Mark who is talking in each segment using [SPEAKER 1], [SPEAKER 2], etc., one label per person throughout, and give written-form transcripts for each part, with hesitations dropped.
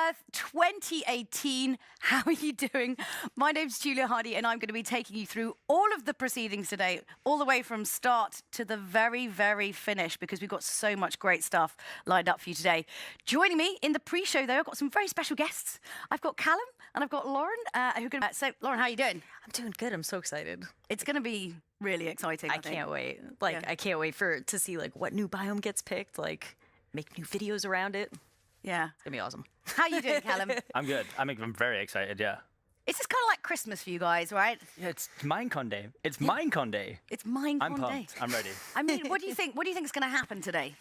[SPEAKER 1] Earth 2018. How are you doing? My name's Julia Hardy, and I'm going to be taking you through all of the proceedings today, all the way from start to the very, very finish, because we've got so much great stuff lined up for you today. Joining me in the pre-show, though, I've got some very special guests. I've got Callum and I've got Lauren. So, Lauren, how are you doing?
[SPEAKER 2] I'm doing good. I'm so excited.
[SPEAKER 1] It's going to be really exciting.
[SPEAKER 2] I can't wait. I can't wait to see what new biome gets picked. Make new videos around it.
[SPEAKER 1] Yeah,
[SPEAKER 2] it's gonna be awesome.
[SPEAKER 1] How you doing, Callum?
[SPEAKER 3] I'm good. I'm very excited. Yeah.
[SPEAKER 1] It's just kind of like Christmas for you guys, right?
[SPEAKER 3] Yeah, it's Minecon Day. It's Minecon Day.
[SPEAKER 1] It's Minecon Day.
[SPEAKER 3] I'm pumped. I'm ready.
[SPEAKER 1] I mean, what do you think? What do you think is going to happen today?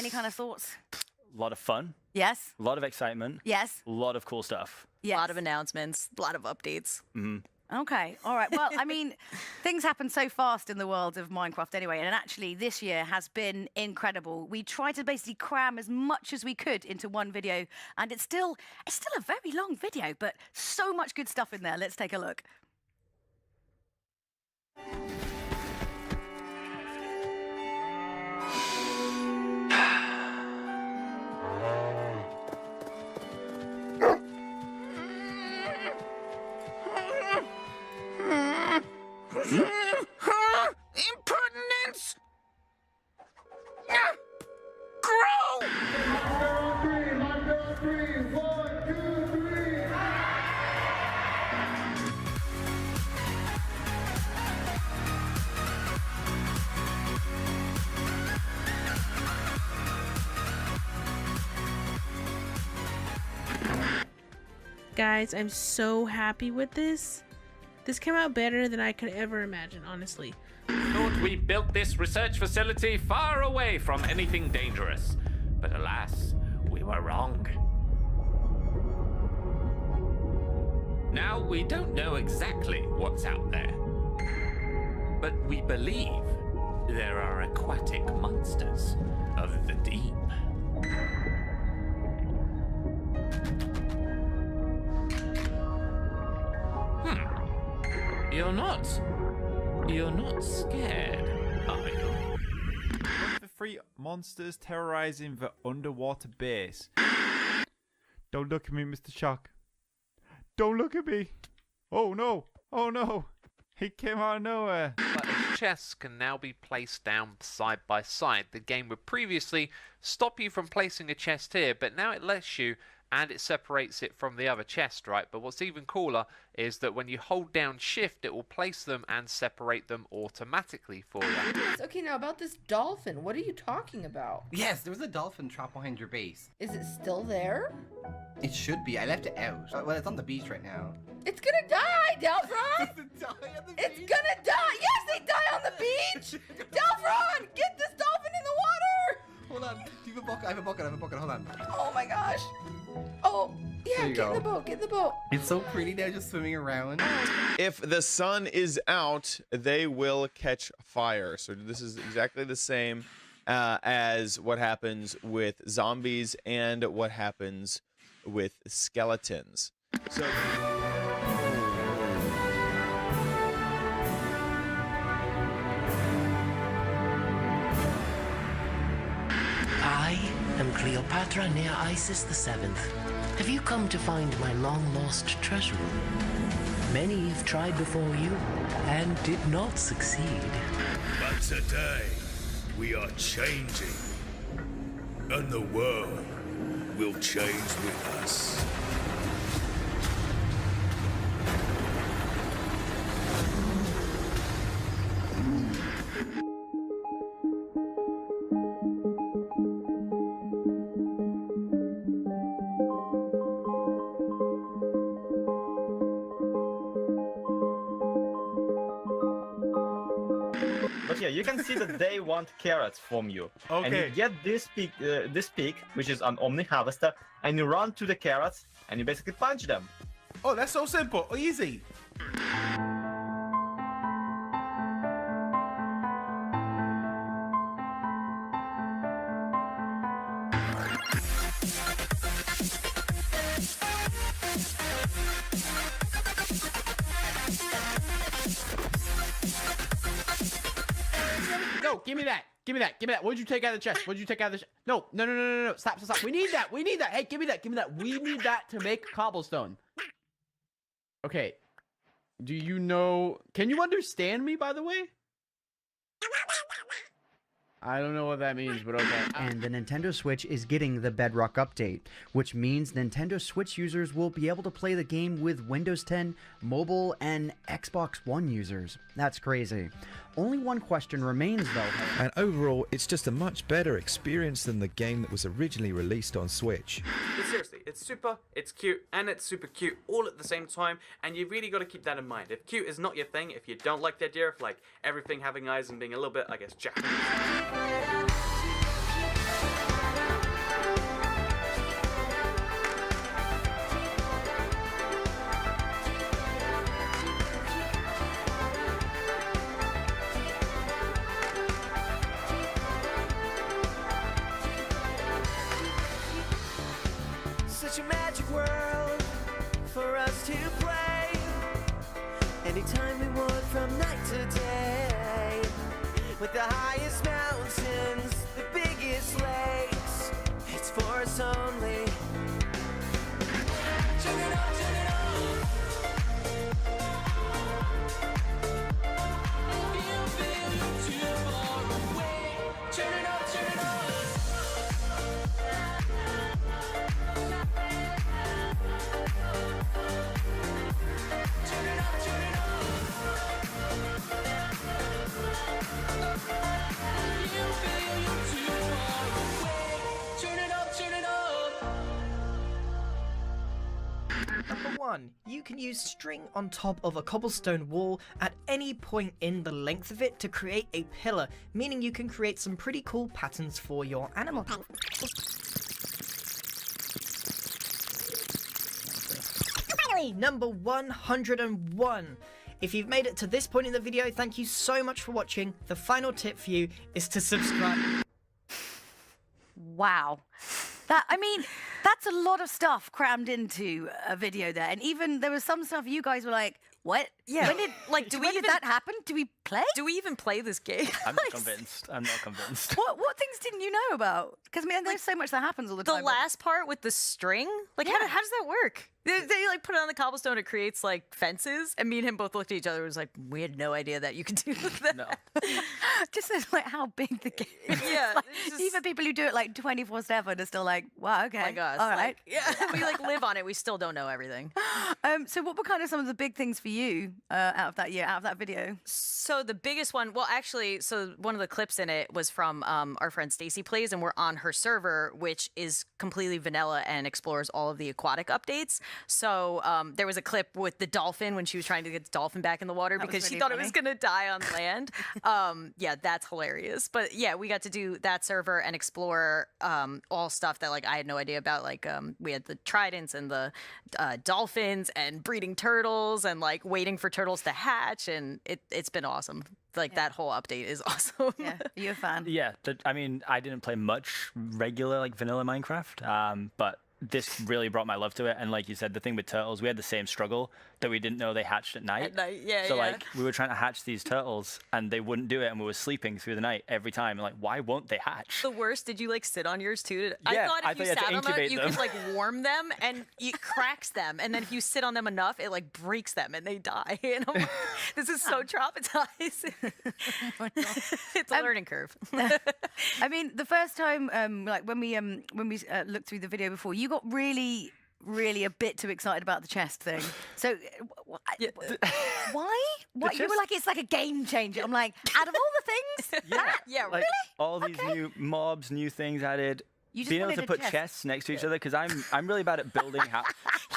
[SPEAKER 1] Any kind of thoughts?
[SPEAKER 3] A lot of fun.
[SPEAKER 1] Yes.
[SPEAKER 3] A lot of excitement.
[SPEAKER 1] Yes.
[SPEAKER 3] A lot of cool stuff.
[SPEAKER 1] Yes.
[SPEAKER 2] A lot of announcements. A lot of updates.
[SPEAKER 3] Mm-hmm.
[SPEAKER 1] Okay, all right. Well, I mean, things happen so fast in the world of Minecraft anyway, and actually this year has been incredible. We tried to basically cram as much as we could into one video, and it's still a very long video, but so much good stuff in there. Let's take a look.
[SPEAKER 4] Impertinence! Grow!
[SPEAKER 5] Guys, I'm so happy with this. This came out better than I could ever imagine, honestly.
[SPEAKER 6] Thought we built this research facility far away from anything dangerous. But alas, we were wrong. Now, we don't know exactly what's out there. But we believe there are aquatic monsters of the deep. You're not scared, are you?
[SPEAKER 7] Look for three monsters terrorizing the underwater base. Don't look at me, Mr. Shock. Don't look at me. Oh no. Oh no. He came out of nowhere.
[SPEAKER 8] But as chests can now be placed down side by side. The game would previously stop you from placing a chest here, but now it lets you, and it separates it from the other chest, right? But what's even cooler is that when you hold down shift, it will place them and separate them automatically for you.
[SPEAKER 9] Yes, okay, now about this dolphin, what are you talking about?
[SPEAKER 4] Yes, there was a dolphin trapped behind your base.
[SPEAKER 9] Is it still there?
[SPEAKER 4] It should be. I left it out. Well, it's on the beach right now.
[SPEAKER 9] It's gonna die, Delphron!
[SPEAKER 4] Does it die on the
[SPEAKER 9] It's
[SPEAKER 4] beach?
[SPEAKER 9] gonna die! Yes, they die on the beach! Delphron, get this dolphin in the water!
[SPEAKER 4] Hold on. Do you have a bucket? I have a bucket. Hold on.
[SPEAKER 9] Oh my gosh. Oh, yeah,
[SPEAKER 4] There you
[SPEAKER 9] get in
[SPEAKER 4] go.
[SPEAKER 9] the boat, get in the boat.
[SPEAKER 4] It's so pretty now, just swimming around.
[SPEAKER 10] If the sun is out, they will catch fire. So this is exactly the same as what happens with zombies and what happens with skeletons. So
[SPEAKER 11] I am Cleopatra near Isis VII. Have you come to find my long-lost treasure room? Many have tried before you and did not succeed.
[SPEAKER 12] But today, we are changing. And the world will change with us.
[SPEAKER 13] But yeah, you can see that they want carrots from you.
[SPEAKER 7] Okay.
[SPEAKER 13] And you get this peak, which is an Omni Harvester, and you run to the carrots, and you basically punch them.
[SPEAKER 7] Oh, that's so simple. Easy.
[SPEAKER 14] Go, give me that. Give me that. Give me that. What did you take out of the chest? What did you take out of the chest? No. Stop. We need that. We need that. Hey, give me that. Give me that. We need that to make cobblestone. Okay. Do you know... Can you understand me, by the way? I don't know what that means, but okay.
[SPEAKER 15] And the Nintendo Switch is getting the Bedrock update, which means Nintendo Switch users will be able to play the game with Windows 10, mobile, and Xbox One users. That's crazy. Only one question remains, though.
[SPEAKER 16] And overall, it's just a much better experience than the game that was originally released on Switch.
[SPEAKER 17] But seriously, it's super, it's cute, and it's super cute all at the same time, and you really got to keep that in mind. If cute is not your thing, if you don't like the idea of like everything having eyes and being a little bit, I guess, Japanese.
[SPEAKER 18] Such a magic world for us to play anytime we want from night to day. With the highest mountains, the biggest lakes, it's for us only. Turn it up, turn it up. Feel you too far away. Turn it up, turn it up.
[SPEAKER 19] Number 1, you can use string on top of a cobblestone wall at any point in the length of it to create a pillar, meaning you can create some pretty cool patterns for your animal. Finally, number 101. If you've made it to this point in the video, thank you so much for watching. The final tip for you is to subscribe.
[SPEAKER 1] Wow. That's a lot of stuff crammed into a video there. And even there was some stuff you guys were like, what?
[SPEAKER 2] Yeah.
[SPEAKER 1] When did that happen? Do we play?
[SPEAKER 2] Do we even play this game?
[SPEAKER 3] I'm not convinced. I'm not convinced.
[SPEAKER 1] What things didn't you know about? Because there's so much that happens all the time.
[SPEAKER 2] The last part with the string? How does that work? They like put it on the cobblestone, it creates like fences, and me and him both looked at each other and was like, we had no idea that you could do that. No.
[SPEAKER 1] Just as like how big the game is.
[SPEAKER 2] Yeah.
[SPEAKER 1] Like, even people who do it like 24/7 are still like, wow, okay.
[SPEAKER 2] Oh my gosh.
[SPEAKER 1] All right.
[SPEAKER 2] Yeah. We like live on it. We still don't know everything.
[SPEAKER 1] So what were kind of some of the big things for you out of that video?
[SPEAKER 2] So the biggest one, well, actually, so one of the clips in it was from our friend Stacy Plays, and we're on her server, which is completely vanilla and explores all of the aquatic updates. So there was a clip with the dolphin when she was trying to get the dolphin back in the water because she thought it was going to die on land. Yeah, that's hilarious. But yeah, we got to do that server and explore all stuff that like I had no idea about. Like we had the tridents and the dolphins and breeding turtles and like waiting for turtles to hatch, and it's been awesome. Like that whole update is awesome.
[SPEAKER 1] Yeah, are you a fan?
[SPEAKER 3] Yeah, I didn't play much regular like vanilla Minecraft, but this really brought my love to it. And like you said, the thing with turtles, we had the same struggle that we didn't know they hatched at night. So like we were trying to hatch these turtles and they wouldn't do it, and we were sleeping through the night every time. And like, why won't they hatch?
[SPEAKER 2] The worst, did you like sit on yours too?
[SPEAKER 3] Yeah,
[SPEAKER 2] I thought if you sat on them, you
[SPEAKER 3] them.
[SPEAKER 2] could like warm them and it cracks them. And then if you sit on them enough, it like breaks them and they die. And I'm like, this is so traumatizing. It's a learning curve.
[SPEAKER 1] I mean, the first time, like when we looked through the video before, you got really a bit too excited about the chest thing. So why? What you were like? It's like a game changer. I'm like, out of all the things,
[SPEAKER 2] yeah,
[SPEAKER 3] like,
[SPEAKER 2] really?
[SPEAKER 3] All these new mobs, new things added.
[SPEAKER 1] You just
[SPEAKER 3] being able
[SPEAKER 1] wanted
[SPEAKER 3] to
[SPEAKER 1] a
[SPEAKER 3] put
[SPEAKER 1] chest.
[SPEAKER 3] chests next to each other, because I'm really bad at building.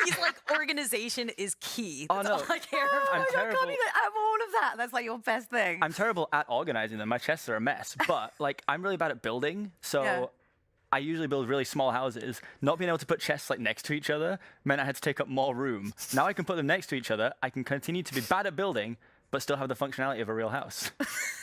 [SPEAKER 2] He's like, organization is key.
[SPEAKER 3] Oh,
[SPEAKER 2] That's
[SPEAKER 3] no.
[SPEAKER 2] all I care about.
[SPEAKER 3] I'm terrible.
[SPEAKER 1] Out of all of that, that's like your best thing.
[SPEAKER 3] I'm terrible at organizing them. My chests are a mess. But like, I'm really bad at building. So.
[SPEAKER 1] Yeah.
[SPEAKER 3] I usually build really small houses. Not being able to put chests like next to each other meant I had to take up more room. Now I can put them next to each other. I can continue to be bad at building, but still have the functionality of a real house.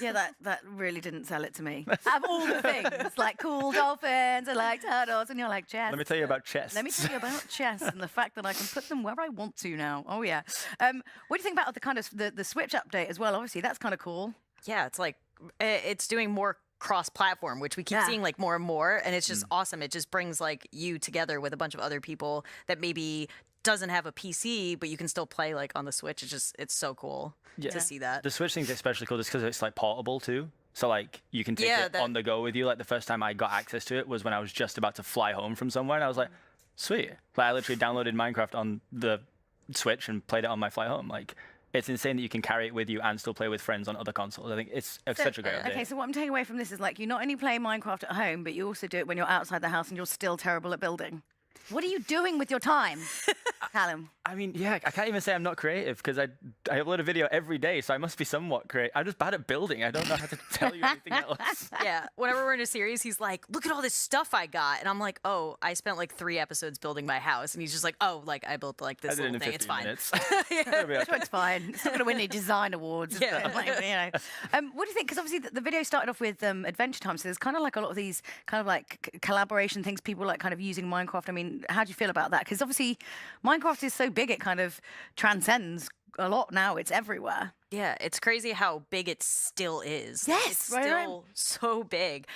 [SPEAKER 1] Yeah, that really didn't sell it to me. Out of all the things, like cool dolphins and like turtles, and you're like, chests.
[SPEAKER 3] Let me tell you about chests.
[SPEAKER 1] Let me tell you about chests and the fact that I can put them where I want to now. Oh yeah. What do you think about the kind of the Switch update as well? Obviously, that's kind of cool.
[SPEAKER 2] Yeah, it's like it's doing more cross-platform, which we keep seeing like more and more, and it's just awesome. It just brings like you together with a bunch of other people that maybe doesn't have a PC, but you can still play like on the Switch. It's so cool to see that.
[SPEAKER 3] The Switch thing's especially cool just because it's like portable too. So like you can take it on the go with you. Like the first time I got access to it was when I was just about to fly home from somewhere, and I was like, sweet. Like I literally downloaded Minecraft on the Switch and played it on my flight home. Like it's insane that you can carry it with you and still play with friends on other consoles. I think it's such a great idea.
[SPEAKER 1] Okay, so what I'm taking away from this is like you not only play Minecraft at home, but you also do it when you're outside the house and you're still terrible at building. What are you doing with your time, Callum?
[SPEAKER 3] I mean, yeah, I can't even say I'm not creative because I upload a video every day, so I must be somewhat creative. I'm just bad at building. I don't know how to tell you anything else.
[SPEAKER 2] Yeah, whenever we're in a series, he's like, look at all this stuff I got. And I'm like, oh, I spent like 3 episodes building my house. And he's just like, oh, like I built like this little thing. It's fine.
[SPEAKER 3] Minutes.
[SPEAKER 1] It's fine. It's not going to win any design awards.
[SPEAKER 2] Yeah.
[SPEAKER 1] Like, you know. What do you think? Because obviously the video started off with Adventure Time, so there's kind of like a lot of these kind of like collaboration things, people like kind of using Minecraft. I mean, how do you feel about that? Because obviously Minecraft is so big, it kind of transcends a lot now. It's everywhere.
[SPEAKER 2] Yeah, it's crazy how big it still is.
[SPEAKER 1] Yes,
[SPEAKER 2] it's still so big.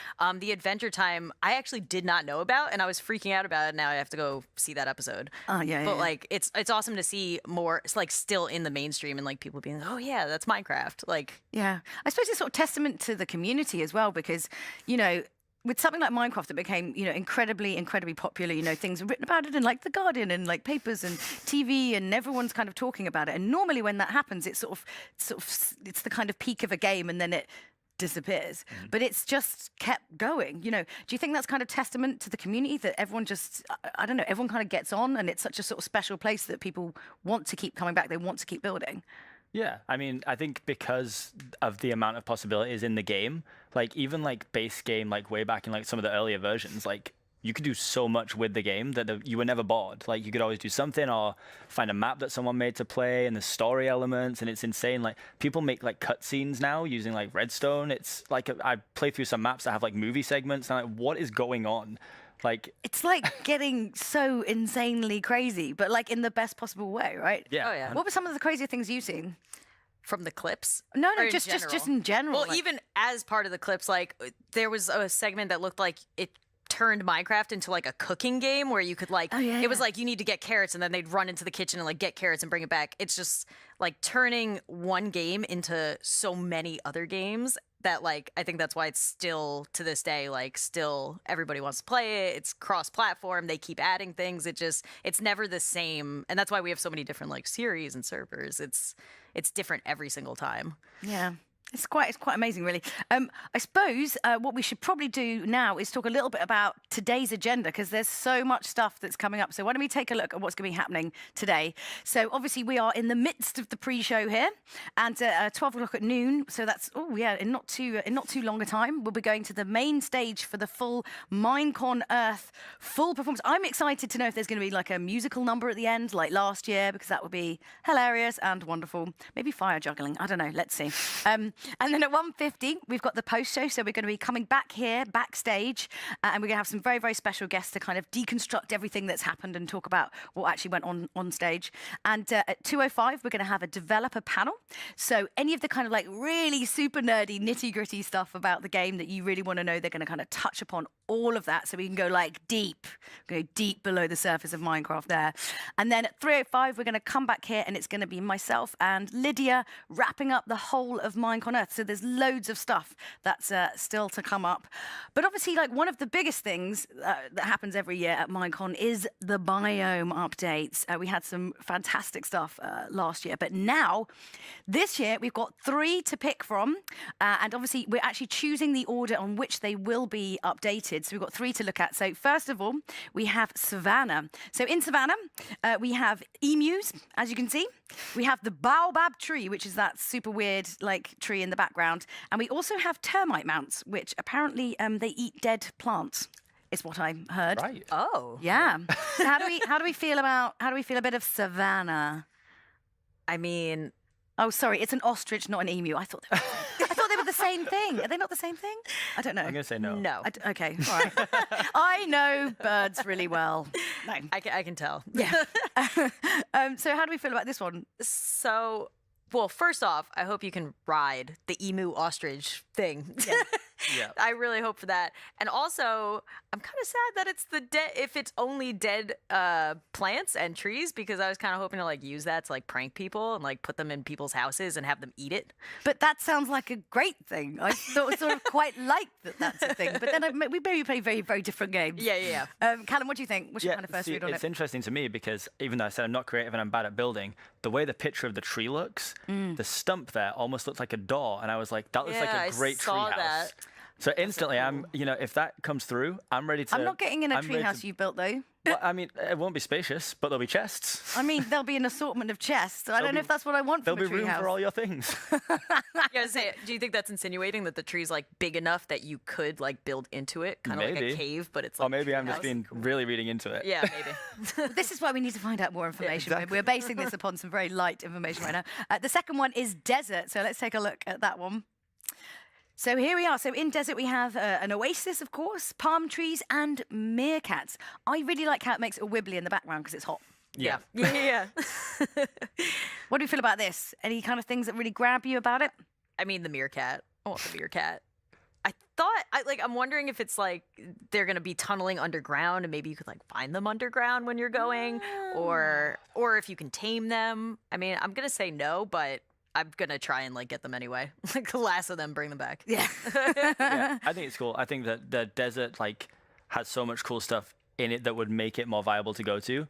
[SPEAKER 2] The Adventure Time, I actually did not know about, and I was freaking out about it. Now I have to go see that episode.
[SPEAKER 1] Oh yeah,
[SPEAKER 2] but like, it's awesome to see more. It's like still in the mainstream, and like people being, like, oh yeah, that's Minecraft. Like,
[SPEAKER 1] yeah, I suppose it's sort of testament to the community as well, because you know, with something like Minecraft that became, you know, incredibly popular, you know, things are written about it in like The Guardian and like papers and TV, and everyone's kind of talking about it. And normally when that happens, it's sort of it's the kind of peak of a game and then it disappears. But it's just kept going. You know, do you think that's kind of testament to the community that everyone just, I don't know, everyone kind of gets on, and it's such a sort of special place that people want to keep coming back, they want to keep building?
[SPEAKER 3] Yeah, I mean, I think because of the amount of possibilities in the game, like even like base game, like way back in like some of the earlier versions, like you could do so much with the game that you were never bored. Like you could always do something or find a map that someone made to play, and the story elements, and it's insane. Like people make like cutscenes now using like redstone. It's like I play through some maps that have like movie segments, and I'm like, what is going on? Like
[SPEAKER 1] it's like getting so insanely crazy, but like in the best possible way, right?
[SPEAKER 3] Yeah.
[SPEAKER 2] Oh, yeah.
[SPEAKER 1] What were some of the crazier things you've seen?
[SPEAKER 2] From the clips?
[SPEAKER 1] No,
[SPEAKER 2] Or in
[SPEAKER 1] just
[SPEAKER 2] general?
[SPEAKER 1] in general.
[SPEAKER 2] Well,
[SPEAKER 1] like-
[SPEAKER 2] even as part of the clips, like there was a segment that looked like it turned Minecraft into like a cooking game where you could like, it was like you need to get carrots, and then they'd run into the kitchen and like get carrots and bring it back. It's just like turning one game into so many other games that like, I think that's why it's still to this day, like still everybody wants to play it. It's cross-platform. They keep adding things. It's never the same. And that's why we have so many different like series and servers. It's different every single time.
[SPEAKER 1] Yeah. It's quite amazing, really. I suppose what we should probably do now is talk a little bit about today's agenda, because there's so much stuff that's coming up. So why don't we take a look at what's going to be happening today? So obviously we are in the midst of the pre-show here, and 12 o'clock at noon. So that's in not too long a time, we'll be going to the main stage for the full Minecon Earth full performance. I'm excited to know if there's going to be like a musical number at the end, like last year, because that would be hilarious and wonderful. Maybe fire juggling. I don't know. Let's see. And then at 1:50, we've got the post-show. So we're going to be coming back here, backstage, and we're going to have some very, very special guests to kind of deconstruct everything that's happened and talk about what actually went on stage. And at 2:05, we're going to have a developer panel. So any of the kind of like really super nerdy, nitty-gritty stuff about the game that you really want to know, they're going to kind of touch upon all of that, so we can go like deep below the surface of Minecraft there. And then at 3:05, we're going to come back here, and it's going to be myself and Lydia wrapping up the whole of Minecon Earth. So there's loads of stuff that's still to come up. But obviously, like one of the biggest things that happens every year at Minecon is the biome updates. We had some fantastic stuff last year, but now this year we've got 3 to pick from, and obviously we're actually choosing the order on which they will be updated. So we've got 3 to look at. So first of all, we have Savannah. So in Savannah, we have emus, as you can see. We have the baobab tree, which is that super weird like tree in the background. And we also have termite mounts, which apparently they eat dead plants, is what I heard.
[SPEAKER 3] Right.
[SPEAKER 2] Oh.
[SPEAKER 1] Yeah. So how do we feel a bit of Savannah?
[SPEAKER 2] I mean,
[SPEAKER 1] oh, sorry, it's an ostrich, not an emu. I thought they were the same thing. Are they not the same thing? I don't know.
[SPEAKER 3] I'm going to say no.
[SPEAKER 2] No.
[SPEAKER 1] Okay, all right. I know birds really well. No.
[SPEAKER 2] I can tell.
[SPEAKER 1] Yeah. So how do we feel about this one?
[SPEAKER 2] So, well, first off, I hope you can ride the emu ostrich thing.
[SPEAKER 1] Yeah.
[SPEAKER 3] Yeah.
[SPEAKER 2] I really hope for that. And also, I'm kind of sad that it's if it's only dead plants and trees, because I was kind of hoping to like use that to like prank people and like put them in people's houses and have them eat it.
[SPEAKER 1] But that sounds like a great thing. I sort of quite like that's a thing. But then we maybe play very, very different games.
[SPEAKER 2] Yeah.
[SPEAKER 1] Callum, what do you think? What's your kind of first read on it?
[SPEAKER 3] It's interesting to me because even though I said I'm not creative and I'm bad at building, the way the picture of the tree looks, the stump there almost looks like a door, and I was like, that looks like a great treehouse. So instantly, I'm, if that comes through, I'm ready to.
[SPEAKER 1] I'm not getting in a treehouse you built though.
[SPEAKER 3] Well, I mean, it won't be spacious, but there'll be chests.
[SPEAKER 1] I mean, there'll be an assortment of chests. I don't know if that's what I want from a treehouse.
[SPEAKER 3] There'll be room for all your things.
[SPEAKER 2] Do you think that's insinuating that the tree's like big enough that you could like build into it, kind of like a cave, but it's like.
[SPEAKER 3] Or maybe I'm just being really reading into it.
[SPEAKER 2] Yeah, maybe.
[SPEAKER 1] This is why we need to find out more information.
[SPEAKER 3] Yeah, exactly.
[SPEAKER 1] We're basing this upon some very light information right now. The second one is desert. So let's take a look at that one. So here we are. So in desert, we have an oasis, of course, palm trees and meerkats. I really like how it makes it wibbly in the background because it's hot.
[SPEAKER 2] Yeah.
[SPEAKER 1] What do you feel about this? Any kind of things that really grab you about it?
[SPEAKER 2] I mean, the meerkat. I want the meerkat. I'm wondering if it's like they're gonna be tunneling underground, and maybe you could like find them underground when you're going, or if you can tame them. I mean, I'm gonna say no, but I'm gonna try and like get them anyway. Like the last of them, bring them back.
[SPEAKER 1] Yeah.
[SPEAKER 3] Yeah, I think it's cool. I think that the desert like has so much cool stuff in it that would make it more viable to go to,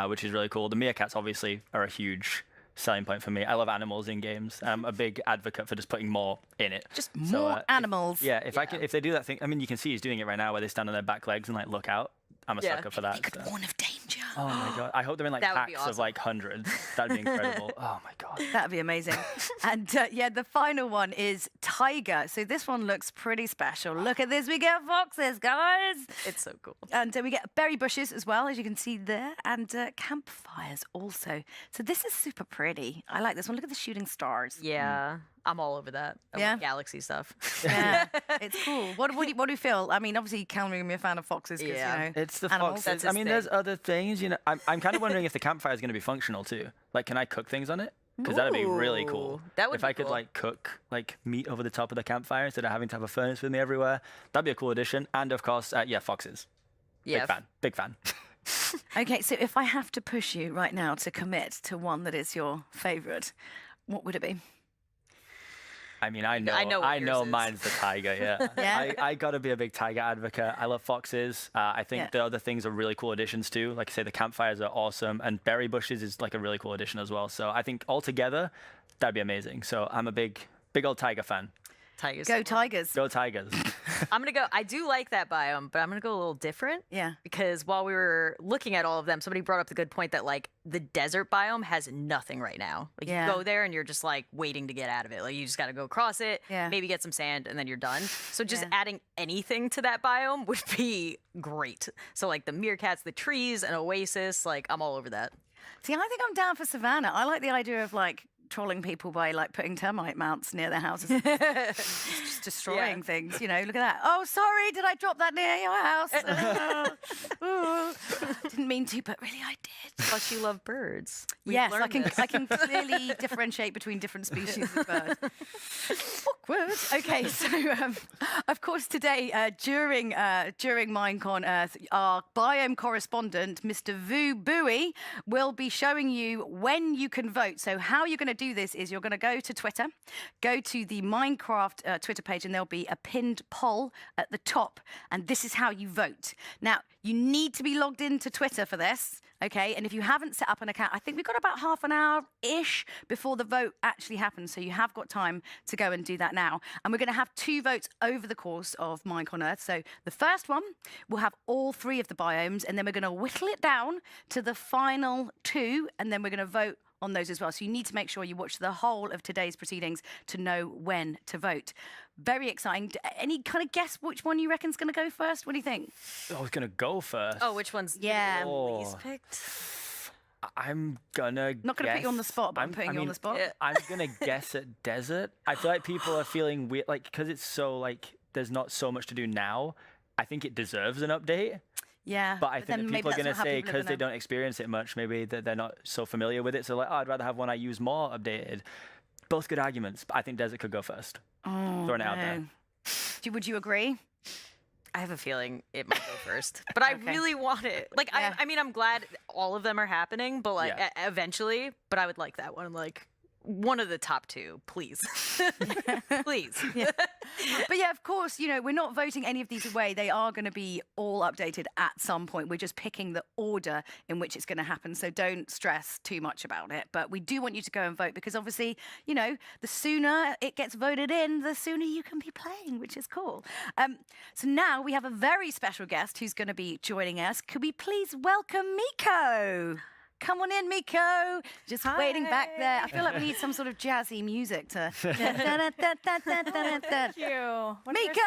[SPEAKER 3] which is really cool. The meerkats obviously are a huge selling point for me. I love animals in games. I'm a big advocate for just putting more in it.
[SPEAKER 1] Just more animals.
[SPEAKER 3] If they do that thing, I mean, you can see he's doing it right now where they stand on their back legs and like look out. I'm a sucker for that.
[SPEAKER 1] They could warn of danger.
[SPEAKER 3] Oh my god! I hope they're in like
[SPEAKER 2] That would be
[SPEAKER 3] packs of
[SPEAKER 2] awesome.
[SPEAKER 3] like hundreds. That'd be incredible. Oh my god.
[SPEAKER 1] That'd be amazing. And the final one is tiger. So this one looks pretty special. Look at this. We get foxes, guys.
[SPEAKER 2] It's so cool.
[SPEAKER 1] And we get berry bushes as well, as you can see there, and campfires also. So this is super pretty. I like this one. Look at the shooting stars.
[SPEAKER 2] Yeah. I'm all over that. I love galaxy stuff.
[SPEAKER 1] Yeah, it's cool. What do you feel? I mean, obviously, Cameron, you're a fan of foxes.
[SPEAKER 2] Yeah.
[SPEAKER 3] It's the
[SPEAKER 1] animals.
[SPEAKER 3] foxes. I mean, there's other things. I'm kind of wondering if the campfire is going to be functional too. Like, can I cook things on it? Because that'd be really cool.
[SPEAKER 2] That would
[SPEAKER 3] if
[SPEAKER 2] be
[SPEAKER 3] I could
[SPEAKER 2] cool.
[SPEAKER 3] like cook like meat over the top of the campfire instead of having to have a furnace with me everywhere. That'd be a cool addition. And of course, foxes.
[SPEAKER 2] Yeah.
[SPEAKER 3] Big fan.
[SPEAKER 1] Okay, so if I have to push you right now to commit to one that is your favourite, what would it be?
[SPEAKER 3] I mean, I know
[SPEAKER 2] what yours is.
[SPEAKER 3] mine's the tiger, yeah.
[SPEAKER 1] Yeah?
[SPEAKER 3] I got to be a big tiger advocate. I love foxes. I think the other things are really cool additions too. Like I say, the campfires are awesome, and berry bushes is like a really cool addition as well. So I think altogether, that'd be amazing. So I'm a big old tiger fan.
[SPEAKER 2] Tigers.
[SPEAKER 1] Go Tigers.
[SPEAKER 3] Go Tigers.
[SPEAKER 2] I'm gonna go. I do like that biome, but I'm gonna go a little different.
[SPEAKER 1] Yeah.
[SPEAKER 2] Because while we were looking at all of them, somebody brought up the good point that like the desert biome has nothing right now. Like
[SPEAKER 1] Yeah.
[SPEAKER 2] you go there and you're just like waiting to get out of it. Like you just got to go across it,
[SPEAKER 1] Yeah.
[SPEAKER 2] maybe get some sand, and then you're done. So just
[SPEAKER 1] Yeah.
[SPEAKER 2] adding anything to that biome would be great. So like the meerkats, the trees, an oasis. Like I'm all over that.
[SPEAKER 1] See, I think I'm down for Savannah. I like the idea of like trolling people by like putting termite mounts near their houses, just destroying things. You know, look at that. Oh, sorry, did I drop that near your house? Didn't mean to, but really I did.
[SPEAKER 2] Plus, you love birds. We've
[SPEAKER 1] Yes,
[SPEAKER 2] learned this.
[SPEAKER 1] I can clearly differentiate between different species of birds. Awkward. Okay, so of course today during Minecon Earth, our biome correspondent, Mr. Vu Bowie, will be showing you when you can vote. So how you're going to do this is you're going to go to Twitter, go to the Minecraft Twitter page, and there'll be a pinned poll at the top, and this is how you vote. Now, you need to be logged into Twitter for this, okay? And if you haven't set up an account, I think we've got about half an hour-ish before the vote actually happens, so you have got time to go and do that now. And we're going to have 2 votes over the course of Minecon Earth. So the first one will have all 3 of the biomes, and then we're going to whittle it down to the final 2, and then we're going to vote on those as well. So you need to make sure you watch the whole of today's proceedings to know when to vote. Very exciting. Any kind of guess which one you reckon's going to go first? What do you think?
[SPEAKER 3] I was gonna go first.
[SPEAKER 2] Oh, which one's least picked?
[SPEAKER 3] I'm gonna
[SPEAKER 1] Not going to put you on the spot, but I'm putting you on the spot.
[SPEAKER 3] I'm gonna guess at desert. I feel like people are feeling weird, like because it's so like there's not so much to do now. I think it deserves an update.
[SPEAKER 1] Yeah.
[SPEAKER 3] But I think
[SPEAKER 1] then
[SPEAKER 3] that
[SPEAKER 1] maybe
[SPEAKER 3] people are
[SPEAKER 1] that's
[SPEAKER 3] going to
[SPEAKER 1] not how
[SPEAKER 3] say
[SPEAKER 1] people are
[SPEAKER 3] because they
[SPEAKER 1] gonna-
[SPEAKER 3] don't experience it much, maybe that they're not so familiar with it. So like, oh, I'd rather have one I use more updated. Both good arguments. But I think desert could go first.
[SPEAKER 1] Oh,
[SPEAKER 3] Throwing it out there.
[SPEAKER 1] Would you agree?
[SPEAKER 2] I have a feeling it might go first, but I really want it. Like, I mean, I'm glad all of them are happening, but like eventually. But I would like that one, like one of the top two, please, please.
[SPEAKER 1] But yeah, of course, you know, we're not voting any of these away. They are going to be all updated at some point. We're just picking the order in which it's going to happen. So don't stress too much about it. But we do want you to go and vote because obviously, you know, the sooner it gets voted in, the sooner you can be playing, which is cool. So now we have a very special guest who's going to be joining us. Could we please welcome Miko? Come on in, Miko. Just waiting back there. I feel like we need some sort of jazzy music to. Thank
[SPEAKER 20] you.
[SPEAKER 1] Miko!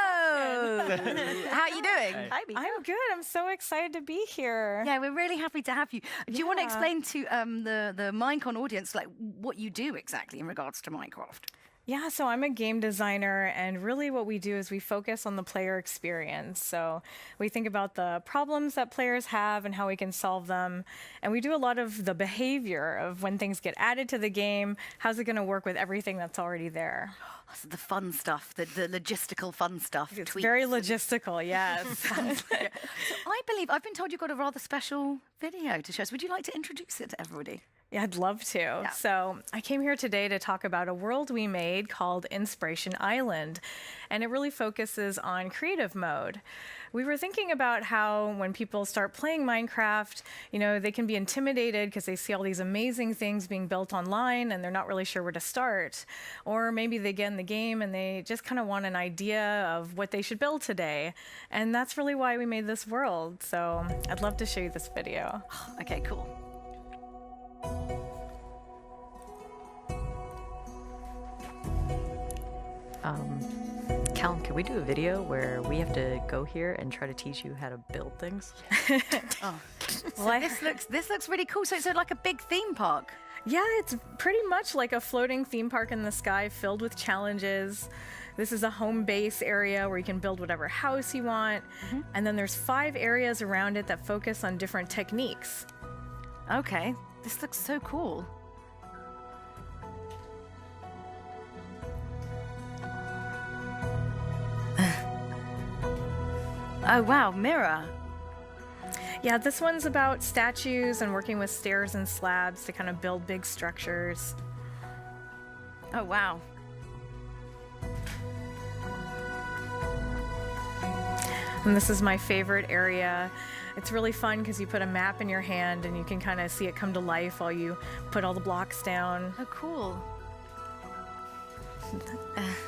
[SPEAKER 1] How are you doing?
[SPEAKER 20] Hi, Miko. I'm good. I'm so excited to be here.
[SPEAKER 1] Yeah, we're really happy to have you. Do you want to explain to the Minecon audience like what you do exactly in regards to Minecraft?
[SPEAKER 20] Yeah, so I'm a game designer, and really what we do is we focus on the player experience. So we think about the problems that players have and how we can solve them. And we do a lot of the behavior of when things get added to the game, how's it going to work with everything that's already there.
[SPEAKER 1] So the fun stuff, the logistical fun stuff.
[SPEAKER 20] It's very logistical, yes.
[SPEAKER 1] So I believe, I've been told you've got a rather special video to show us. Would you like to introduce it to everybody?
[SPEAKER 20] Yeah, I'd love to. Yeah. So I came here today to talk about a world we made called Inspiration Island, and it really focuses on creative mode. We were thinking about how when people start playing Minecraft, you know, they can be intimidated because they see all these amazing things being built online and they're not really sure where to start. Or maybe they get in the game and they just kind of want an idea of what they should build today. And that's really why we made this world. So I'd love to show you this video.
[SPEAKER 1] Okay, cool.
[SPEAKER 2] Callum, can we do a video where we have to go here and try to teach you how to build things?
[SPEAKER 1] Well, this looks really cool. So it's like a big theme park.
[SPEAKER 20] Yeah, it's pretty much like a floating theme park in the sky filled with challenges. This is a home base area where you can build whatever house you want. And then there's 5 areas around it that focus on different techniques.
[SPEAKER 1] Okay, this looks so cool. Oh wow, mirror.
[SPEAKER 20] Yeah, this one's about statues and working with stairs and slabs to kind of build big structures.
[SPEAKER 1] Oh wow.
[SPEAKER 20] And this is my favorite area. It's really fun because you put a map in your hand and you can kind of see it come to life while you put all the blocks down.
[SPEAKER 1] Oh, cool.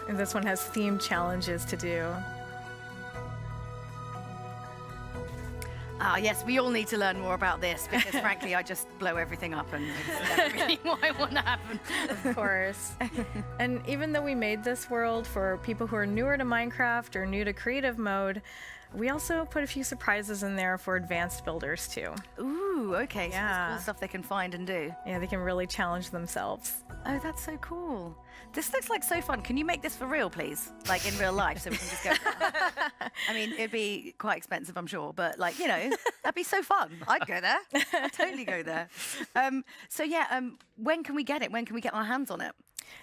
[SPEAKER 20] And this one has themed challenges to do.
[SPEAKER 1] Ah, yes, we all need to learn more about this because, frankly, I just blow everything up and it's never really what I want to happen.
[SPEAKER 20] Of course. And even though we made this world for people who are newer to Minecraft or new to creative mode, we also put a few surprises in there for advanced builders, too.
[SPEAKER 1] Ooh, okay. Yeah. So there's cool stuff they can find and do.
[SPEAKER 20] Yeah, they can really challenge themselves.
[SPEAKER 1] Oh, that's so cool. This looks like so fun. Can you make this for real, please? Like in real life, so we can just go. I mean, it'd be quite expensive, I'm sure, but like, you know, that'd be so fun. I'd go there. I'd totally go there. So yeah, when can we get it? When can we get our hands on it?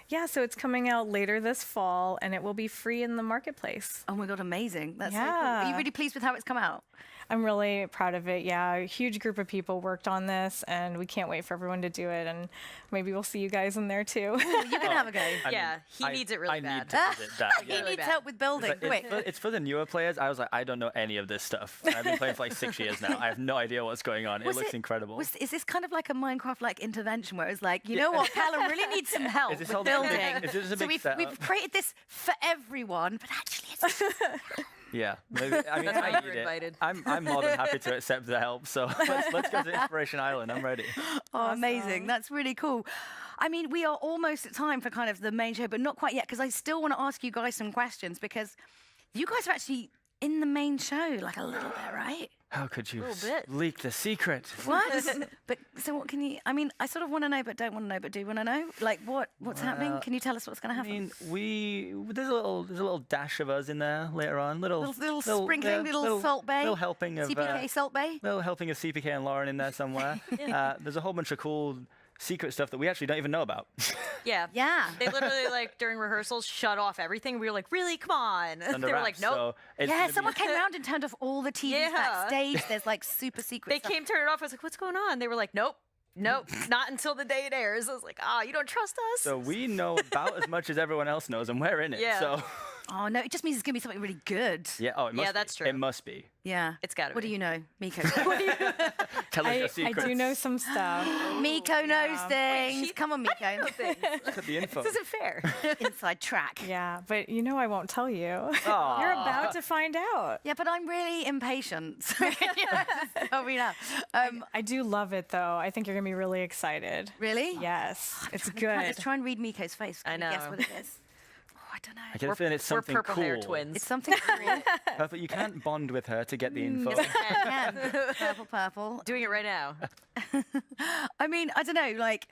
[SPEAKER 20] Yeah, so it's coming out later this fall, and it will be free in the marketplace.
[SPEAKER 1] Oh my god, amazing! That's so cool. Are you really pleased with how it's come out?
[SPEAKER 20] I'm really proud of it. Yeah, a huge group of people worked on this, and we can't wait for everyone to do it. And maybe we'll see you guys in there too.
[SPEAKER 1] Ooh, you can have a go.
[SPEAKER 2] Yeah, he needs it really bad.
[SPEAKER 3] Need to visit that.
[SPEAKER 1] He needs help with building.
[SPEAKER 3] It's for the newer players. I was like, I don't know any of this stuff. I've been playing for like 6 years now. I have no idea what's going on. It looks incredible.
[SPEAKER 1] Is this kind of like a Minecraft-like intervention where it's like, you know what, Callum really needs some help with building? So we've created this for everyone, but actually it's
[SPEAKER 3] Yeah, maybe, I mean, I need it. I'm more than happy to accept the help. So let's go to Inspiration Island. I'm ready.
[SPEAKER 1] Oh, amazing! That's really cool. I mean, we are almost at time for kind of the main show, but not quite yet because I still want to ask you guys some questions because you guys are actually in the main show, like a little bit, right?
[SPEAKER 3] How could you leak the secret?
[SPEAKER 1] What? But so what can you? I mean, I sort of want to know, but don't want to know, but do want to know. Like what's happening? Can you tell us what's going to happen?
[SPEAKER 3] I mean, there's a little dash of us in there later on. Little
[SPEAKER 1] sprinkling, little Salt Bay,
[SPEAKER 3] little helping of
[SPEAKER 1] CPK Salt Bay,
[SPEAKER 3] little helping of CPK and Lauren in there somewhere. There's a whole bunch of cool secret stuff that we actually don't even know about.
[SPEAKER 2] Yeah.
[SPEAKER 1] Yeah.
[SPEAKER 2] They literally, like, during rehearsals, shut off everything. We were like, really? Come on.
[SPEAKER 3] Under
[SPEAKER 2] They were
[SPEAKER 3] wraps,
[SPEAKER 2] like, nope.
[SPEAKER 3] so it's
[SPEAKER 1] Yeah,
[SPEAKER 3] gonna
[SPEAKER 1] someone
[SPEAKER 3] be-
[SPEAKER 1] came around and turned off all the TVs
[SPEAKER 2] Yeah.
[SPEAKER 1] backstage. There's like super secret
[SPEAKER 2] They
[SPEAKER 1] stuff.
[SPEAKER 2] came, turned it off. I was like, what's going on? They were like, nope. Nope, not until the day it airs. I was like, you don't trust us?
[SPEAKER 3] So we know about as much as everyone else knows, and we're in it.
[SPEAKER 2] Yeah.
[SPEAKER 3] So
[SPEAKER 1] Oh no, it just means it's gonna be something really good.
[SPEAKER 3] yeah. Oh, it must.
[SPEAKER 2] Yeah,
[SPEAKER 3] be.
[SPEAKER 2] that's true.
[SPEAKER 3] It must be.
[SPEAKER 1] Yeah.
[SPEAKER 2] It's gotta
[SPEAKER 1] What
[SPEAKER 2] be.
[SPEAKER 1] do you know, Miko?
[SPEAKER 3] Tell us your
[SPEAKER 20] I
[SPEAKER 3] secrets.
[SPEAKER 20] do know some stuff.
[SPEAKER 1] Miko knows things. Come on, Miko.
[SPEAKER 3] Look at the info.
[SPEAKER 2] This isn't fair.
[SPEAKER 1] Inside track.
[SPEAKER 20] Yeah, but you know I won't tell you.
[SPEAKER 3] Aw.
[SPEAKER 20] You're about to find out.
[SPEAKER 1] Yeah, but I'm really impatient. Tell me now.
[SPEAKER 20] I do love it though. I think you're gonna be really excited.
[SPEAKER 1] Really?
[SPEAKER 20] Yes, it's
[SPEAKER 1] Let's
[SPEAKER 20] good.
[SPEAKER 1] try and read Miko's face.
[SPEAKER 2] I know.
[SPEAKER 1] Guess what it is. Oh, I don't know.
[SPEAKER 3] I get a feeling it's something
[SPEAKER 2] We're purple
[SPEAKER 3] cool.
[SPEAKER 2] hair twins.
[SPEAKER 1] It's something cool.
[SPEAKER 3] But you can't bond with her to get the info.
[SPEAKER 1] Yeah. Purple.
[SPEAKER 2] Doing it right now.
[SPEAKER 1] I mean, I don't know, like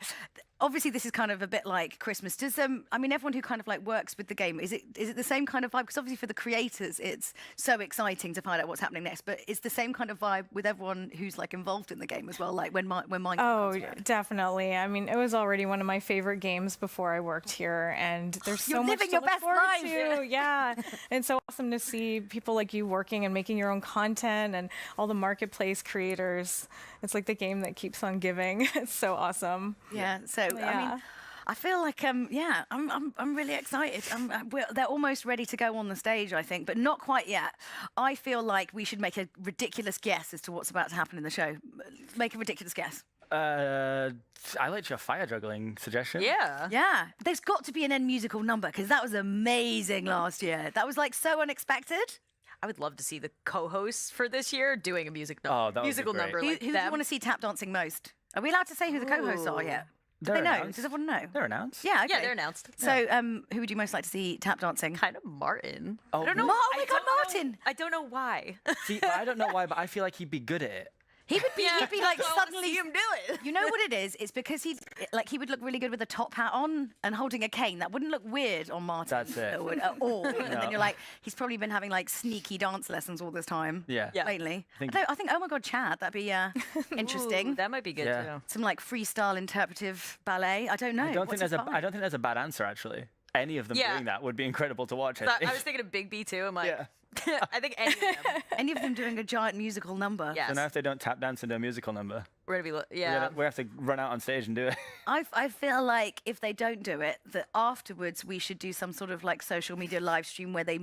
[SPEAKER 1] obviously this is kind of a bit like Christmas. Does I mean everyone who kind of like works with the game, is it the same kind of vibe? Because obviously for the creators it's so exciting to find out what's happening next, but it's the same kind of vibe with everyone who's like involved in the game as well, like when Minecon
[SPEAKER 20] Oh,
[SPEAKER 1] comes around.
[SPEAKER 20] definitely. I mean, it was already one of my favorite games before I worked here, and there's so
[SPEAKER 1] You're
[SPEAKER 20] much
[SPEAKER 1] living
[SPEAKER 20] to
[SPEAKER 1] your
[SPEAKER 20] look
[SPEAKER 1] best
[SPEAKER 20] forward
[SPEAKER 1] life.
[SPEAKER 20] to. Yeah, and it's so awesome to see people like you working and making your own content, and all the marketplace creators. It's like the game that keeps on giving. It's so awesome.
[SPEAKER 1] Yeah, so I
[SPEAKER 20] Yeah.
[SPEAKER 1] mean I feel like I'm really excited. They're almost ready to go on the stage, I think, but not quite yet. I feel like we should make a ridiculous guess as to what's about to happen in the show. Make a ridiculous guess.
[SPEAKER 3] I liked your fire juggling suggestion.
[SPEAKER 2] Yeah.
[SPEAKER 1] Yeah, there's got to be an end musical number because that was amazing last year. That was like so unexpected.
[SPEAKER 2] I would love to see the co-hosts for this year doing a musical
[SPEAKER 3] Oh, that would be
[SPEAKER 2] musical
[SPEAKER 3] great.
[SPEAKER 2] number
[SPEAKER 1] Who
[SPEAKER 2] like
[SPEAKER 1] do you
[SPEAKER 2] them.
[SPEAKER 1] want to see tap dancing most? Are we allowed to say who the co-hosts are yet? Do
[SPEAKER 3] They're
[SPEAKER 1] they know?
[SPEAKER 3] announced.
[SPEAKER 1] Does everyone know?
[SPEAKER 3] They're announced.
[SPEAKER 1] Yeah, okay.
[SPEAKER 2] Yeah, they're announced.
[SPEAKER 1] So, who would you most like to see tap dancing?
[SPEAKER 2] Kind of Martin.
[SPEAKER 3] Oh,
[SPEAKER 2] I don't know.
[SPEAKER 1] Oh my
[SPEAKER 2] I
[SPEAKER 1] God,
[SPEAKER 2] don't know-
[SPEAKER 1] Martin!
[SPEAKER 2] I don't know why.
[SPEAKER 3] See, I don't know why, but I feel like he'd be good at it.
[SPEAKER 1] He would be. He'd be like
[SPEAKER 2] I wanna
[SPEAKER 1] suddenly.
[SPEAKER 2] see him do it.
[SPEAKER 1] You know what it is? It's because he would look really good with a top hat on and holding a cane. That wouldn't look weird on Martin.
[SPEAKER 3] That's it.
[SPEAKER 1] Would at all. And
[SPEAKER 3] No.
[SPEAKER 1] then you're like, he's probably been having like sneaky dance lessons all this time.
[SPEAKER 3] Yeah.
[SPEAKER 2] Yeah.
[SPEAKER 1] Lately.
[SPEAKER 3] I think-
[SPEAKER 1] I think. Oh my God, Chad. That'd be interesting.
[SPEAKER 2] Ooh, that might be good
[SPEAKER 3] Yeah.
[SPEAKER 2] too.
[SPEAKER 1] Some like freestyle interpretive ballet. I don't know.
[SPEAKER 3] I don't
[SPEAKER 1] What's
[SPEAKER 3] think
[SPEAKER 1] his vibe?
[SPEAKER 3] I don't think there's a bad answer actually. Any of them
[SPEAKER 2] Yeah.
[SPEAKER 3] doing that would be incredible to watch. I
[SPEAKER 2] I
[SPEAKER 3] think.
[SPEAKER 2] was thinking of Big B too. I'm like,
[SPEAKER 3] Yeah.
[SPEAKER 2] I think any of them.
[SPEAKER 1] Any of them doing a giant musical number.
[SPEAKER 2] Yes.
[SPEAKER 3] So now if they don't tap dance into a musical number,
[SPEAKER 2] We're gonna be
[SPEAKER 3] we have to run out on stage and do it.
[SPEAKER 1] I feel like if they don't do it, that afterwards we should do some sort of like social media live stream where we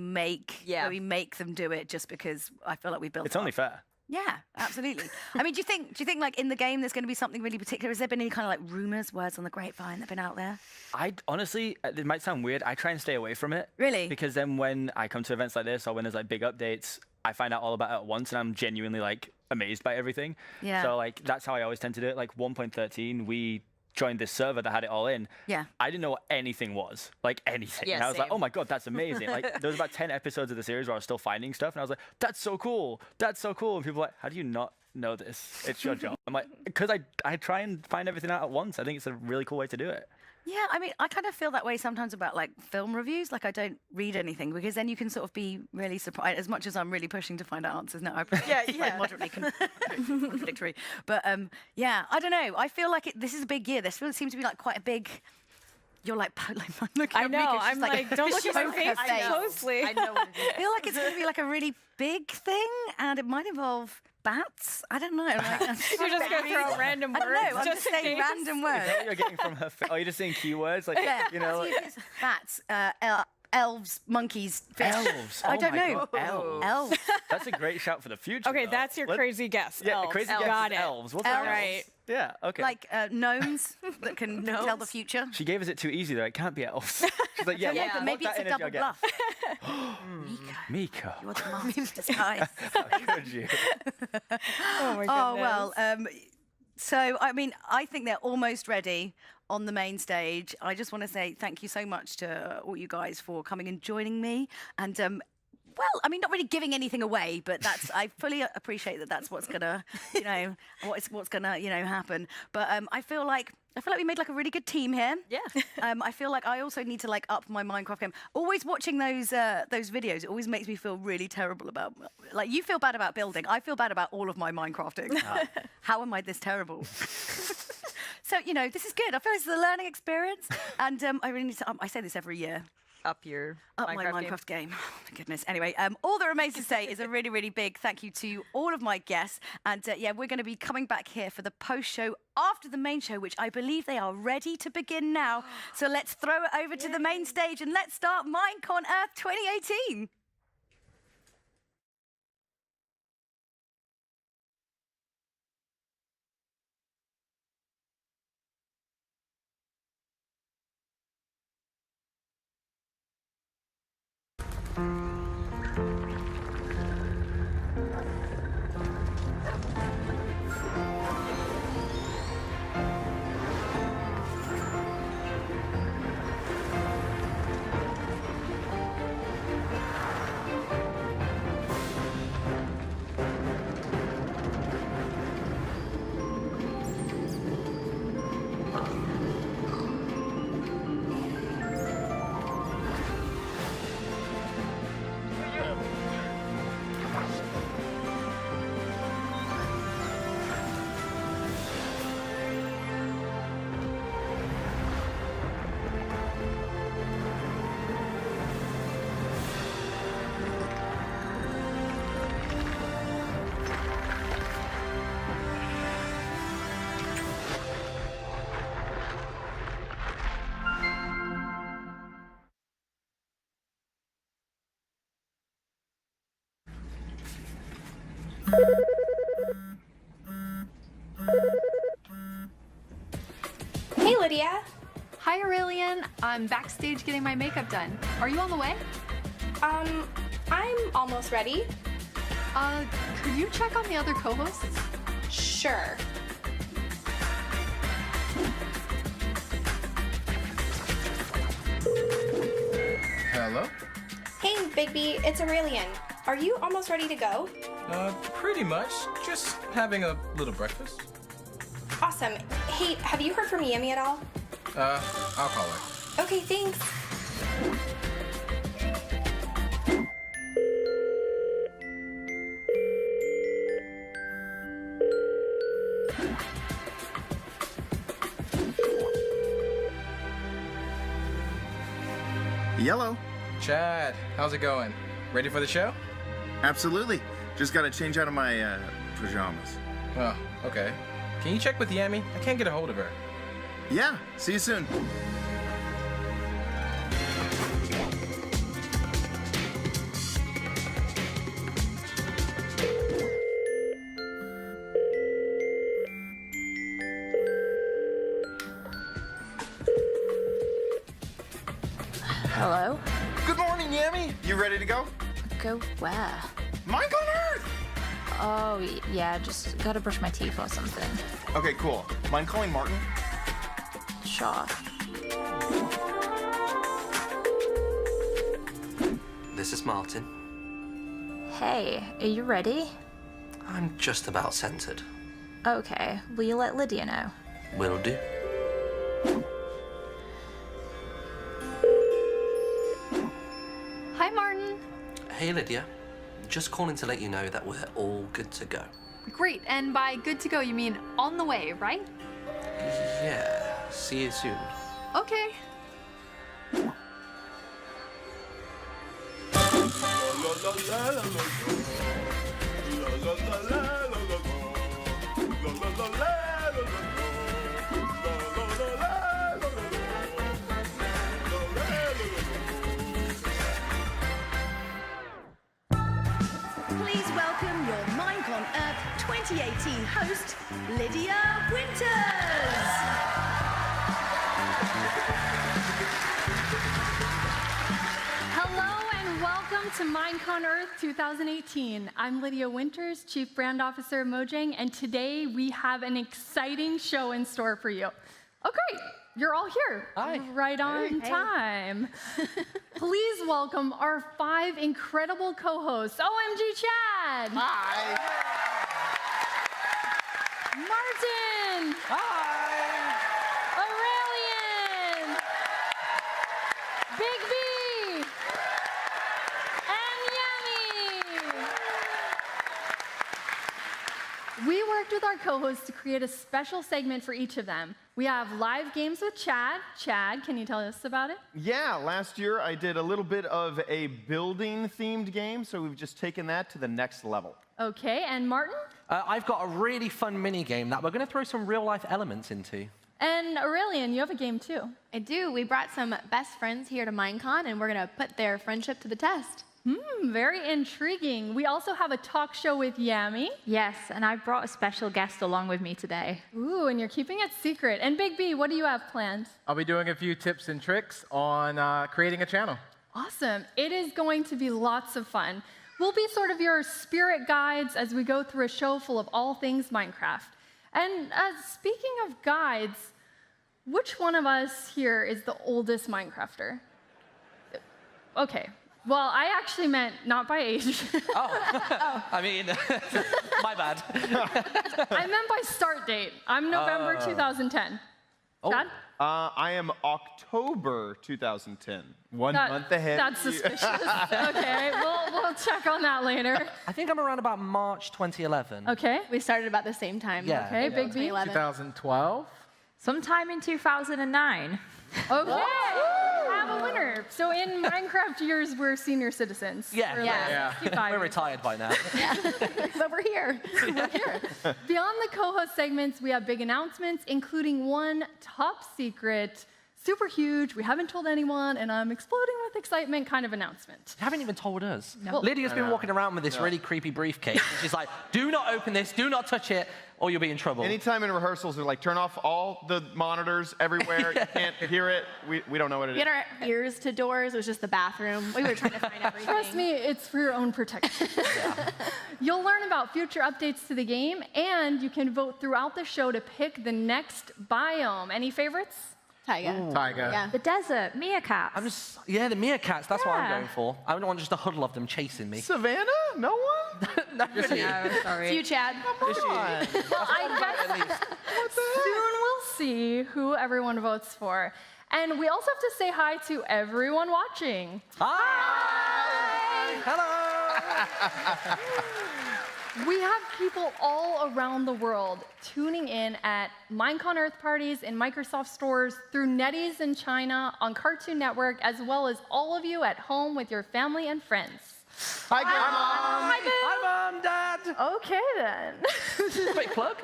[SPEAKER 1] make them do it just because I feel like we built
[SPEAKER 3] It's only fair.
[SPEAKER 1] Yeah, absolutely. I mean, do you think like in the game there's going to be something really particular? Has there been any kind of like rumors, words on the grapevine that have been out there?
[SPEAKER 3] I honestly, it might sound weird. I try and stay away from it.
[SPEAKER 1] Really?
[SPEAKER 3] Because then when I come to events like this or when there's like big updates, I find out all about it at once and I'm genuinely like amazed by everything.
[SPEAKER 1] Yeah.
[SPEAKER 3] So like that's how I always tend to do it. Like 1.13, we joined this server that had it all in.
[SPEAKER 1] Yeah.
[SPEAKER 3] I didn't know what anything was, like anything.
[SPEAKER 2] Yeah,
[SPEAKER 3] and I was like,
[SPEAKER 2] same.
[SPEAKER 3] oh my God, that's amazing. Like there was about 10 episodes of the series where I was still finding stuff and I was like, that's so cool. That's so cool. And people were like, how do you not know this? It's your job. I'm like, because I try and find everything out at once. I think it's a really cool way to do it.
[SPEAKER 1] Yeah, I mean, I kind of feel that way sometimes about like film reviews. Like I don't read anything because then you can sort of be really surprised. As much as I'm really pushing to find out answers now, I it's like moderately contradictory. But yeah, I don't know. I feel like this is a big year. This seems to be like quite a big. You're like looking
[SPEAKER 20] I
[SPEAKER 1] at
[SPEAKER 20] know.
[SPEAKER 1] Mika, she's
[SPEAKER 20] I'm like, don't look at my
[SPEAKER 1] poker
[SPEAKER 20] face too closely.
[SPEAKER 2] I know what it is.
[SPEAKER 1] I feel like it's going to be like a really big thing, and it might involve bats. I don't know. Like,
[SPEAKER 20] You're just gonna throw out random
[SPEAKER 1] I don't
[SPEAKER 20] words
[SPEAKER 1] know. I'm just
[SPEAKER 20] just in
[SPEAKER 1] saying
[SPEAKER 20] case.
[SPEAKER 1] random
[SPEAKER 3] Is
[SPEAKER 1] words.
[SPEAKER 3] that what you're getting from her? Oh, you're just saying keywords? Like,
[SPEAKER 1] Yeah.
[SPEAKER 3] you know.
[SPEAKER 1] See if it's bats, elves, monkeys, fish.
[SPEAKER 3] Elves.
[SPEAKER 1] I
[SPEAKER 3] Oh
[SPEAKER 1] don't
[SPEAKER 3] my
[SPEAKER 1] know.
[SPEAKER 3] God,
[SPEAKER 1] Elves.
[SPEAKER 3] That's a great shout for the future.
[SPEAKER 20] Okay,
[SPEAKER 3] though.
[SPEAKER 20] that's your
[SPEAKER 3] Let-
[SPEAKER 20] crazy guess.
[SPEAKER 3] Yeah,
[SPEAKER 20] Elves.
[SPEAKER 3] crazy
[SPEAKER 20] Elves.
[SPEAKER 3] guess
[SPEAKER 20] Got
[SPEAKER 3] is
[SPEAKER 20] it.
[SPEAKER 3] elves. What's
[SPEAKER 1] Elves.
[SPEAKER 3] elves?
[SPEAKER 20] Right.
[SPEAKER 3] Yeah, okay.
[SPEAKER 1] Like gnomes that can tell the future.
[SPEAKER 3] She gave us it too easy though. It can't be elves. She's like, yeah,
[SPEAKER 1] Yeah,
[SPEAKER 3] lock
[SPEAKER 1] but maybe
[SPEAKER 3] that
[SPEAKER 1] it's a
[SPEAKER 3] in as your
[SPEAKER 1] double
[SPEAKER 3] guess.
[SPEAKER 1] bluff.
[SPEAKER 3] Mika.
[SPEAKER 1] You're the master of disguise.
[SPEAKER 3] How could you?
[SPEAKER 20] Oh my goodness.
[SPEAKER 1] Oh well. So I mean, I think they're almost ready on the main stage. I just want to say thank you so much to all you guys for coming and joining me. And well, I mean, not really giving anything away, but I fully appreciate that. That's what's gonna, what's gonna, happen. But I feel like we made like a really good team here.
[SPEAKER 2] Yeah.
[SPEAKER 1] I feel like I also need to like up my Minecraft game. Always watching those videos, it always makes me feel really terrible about. Like you feel bad about building, I feel bad about all of my Minecrafting. How am I this terrible? So, you know, this is good. I feel it's a learning experience. And I really need to, I say this every year.
[SPEAKER 2] Up your
[SPEAKER 1] my Minecraft game. Oh, my goodness. Anyway, all that remains to say is a really, really big thank you to all of my guests. And yeah, we're going to be coming back here for the post-show after the main show, which I believe they are ready to begin now. So let's throw it over to the main stage and let's start Minecon Earth 2018.
[SPEAKER 21] Hey, Lydia. Hi, Aurelian. I'm backstage getting my makeup done. Are you on the way?
[SPEAKER 22] I'm almost ready.
[SPEAKER 21] Could you check on the other co-hosts?
[SPEAKER 22] Sure.
[SPEAKER 23] Hello?
[SPEAKER 22] Hey, Bigby, it's Aurelian. Are you almost ready to go?
[SPEAKER 23] Pretty much. Just having a little breakfast.
[SPEAKER 22] Awesome. Hey, have you heard from Yemi at all?
[SPEAKER 23] I'll call her.
[SPEAKER 22] Okay, thanks.
[SPEAKER 23] Yellow. Chad, how's it going? Ready for the show?
[SPEAKER 24] Absolutely. Just gotta change out of my pajamas.
[SPEAKER 23] Oh, okay. Can you check with Yami? I can't get a hold of her.
[SPEAKER 24] Yeah, see you soon.
[SPEAKER 25] Hello?
[SPEAKER 24] Good morning, Yami. You ready to go?
[SPEAKER 25] Go where?
[SPEAKER 24] Minecon Earth!
[SPEAKER 25] Oh, yeah, just gotta brush my teeth or something.
[SPEAKER 24] Okay, cool. Mind calling Martin?
[SPEAKER 25] Sure.
[SPEAKER 26] This is Martin.
[SPEAKER 25] Hey, are you ready?
[SPEAKER 26] I'm just about centered.
[SPEAKER 25] Okay, will you let Lydia know?
[SPEAKER 26] Will do.
[SPEAKER 21] Hi, Martin.
[SPEAKER 26] Hey, Lydia. Just calling to let you know that we're all good to go.
[SPEAKER 21] Great, and by good to go, you mean on the way, right?
[SPEAKER 26] Yeah, see you soon.
[SPEAKER 21] Okay.
[SPEAKER 1] Please welcome your Minecon Earth 2018 host, Lydia Winters.
[SPEAKER 27] Hello and welcome to Minecon Earth 2018. I'm Lydia Winters, Chief Brand Officer of Mojang, and today we have an exciting show in store for you. Okay, you're all here.
[SPEAKER 28] Hi.
[SPEAKER 27] Right on
[SPEAKER 28] Hey.
[SPEAKER 27] time. Please welcome our 5 incredible co-hosts. OMG Chad.
[SPEAKER 28] Hi.
[SPEAKER 27] Martin.
[SPEAKER 28] Hi.
[SPEAKER 27] Aurelian. Big B. We worked with our co-hosts to create a special segment for each of them. We have live games with Chad. Chad, can you tell us about it?
[SPEAKER 4] Yeah, last year I did a little bit of a building-themed game, so we've just taken that to the next level.
[SPEAKER 27] Okay, and Martin?
[SPEAKER 5] I've got a really fun mini game that we're going to throw some real-life elements into.
[SPEAKER 27] And Aurelian, you have a game too.
[SPEAKER 21] I do. We brought some best friends here to Minecon, and we're going to put their friendship to the test.
[SPEAKER 27] Very intriguing. We also have a talk show with Yami.
[SPEAKER 25] Yes, and I brought a special guest along with me today.
[SPEAKER 27] Ooh, and you're keeping it secret. And Big B, what do you have planned?
[SPEAKER 6] I'll be doing a few tips and tricks on creating a channel.
[SPEAKER 27] Awesome. It is going to be lots of fun. We'll be sort of your spirit guides as we go through a show full of all things Minecraft. And speaking of guides, which one of us here is the oldest Minecrafter? Okay. Well, I actually meant not by age.
[SPEAKER 5] I mean, my bad.
[SPEAKER 27] I meant by start date. I'm November 2010. Chad?
[SPEAKER 4] I am October 2010. One month ahead.
[SPEAKER 27] That's suspicious. Okay, we'll check on that later.
[SPEAKER 5] I think I'm around about March 2011.
[SPEAKER 27] Okay.
[SPEAKER 21] We started about the same time.
[SPEAKER 5] Yeah.
[SPEAKER 27] Okay, Big B.
[SPEAKER 6] 2012.
[SPEAKER 25] Sometime in 2009.
[SPEAKER 27] Okay. We have a winner. So in Minecraft years, we're senior citizens.
[SPEAKER 5] Yeah.
[SPEAKER 27] We're
[SPEAKER 5] Yeah.
[SPEAKER 27] 65
[SPEAKER 5] We're
[SPEAKER 27] years
[SPEAKER 5] retired by now.
[SPEAKER 21] But we're here.
[SPEAKER 27] We're here. Beyond the co-host segments, we have big announcements, including one top secret, super huge, we haven't told anyone, and I'm exploding with excitement kind of announcement.
[SPEAKER 5] You haven't even told us.
[SPEAKER 27] No.
[SPEAKER 5] Lydia's been walking around with this really creepy briefcase. And she's like, do not open this, do not touch it, or you'll be in trouble.
[SPEAKER 4] Anytime in rehearsals, they're like, turn off all the monitors everywhere. You can't hear it. We don't know what it
[SPEAKER 21] We
[SPEAKER 4] is.
[SPEAKER 21] had our ears to doors. It was just the bathroom. We were trying to find everything.
[SPEAKER 27] Trust me, it's for your own protection. You'll learn about future updates to the game, and you can vote throughout the show to pick the next biome. Any favorites?
[SPEAKER 21] Taiga.
[SPEAKER 6] Taiga.
[SPEAKER 21] Yeah.
[SPEAKER 25] The desert, meerkats.
[SPEAKER 5] The meerkats, that's what I'm
[SPEAKER 25] Yeah.
[SPEAKER 5] going for. I don't want just a huddle of them chasing me.
[SPEAKER 4] Savannah? No one?
[SPEAKER 5] Nobody.
[SPEAKER 21] It's you, Chad.
[SPEAKER 27] Well, I guess soon we'll see who everyone votes for. And we also have to say hi to everyone watching.
[SPEAKER 5] Hi! Hello!
[SPEAKER 27] We have people all around the world tuning in at Minecon Earth parties in Microsoft stores, through NetEase in China, on Cartoon Network, as well as all of you at home with your family and friends.
[SPEAKER 4] Hi, Grandma.
[SPEAKER 5] Hi, Mom, Dad.
[SPEAKER 27] Okay, then.
[SPEAKER 5] Quick plug.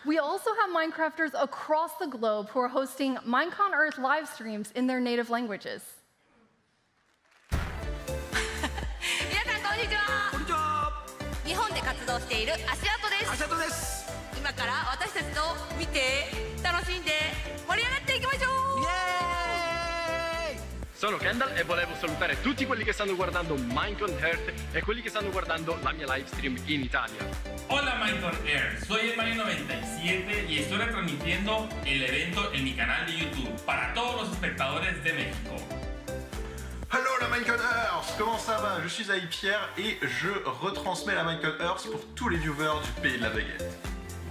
[SPEAKER 27] We also have Minecrafters across the globe who are hosting Minecon Earth live streams in their native languages.
[SPEAKER 8] 皆さんこんにちは。こんにちは。日本で活動している足跡です。足跡です。今から私たちと見て、楽しんで、盛り上がっていきましょう。イエーイ。
[SPEAKER 9] Sono Kendall e volevo salutare tutti quelli che stanno guardando Minecon Earth e quelli che stanno guardando la mia live stream in Italia.
[SPEAKER 10] Hola Minecon Earth, soy el Mario 97 y estoy retransmitiendo el evento en mi canal de YouTube para todos los espectadores de México.
[SPEAKER 24] Hello la Minecon Earth, comment ça va? Je suis Pierre et je retransmets la Minecon Earth pour tous les viewers du pays de la baguette.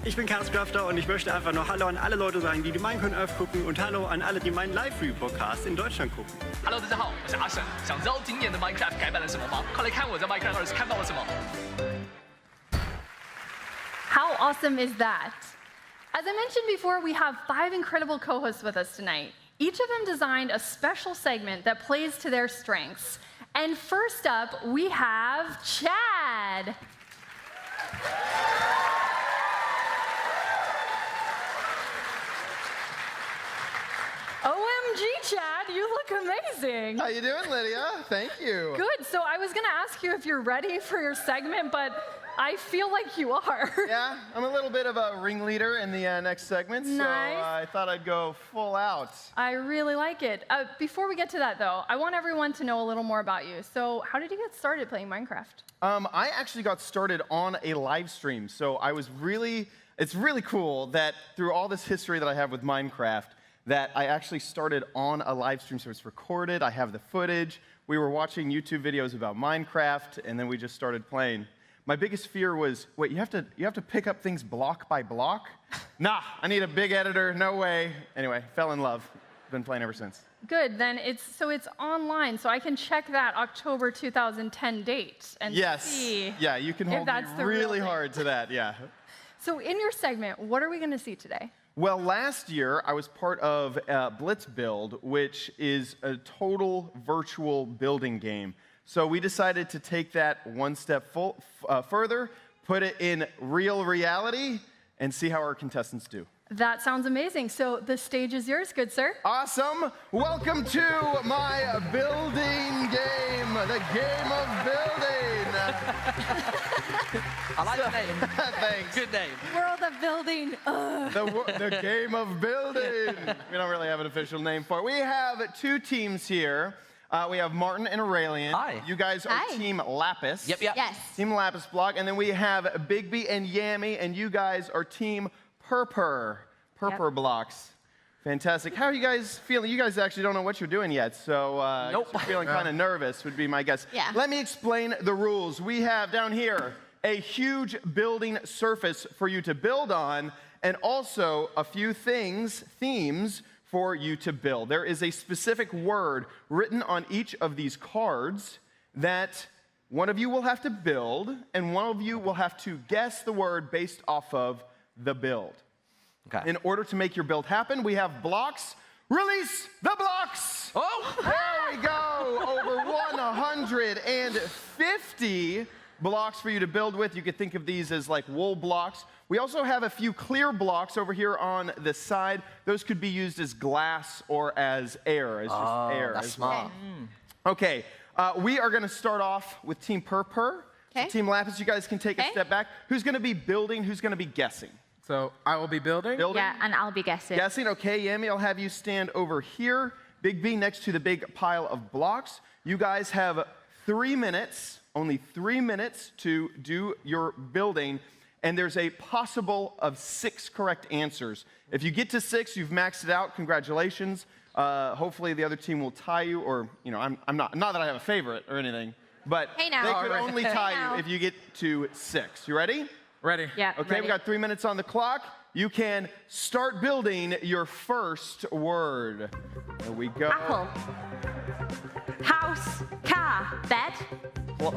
[SPEAKER 11] Ich bin Chaoscrafter und ich möchte einfach nur Hallo an alle Leute sagen, die Minecon Earth gucken und Hallo an alle, die meinen Live-Review-Podcast in Deutschland gucken.
[SPEAKER 28] Hello， 大家好，我是阿胜。想知道今年的 Minecraft 改版了什么吗？快来看我在 Minecraft Earth 看到了什么。
[SPEAKER 27] How awesome is that? As I mentioned before, we have 5 incredible co-hosts with us tonight. Each of them designed a special segment that plays to their strengths. And first up, we have Chad. OMG, Chad, you look amazing.
[SPEAKER 4] How you doing, Lydia? Thank you.
[SPEAKER 27] Good. So I was going to ask you if you're ready for your segment, but I feel like you are.
[SPEAKER 4] Yeah, I'm a little bit of a ringleader in the next segment,
[SPEAKER 27] Nice.
[SPEAKER 4] so I thought I'd go full out.
[SPEAKER 27] I really like it. Before we get to that, though, I want everyone to know a little more about you. So how did you get started playing Minecraft?
[SPEAKER 4] I actually got started on a live stream, so it's really cool that through all this history that I have with Minecraft, that I actually started on a live stream, so it's recorded, I have the footage. We were watching YouTube videos about Minecraft, and then we just started playing. My biggest fear was, wait, you have to pick up things block by block? Nah, I need a big editor, no way. Anyway, fell in love. Been playing ever since.
[SPEAKER 27] Good, then it's online, so I can check that October 2010 date and see
[SPEAKER 4] Yeah, you can
[SPEAKER 27] if
[SPEAKER 4] hold me
[SPEAKER 27] that's the real
[SPEAKER 4] really
[SPEAKER 27] thing.
[SPEAKER 4] hard to that, yeah.
[SPEAKER 27] So in your segment, what are we going to see today?
[SPEAKER 4] Well, last year I was part of Blitz Build, which is a total virtual building game. So we decided to take that one step further, put it in real reality, and see how our contestants do.
[SPEAKER 27] That sounds amazing. So the stage is yours, good sir.
[SPEAKER 4] Awesome. Welcome to my building game, the game of building.
[SPEAKER 5] I like the name.
[SPEAKER 4] Thanks.
[SPEAKER 5] Good name.
[SPEAKER 27] World of building.
[SPEAKER 4] The game of building. We don't really have an official name for it. We have two teams here. We have Martin and Aurelian.
[SPEAKER 5] Hi.
[SPEAKER 4] You guys are Team Lapis.
[SPEAKER 5] Yep.
[SPEAKER 22] Yes.
[SPEAKER 4] Team Lapis block. And then we have Bigby and Yammy, and you guys are Team Purpur blocks. Fantastic. How are you guys feeling? You guys actually don't know what you're doing yet, so
[SPEAKER 5] nope.
[SPEAKER 4] You're feeling kind of nervous would be my guess.
[SPEAKER 22] Yeah.
[SPEAKER 4] Let me explain the rules. We have down here a huge building surface for you to build on, and also a few themes for you to build. There is a specific word written on each of these cards that one of you will have to build, and one of you will have to guess the word based off of the build.
[SPEAKER 5] Okay.
[SPEAKER 4] In order to make your build happen, we have blocks. Release the blocks!
[SPEAKER 5] Oh!
[SPEAKER 4] There we go! Over 150 blocks for you to build with. You could think of these as like wool blocks. We also have a few clear blocks over here on the side. Those could be used as glass or as air, as just air.
[SPEAKER 5] That's smart.
[SPEAKER 4] Okay, we are going to start off with Team Purpur. So Team Lapis, you guys can take a step back. Who's going to be building? Who's going to be guessing?
[SPEAKER 6] So I will be building.
[SPEAKER 21] Yeah, and I'll be guessing.
[SPEAKER 4] Guessing, okay, Yami, I'll have you stand over here. Big B next to the big pile of blocks. You guys have 3 minutes, only 3 minutes to do your building, and there's a possible of 6 correct answers. If you get to 6, you've maxed it out, congratulations. Hopefully the other team will tie you, or, you know, I'm not that I have a favorite or anything, but
[SPEAKER 22] Hey now.
[SPEAKER 4] they could only tie you if you get to 6. You ready?
[SPEAKER 6] Ready.
[SPEAKER 21] Yeah.
[SPEAKER 4] Okay,
[SPEAKER 21] ready.
[SPEAKER 4] we got 3 minutes on the clock. You can start building your first word. There we go.
[SPEAKER 21] Apple. House. Car. Bed.
[SPEAKER 4] Well,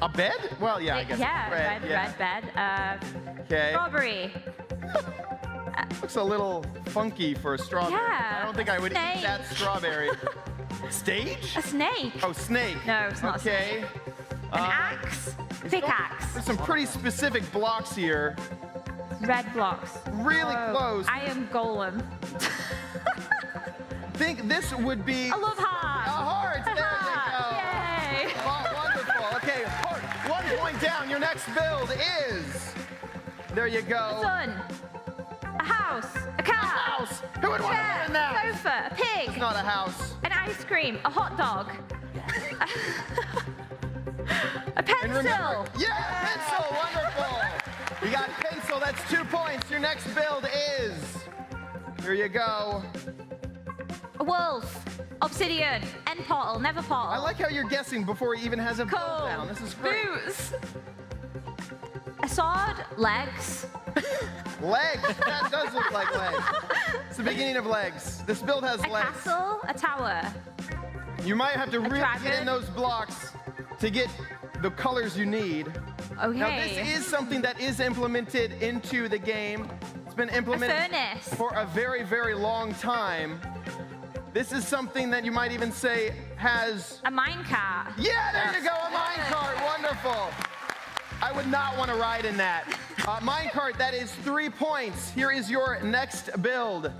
[SPEAKER 4] a bed? Well, yeah, I guess.
[SPEAKER 21] Yeah,
[SPEAKER 4] Red,
[SPEAKER 21] red bed.
[SPEAKER 4] Okay.
[SPEAKER 21] Strawberry.
[SPEAKER 4] Looks a little funky for a strawberry.
[SPEAKER 21] Yeah,
[SPEAKER 4] I don't think I would
[SPEAKER 21] snake.
[SPEAKER 4] eat that strawberry. Stage?
[SPEAKER 21] A snake.
[SPEAKER 4] Oh, snake.
[SPEAKER 21] No, it's not a snake.
[SPEAKER 4] Okay.
[SPEAKER 21] An axe. Pickaxe.
[SPEAKER 4] There's some pretty specific blocks here.
[SPEAKER 21] Red blocks.
[SPEAKER 4] Really close.
[SPEAKER 21] Iron golem.
[SPEAKER 4] Think this would be
[SPEAKER 21] I love heart.
[SPEAKER 4] a heart. There
[SPEAKER 21] Yay.
[SPEAKER 4] you go. Oh, wonderful. Okay, 1 point down. Your next build is. There you go.
[SPEAKER 21] Sun. A house. A car.
[SPEAKER 4] A house. Who would want to
[SPEAKER 21] Chair.
[SPEAKER 4] win that?
[SPEAKER 21] Sofa. A pig.
[SPEAKER 4] It's not a house.
[SPEAKER 21] An ice cream. A hot dog. A pencil.
[SPEAKER 4] And remember, yeah, pencil. Wonderful. You got pencil. That's 2 points. Your next build is. Here you go.
[SPEAKER 21] A wolf. Obsidian. End portal. Never portal.
[SPEAKER 4] I like how you're guessing before he even has a build
[SPEAKER 21] Coal.
[SPEAKER 4] down. This is great.
[SPEAKER 21] Boots. A sword. Legs.
[SPEAKER 4] Legs. That does look like legs. It's the beginning of legs. This build has
[SPEAKER 21] A
[SPEAKER 4] legs.
[SPEAKER 21] castle. A tower.
[SPEAKER 4] You might have to really get in
[SPEAKER 21] dragon.
[SPEAKER 4] those blocks to get the colors you need.
[SPEAKER 21] Okay.
[SPEAKER 4] Now, this is something that is implemented into the game. It's been implemented
[SPEAKER 21] furnace.
[SPEAKER 4] for a very, very long time. This is something that you might even say has...
[SPEAKER 21] A minecart.
[SPEAKER 4] Yeah, there you go, a minecart. Wonderful. I would not want to ride in that. Minecart, that is 3 points. Here is your next build.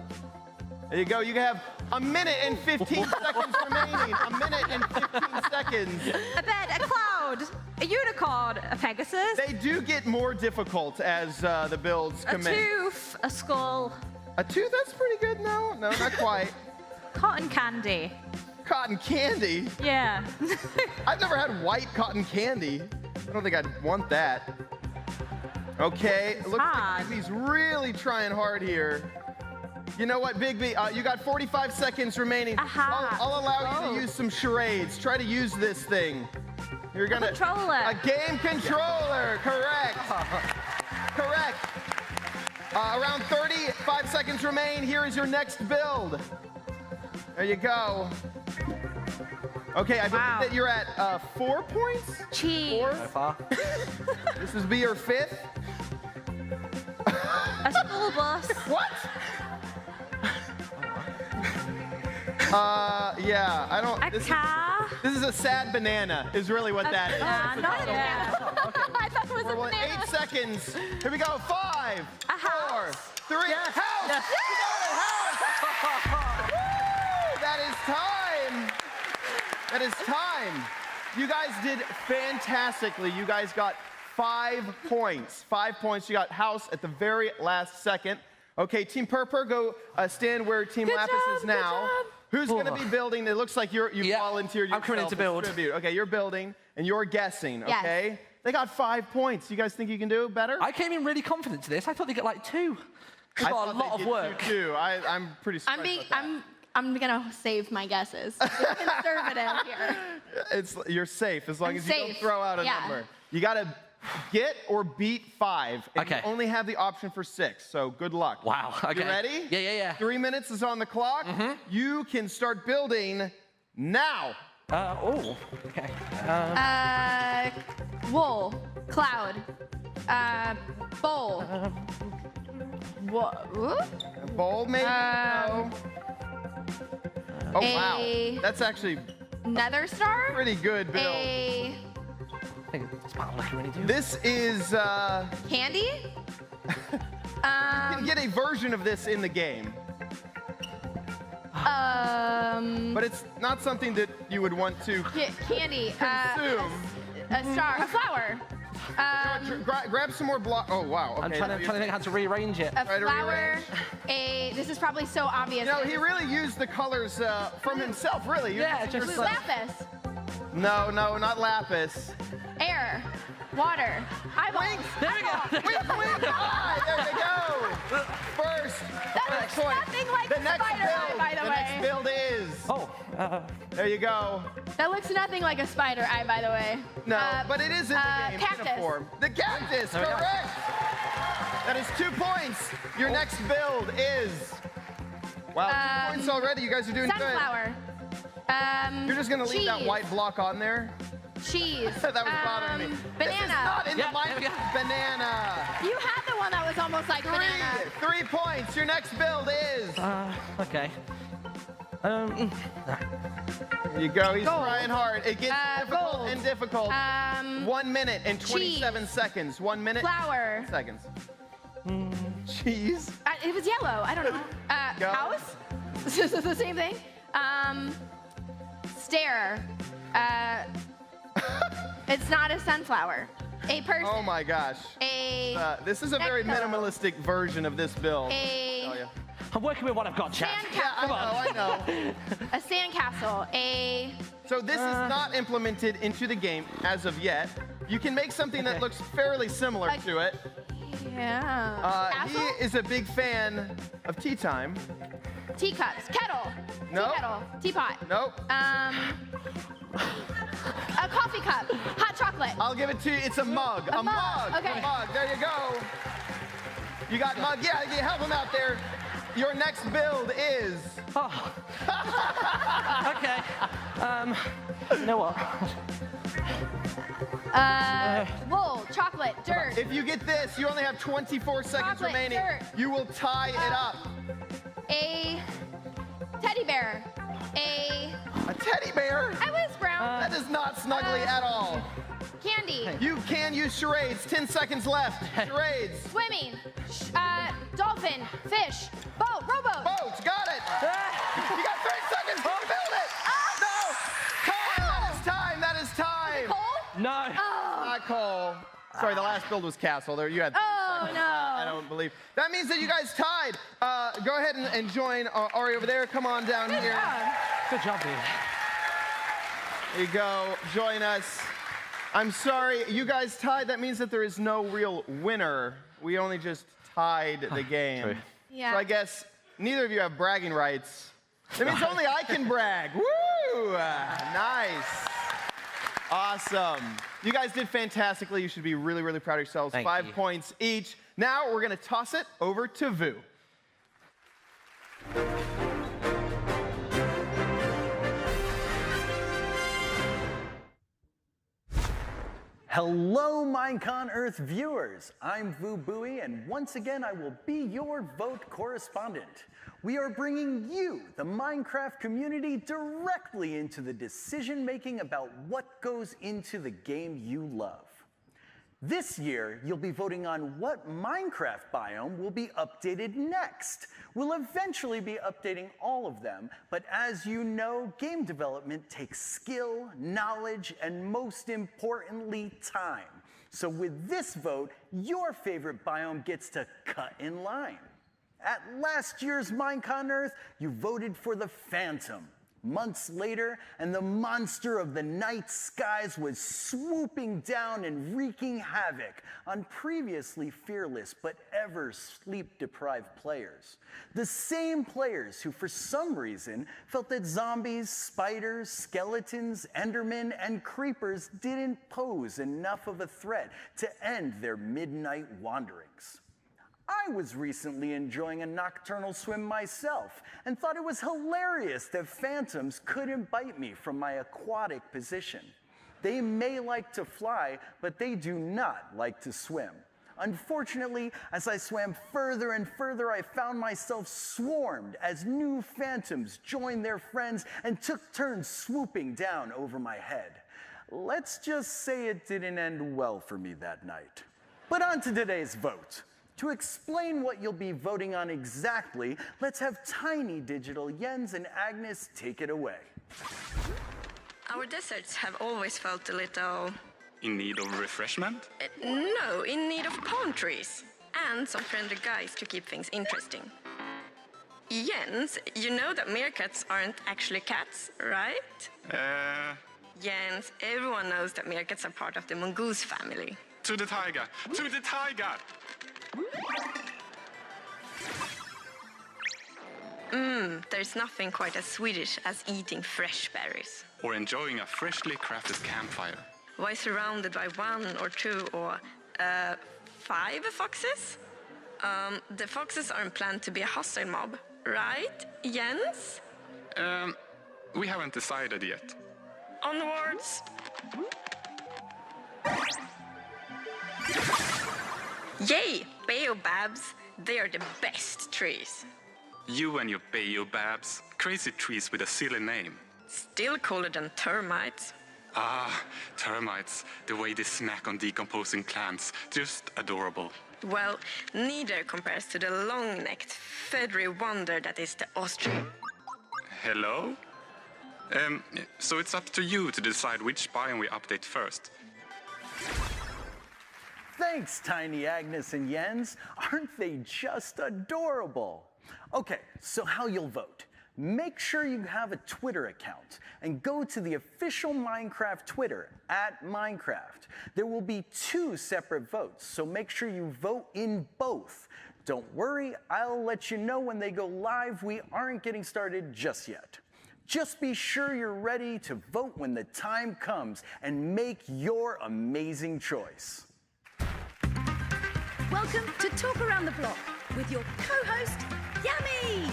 [SPEAKER 4] There you go. You have 1 minute and 15 seconds remaining. 1 minute and 15 seconds.
[SPEAKER 21] A bed. A cloud. A unicorn. A pegasus.
[SPEAKER 4] They do get more difficult as the builds
[SPEAKER 21] A
[SPEAKER 4] commence.
[SPEAKER 21] tooth. A skull.
[SPEAKER 4] A tooth? That's pretty good. No, not quite.
[SPEAKER 21] Cotton candy.
[SPEAKER 4] Cotton candy?
[SPEAKER 21] Yeah.
[SPEAKER 4] I've never had white cotton candy. I don't think I'd want that. Okay, looks like Big B's really trying hard here. You know what, Big B? You got 45 seconds remaining. I'll allow you to use some charades. Try to use this thing. You're gonna.
[SPEAKER 21] Controller.
[SPEAKER 4] A game controller. Correct. Correct. Around 35 seconds remain. Here is your next build. There you go. Okay, I believe that you're at 4 points?
[SPEAKER 21] Cheese.
[SPEAKER 4] 4? This is be your 5th?
[SPEAKER 21] A school bus.
[SPEAKER 4] What? Yeah, I don't. This is a sad banana, is really what that is.
[SPEAKER 27] Not a banana. I thought it was a banana.
[SPEAKER 4] 8 seconds. Here we go. 5, 4, 3.
[SPEAKER 27] Yes.
[SPEAKER 4] House!
[SPEAKER 27] Yes.
[SPEAKER 4] You got it, house! Woo! That is time. That is time. You guys did fantastically. You guys got 5 points. 5 points. You got house at the very last second. Okay, Team Purpur, go stand where Team Lapis is now. Who's going to be building? It looks like you volunteered yourself.
[SPEAKER 5] I'm coming in to build.
[SPEAKER 4] Okay, you're building, and you're guessing,
[SPEAKER 21] Yes.
[SPEAKER 4] okay? They got 5 points. You guys think you can do better?
[SPEAKER 5] I came in really confident to this. I thought they'd get like 2. It's got a lot of work.
[SPEAKER 4] I'm pretty surprised about that.
[SPEAKER 21] I'm gonna save my guesses. Be conservative here.
[SPEAKER 4] You're safe as long
[SPEAKER 21] I'm
[SPEAKER 4] as you don't
[SPEAKER 21] safe.
[SPEAKER 4] throw out a
[SPEAKER 21] Yeah.
[SPEAKER 4] number. You got to get or beat 5. And
[SPEAKER 5] Okay.
[SPEAKER 4] you only have the option for 6, so good luck.
[SPEAKER 5] Wow, okay.
[SPEAKER 4] You ready?
[SPEAKER 5] Yeah.
[SPEAKER 4] 3 minutes is on the clock. You can start building now.
[SPEAKER 5] Okay.
[SPEAKER 21] Wool, cloud, bowl.
[SPEAKER 4] A bowl, maybe? No. Oh, wow. That's actually
[SPEAKER 21] Nether star.
[SPEAKER 4] pretty good build.
[SPEAKER 21] A
[SPEAKER 4] This is,
[SPEAKER 21] candy.
[SPEAKER 4] you can get a version of this in the game. But it's not something that you would want to
[SPEAKER 21] Candy.
[SPEAKER 4] consume.
[SPEAKER 21] A star. A flower.
[SPEAKER 4] Grab some more block. Oh, wow. Okay,
[SPEAKER 5] I'm trying to think how to rearrange it.
[SPEAKER 21] A
[SPEAKER 4] Try to
[SPEAKER 21] flower. This is probably so obvious.
[SPEAKER 4] You know, he really used the colors from himself, really.
[SPEAKER 5] Yeah, just
[SPEAKER 21] Lapis.
[SPEAKER 4] No, not lapis.
[SPEAKER 21] Air. Water. Eyeballs.
[SPEAKER 5] There we go.
[SPEAKER 4] Wink, eye. There we go. First point.
[SPEAKER 21] Nothing like
[SPEAKER 4] The
[SPEAKER 21] a
[SPEAKER 4] next
[SPEAKER 21] spider eye,
[SPEAKER 4] build.
[SPEAKER 21] by the
[SPEAKER 4] The
[SPEAKER 21] way.
[SPEAKER 4] next build is. There you go.
[SPEAKER 21] That looks nothing like a spider eye, by the way.
[SPEAKER 4] No, but it is in the game.
[SPEAKER 21] Cactus.
[SPEAKER 4] In a form. The cactus,
[SPEAKER 5] There we go.
[SPEAKER 4] correct. That is 2 points. Your next build is. Wow, 2 points already. You guys are doing
[SPEAKER 21] Sunflower.
[SPEAKER 4] You're just gonna leave that
[SPEAKER 21] cheese.
[SPEAKER 4] white block on there?
[SPEAKER 21] Cheese.
[SPEAKER 4] That was bothering me.
[SPEAKER 21] Banana.
[SPEAKER 4] This is not in the Minecraft banana.
[SPEAKER 21] You had the one that was almost like banana.
[SPEAKER 4] 3 points. Your next build is.
[SPEAKER 5] Okay.
[SPEAKER 4] There you go. He's trying hard. It gets difficult
[SPEAKER 21] gold.
[SPEAKER 4] and difficult. 1 minute and 27 seconds. 1 minute.
[SPEAKER 21] Flower.
[SPEAKER 4] Seconds. Cheese.
[SPEAKER 21] It was yellow. I don't know.
[SPEAKER 4] Go.
[SPEAKER 21] House. This is the same thing. Stare. It's not a sunflower. A person.
[SPEAKER 4] Oh my gosh. This is a very minimalistic version of this build.
[SPEAKER 5] I'm working with what I've got, chat.
[SPEAKER 4] I know.
[SPEAKER 21] A sandcastle.
[SPEAKER 4] So this is not implemented into the game as of yet. You can make something that looks fairly similar to it.
[SPEAKER 21] Yeah.
[SPEAKER 4] He is a big fan of tea time.
[SPEAKER 21] Teacups. Kettle.
[SPEAKER 4] No.
[SPEAKER 21] Tea kettle. Teapot.
[SPEAKER 4] Nope.
[SPEAKER 21] A coffee cup. Hot chocolate.
[SPEAKER 4] I'll give it to you. It's a mug. A mug.
[SPEAKER 21] Okay.
[SPEAKER 4] A mug. There you go. You got mug. Yeah, you help him out there. Your next build is.
[SPEAKER 5] Okay. You know what?
[SPEAKER 21] Wool. Chocolate. Dirt.
[SPEAKER 4] If you get this, you only have 24 seconds
[SPEAKER 21] Chocolate,
[SPEAKER 4] remaining.
[SPEAKER 21] dirt.
[SPEAKER 4] You will tie it up.
[SPEAKER 21] A teddy bear.
[SPEAKER 4] A teddy bear?
[SPEAKER 21] I was brown.
[SPEAKER 4] That is not snuggly at all.
[SPEAKER 21] Candy.
[SPEAKER 4] You can use charades. 10 seconds left. Charades.
[SPEAKER 21] Swimming. Dolphin. Fish. Boat. Rowboat.
[SPEAKER 4] Boat. Got it. You got 30 seconds to build it. No. Time. That is time.
[SPEAKER 21] Coal?
[SPEAKER 5] No.
[SPEAKER 4] Not coal. Sorry, the last build was castle. There, you had 30 seconds.
[SPEAKER 21] No.
[SPEAKER 4] I don't believe. That means that you guys tied. Go ahead and join Ari over there. Come on down here.
[SPEAKER 5] Good job, dude.
[SPEAKER 4] There you go. Join us. I'm sorry, you guys tied. That means that there is no real winner. We only just tied the game.
[SPEAKER 5] True.
[SPEAKER 21] Yeah.
[SPEAKER 4] So I guess neither of you have bragging rights. That means only I can brag. Woo! Nice. Awesome. You guys did fantastically. You should be really, really proud of yourselves.
[SPEAKER 5] Thank
[SPEAKER 4] 5
[SPEAKER 5] you.
[SPEAKER 4] points each. Now we're going to toss it over to Vu.
[SPEAKER 7] Hello, Minecon Earth viewers. I'm Vu Bui, and once again, I will be your vote correspondent. We are bringing you, the Minecraft community, directly into the decision-making about what goes into the game you love. This year, you'll be voting on what Minecraft biome will be updated next. We'll eventually be updating all of them, but as you know, game development takes skill, knowledge, and most importantly, time. So with this vote, your favorite biome gets to cut in line. At last year's Minecon Earth, you voted for the Phantom. Months later, and the monster of the night skies was swooping down and wreaking havoc on previously fearless but ever sleep-deprived players. The same players who, for some reason, felt that zombies, spiders, skeletons, endermen, and creepers didn't pose enough of a threat to end their midnight wanderings. I was recently enjoying a nocturnal swim myself and thought it was hilarious that phantoms couldn't bite me from my aquatic position. They may like to fly, but they do not like to swim. Unfortunately, as I swam further and further, I found myself swarmed as new phantoms joined their friends and took turns swooping down over my head. Let's just say it didn't end well for me that night. But on to today's vote. To explain what you'll be voting on exactly, let's have Tiny Digital Jens and Agnes take it away.
[SPEAKER 12] Our deserts have always felt a little...
[SPEAKER 13] In need of refreshment?
[SPEAKER 12] No, in need of palm trees. And some friendly guys to keep things interesting. Jens, you know that meerkats aren't actually cats, right? Jens, everyone knows that meerkats are part of the mongoose family.
[SPEAKER 13] To the tiger! To the tiger!
[SPEAKER 12] There's nothing quite as Swedish as eating fresh berries.
[SPEAKER 13] Or enjoying a freshly crafted campfire.
[SPEAKER 12] Why surrounded by 1 or 2 or 5 foxes? The foxes aren't planned to be a hostile mob, right, Jens?
[SPEAKER 13] We haven't decided yet.
[SPEAKER 12] Onwards! Yay! Baobabs! They are the best trees.
[SPEAKER 13] You and your baobabs, crazy trees with a silly name.
[SPEAKER 12] Still cooler than termites.
[SPEAKER 13] Ah, termites, the way they snack on decomposing plants, just adorable.
[SPEAKER 12] Well, neither compares to the long-necked, feathery wonder that is the ostrich.
[SPEAKER 13] Hello? So it's up to you to decide which biome we update first.
[SPEAKER 7] Thanks, Tiny, Agnes, and Jens. Aren't they just adorable? Okay, so how you'll vote. Make sure you have a Twitter account and go to the official Minecraft Twitter, @Minecraft. There will be 2 separate votes, so make sure you vote in both. Don't worry, I'll let you know when they go live. We aren't getting started just yet. Just be sure you're ready to vote when the time comes and make your amazing choice.
[SPEAKER 14] Welcome to Talk Around the Block with your co-host, Yami!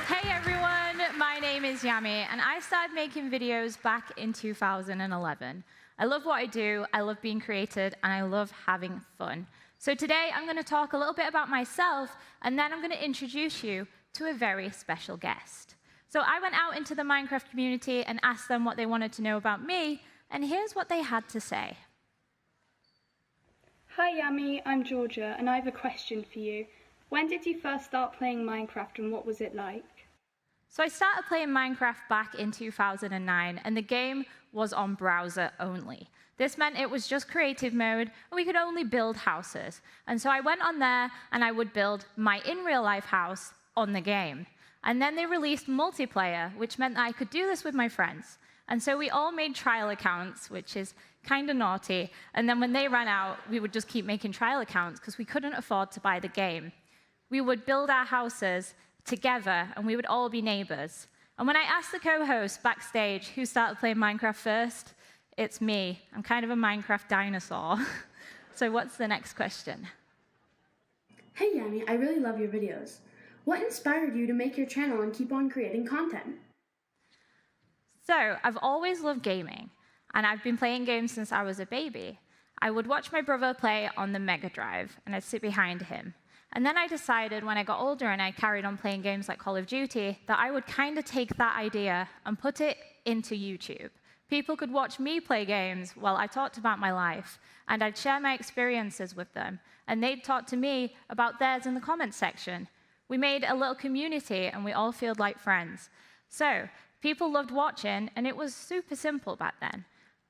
[SPEAKER 25] Hey everyone, my name is Yami, and I started making videos back in 2011. I love what I do, I love being creative, and I love having fun. So today I'm going to talk a little bit about myself, and then I'm going to introduce you to a very special guest. So I went out into the Minecraft community and asked them what they wanted to know about me, and here's what they had to say.
[SPEAKER 15] Hi Yami, I'm Georgia, and I have a question for you. When did you first start playing Minecraft, and what was it like?
[SPEAKER 25] So I started playing Minecraft back in 2009, and the game was on browser only. This meant it was just creative mode, and we could only build houses. And so I went on there, and I would build my in-real-life house on the game. And then they released multiplayer, which meant that I could do this with my friends. And so we all made trial accounts, which is kind of naughty. And then when they ran out, we would just keep making trial accounts because we couldn't afford to buy the game. We would build our houses together, and we would all be neighbors. And when I asked the co-host backstage who started playing Minecraft first, it's me. I'm kind of a Minecraft dinosaur. So what's the next question?
[SPEAKER 15] Hey Yami, I really love your videos. What inspired you to make your channel and keep on creating content?
[SPEAKER 25] So I've always loved gaming, and I've been playing games since I was a baby. I would watch my brother play on the Mega Drive, and I'd sit behind him. And then I decided when I got older and I carried on playing games like Call of Duty that I would kind of take that idea and put it into YouTube. People could watch me play games while I talked about my life, and I'd share my experiences with them, and they'd talk to me about theirs in the comments section. We made a little community, and we all felt like friends. So people loved watching, and it was super simple back then.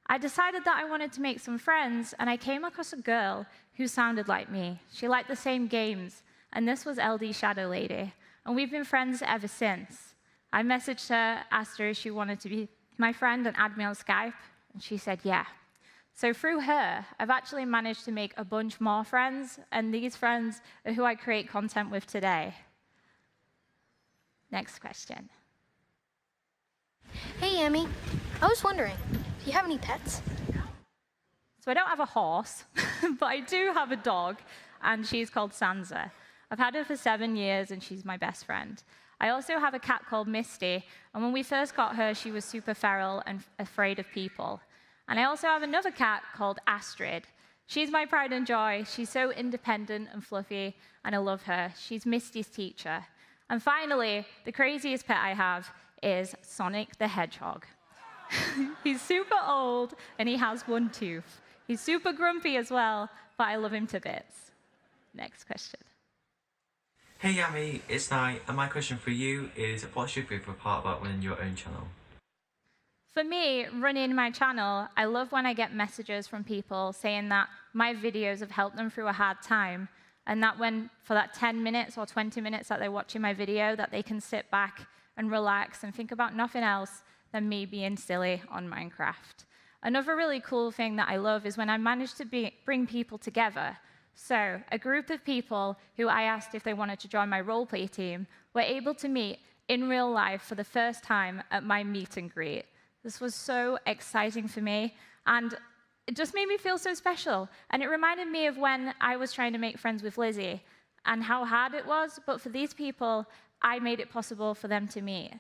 [SPEAKER 25] I decided that I wanted to make some friends, and I came across a girl who sounded like me. She liked the same games, and this was LD Shadow Lady, and we've been friends ever since. I messaged her, asked her if she wanted to be my friend and add me on Skype, and she said yeah. So through her, I've actually managed to make a bunch more friends, and these friends are who I create content with today. Next question.
[SPEAKER 2] Hey, Emmy. I was wondering, do you have any pets?
[SPEAKER 25] So I don't have a horse, but I do have a dog, and she's called Sansa. I've had her for 7 years, and she's my best friend. I also have a cat called Misty, and when we first got her, she was super feral and afraid of people. And I also have another cat called Astrid. She's my pride and joy. She's so independent and fluffy, and I love her. She's Misty's teacher. And finally, the craziest pet I have is Sonic the Hedgehog. He's super old, and he has one tooth. He's super grumpy as well, but I love him to bits. Next question.
[SPEAKER 3] Hey Yami, it's Nai, and my question for you is, what's your favorite part about running your own channel?
[SPEAKER 25] For me, running my channel, I love when I get messages from people saying that my videos have helped them through a hard time, and that when, for that 10 minutes or 20 minutes that they're watching my video, that they can sit back and relax and think about nothing else than me being silly on Minecraft. Another really cool thing that I love is when I manage to bring people together. So a group of people who I asked if they wanted to join my roleplay team were able to meet in real life for the first time at my meet and greet. This was so exciting for me, and it just made me feel so special. And it reminded me of when I was trying to make friends with Lizzie and how hard it was, but for these people, I made it possible for them to meet.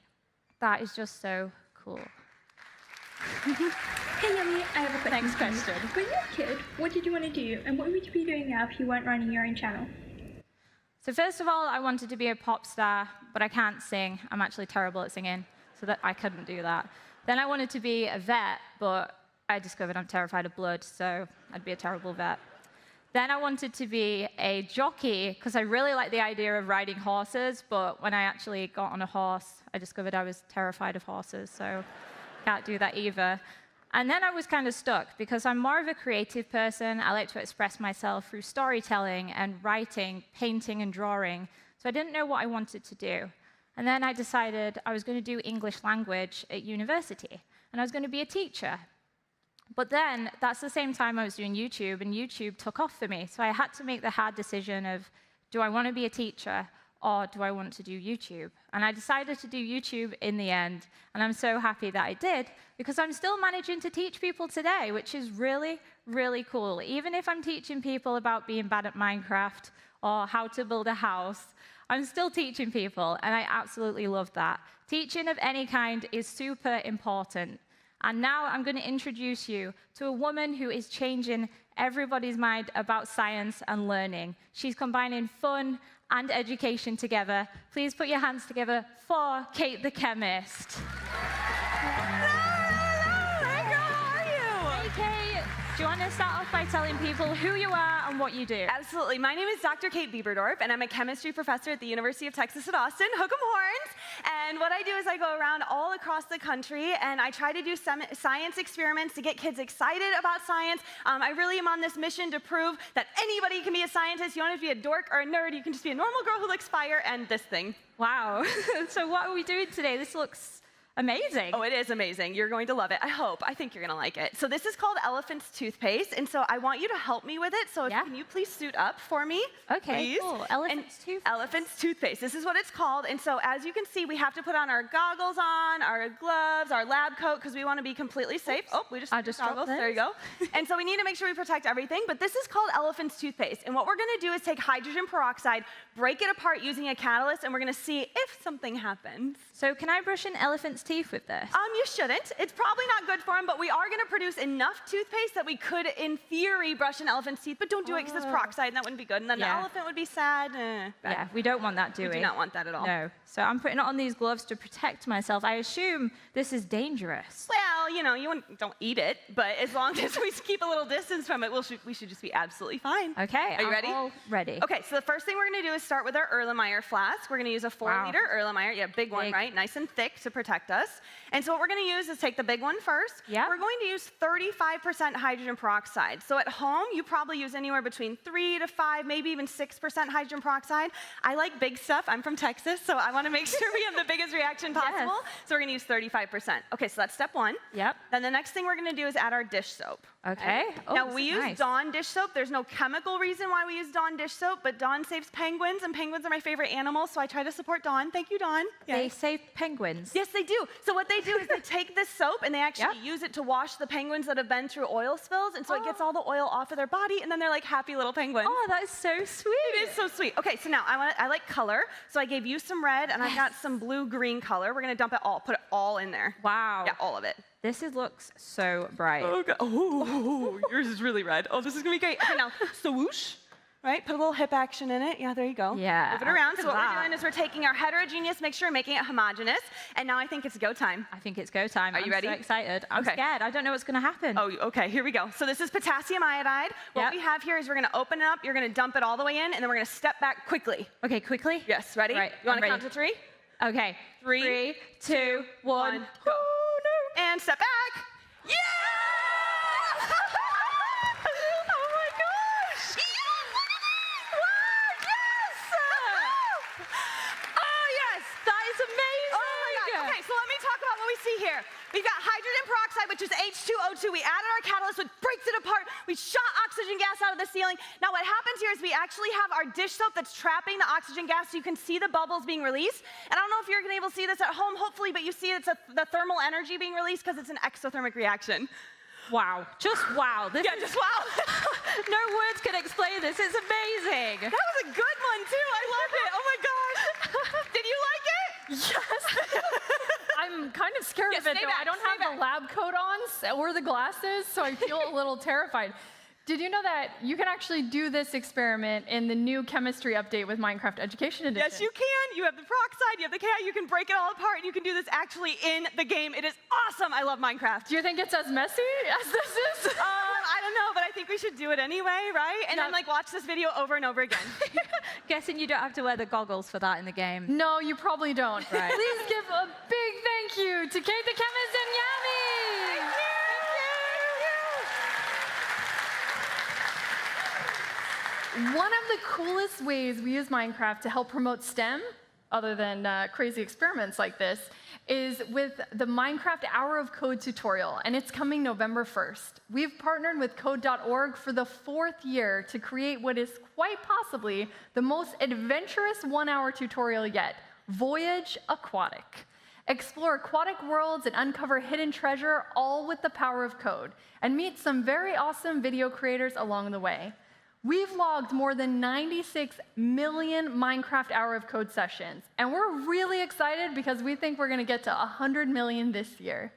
[SPEAKER 25] That is just so cool.
[SPEAKER 15] Hey Yummy, I have a question.
[SPEAKER 25] Next question.
[SPEAKER 15] When you were a kid, what did you want to do, and what would you be doing now if you weren't running your own channel?
[SPEAKER 25] So first of all, I wanted to be a pop star, but I can't sing. I'm actually terrible at singing, so that I couldn't do that. Then I wanted to be a vet, but I discovered I'm terrified of blood, so I'd be a terrible vet. Then I wanted to be a jockey, because I really like the idea of riding horses, but when I actually got on a horse, I discovered I was terrified of horses, so can't do that either. And then I was kind of stuck, because I'm more of a creative person. I like to express myself through storytelling and writing, painting and drawing, so I didn't know what I wanted to do. And then I decided I was going to do English language at university, and I was going to be a teacher. But then, that's the same time I was doing YouTube, and YouTube took off for me. So I had to make the hard decision of, do I want to be a teacher, or do I want to do YouTube? And I decided to do YouTube in the end, and I'm so happy that I did, because I'm still managing to teach people today, which is really, really cool. Even if I'm teaching people about being bad at Minecraft, or how to build a house, I'm still teaching people, and I absolutely love that. Teaching of any kind is super important. And now I'm going to introduce you to a woman who is changing everybody's mind about science and learning. She's combining fun and education together. Please put your hands together for Kate the Chemist. Do you want to start off by telling people who you are and what you do?
[SPEAKER 16] Absolutely. My name is Dr. Kate Bieberdorf, and I'm a chemistry professor at the University of Texas at Austin. Hook 'em horns! And what I do is I go around all across the country, and I try to do science experiments to get kids excited about science. I really am on this mission to prove that anybody can be a scientist. You don't have to be a dork or a nerd. You can just be a normal girl who likes fire and this thing.
[SPEAKER 25] Wow. So what are we doing today? This looks amazing.
[SPEAKER 16] Oh, it is amazing. You're going to love it. I hope. I think you're going to like it. So this is called Elephant's Toothpaste, and so I want you to help me with it. So can you please suit up for me?
[SPEAKER 25] Okay,
[SPEAKER 16] please?
[SPEAKER 25] cool. Elephant's Toothpaste.
[SPEAKER 16] Elephant's Toothpaste. This is what it's called. And so as you can see, we have to put on our goggles on, our gloves, our lab coat, because we want to be completely safe. Oops. Oh, we just goggles. There you go. And so we need to make sure we protect everything. But this is called Elephant's Toothpaste. And what we're going to do is take hydrogen peroxide, break it apart using a catalyst, and we're going to see if something happens.
[SPEAKER 25] So can I brush an elephant's teeth with this?
[SPEAKER 16] You shouldn't. It's probably not good for them, but we are going to produce enough toothpaste that we could, in theory, brush an elephant's teeth, but don't do it because it's peroxide, and that wouldn't be good. And then the elephant would be sad.
[SPEAKER 25] Yeah, we don't want that, do we?
[SPEAKER 16] We do not want that at all.
[SPEAKER 25] No. So I'm putting it on these gloves to protect myself. I assume this is dangerous.
[SPEAKER 16] Well, you know, don't eat it, but as long as we keep a little distance from it, we should just be absolutely fine.
[SPEAKER 25] Okay,
[SPEAKER 16] Are you ready?
[SPEAKER 25] All ready.
[SPEAKER 16] Okay, so the first thing we're going to do is start with our Erlenmeyer flask. We're going to use a 4-liter Erlenmeyer. Yeah, big one, right? Nice and thick to protect us. And so what we're going to use is take the big one first. Yeah. We're going to use 35% hydrogen peroxide. So at home, you probably use anywhere between 3 to 5, maybe even 6% hydrogen peroxide. I like big stuff. I'm from Texas, so I want to make sure we have the biggest reaction possible. So we're going to use 35%. Okay, so that's step one.
[SPEAKER 25] Yep.
[SPEAKER 16] Then the next thing we're going to do is add our dish soap.
[SPEAKER 25] Okay. Oh,
[SPEAKER 16] now we use Dawn dish soap. There's no chemical reason why we use Dawn dish soap, but Dawn saves penguins, and penguins are my favorite animals, so I try to support Dawn. Thank you, Dawn.
[SPEAKER 25] They save penguins?
[SPEAKER 16] Yes, they do. So what they do is they take this soap and they actually use it to wash the penguins that have been through oil spills, and so it gets all the oil off of their body, and then they're like happy little penguins.
[SPEAKER 25] Oh, that is so sweet.
[SPEAKER 16] It is so sweet. Okay, so now I like color, so I gave you some red, and I've got some blue-green color. We're gonna dump it all, put it all in there.
[SPEAKER 25] Wow.
[SPEAKER 16] Yeah, all of it.
[SPEAKER 25] This looks so bright.
[SPEAKER 16] Oh, God. Oh, yours is really red. Oh, this is gonna be great. Okay, now, swoosh. Right, put a little hip action in it. Yeah, there you go.
[SPEAKER 25] Yeah.
[SPEAKER 16] Move it around. So what we're doing is we're taking our heterogeneous mixture and making it homogeneous. And now I think it's go time.
[SPEAKER 25] I think it's go time.
[SPEAKER 16] Are you ready?
[SPEAKER 25] I'm so excited. I'm scared. I don't know what's going to happen.
[SPEAKER 16] Oh, okay. Here we go. So this is potassium iodide. What we have here is we're going to open it up. You're going to dump it all the way in, and then we're going to step back quickly.
[SPEAKER 25] Okay, quickly?
[SPEAKER 16] Yes. Ready?
[SPEAKER 25] Right.
[SPEAKER 16] You want to count to 3?
[SPEAKER 25] Okay. 3, 2, 1.
[SPEAKER 16] Go. Oh, no. And step back. Yeah! Oh my gosh!
[SPEAKER 25] That is amazing.
[SPEAKER 16] Oh my God. Okay, so let me talk about what we see here. We've got hydrogen peroxide, which is H2O2. We added our catalyst, which breaks it apart. We shot oxygen gas out of the ceiling. Now what happens here is we actually have our dish soap that's trapping the oxygen gas, so you can see the bubbles being released. And I don't know if you're able to see this at home, hopefully, but you see it's the thermal energy being released because it's an exothermic reaction.
[SPEAKER 25] Wow. Just wow.
[SPEAKER 16] Just wow.
[SPEAKER 25] No words can explain this. It's amazing.
[SPEAKER 16] That was a good one, too. I loved it. Oh, my gosh. Did you like it?
[SPEAKER 27] Yes. I'm kind of scared of it, though. I don't have the lab coat on or the glasses, so I feel a little terrified. Did you know that you can actually do this experiment in the new chemistry update with Minecraft Education Edition?
[SPEAKER 16] Yes, you can. You have the peroxide, you have the Ki, you can break it all apart, and you can do this actually in the game. It is awesome. I love Minecraft.
[SPEAKER 27] Do you think it's as messy as this is?
[SPEAKER 16] I don't know, but I think we should do it anyway, right? And then like watch this video over and over again.
[SPEAKER 25] Guessing you don't have to wear the goggles for that in the game.
[SPEAKER 27] No, you probably don't.
[SPEAKER 25] Right.
[SPEAKER 27] Please give a big thank you to Kate the Chemist and Yami.
[SPEAKER 16] Thank you.
[SPEAKER 27] One of the coolest ways we use Minecraft to help promote STEM, other than crazy experiments like this, is with the Minecraft Hour of Code tutorial, and it's coming November 1st. We've partnered with Code.org for the 4th year to create what is quite possibly the most adventurous 1-hour tutorial yet, Voyage Aquatic. Explore aquatic worlds and uncover hidden treasure, all with the power of code, and meet some very awesome video creators along the way. We've logged more than 96 million Minecraft Hour of Code sessions, and we're really excited because we think we're going to get to 100 million this year.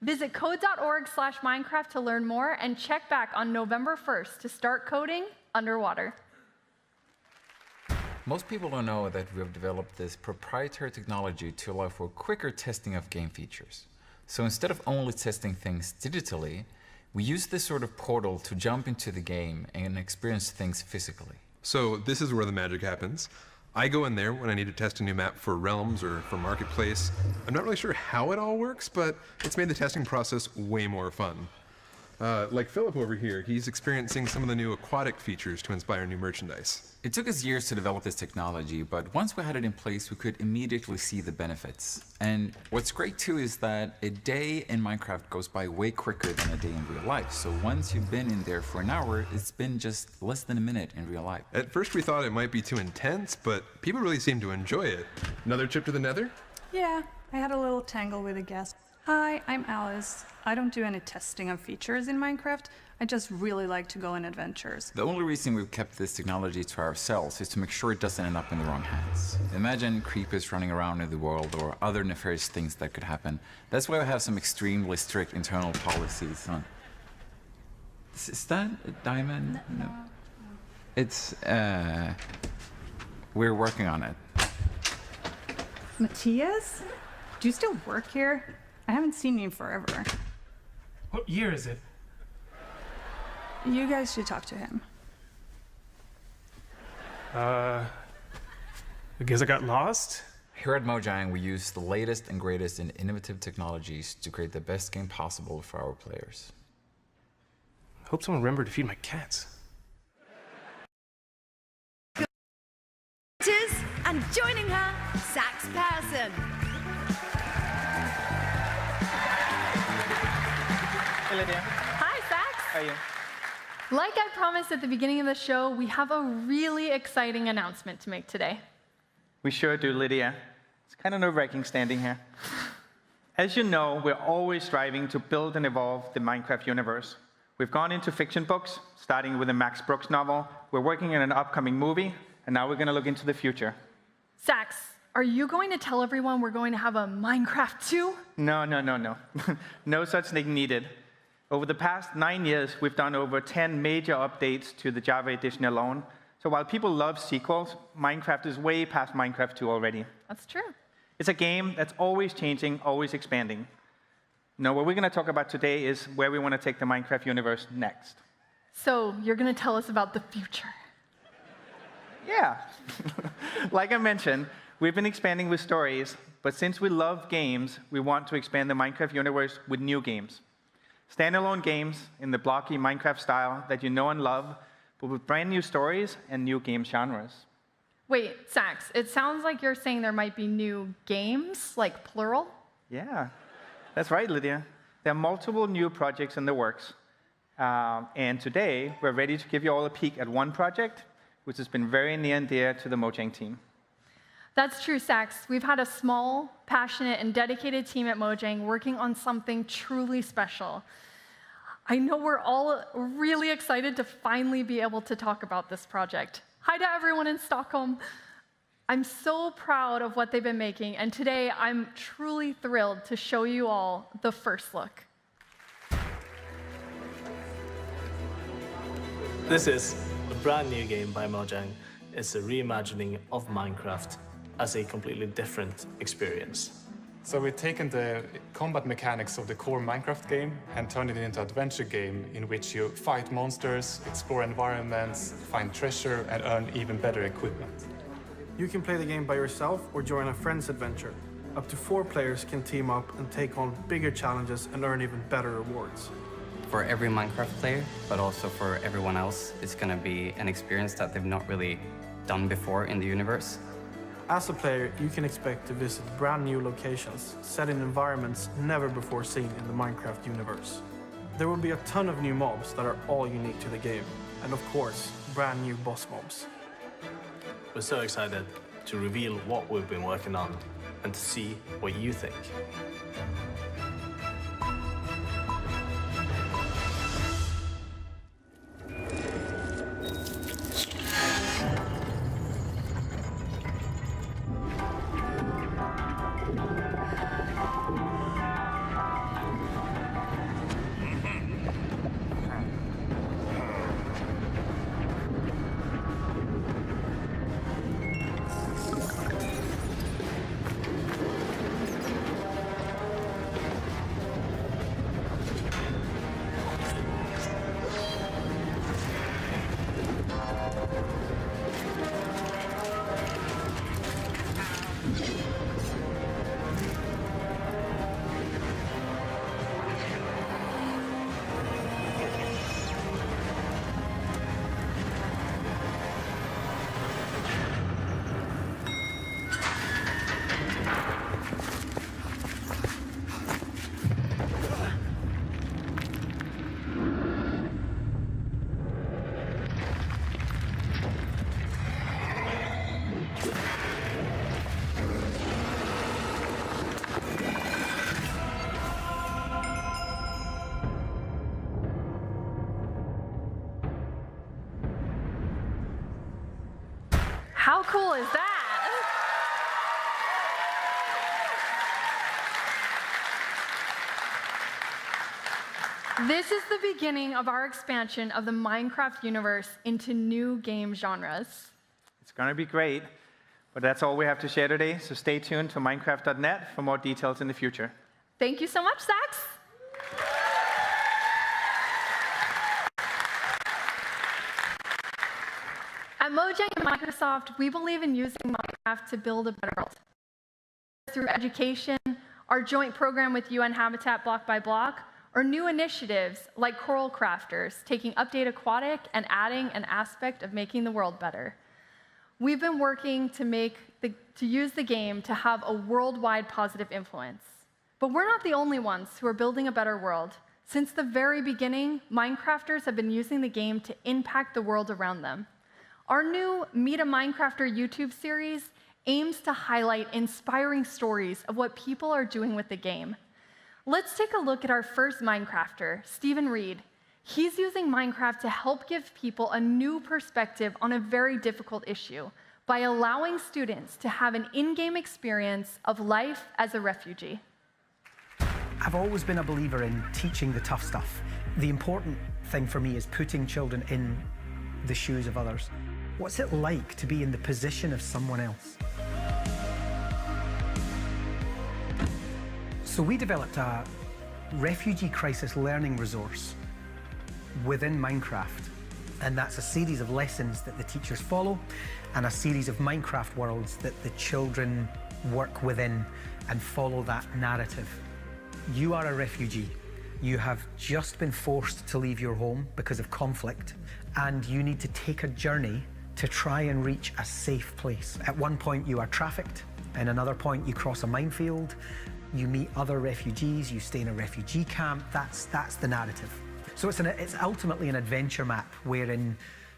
[SPEAKER 27] Visit code.org/Minecraft to learn more, and check back on November 1st to start coding underwater.
[SPEAKER 1] Most people don't know that we have developed this proprietary technology to allow for quicker testing of game features. So instead of only testing things digitally, we use this sort of portal to jump into the game and experience things physically.
[SPEAKER 24] So this is where the magic happens. I go in there when I need to test a new map for Realms or for Marketplace. I'm not really sure how it all works, but it's made the testing process way more fun. Like Philip over here, he's experiencing some of the new aquatic features to inspire new merchandise.
[SPEAKER 1] It took us years to develop this technology, but once we had it in place, we could immediately see the benefits. And what's great too is that a day in Minecraft goes by way quicker than a day in real life. So once you've been in there for an hour, it's been just less than a minute in real life.
[SPEAKER 24] At first we thought it might be too intense, but people really seem to enjoy it. Another trip to the Nether?
[SPEAKER 8] Yeah, I had a little tangle with a guest. Hi, I'm Alice. I don't do any testing of features in Minecraft. I just really like to go on adventures.
[SPEAKER 1] The only reason we've kept this technology to ourselves is to make sure it doesn't end up in the wrong hands. Imagine creepers running around in the world or other nefarious things that could happen. That's why we have some extremely strict internal policies on... Is that a diamond? No. It's, we're working on it.
[SPEAKER 8] Matthias? Do you still work here? I haven't seen you forever.
[SPEAKER 9] What year is it?
[SPEAKER 8] You guys should talk to him.
[SPEAKER 9] I guess I got lost?
[SPEAKER 1] Here at Mojang, we use the latest and greatest in innovative technologies to create the best game possible for our players.
[SPEAKER 9] Hope someone remembered to feed my cats.
[SPEAKER 14] And joining her, Sax Persson.
[SPEAKER 6] Hey, Lydia.
[SPEAKER 27] Hi, Sax.
[SPEAKER 6] How are you?
[SPEAKER 27] Like I promised at the beginning of the show, we have a really exciting announcement to make today.
[SPEAKER 6] We sure do, Lydia. It's kind of nerve-wracking standing here. As you know, we're always striving to build and evolve the Minecraft universe. We've gone into fiction books, starting with a Max Brooks novel. We're working on an upcoming movie, and now we're going to look into the future.
[SPEAKER 27] Sax, are you going to tell everyone we're going to have a Minecraft 2?
[SPEAKER 6] No. No such thing needed. Over the past 9 years, we've done over 10 major updates to the Java edition alone. So while people love sequels, Minecraft is way past Minecraft 2 already.
[SPEAKER 27] That's true.
[SPEAKER 6] It's a game that's always changing, always expanding. Now, what we're going to talk about today is where we want to take the Minecraft universe next.
[SPEAKER 27] So you're going to tell us about the future.
[SPEAKER 6] Yeah. Like I mentioned, we've been expanding with stories, but since we love games, we want to expand the Minecraft universe with new games. Standalone games in the blocky Minecraft style that you know and love, but with brand new stories and new game genres.
[SPEAKER 27] Wait, Sax, it sounds like you're saying there might be new games, like plural?
[SPEAKER 6] Yeah, that's right, Lydia. There are multiple new projects in the works. And today, we're ready to give you all a peek at one project, which has been very near and dear to the Mojang team.
[SPEAKER 27] That's true, Sax. We've had a small, passionate, and dedicated team at Mojang working on something truly special. I know we're all really excited to finally be able to talk about this project. Hi to everyone in Stockholm. I'm so proud of what they've been making, and today I'm truly thrilled to show you all the first look.
[SPEAKER 10] This is a brand new game by Mojang. It's a reimagining of Minecraft as a completely different experience.
[SPEAKER 13] So we've taken the combat mechanics of the core Minecraft game and turned it into an adventure game in which you fight monsters, explore environments, find treasure, and earn even better equipment.
[SPEAKER 17] You can play the game by yourself or join a friend's adventure. Up to 4 players can team up and take on bigger challenges and earn even better rewards.
[SPEAKER 18] For every Minecraft player, but also for everyone else, it's going to be an experience that they've not really done before in the universe.
[SPEAKER 17] As a player, you can expect to visit brand new locations, set in environments never before seen in the Minecraft universe. There will be a ton of new mobs that are all unique to the game, and of course, brand new boss mobs.
[SPEAKER 10] We're so excited to reveal what we've been working on and to see what you think.
[SPEAKER 27] This is the beginning of our expansion of the Minecraft universe into new game genres.
[SPEAKER 6] It's going to be great, but that's all we have to share today, so stay tuned to Minecraft.net for more details in the future.
[SPEAKER 27] Thank you so much, Zax. At Mojang and Microsoft, we believe in using Minecraft to build a better world. Through education, our joint program with UN Habitat Block by Block, or new initiatives like Coral Crafters, taking Update Aquatic and adding an aspect of making the world better. We've been working to use the game to have a worldwide positive influence. But we're not the only ones who are building a better world. Since the very beginning, Minecrafters have been using the game to impact the world around them. Our new Meet a Minecrafter YouTube series aims to highlight inspiring stories of what people are doing with the game. Let's take a look at our first Minecrafter, Stephen Reed. He's using Minecraft to help give people a new perspective on a very difficult issue by allowing students to have an in-game experience of life as a refugee.
[SPEAKER 11] I've always been a believer in teaching the tough stuff. The important thing for me is putting children in the shoes of others. What's it like to be in the position of someone else? So we developed a refugee crisis learning resource within Minecraft. And that's a series of lessons that the teachers follow and a series of Minecraft worlds that the children work within and follow that narrative. You are a refugee. You have just been forced to leave your home because of conflict, and you need to take a journey to try and reach a safe place. At one point, you are trafficked. At another point, you cross a minefield. You meet other refugees. You stay in a refugee camp. That's the narrative. So it's ultimately an adventure map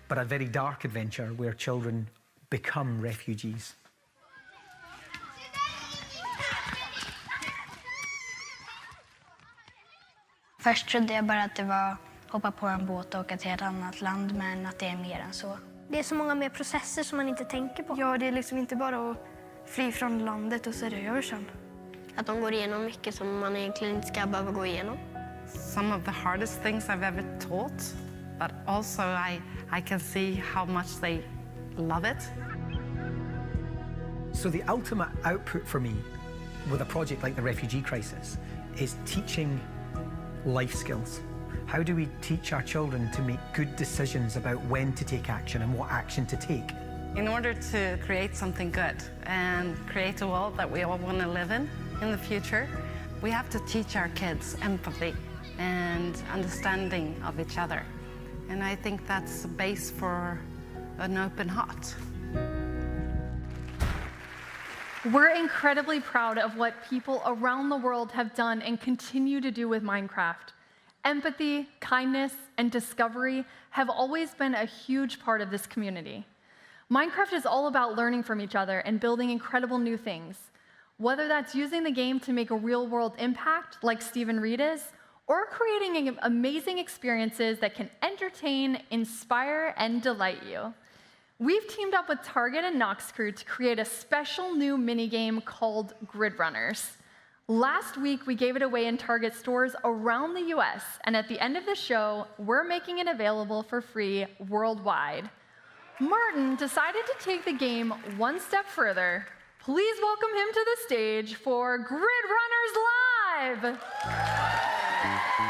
[SPEAKER 11] but a very dark adventure where children become refugees.
[SPEAKER 19] Först trodde jag bara att det var hoppa på en båt och åka till ett annat land, men att det är mer än så.
[SPEAKER 2] Det är så många mer processer som man inte tänker på.
[SPEAKER 19] Ja, det är liksom inte bara att fly från landet och så är det över sen.
[SPEAKER 12] Att de går igenom mycket som man egentligen inte ska behöva gå igenom.
[SPEAKER 20] Some of the hardest things I've ever taught, but also I can see how much they love it.
[SPEAKER 11] So the ultimate output for me with a project like the refugee crisis is teaching life skills. How do we teach our children to make good decisions about when to take action and what action to take?
[SPEAKER 20] In order to create something good and create a world that we all want to live in the future, we have to teach our kids empathy and understanding of each other. And I think that's the base for an open heart.
[SPEAKER 27] We're incredibly proud of what people around the world have done and continue to do with Minecraft. Empathy, kindness, and discovery have always been a huge part of this community. Minecraft is all about learning from each other and building incredible new things, whether that's using the game to make a real-world impact, like Stephen Reed is, or creating amazing experiences that can entertain, inspire, and delight you. We've teamed up with Target and Noxcrew to create a special new minigame called Grid Runners. Last week, we gave it away in Target stores around the US, and at the end of the show, we're making it available for free worldwide. Martin decided to take the game one step further. Please welcome him to the stage for Grid Runners Live!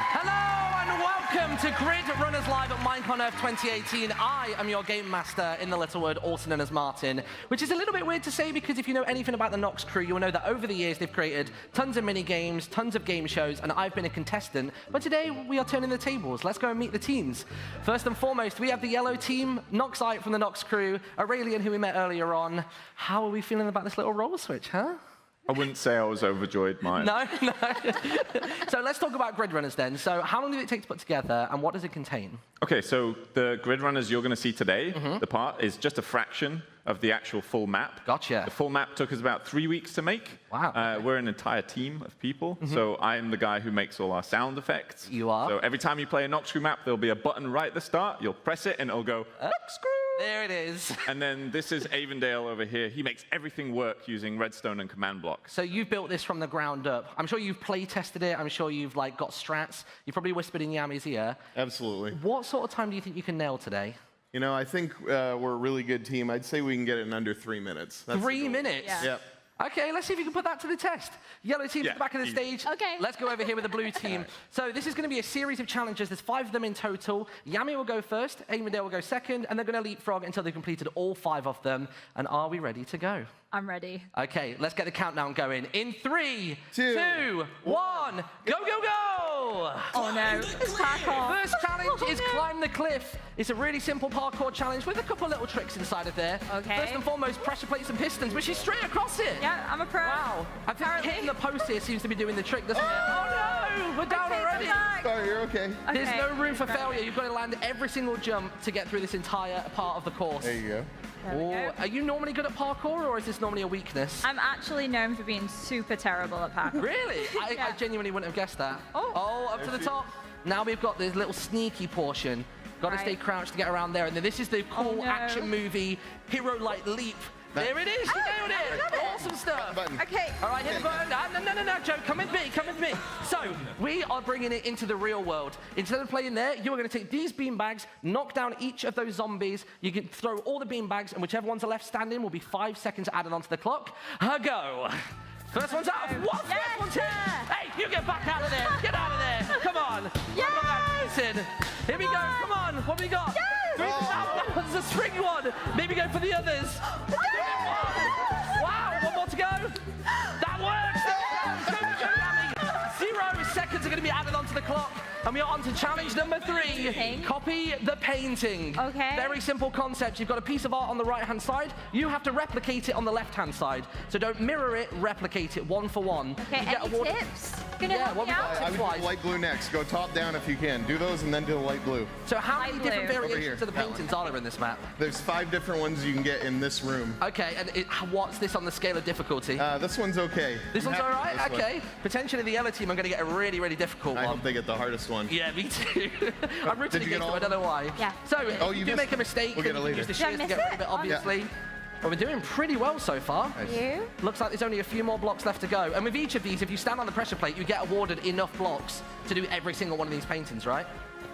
[SPEAKER 5] Hello and welcome to Grid Runners Live at Minecon Earth 2018. I am your game master in the Littlewood, also known as Martin, which is a little bit weird to say because if you know anything about the Nox crew, you'll know that over the years they've created tons of mini games, tons of game shows, and I've been a contestant. But today we are turning the tables. Let's go and meet the teams. First and foremost, we have the yellow team, Noxite from the Nox crew, Aurelian, who we met earlier on. How are we feeling about this little role switch, huh?
[SPEAKER 21] I wouldn't say I was overjoyed, Mike.
[SPEAKER 5] No. So let's talk about Grid Runners then. So how long did it take to put together, and what does it contain?
[SPEAKER 21] Okay, so the Grid Runners you're going to see today, the part, is just a fraction of the actual full map.
[SPEAKER 5] Gotcha.
[SPEAKER 21] The full map took us about 3 weeks to make.
[SPEAKER 5] Wow.
[SPEAKER 21] We're an entire team of people, so I'm the guy who makes all our sound effects.
[SPEAKER 5] You are?
[SPEAKER 21] So every time you play a Noxcrew map, there'll be a button right at the start. You'll press it, and it'll go, Noxcrew!
[SPEAKER 5] There it is.
[SPEAKER 21] And then this is Avondale over here. He makes everything work using redstone and command blocks.
[SPEAKER 5] So you've built this from the ground up. I'm sure you've play tested it. I'm sure you've like got strats. You probably whispered in Yami's ear.
[SPEAKER 3] Absolutely.
[SPEAKER 5] What sort of time do you think you can nail today?
[SPEAKER 3] You know, I think we're a really good team. I'd say we can get it in under 3 minutes. That's
[SPEAKER 5] 3 minutes?
[SPEAKER 3] Yeah. Yep.
[SPEAKER 5] Okay, let's see if you can put that to the test. Yellow team at the back of the
[SPEAKER 3] easy.
[SPEAKER 5] stage. Okay. Let's go over here with the blue team. So this is going to be a series of challenges. There's 5 of them in total. Yami will go first, Avondale will go second, and they're going to leapfrog until they've completed all 5 of them. And are we ready to go?
[SPEAKER 25] I'm ready.
[SPEAKER 5] Okay, let's get the countdown going. In 3, 2, 1, go, go, go!
[SPEAKER 25] Oh no, it's parkour.
[SPEAKER 5] First challenge is climb the cliff. It's a really simple parkour challenge with a couple little tricks inside of there.
[SPEAKER 25] Okay.
[SPEAKER 5] First and foremost, pressure plates and pistons, which is straight across it.
[SPEAKER 25] Yeah, I'm a pro.
[SPEAKER 5] Wow. I think hitting the post here seems to be doing the trick, doesn't it? Oh no, we're down already.
[SPEAKER 3] Sorry, you're okay.
[SPEAKER 5] There's no room for failure. You've got to land every single jump to get through this entire part of the course.
[SPEAKER 3] There you go.
[SPEAKER 5] Are you normally good at parkour, or is this normally a weakness?
[SPEAKER 25] I'm actually known for being super terrible at parkour.
[SPEAKER 5] Really? I genuinely wouldn't have guessed that. Oh, up to the top. Now we've got this little sneaky portion. Got to stay crouched to get around there. And then this is the cool action movie hero-like leap. There it is. You nailed it. Awesome stuff.
[SPEAKER 16] Okay.
[SPEAKER 5] All right, hit the button. No, Joe. Come with me. Come with me. So we are bringing it into the real world. Instead of playing there, you are going to take these beanbags, knock down each of those zombies. You can throw all the beanbags, and whichever ones are left standing will be 5 seconds added onto the clock. Go. First one's out. What?
[SPEAKER 25] Yes,
[SPEAKER 5] First one's hit. Hey, you get back out of there. Get out of there. Come on.
[SPEAKER 25] Yes.
[SPEAKER 5] Here we go. Come on. What have we got?
[SPEAKER 25] Yes.
[SPEAKER 5] That one's a spring one. Maybe go for the others. Wow, one more to go. That works. Go, 0 seconds are going to be added onto the clock. And we are on to challenge number 3. Copy the painting.
[SPEAKER 25] Okay.
[SPEAKER 5] Very simple concept. You've got a piece of art on the right-hand side. You have to replicate it on the left-hand side. So don't mirror it, replicate it one for one.
[SPEAKER 25] Okay, any tips?
[SPEAKER 3] I would do light blue next. Go top down if you can. Do those and then do the light blue.
[SPEAKER 5] So how many different
[SPEAKER 3] Over
[SPEAKER 5] variations
[SPEAKER 3] here,
[SPEAKER 5] of the
[SPEAKER 3] that
[SPEAKER 5] paintings are there in this map?
[SPEAKER 3] There's 5 different ones you can get in this room.
[SPEAKER 5] Okay, and what's this on the scale of difficulty?
[SPEAKER 3] This one's okay.
[SPEAKER 5] This one's all right? Okay. Potentially the yellow team are going to get a really, really difficult one.
[SPEAKER 3] I hope they get the hardest one.
[SPEAKER 5] Yeah, me too. I'm rooting against them. I don't know why.
[SPEAKER 25] Yeah.
[SPEAKER 5] So if you do make a mistake,
[SPEAKER 3] we'll get it later.
[SPEAKER 5] use the shears to get rid of it, obviously. But we're doing pretty well so far.
[SPEAKER 25] You?
[SPEAKER 5] Looks like there's only a few more blocks left to go. And with each of these, if you stand on the pressure plate, you get awarded enough blocks to do every single one of these paintings, right?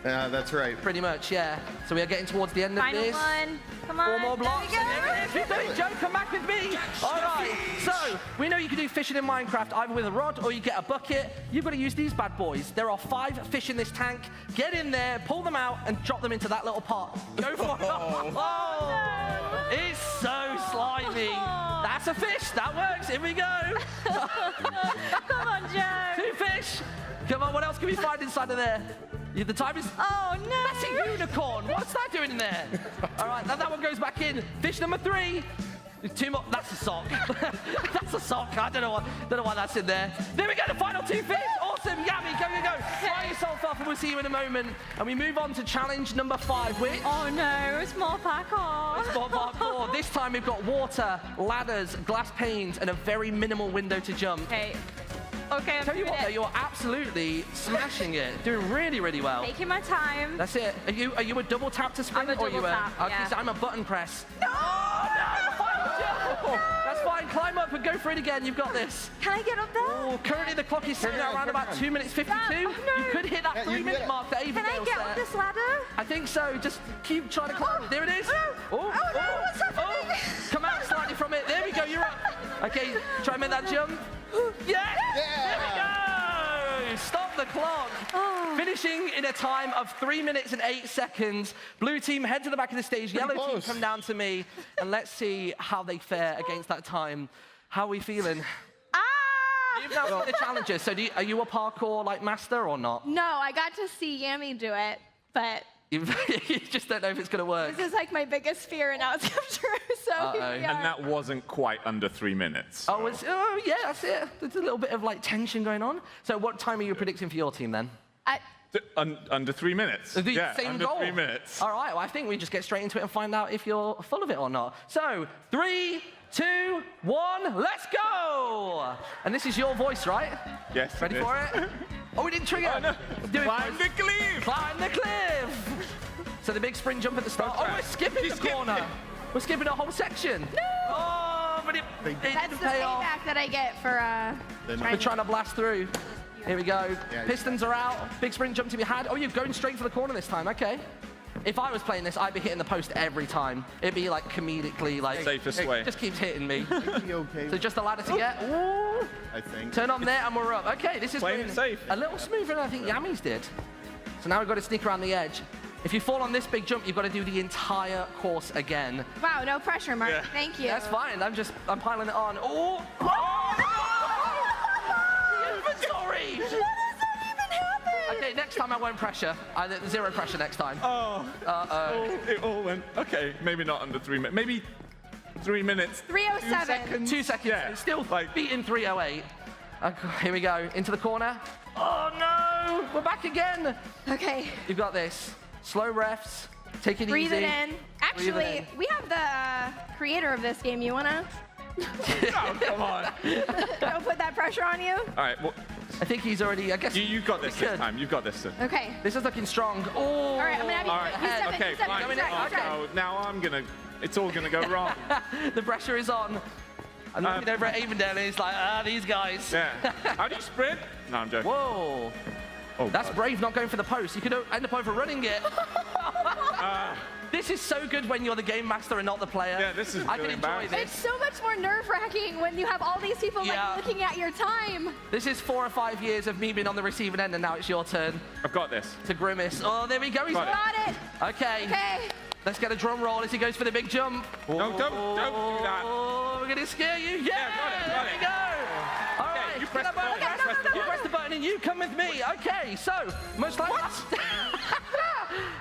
[SPEAKER 3] That's right.
[SPEAKER 5] Pretty much, yeah. So we are getting towards the end of this.
[SPEAKER 25] Final one. Come on.
[SPEAKER 5] 4 more blocks.
[SPEAKER 25] There we go.
[SPEAKER 5] And there it is. We've done it, Joe. Come back with me. All right. So we know you can do fishing in Minecraft either with a rod or you get a bucket. You've got to use these bad boys. There are 5 fish in this tank. Get in there, pull them out, and drop them into that little pot. Go for it. Oh, it's so slimy. That's a fish. That works. Here we go.
[SPEAKER 25] Come on, Joe.
[SPEAKER 5] 2 fish. Come on. What else can we find inside of there? The time is...
[SPEAKER 25] Oh, no.
[SPEAKER 5] That's a unicorn. What's that doing in there? All right, now that one goes back in. Fish number 3. 2 more. That's a sock. That's a sock. I don't know why that's in there. There we go, the final 2 fish. Awesome. Yami, go. Fly yourself up and we'll see you in a moment. And we move on to challenge number 5, which...
[SPEAKER 25] Oh, no. It's more parkour.
[SPEAKER 5] It's more parkour. This time we've got water, ladders, glass panes, and a very minimal window to jump.
[SPEAKER 25] Okay, I'm
[SPEAKER 5] Tell you
[SPEAKER 25] doing
[SPEAKER 5] what, though, you're absolutely smashing it. Doing really, really well.
[SPEAKER 25] Taking my time.
[SPEAKER 5] That's it. Are you a double tap to sprint?
[SPEAKER 25] I'm a double tap, yeah.
[SPEAKER 5] So I'm a button press.
[SPEAKER 25] No!
[SPEAKER 5] No! That's fine. Climb up and go for it again. You've got this.
[SPEAKER 25] Can I get up there?
[SPEAKER 5] Oh, currently the clock is sitting at around about 2 minutes 52.
[SPEAKER 25] Oh, no.
[SPEAKER 5] You could hit that 3-minute mark that Avondale
[SPEAKER 25] Can I get up this ladder?
[SPEAKER 5] I think so. Just keep trying to climb. There it is.
[SPEAKER 25] What's happening?
[SPEAKER 5] Come out slightly from it. There we go. You're up. Okay, try and make that jump. Yes! There we go! Stop the clock. Finishing in a time of 3 minutes and 8 seconds. Blue team, head to the back of the stage. Yellow team, come down to me. And let's see how they fare against that time. How are we feeling? You've now got the challenges. So are you a parkour master or not?
[SPEAKER 2] No, I got to see Yami do it, but...
[SPEAKER 5] You just don't know if it's going to work.
[SPEAKER 2] This is like my biggest fear, and now it's come true, so here we are.
[SPEAKER 21] And that wasn't quite under 3 minutes. So.
[SPEAKER 5] Oh, yeah, that's it. There's a little bit of tension going on. So what time are you predicting for your team then?
[SPEAKER 21] Under 3 minutes.
[SPEAKER 5] The same
[SPEAKER 21] under
[SPEAKER 5] goal.
[SPEAKER 21] 3 minutes.
[SPEAKER 5] All right, well, I think we just get straight into it and find out if you're full of it or not. So 3, 2, 1, let's go! And this is your voice, right?
[SPEAKER 21] Yes.
[SPEAKER 5] Ready for it? Oh, we didn't trigger.
[SPEAKER 21] Oh, no.
[SPEAKER 5] Do it
[SPEAKER 21] Climb the cliff!
[SPEAKER 5] Climb the cliff! So the big spring jump at the start. Oh, we're skipping the corner. We're skipping a whole section. No! Oh, but it
[SPEAKER 2] That's
[SPEAKER 5] didn't
[SPEAKER 2] the
[SPEAKER 5] pay off.
[SPEAKER 2] payback that I get for
[SPEAKER 5] We're trying to blast through. Here we go. Pistons are out. Big spring jump to be had. Oh, you're going straight for the corner this time. Okay. If I was playing this, I'd be hitting the post every time. It'd be like comedically like
[SPEAKER 21] safest way.
[SPEAKER 5] It just keeps hitting me.
[SPEAKER 3] Okay.
[SPEAKER 5] So just a ladder to get. Ooh.
[SPEAKER 3] I think.
[SPEAKER 5] Turn on there and we're up. Okay, this is
[SPEAKER 21] playing it safe.
[SPEAKER 5] A little smoother than I think Yami's did. So now we've got to sneak around the edge. If you fall on this big jump, you've got to do the entire course again.
[SPEAKER 2] Wow, no pressure, Mark. Thank you.
[SPEAKER 5] That's fine. I'm piling it on. Oh! The inventory!
[SPEAKER 2] What does that even happen?
[SPEAKER 5] Okay, next time I won't pressure. Zero pressure next time.
[SPEAKER 21] Oh. It all went. Okay, maybe not under 3 minutes. Maybe 3 minutes.
[SPEAKER 2] 3:07.
[SPEAKER 5] 2 seconds.
[SPEAKER 21] Yeah.
[SPEAKER 5] It's still beating 3:08. Okay, here we go. Into the corner. Oh no! We're back again.
[SPEAKER 2] Okay.
[SPEAKER 5] You've got this. Slow refs. Take it
[SPEAKER 2] Breathe
[SPEAKER 5] easy.
[SPEAKER 2] it in. Actually, we have the creator of this game. You wanna?
[SPEAKER 21] Oh, come on.
[SPEAKER 2] Don't put that pressure on you.
[SPEAKER 21] All right. Well,
[SPEAKER 5] I think he's already. I guess
[SPEAKER 21] you've got this time. You've got this.
[SPEAKER 2] Okay.
[SPEAKER 5] This is looking strong. Oh.
[SPEAKER 2] All right, I'm gonna have you.
[SPEAKER 21] All right.
[SPEAKER 2] You step in,
[SPEAKER 21] Okay.
[SPEAKER 2] you step in,
[SPEAKER 21] Fine.
[SPEAKER 2] you step in.
[SPEAKER 21] Oh, no, now I'm gonna. It's all gonna go wrong.
[SPEAKER 5] The pressure is on. I'm looking over at Avondale and he's like, these guys.
[SPEAKER 21] Yeah. How do you sprint? No, I'm joking.
[SPEAKER 5] Whoa.
[SPEAKER 21] Oh,
[SPEAKER 5] That's
[SPEAKER 21] God.
[SPEAKER 5] brave not going for the post. You could end up overrunning it. This is so good when you're the game master and not the player.
[SPEAKER 21] Yeah, this is
[SPEAKER 5] I
[SPEAKER 21] really
[SPEAKER 5] can enjoy
[SPEAKER 21] embarrassing.
[SPEAKER 2] It's
[SPEAKER 5] this.
[SPEAKER 2] so much more nerve-wracking when you have all these people like looking at your time.
[SPEAKER 5] This is 4 or 5 years of me being on the receiving end, and now it's your turn.
[SPEAKER 21] I've got this.
[SPEAKER 5] To Grimace. Oh, there we go. He's
[SPEAKER 2] Got it.
[SPEAKER 5] Okay.
[SPEAKER 2] Okay.
[SPEAKER 5] Let's get a drum roll as he goes for the big jump.
[SPEAKER 21] No, don't do that.
[SPEAKER 5] Oh, we're gonna scare you. Yeah, there we go. All right,
[SPEAKER 21] you press the button.
[SPEAKER 5] You press the button and you come with me. Okay, so much like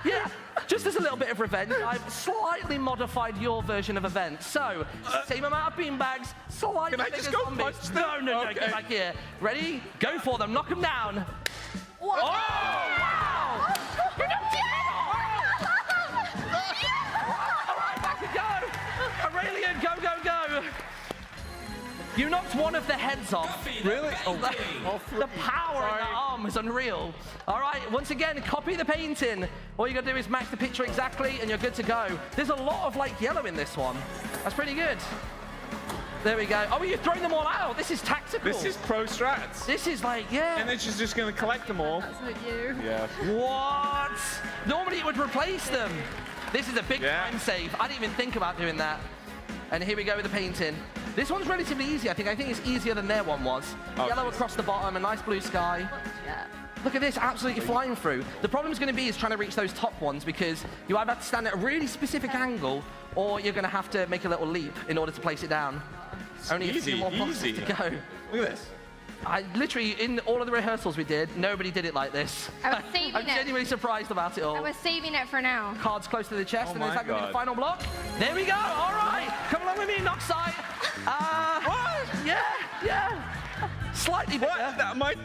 [SPEAKER 5] yeah, just as a little bit of revenge, I've slightly modified your version of events. So, same amount of beanbags, slightly
[SPEAKER 21] Can I
[SPEAKER 5] bigger
[SPEAKER 21] just go
[SPEAKER 5] zombies.
[SPEAKER 21] punch them?
[SPEAKER 5] No,
[SPEAKER 21] Okay.
[SPEAKER 5] get back here. Ready? Go for them. Knock them down.
[SPEAKER 2] What?
[SPEAKER 5] Oh, wow! You're not All right, back we go. Aurelian, go, go, go. You knocked one of the heads off.
[SPEAKER 21] Really? Oh,
[SPEAKER 5] The power in that arm is unreal. All right, once again, copy the painting. All you got to do is match the picture exactly, and you're good to go. There's a lot of like yellow in this one. That's pretty good. There we go. Oh, you're throwing them all out. This is tactical.
[SPEAKER 21] This is pro strats.
[SPEAKER 5] This is like, yeah.
[SPEAKER 21] And then she's just going to collect them all.
[SPEAKER 2] That's not you.
[SPEAKER 21] Yeah.
[SPEAKER 5] What? Normally it would replace them. This is a big time save. I didn't even think about doing that. And here we go with the painting. This one's relatively easy, I think. I think it's easier than their one was. Yellow across the bottom, a nice blue sky.
[SPEAKER 2] Yeah.
[SPEAKER 5] Look at this, absolutely flying through. The problem's going to be is trying to reach those top ones because you either have to stand at a really specific angle or you're going to have to make a little leap in order to place it down. Only a few more blocks to go.
[SPEAKER 21] Look at this.
[SPEAKER 5] I literally, in all of the rehearsals we did, nobody did it like this.
[SPEAKER 2] I was saving
[SPEAKER 5] I'm genuinely surprised about it all.
[SPEAKER 2] I was saving it for now.
[SPEAKER 5] Cards close to the chest,
[SPEAKER 21] Oh
[SPEAKER 5] and is
[SPEAKER 21] my
[SPEAKER 5] that going to be the
[SPEAKER 21] God.
[SPEAKER 5] final block? There we go. All right, come along with me, Noxite. What? Yeah. Slightly bigger.
[SPEAKER 21] What?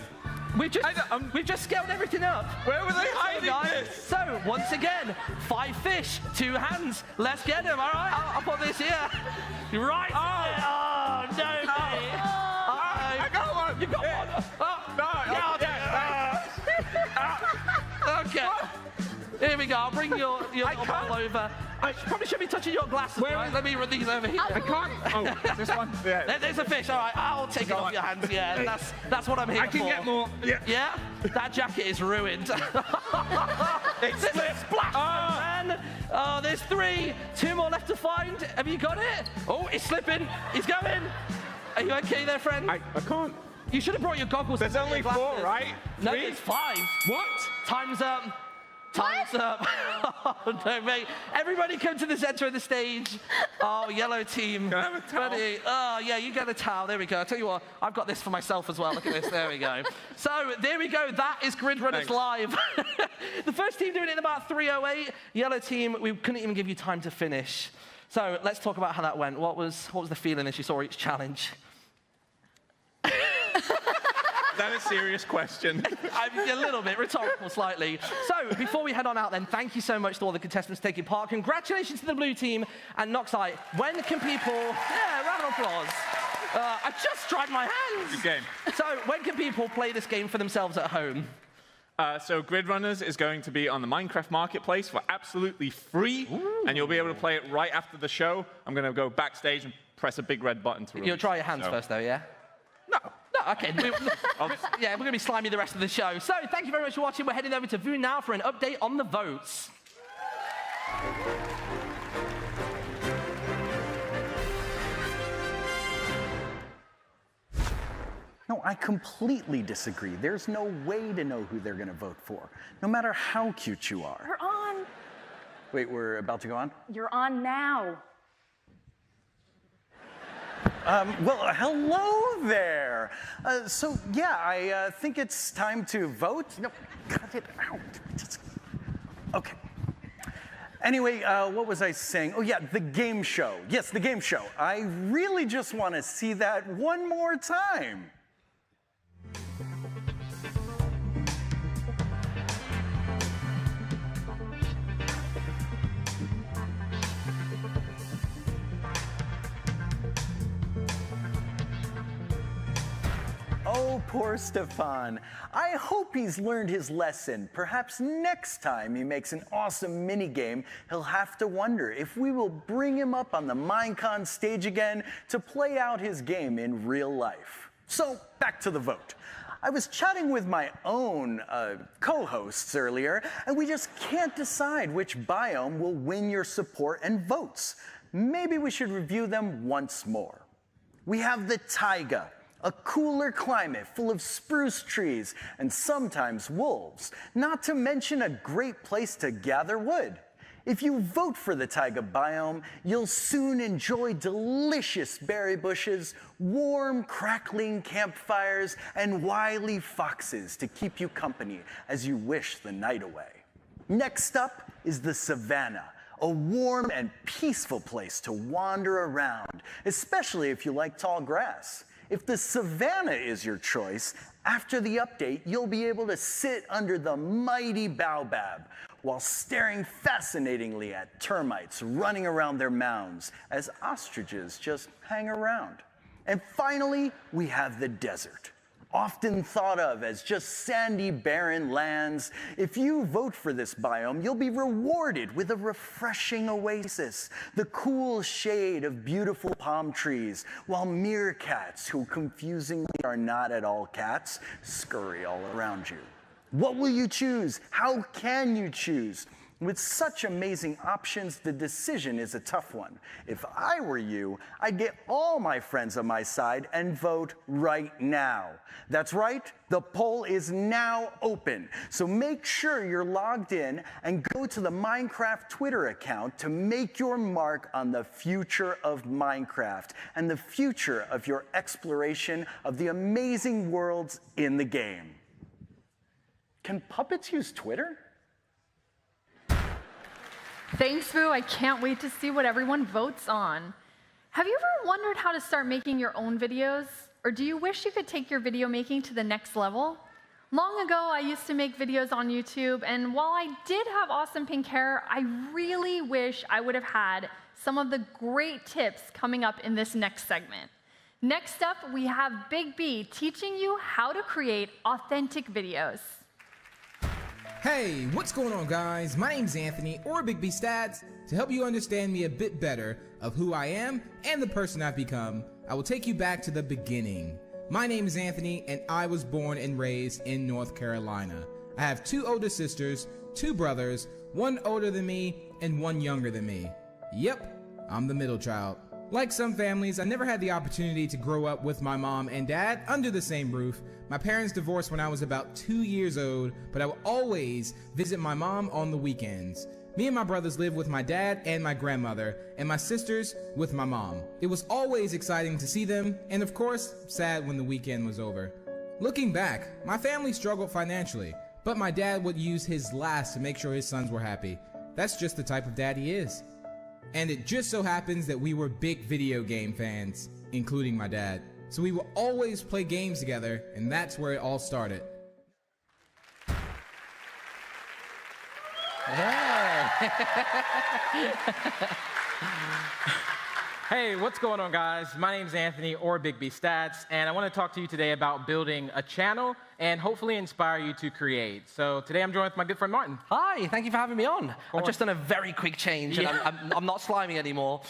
[SPEAKER 5] We've just scaled everything up.
[SPEAKER 21] Where were they hiding
[SPEAKER 5] guys?
[SPEAKER 21] this?
[SPEAKER 5] So once again, 5 fish, 2 hands. Let's get them. All right, I'll put this here. Right. Oh no, mate.
[SPEAKER 21] I got one.
[SPEAKER 5] You got one. Oh,
[SPEAKER 21] no.
[SPEAKER 5] Yeah. Okay. Here we go. I'll bring your little ball over. I probably should be touching your glasses. Right? Let me run these over here.
[SPEAKER 21] I can't. Oh, this one. Yeah.
[SPEAKER 5] There's a fish. All right, I'll take it off your hands. Yeah, that's what I'm here for.
[SPEAKER 21] I can get more. Yeah.
[SPEAKER 5] Yeah? That jacket is ruined.
[SPEAKER 21] It's
[SPEAKER 5] splash, man. Oh, there's 3. 2 more left to find. Have you got it? Oh, it's slipping. He's going. Are you okay there, friend?
[SPEAKER 21] I can't.
[SPEAKER 5] You should have brought your goggles.
[SPEAKER 21] There's only 4, right?
[SPEAKER 5] No,
[SPEAKER 21] 3?
[SPEAKER 5] there's 5.
[SPEAKER 21] What?
[SPEAKER 5] Time's up. Time's up. Oh, no, mate. Everybody come to the center of the stage. Oh, yellow team.
[SPEAKER 21] Can I have a towel?
[SPEAKER 5] Ready? Oh, yeah, you get a towel. There we go. I'll tell you what, I've got this for myself as well. Look at this. There we go. So, there we go. That is Grid Runners Live. The first team doing it in about 3:08. Yellow team, we couldn't even give you time to finish. So, let's talk about how that went. What was the feeling as you saw each challenge?
[SPEAKER 21] Is that a serious question?
[SPEAKER 5] I'm a little bit rhetorical, slightly. So, before we head on out then, thank you so much to all the contestants taking part. Congratulations to the blue team and Noxite. When can people... Yeah, round of applause. I just tried my hands.
[SPEAKER 21] Good game.
[SPEAKER 5] So, when can people play this game for themselves at home?
[SPEAKER 21] So Grid Runners is going to be on the Minecraft Marketplace for absolutely free, and you'll be able to play it right after the show. I'm going to go backstage and press a big red button to release.
[SPEAKER 5] You'll try your hands first, though, yeah? No, okay. Yeah, we're going to be slimy the rest of the show. So, thank you very much for watching. We're heading over to Vu now for an update on the votes.
[SPEAKER 4] No, I completely disagree. There's no way to know who they're going to vote for, no matter how cute you are.
[SPEAKER 14] We're on.
[SPEAKER 4] Wait, we're about to go on?
[SPEAKER 14] You're on now.
[SPEAKER 4] Well, hello there. So, yeah, I think it's time to vote. No, cut it out. Okay. Anyway, what was I saying? Oh, yeah, the game show. Yes, the game show. I really just want to see that one more time. Oh, poor Stefan. I hope he's learned his lesson. Perhaps next time he makes an awesome minigame, he'll have to wonder if we will bring him up on the Minecon stage again to play out his game in real life. So, back to the vote. I was chatting with my own co-hosts earlier, and we just can't decide which biome will win your support and votes. Maybe we should review them once more. We have the taiga, a cooler climate full of spruce trees and sometimes wolves, not to mention a great place to gather wood. If you vote for the taiga biome, you'll soon enjoy delicious berry bushes, warm, crackling campfires, and wily foxes to keep you company as you wish the night away. Next up is the savanna, a warm and peaceful place to wander around, especially if you like tall grass. If the savanna is your choice, after the update, you'll be able to sit under the mighty baobab while staring fascinatingly at termites running around their mounds as ostriches just hang around. And finally, we have the desert, often thought of as just sandy, barren lands. If you vote for this biome, you'll be rewarded with a refreshing oasis, the cool shade of beautiful palm trees, while meerkats, who confusingly are not at all cats, scurry all around you. What will you choose? How can you choose? With such amazing options, the decision is a tough one. If I were you, I'd get all my friends on my side and vote right now. That's right, the poll is now open. So make sure you're logged in and go to the Minecraft Twitter account to make your mark on the future of Minecraft and the future of your exploration of the amazing worlds in the game. Can puppets use Twitter?
[SPEAKER 27] Thanks, Vu. I can't wait to see what everyone votes on. Have you ever wondered how to start making your own videos? Or do you wish you could take your video making to the next level? Long ago, I used to make videos on YouTube, and while I did have awesome pink hair, I really wish I would have had some of the great tips coming up in this next segment. Next up, we have Big B teaching you how to create authentic videos.
[SPEAKER 7] Hey, what's going on, guys? My name's Anthony, or Big B Stats. To help you understand me a bit better of who I am and the person I've become, I will take you back to the beginning. My name is Anthony, and I was born and raised in North Carolina. I have 2 older sisters, 2 brothers, 1 older than me and 1 younger than me. Yep, I'm the middle child. Like some families, I never had the opportunity to grow up with my mom and dad under the same roof. My parents divorced when I was about 2 years old, but I would always visit my mom on the weekends. Me and my brothers lived with my dad and my grandmother, and my sisters with my mom. It was always exciting to see them, and of course, sad when the weekend was over. Looking back, my family struggled financially, but my dad would use his last to make sure his sons were happy. That's just the type of dad he is. And it just so happens that we were big video game fans, including my dad. So we would always play games together, and that's where it all started.
[SPEAKER 6] Hey, what's going on, guys? My name's Anthony, or Big B Stats, and I want to talk to you today about building a channel and hopefully inspire you to create. So today I'm joined with my good friend Martin.
[SPEAKER 5] Hi, thank you for having me on. I've just done a very quick change, and I'm not slimy anymore.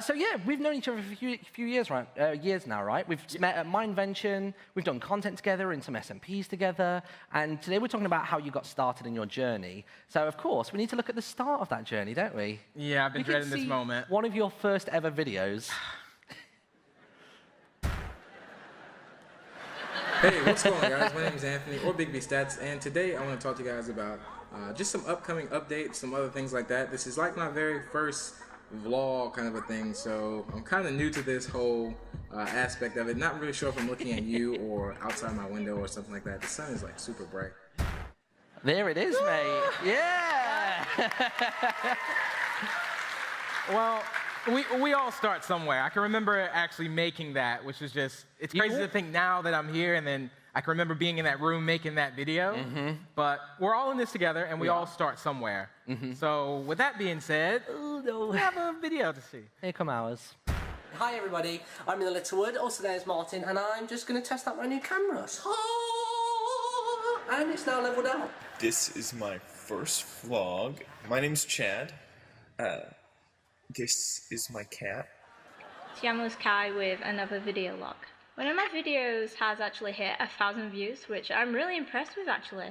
[SPEAKER 5] So yeah, we've known each other for a few years, right? Years now, right? We've met at Mindvention, we've done content together and some SMPs together, and today we're talking about how you got started in your journey. So of course, we need to look at the start of that journey, don't we?
[SPEAKER 6] Yeah, I've been dreading this moment.
[SPEAKER 5] One of your first ever videos.
[SPEAKER 7] Hey, what's going on, guys? My name is Anthony, or Big B Stats, and today I want to talk to you guys about just some upcoming updates, some other things like that. This is like my very first vlog kind of a thing, so I'm kind of new to this whole aspect of it. Not really sure if I'm looking at you or outside my window or something like that. The sun is like super bright.
[SPEAKER 5] There it is, mate. Yeah!
[SPEAKER 6] Well, we all start somewhere. I can remember actually making that, which was just, it's crazy to think now that I'm here, and then I can remember being in that room making that video. But we're all in this together, and we all start somewhere. So with that being said, we have a video to see.
[SPEAKER 5] Here come ours.
[SPEAKER 1] Hi everybody, I'm in the Littlewood, also known as Martin, and I'm just going to test out my new camera. And it's now leveled out.
[SPEAKER 8] This is my first vlog. My name's Chad. This is my cat.
[SPEAKER 25] Shameless Kai with another video log. One of my videos has actually hit 1,000 views, which I'm really impressed with actually.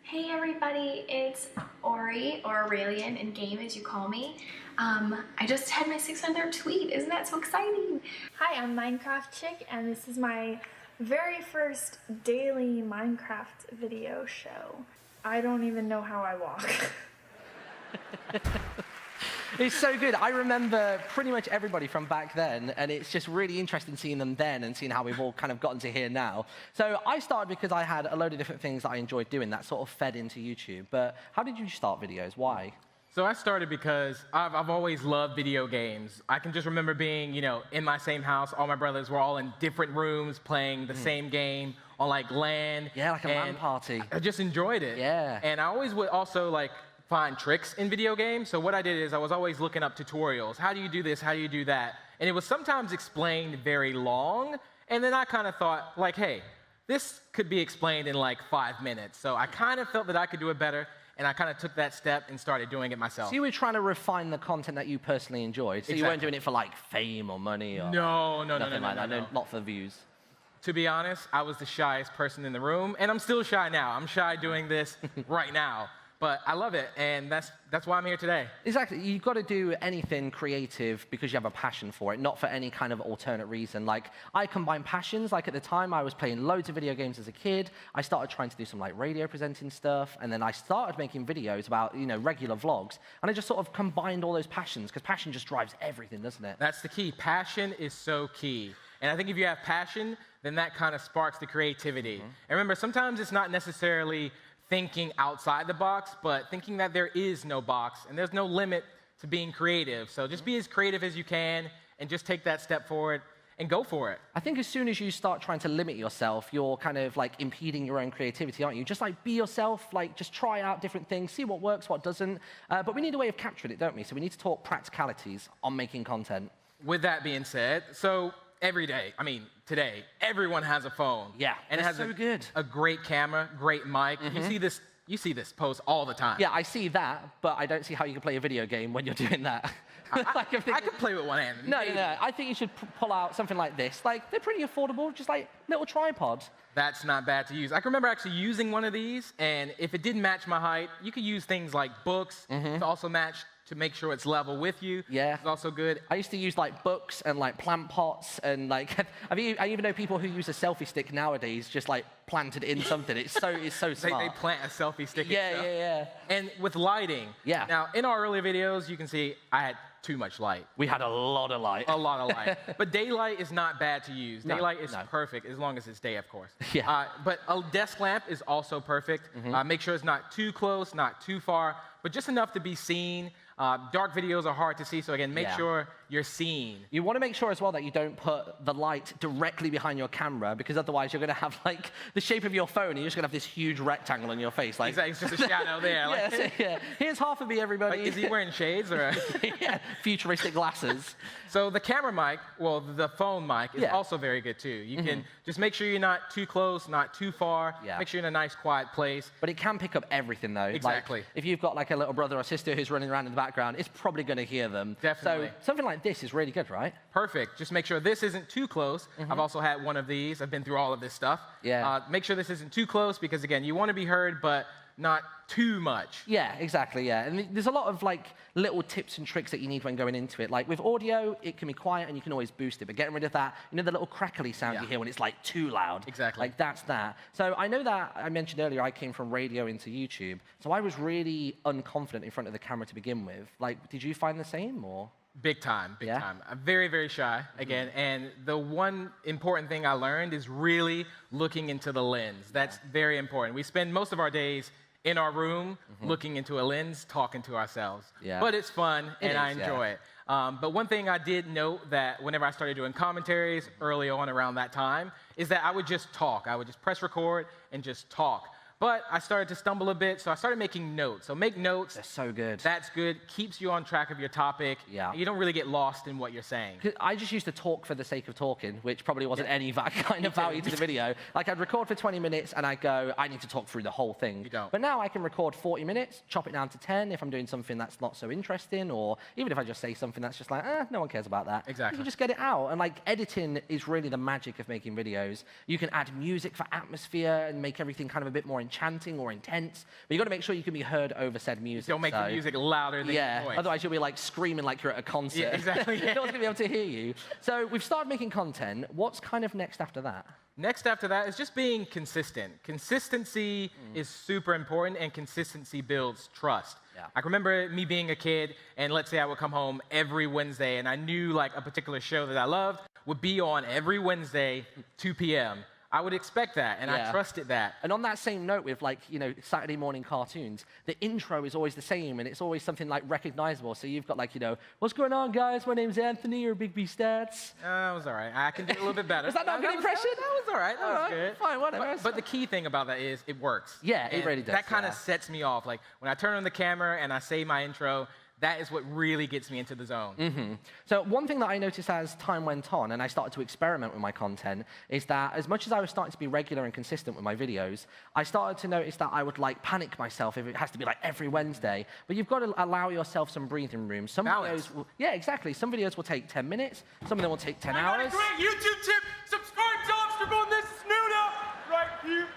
[SPEAKER 15] Hey everybody, it's Ori, or Aurelian in game as you call me. I just had my 600th tweet, isn't that so exciting?
[SPEAKER 22] Hi, I'm Minecraft Chick, and this is my very first daily Minecraft video show. I don't even know how I walk.
[SPEAKER 5] It's so good. I remember pretty much everybody from back then, and it's just really interesting seeing them then and seeing how we've all kind of gotten to here now. So I started because I had a load of different things that I enjoyed doing that sort of fed into YouTube. But how did you start videos? Why?
[SPEAKER 6] So I started because I've always loved video games. I can just remember being, you know, in my same house. All my brothers were all in different rooms playing the same game on like LAN.
[SPEAKER 5] Yeah, like a LAN party.
[SPEAKER 6] I just enjoyed it.
[SPEAKER 5] Yeah.
[SPEAKER 6] And I always would also like find tricks in video games. So what I did is I was always looking up tutorials. How do you do this? How do you do that? And it was sometimes explained very long. And then I kind of thought like, hey, this could be explained in like 5 minutes. So I kind of felt that I could do it better. And I kind of took that step and started doing it myself.
[SPEAKER 5] So you were trying to refine the content that you personally enjoyed. So you weren't doing it for like fame or money or nothing like that. No, not for views.
[SPEAKER 6] To be honest, I was the shyest person in the room, and I'm still shy now. I'm shy doing this right now. But I love it, and that's why I'm here today.
[SPEAKER 5] Exactly. You've got to do anything creative because you have a passion for it, not for any kind of alternate reason. Like, I combine passions. Like, at the time, I was playing loads of video games as a kid. I started trying to do some, like, radio presenting stuff, and then I started making videos about, you know, regular vlogs. And I just sort of combined all those passions, because passion just drives everything, doesn't it?
[SPEAKER 6] That's the key. Passion is so key. And I think if you have passion, then that kind of sparks the creativity. And remember, sometimes it's not necessarily thinking outside the box, but thinking that there is no box and there's no limit to being creative. So just be as creative as you can and just take that step forward and go for it.
[SPEAKER 5] I think as soon as you start trying to limit yourself, you're kind of like impeding your own creativity, aren't you? Just like be yourself, like just try out different things, see what works, what doesn't. But we need a way of capturing it, don't we? So we need to talk practicalities on making content.
[SPEAKER 6] With that being said, so every day, I mean, today, everyone has a phone.
[SPEAKER 5] Yeah,
[SPEAKER 6] and it has a great camera, great mic. You see this post all the time.
[SPEAKER 5] Yeah, I see that, but I don't see how you can play a video game when you're doing that.
[SPEAKER 6] I could play with one hand.
[SPEAKER 5] No. I think you should pull out something like this. Like, they're pretty affordable, just like little tripods.
[SPEAKER 6] That's not bad to use. I can remember actually using one of these, and if it didn't match my height, you could use things like books to also match, to make sure it's level with you.
[SPEAKER 5] Yeah.
[SPEAKER 6] It's also good.
[SPEAKER 5] I used to use like books and like plant pots and like, I even know people who use a selfie stick nowadays just like planted in something. It's so smart.
[SPEAKER 6] They plant a selfie stick.
[SPEAKER 5] Yeah.
[SPEAKER 6] And with lighting.
[SPEAKER 5] Yeah.
[SPEAKER 6] Now, in our earlier videos, you can see I had too much light.
[SPEAKER 5] We had a lot of light.
[SPEAKER 6] A lot of light. But daylight is not bad to use. Daylight is perfect, as long as it's day, of course.
[SPEAKER 5] Yeah.
[SPEAKER 6] But a desk lamp is also perfect. Make sure it's not too close, not too far, but just enough to be seen. Dark videos are hard to see, so again, make sure you're seen.
[SPEAKER 5] You want to make sure as well that you don't put the light directly behind your camera, because otherwise you're going to have like the shape of your phone and you're just going to have this huge rectangle on your face. Like,
[SPEAKER 6] exactly, it's just a shadow there. Like,
[SPEAKER 5] yeah. Here's half of me, everybody.
[SPEAKER 6] Like, is he wearing shades or?
[SPEAKER 5] Yeah, futuristic glasses.
[SPEAKER 6] So the camera mic, well, the phone mic is also very good too. You can just make sure you're not too close, not too far.
[SPEAKER 5] Yeah.
[SPEAKER 6] Make sure you're in a nice, quiet place.
[SPEAKER 5] But it can pick up everything, though.
[SPEAKER 6] Exactly.
[SPEAKER 5] Like, if you've got like a little brother or sister who's running around in the background, it's probably going to hear them.
[SPEAKER 6] Definitely.
[SPEAKER 5] So something like this is really good, right?
[SPEAKER 6] Perfect. Just make sure this isn't too close. I've also had one of these. I've been through all of this stuff.
[SPEAKER 5] Yeah.
[SPEAKER 6] Make sure this isn't too close because, again, you want to be heard, but not too much.
[SPEAKER 5] Yeah, exactly, yeah. And there's a lot of like little tips and tricks that you need when going into it. Like with audio, it can be quiet and you can always boost it, but getting rid of that, you know, the little crackly sound you hear when it's like too loud.
[SPEAKER 6] Exactly.
[SPEAKER 5] Like that's that. So I know that I mentioned earlier I came from radio into YouTube, so I was really unconfident in front of the camera to begin with. Like, did you find the same or?
[SPEAKER 6] Big time, big time. I'm very, very shy, again, and the one important thing I learned is really looking into the lens. That's very important. We spend most of our days in our room looking into a lens, talking to ourselves.
[SPEAKER 5] Yeah.
[SPEAKER 6] But it's fun, and I enjoy it. But one thing I did note that whenever I started doing commentaries early on around that time is that I would just talk. I would just press record and just talk. But I started to stumble a bit, so I started making notes. So make notes.
[SPEAKER 5] That's so good.
[SPEAKER 6] That's good. Keeps you on track of your topic.
[SPEAKER 5] Yeah.
[SPEAKER 6] You don't really get lost in what you're saying.
[SPEAKER 5] I just used to talk for the sake of talking, which probably wasn't any kind of value to the video. Like, I'd record for 20 minutes, and I'd go, I need to talk through the whole thing.
[SPEAKER 6] You don't.
[SPEAKER 5] But now I can record 40 minutes, chop it down to 10 if I'm doing something that's not so interesting, or even if I just say something that's just like, no one cares about that.
[SPEAKER 6] Exactly.
[SPEAKER 5] You can just get it out. And, like, editing is really the magic of making videos. You can add music for atmosphere and make everything kind of a bit more enchanting or intense. But you've got to make sure you can be heard over said music.
[SPEAKER 6] Don't make the music louder than your voice.
[SPEAKER 5] Otherwise you'll be like screaming like you're at a concert.
[SPEAKER 6] Yeah, exactly.
[SPEAKER 5] No one's going to be able to hear you. So we've started making content. What's kind of next after that?
[SPEAKER 6] Next after that is just being consistent. Consistency is super important, and consistency builds trust.
[SPEAKER 5] Yeah.
[SPEAKER 6] I remember me being a kid, and let's say I would come home every Wednesday, and I knew like a particular show that I loved would be on every Wednesday, 2 p.m. I would expect that, and I trusted that.
[SPEAKER 5] And on that same note with, like, you know, Saturday morning cartoons, the intro is always the same, and it's always something, like, recognizable. So you've got, like, you know, what's going on, guys? My name's Anthony, or Big B Stats.
[SPEAKER 6] That was all right. I can do it a little bit better.
[SPEAKER 5] Was that not a good impression?
[SPEAKER 6] That was all right. That was good.
[SPEAKER 5] Fine, whatever.
[SPEAKER 6] But the key thing about that is it works.
[SPEAKER 5] Yeah, it really does.
[SPEAKER 6] That kind of sets me off. Like, when I turn on the camera and I say my intro, that is what really gets me into the zone.
[SPEAKER 5] So one thing that I noticed as time went on, and I started to experiment with my content, is that as much as I was starting to be regular and consistent with my videos, I started to notice that I would like panic myself if it has to be like every Wednesday. But you've got to allow yourself some breathing room. Some videos will, exactly. Some videos will take 10 minutes. Some of them will take 10 hours.
[SPEAKER 9] I got a great YouTube tip. Subscribe to Obstacle, and this is Nuda right here.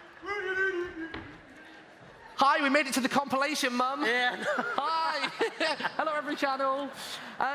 [SPEAKER 5] Hi, we made it to the compilation, Mum.
[SPEAKER 6] Yeah.
[SPEAKER 5] Hi. Hello, every channel.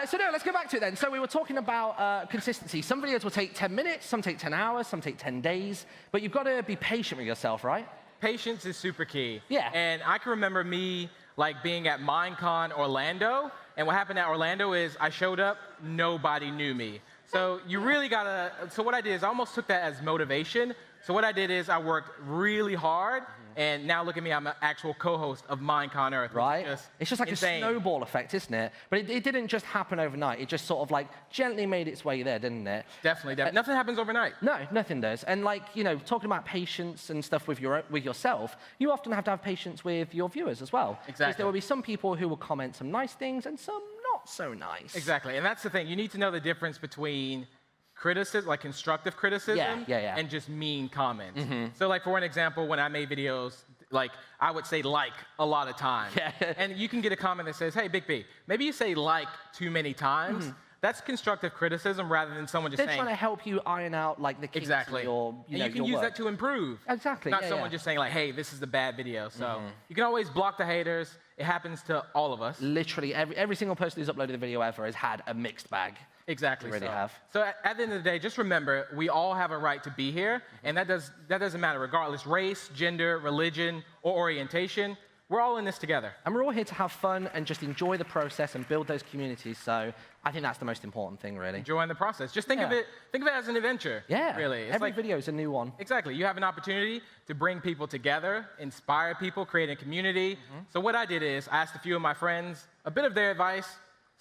[SPEAKER 5] So no, let's go back to it then. So we were talking about consistency. Some videos will take 10 minutes, some take 10 hours, some take 10 days. But you've got to be patient with yourself, right?
[SPEAKER 6] Patience is super key.
[SPEAKER 5] Yeah.
[SPEAKER 6] And I can remember me like being at Minecon Orlando, and what happened at Orlando is I showed up, nobody knew me. So you really gotta, so what I did is I almost took that as motivation. So what I did is I worked really hard, and now look at me, I'm an actual co-host of Minecon Earth.
[SPEAKER 5] Right? It's just like
[SPEAKER 6] insane.
[SPEAKER 5] a snowball effect, isn't it? But it didn't just happen overnight. It just sort of like gently made its way there, didn't it?
[SPEAKER 6] Definitely. Nothing happens overnight.
[SPEAKER 5] No, nothing does. And like, you know, talking about patience and stuff with yourself, you often have to have patience with your viewers as well.
[SPEAKER 6] Exactly.
[SPEAKER 5] Because there will be some people who will comment some nice things and some not so nice.
[SPEAKER 6] Exactly. And that's the thing. You need to know the difference between criticism, like constructive criticism, and just mean comments. So like for an example, when I made videos, like I would say like a lot of times. And you can get a comment that says, hey, Big B, maybe you say like too many times. That's constructive criticism rather than someone just
[SPEAKER 5] They're
[SPEAKER 6] saying.
[SPEAKER 5] trying to help you iron out like the kinks in your,
[SPEAKER 6] and you can use that to improve.
[SPEAKER 5] Exactly.
[SPEAKER 6] Not someone just saying like, hey, this is a bad video. So you can always block the haters. It happens to all of us.
[SPEAKER 5] Literally every single person who's uploaded a video ever has had a mixed bag.
[SPEAKER 6] Exactly.
[SPEAKER 5] They really have.
[SPEAKER 6] So at the end of the day, just remember, we all have a right to be here, and that doesn't matter, regardless race, gender, religion, or orientation. We're all in this together.
[SPEAKER 5] And we're all here to have fun and just enjoy the process and build those communities. So I think that's the most important thing, really.
[SPEAKER 6] Enjoying the process. Just think of it as an adventure.
[SPEAKER 5] Yeah.
[SPEAKER 6] Really. It's
[SPEAKER 5] Every
[SPEAKER 6] like,
[SPEAKER 5] video is a new one.
[SPEAKER 6] Exactly. You have an opportunity to bring people together, inspire people, create a community. So what I did is I asked a few of my friends a bit of their advice.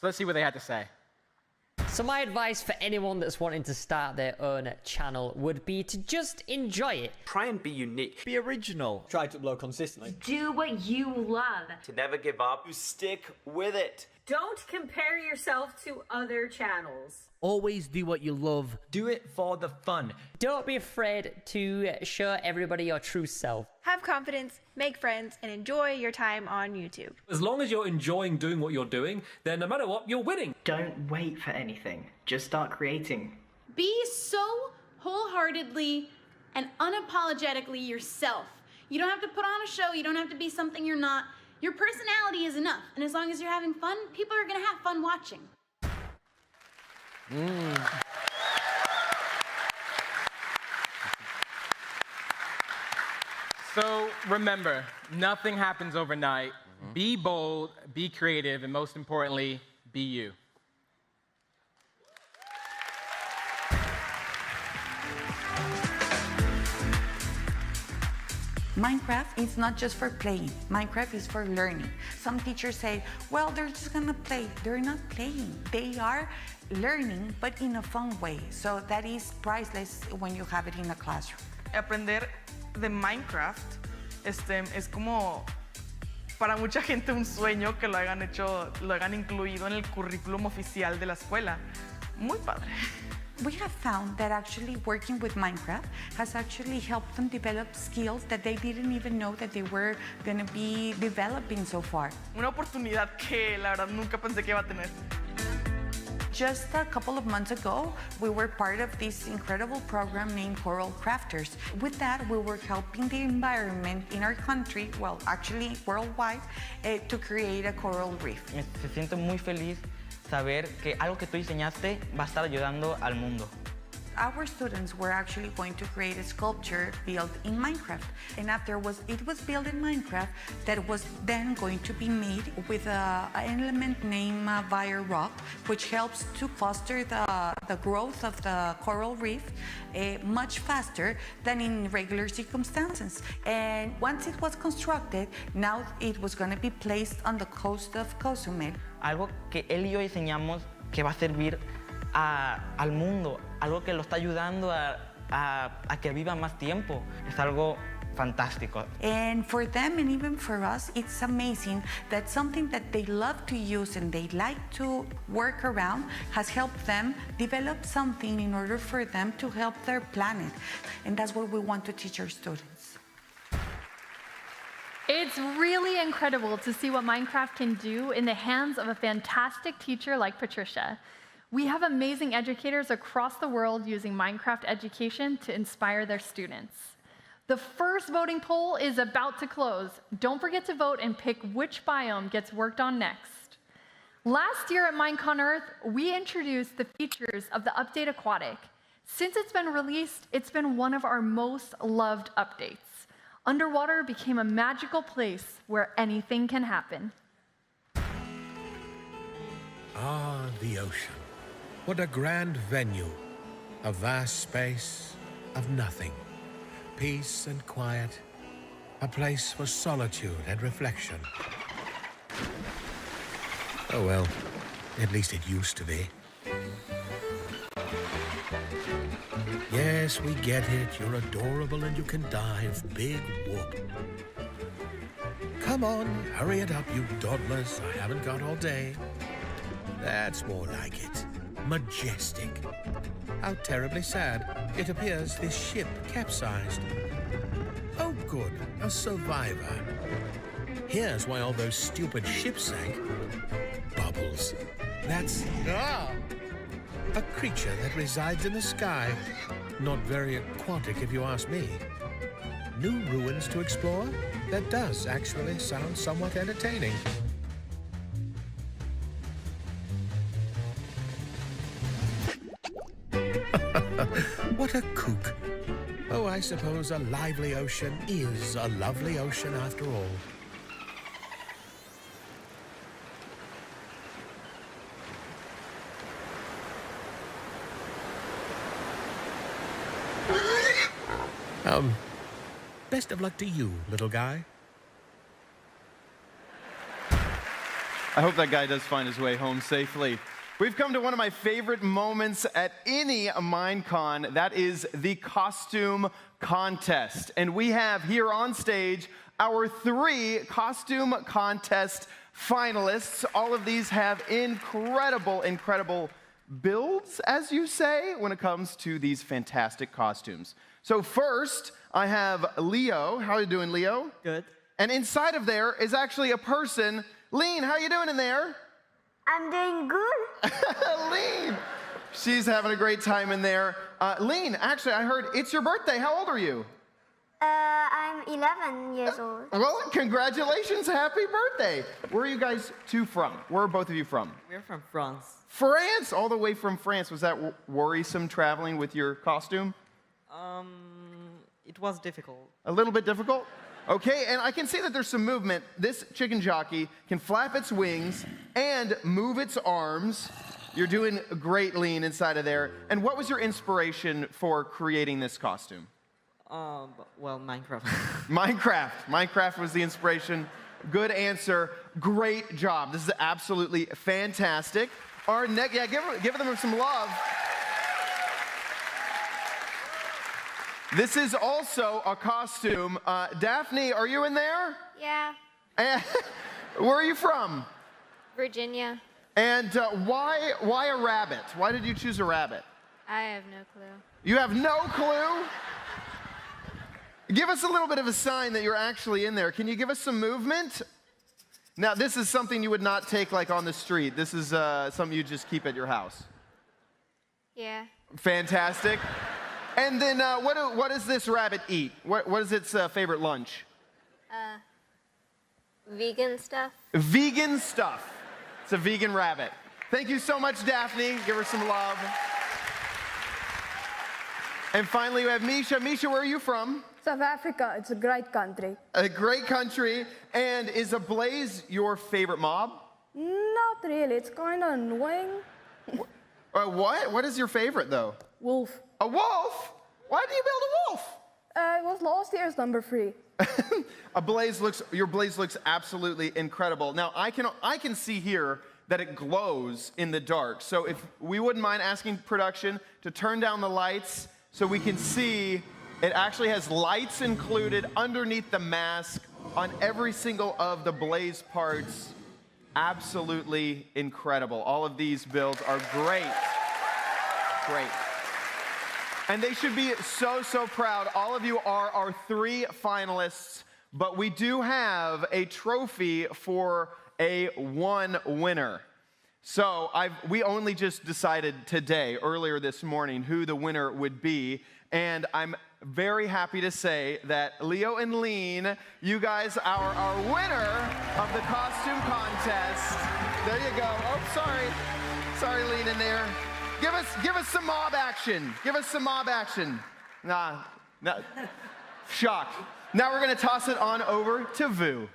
[SPEAKER 6] So let's see what they had to say.
[SPEAKER 10] So my advice for anyone that's wanting to start their own channel would be to just enjoy it.
[SPEAKER 13] Try and be unique. Be original.
[SPEAKER 17] Try to upload consistently.
[SPEAKER 14] Do what you love.
[SPEAKER 13] To never give up. You stick with it.
[SPEAKER 14] Don't compare yourself to other channels.
[SPEAKER 18] Always do what you love.
[SPEAKER 17] Do it for the fun.
[SPEAKER 10] Don't be afraid to show everybody your true self.
[SPEAKER 23] Have confidence, make friends, and enjoy your time on YouTube.
[SPEAKER 24] As long as you're enjoying doing what you're doing, then no matter what, you're winning.
[SPEAKER 17] Don't wait for anything. Just start creating.
[SPEAKER 27] Be so wholeheartedly and unapologetically yourself. You don't have to put on a show, you don't have to be something you're not. Your personality is enough, and as long as you're having fun, people are gonna have fun watching.
[SPEAKER 26] So remember, nothing happens overnight. Be bold, be creative, and most importantly, be you.
[SPEAKER 28] Minecraft is not just for playing. Minecraft is for learning. Some teachers say, well, they're just gonna play. They're not playing. They are learning, but in a fun way. So that is priceless when you have it in a classroom.
[SPEAKER 29] Aprender de Minecraft es como para mucha gente un sueño que lo hayan incluido en el currículum oficial de la escuela. Muy padre.
[SPEAKER 28] We have found that actually working with Minecraft has actually helped them develop skills that they didn't even know that they were going to be developing so far.
[SPEAKER 29] Una oportunidad que la verdad nunca pensé que iba a tener.
[SPEAKER 28] Just a couple of months ago, we were part of this incredible program named Coral Crafters. With that, we were helping the environment in our country, well, actually worldwide, to create a coral reef.
[SPEAKER 30] Se siente muy feliz saber que algo que tú diseñaste va a estar ayudando al mundo.
[SPEAKER 28] Our students were actually going to create a sculpture built in Minecraft. And after it was built in Minecraft, that was then going to be made with an element named Vire Rock, which helps to foster the growth of the coral reef much faster than in regular circumstances. And once it was constructed, now it was going to be placed on the coast of Cozumel.
[SPEAKER 30] Algo que él y yo diseñamos que va a servir al mundo, algo que lo está ayudando a que viva más tiempo. Es algo fantástico.
[SPEAKER 28] And for them and even for us, it's amazing that something that they love to use and they like to work around has helped them develop something in order for them to help their planet. And that's what we want to teach our students.
[SPEAKER 27] It's really incredible to see what Minecraft can do in the hands of a fantastic teacher like Patricia. We have amazing educators across the world using Minecraft education to inspire their students. The first voting poll is about to close. Don't forget to vote and pick which biome gets worked on next. Last year at Minecon Earth, we introduced the features of the Update Aquatic. Since it's been released, it's been one of our most loved updates. Underwater became a magical place where anything can happen.
[SPEAKER 31] Ah, the ocean. What a grand venue. A vast space of nothing. Peace and quiet. A place for solitude and reflection. Oh well, at least it used to be. Yes, we get it. You're adorable and you can dive. Big whoop. Come on, hurry it up, you dawdlers. I haven't got all day. That's more like it. Majestic. How terribly sad. It appears this ship capsized. Oh good, a survivor. Here's why all those stupid ships sank. Bubbles. That's a creature that resides in the sky. Not very aquatic if you ask me. New ruins to explore? That does actually sound somewhat entertaining. What a kook. Oh, I suppose a lively ocean is a lovely ocean after all. Best of luck to you, little guy.
[SPEAKER 6] I hope that guy does find his way home safely.
[SPEAKER 1] We've come to one of my favorite moments at any Minecon. That is the costume contest. And we have here on stage our 3 costume contest finalists. All of these have incredible builds, as you say, when it comes to these fantastic costumes. So first, I have Leo. How are you doing, Leo?
[SPEAKER 2] Good.
[SPEAKER 1] And inside of there is actually a person. Lean, how are you doing in there?
[SPEAKER 2] I'm doing good.
[SPEAKER 1] Lean! She's having a great time in there. Lean, actually, I heard it's your birthday. How old are you?
[SPEAKER 2] I'm 11 years old.
[SPEAKER 1] Well, congratulations. Happy birthday. Where are you guys two from? Where are both of you from?
[SPEAKER 2] We're from France.
[SPEAKER 1] France! All the way from France. Was that worrisome traveling with your costume?
[SPEAKER 2] It was difficult.
[SPEAKER 1] A little bit difficult? Okay, and I can see that there's some movement. This chicken jockey can flap its wings and move its arms. You're doing great, Lean, inside of there. And what was your inspiration for creating this costume?
[SPEAKER 2] Well, Minecraft.
[SPEAKER 1] Minecraft was the inspiration. Good answer. Great job. This is absolutely fantastic. Our next, yeah, give them some love. This is also a costume. Daphne, are you in there?
[SPEAKER 15] Yeah.
[SPEAKER 1] Where are you from?
[SPEAKER 15] Virginia.
[SPEAKER 1] And why a rabbit? Why did you choose a rabbit?
[SPEAKER 15] I have no clue.
[SPEAKER 1] You have no clue? Give us a little bit of a sign that you're actually in there. Can you give us some movement? Now, this is something you would not take like on the street. This is something you just keep at your house.
[SPEAKER 15] Yeah.
[SPEAKER 1] Fantastic. And then what does this rabbit eat? What is its favorite lunch?
[SPEAKER 15] Vegan stuff.
[SPEAKER 1] Vegan stuff. It's a vegan rabbit. Thank you so much, Daphne. Give her some love. And finally, we have Misha. Misha, where are you from?
[SPEAKER 2] South Africa. It's a great country.
[SPEAKER 1] A great country. And is a blaze your favorite mob?
[SPEAKER 2] Not really. It's kind of annoying.
[SPEAKER 1] What? What is your favorite, though?
[SPEAKER 2] Wolf.
[SPEAKER 1] A wolf? Why did you build a wolf?
[SPEAKER 2] It was last year's number 3.
[SPEAKER 1] Your blaze looks absolutely incredible. Now, I can see here that it glows in the dark. So if we wouldn't mind asking production to turn down the lights so we can see it actually has lights included underneath the mask on every single of the blaze parts. Absolutely incredible. All of these builds are great. Great. And they should be so proud. All of you are our 3 finalists, but we do have a trophy for a 1 winner. So we only just decided today, earlier this morning, who the winner would be. And I'm very happy to say that Leo and Lean, you guys are our winner of the costume contest. There you go. Oh, sorry. Sorry, Lean in there. Give us some mob action. Give us some mob action. Nah. Shock. Now we're going to toss it on over to Vu.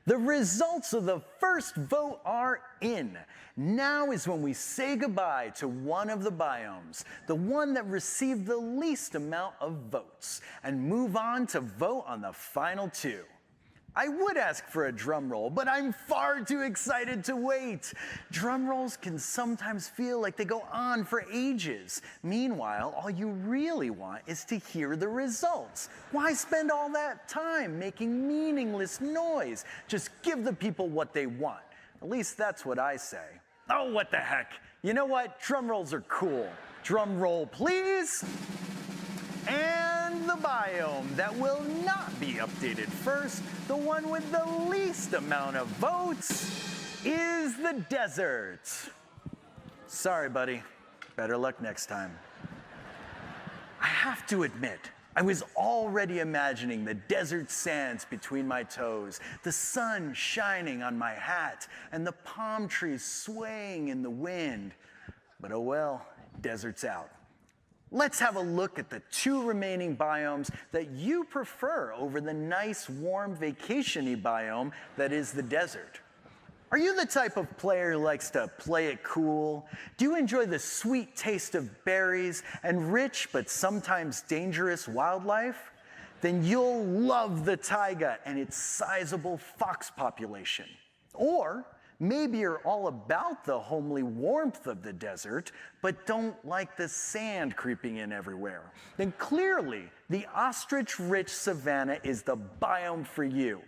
[SPEAKER 3] The results of the first vote are in. Now is when we say goodbye to one of the biomes, the one that received the least amount of votes, and move on to vote on the final 2. I would ask for a drum roll, but I'm far too excited to wait. Drum rolls can sometimes feel like they go on for ages. Meanwhile, all you really want is to hear the results. Why spend all that time making meaningless noise? Just give the people what they want. At least that's what I say. Oh, what the heck. You know what? Drum rolls are cool. Drum roll, please. And the biome that will not be updated first, the one with the least amount of votes, is the desert. Sorry, buddy. Better luck next time. I have to admit, I was already imagining the desert sands between my toes, the sun shining on my hat, and the palm trees swaying in the wind. But oh well, desert's out. Let's have a look at the 2 remaining biomes that you prefer over the nice, warm, vacation-y biome that is the desert. Are you the type of player who likes to play it cool? Do you enjoy the sweet taste of berries and rich but sometimes dangerous wildlife? then you'll love the taiga and its sizable fox population. Or maybe you're all about the homely warmth of the desert, but don't like the sand creeping in everywhere. Then clearly, the ostrich-rich savanna is the biome for you.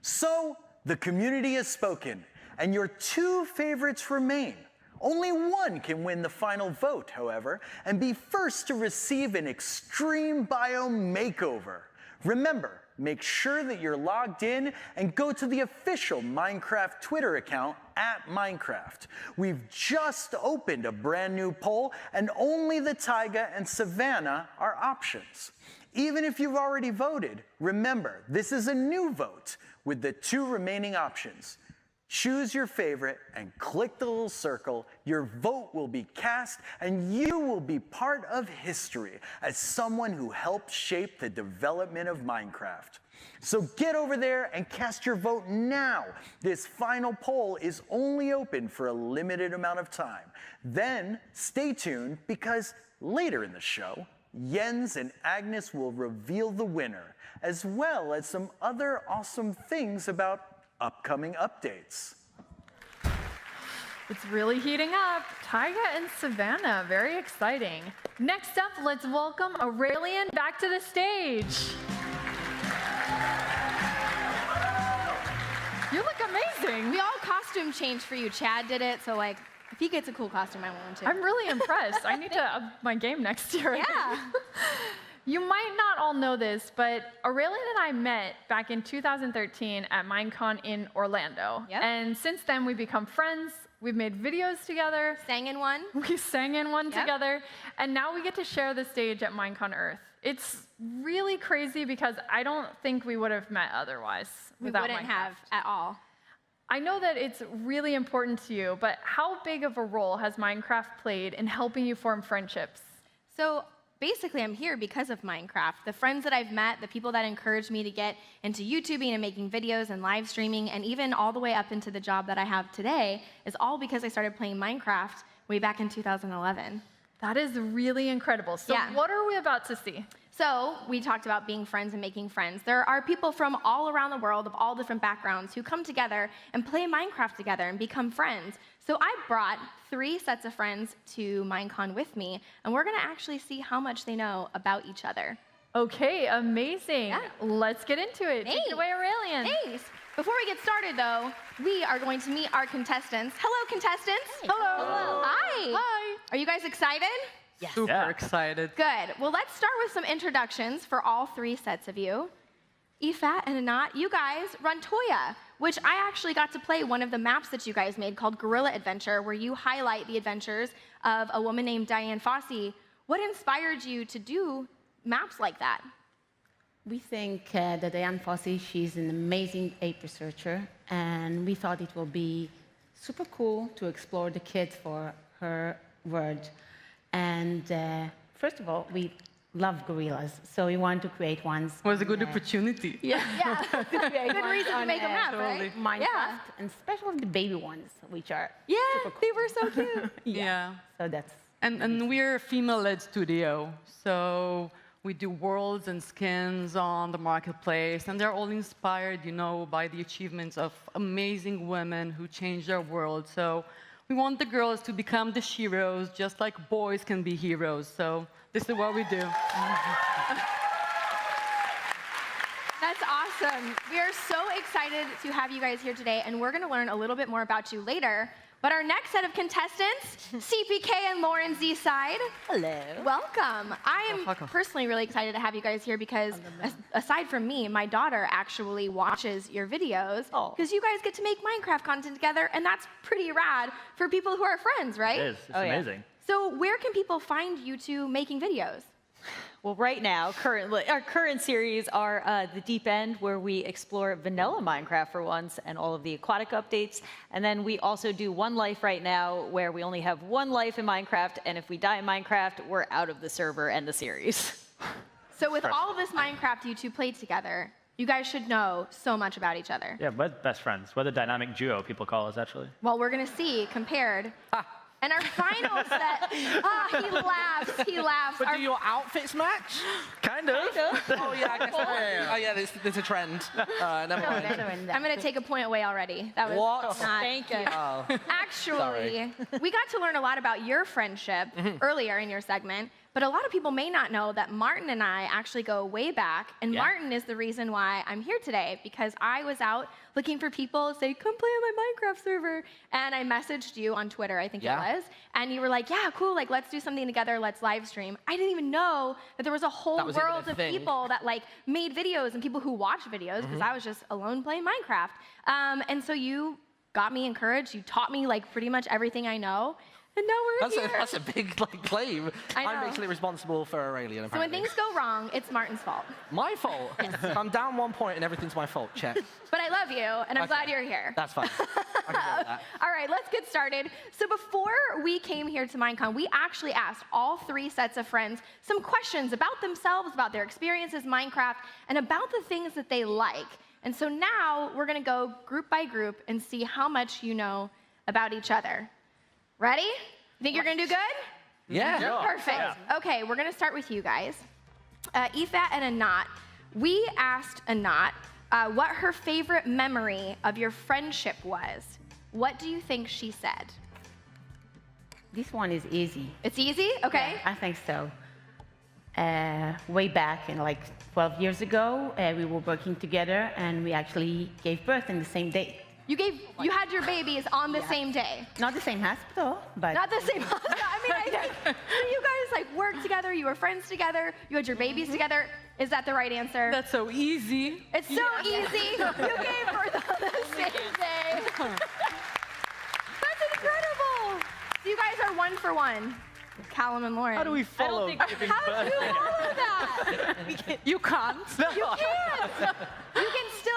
[SPEAKER 3] So, the community has spoken, and your two favorites remain. Only one can win the final vote, however, and be first to receive an extreme biome makeover. Remember, make sure that you're logged in and go to the official Minecraft Twitter account @Minecraft. We've just opened a brand new poll, and only the taiga and savanna are options. Even if you've already voted, remember, this is a new vote with the two remaining options. Choose your favorite and click the little circle. Your vote will be cast and you will be part of history as someone who helped shape the development of Minecraft. So get over there and cast your vote now. This final poll is only open for a limited amount of time. Then stay tuned because later in the show, Jens and Agnes will reveal the winner, as well as some other awesome things about upcoming updates.
[SPEAKER 27] It's really heating up. Taiga and Savannah, very exciting. Next up, let's welcome Aurelian back to the stage. You look amazing.
[SPEAKER 4] We all costume changed for you. Chad did it, so like, if he gets a cool costume, I want one too.
[SPEAKER 27] I'm really impressed. I need to up my game next year.
[SPEAKER 4] Yeah.
[SPEAKER 27] You might not all know this, but Aurelian and I met back in 2013 at Minecon in Orlando.
[SPEAKER 4] Yep.
[SPEAKER 27] And since then, we've become friends. We've made videos together.
[SPEAKER 4] Sang in one.
[SPEAKER 27] We sang in one together. And now we get to share the stage at Minecon Earth. It's really crazy because I don't think we would have met otherwise without
[SPEAKER 4] We wouldn't
[SPEAKER 27] Minecraft.
[SPEAKER 4] have at all.
[SPEAKER 27] I know that it's really important to you, but how big of a role has Minecraft played in helping you form friendships?
[SPEAKER 4] So basically, I'm here because of Minecraft. The friends that I've met, the people that encouraged me to get into YouTubing and making videos and live streaming, and even all the way up into the job that I have today, is all because I started playing Minecraft way back in 2011.
[SPEAKER 27] That is really incredible. So what are we about to see?
[SPEAKER 4] So we talked about being friends and making friends. There are people from all around the world of all different backgrounds who come together and play Minecraft together and become friends. So I brought 3 sets of friends to Minecon with me, and we're gonna actually see how much they know about each other.
[SPEAKER 27] Okay, amazing. Yeah. Let's get into it. Take it away, Aurelian.
[SPEAKER 4] Thanks. Before we get started, though, we are going to meet our contestants. Hello, contestants.
[SPEAKER 27] Hey. Hello.
[SPEAKER 4] Hi.
[SPEAKER 27] Hi.
[SPEAKER 4] Are you guys excited?
[SPEAKER 27] Yes.
[SPEAKER 5] Super excited.
[SPEAKER 4] Good. Well, let's start with some introductions for all 3 sets of you. Ifat and Anat, you guys run Toya, which I actually got to play one of the maps that you guys made called Gorilla Adventure, where you highlight the adventures of a woman named Diane Fossey. What inspired you to do maps like that?
[SPEAKER 7] We think that Diane Fossey, she's an amazing ape researcher, and we thought it will be super cool to explore the kids for her world. And first of all, we love gorillas, so we want to create ones.
[SPEAKER 26] It was a good opportunity.
[SPEAKER 4] Yeah. Good reason to make a map, right?
[SPEAKER 7] Minecraft, and especially the baby ones, which are super cool.
[SPEAKER 4] They were so cute.
[SPEAKER 7] Yeah. So that's.
[SPEAKER 8] And we're a female-led studio, so we do worlds and skins on the marketplace, and they're all inspired, you know, by the achievements of amazing women who changed their world. So we want the girls to become the heroes, just like boys can be heroes. So this is what we do.
[SPEAKER 4] That's awesome. We are so excited to have you guys here today, and we're going to learn a little bit more about you later. But our next set of contestants, CPK and Lauren Z-Side.
[SPEAKER 7] Hello.
[SPEAKER 4] Welcome. I am personally really excited to have you guys here because aside from me, my daughter actually watches your videos because you guys get to make Minecraft content together, and that's pretty rad for people who are friends, right?
[SPEAKER 11] It is. It's amazing.
[SPEAKER 4] So where can people find you two making videos?
[SPEAKER 12] Well, right now, our current series are The Deep End, where we explore vanilla Minecraft for once and all of the aquatic updates. And then we also do One Life right now, where we only have 1 life in Minecraft, and if we die in Minecraft, we're out of the server and the series.
[SPEAKER 4] So with all of this Minecraft you two played together, you guys should know so much about each other.
[SPEAKER 11] Yeah, we're best friends. We're the dynamic duo, people call us, actually.
[SPEAKER 4] Well, we're going to see compared And our final set, he laughs.
[SPEAKER 5] But do your outfits match?
[SPEAKER 3] Kind of.
[SPEAKER 5] Oh, yeah, I guess oh, yeah, there's a trend. Never mind.
[SPEAKER 4] I'm going to take a point away already. That was
[SPEAKER 5] What?
[SPEAKER 4] not
[SPEAKER 12] Thank
[SPEAKER 4] good.
[SPEAKER 12] you.
[SPEAKER 5] Oh.
[SPEAKER 4] Actually, we got to learn a lot about your friendship earlier in your segment, but a lot of people may not know that Martin and I actually go way back, and Martin is the reason why I'm here today, because I was out looking for people to say, come play on my Minecraft server, and I messaged you on Twitter, I think it was, and you were like, yeah, cool, like, let's do something together, let's live stream. I didn't even know that there was a whole world of people that, like, made videos and people who watch videos, because I was just alone playing Minecraft. And so you got me encouraged, you taught me, like, pretty much everything I know, and now we're here.
[SPEAKER 5] That's a big claim.
[SPEAKER 4] I know.
[SPEAKER 5] I'm basically responsible for Aurelian, apparently.
[SPEAKER 4] So when things go wrong, it's Martin's fault.
[SPEAKER 5] My fault? I'm down 1 point and everything's my fault. Check.
[SPEAKER 4] But I love you, and I'm glad you're here.
[SPEAKER 5] That's fine. I can deal with that.
[SPEAKER 4] All right, let's get started. So before we came here to Minecon, we actually asked all 3 sets of friends some questions about themselves, about their experiences in Minecraft, and about the things that they like. And so now we're going to go group by group and see how much you know about each other. Ready? You think you're going to do good?
[SPEAKER 5] Yeah. Sure.
[SPEAKER 4] Perfect. Yeah. Okay, we're going to start with you guys. Ifat and Anat, we asked Anat what her favorite memory of your friendship was. What do you think she said?
[SPEAKER 7] This one is easy.
[SPEAKER 4] It's easy? Okay.
[SPEAKER 7] Yeah, I think so. Way back in like 12 years ago, we were working together and we actually gave birth in the same day.
[SPEAKER 4] You had your babies on the same day?
[SPEAKER 7] Not the same hospital, but...
[SPEAKER 4] Not the same hospital. I mean, so you guys like worked together, you were friends together, you had your babies together. Is that the right answer?
[SPEAKER 8] That's so easy.
[SPEAKER 4] It's so easy. You gave birth on the same day. That's incredible. So you guys are 1 for 1. Callum and Lauren.
[SPEAKER 3] How do we follow giving birth?
[SPEAKER 4] How do you follow that?
[SPEAKER 8] You can't.
[SPEAKER 4] You can't. You can still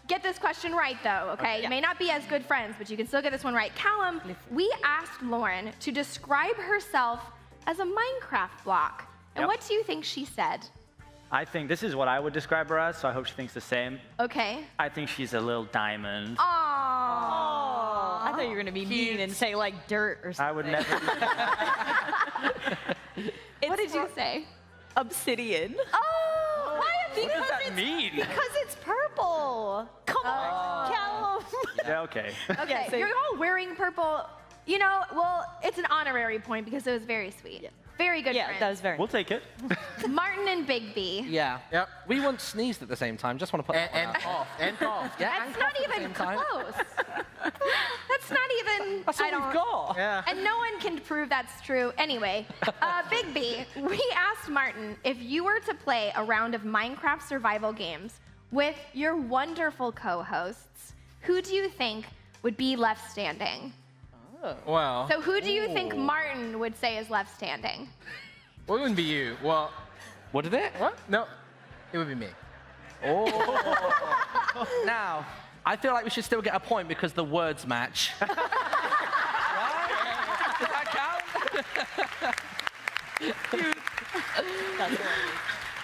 [SPEAKER 4] get this question right, though, okay? You may not be as good friends, but you can still get this one right. Callum, we asked Lauren to describe herself as a Minecraft block. And what do you think she said?
[SPEAKER 9] I think this is what I would describe her as, so I hope she thinks the same.
[SPEAKER 4] Okay.
[SPEAKER 9] I think she's a little diamond.
[SPEAKER 4] Aww.
[SPEAKER 12] I thought you were going to be mean and say, like, dirt or something.
[SPEAKER 9] I would never do that.
[SPEAKER 4] What did you say?
[SPEAKER 12] Obsidian.
[SPEAKER 4] Oh! Why obsidian?
[SPEAKER 9] What does that mean?
[SPEAKER 12] Because it's purple. Come on, Callum.
[SPEAKER 9] Yeah, okay.
[SPEAKER 4] Okay, so you're all wearing purple. You know, well, it's an honorary point because it was very sweet. Yeah. Very good friends.
[SPEAKER 12] Yeah, that was very
[SPEAKER 9] We'll take it.
[SPEAKER 4] Martin and Bigby.
[SPEAKER 5] Yeah. Yep. We once sneezed at the same time. Just want to put that
[SPEAKER 26] And
[SPEAKER 5] one out.
[SPEAKER 26] cough. And cough.
[SPEAKER 5] Yeah,
[SPEAKER 4] That's
[SPEAKER 5] and
[SPEAKER 4] not
[SPEAKER 5] cough at the
[SPEAKER 4] even
[SPEAKER 5] same time.
[SPEAKER 4] close. That's not even.
[SPEAKER 5] That's all we've got.
[SPEAKER 26] Yeah.
[SPEAKER 4] And no one can prove that's true. Anyway, Bigby, we asked Martin if you were to play a round of Minecraft survival games with your wonderful co-hosts, who do you think would be left standing?
[SPEAKER 26] Well,
[SPEAKER 4] So who do you think Martin would say is left standing?
[SPEAKER 26] well, it wouldn't be you. Well,
[SPEAKER 5] What did it?
[SPEAKER 26] what? No, it would be me.
[SPEAKER 5] Now, I feel like we should still get a point because the words match. Right? Does that count?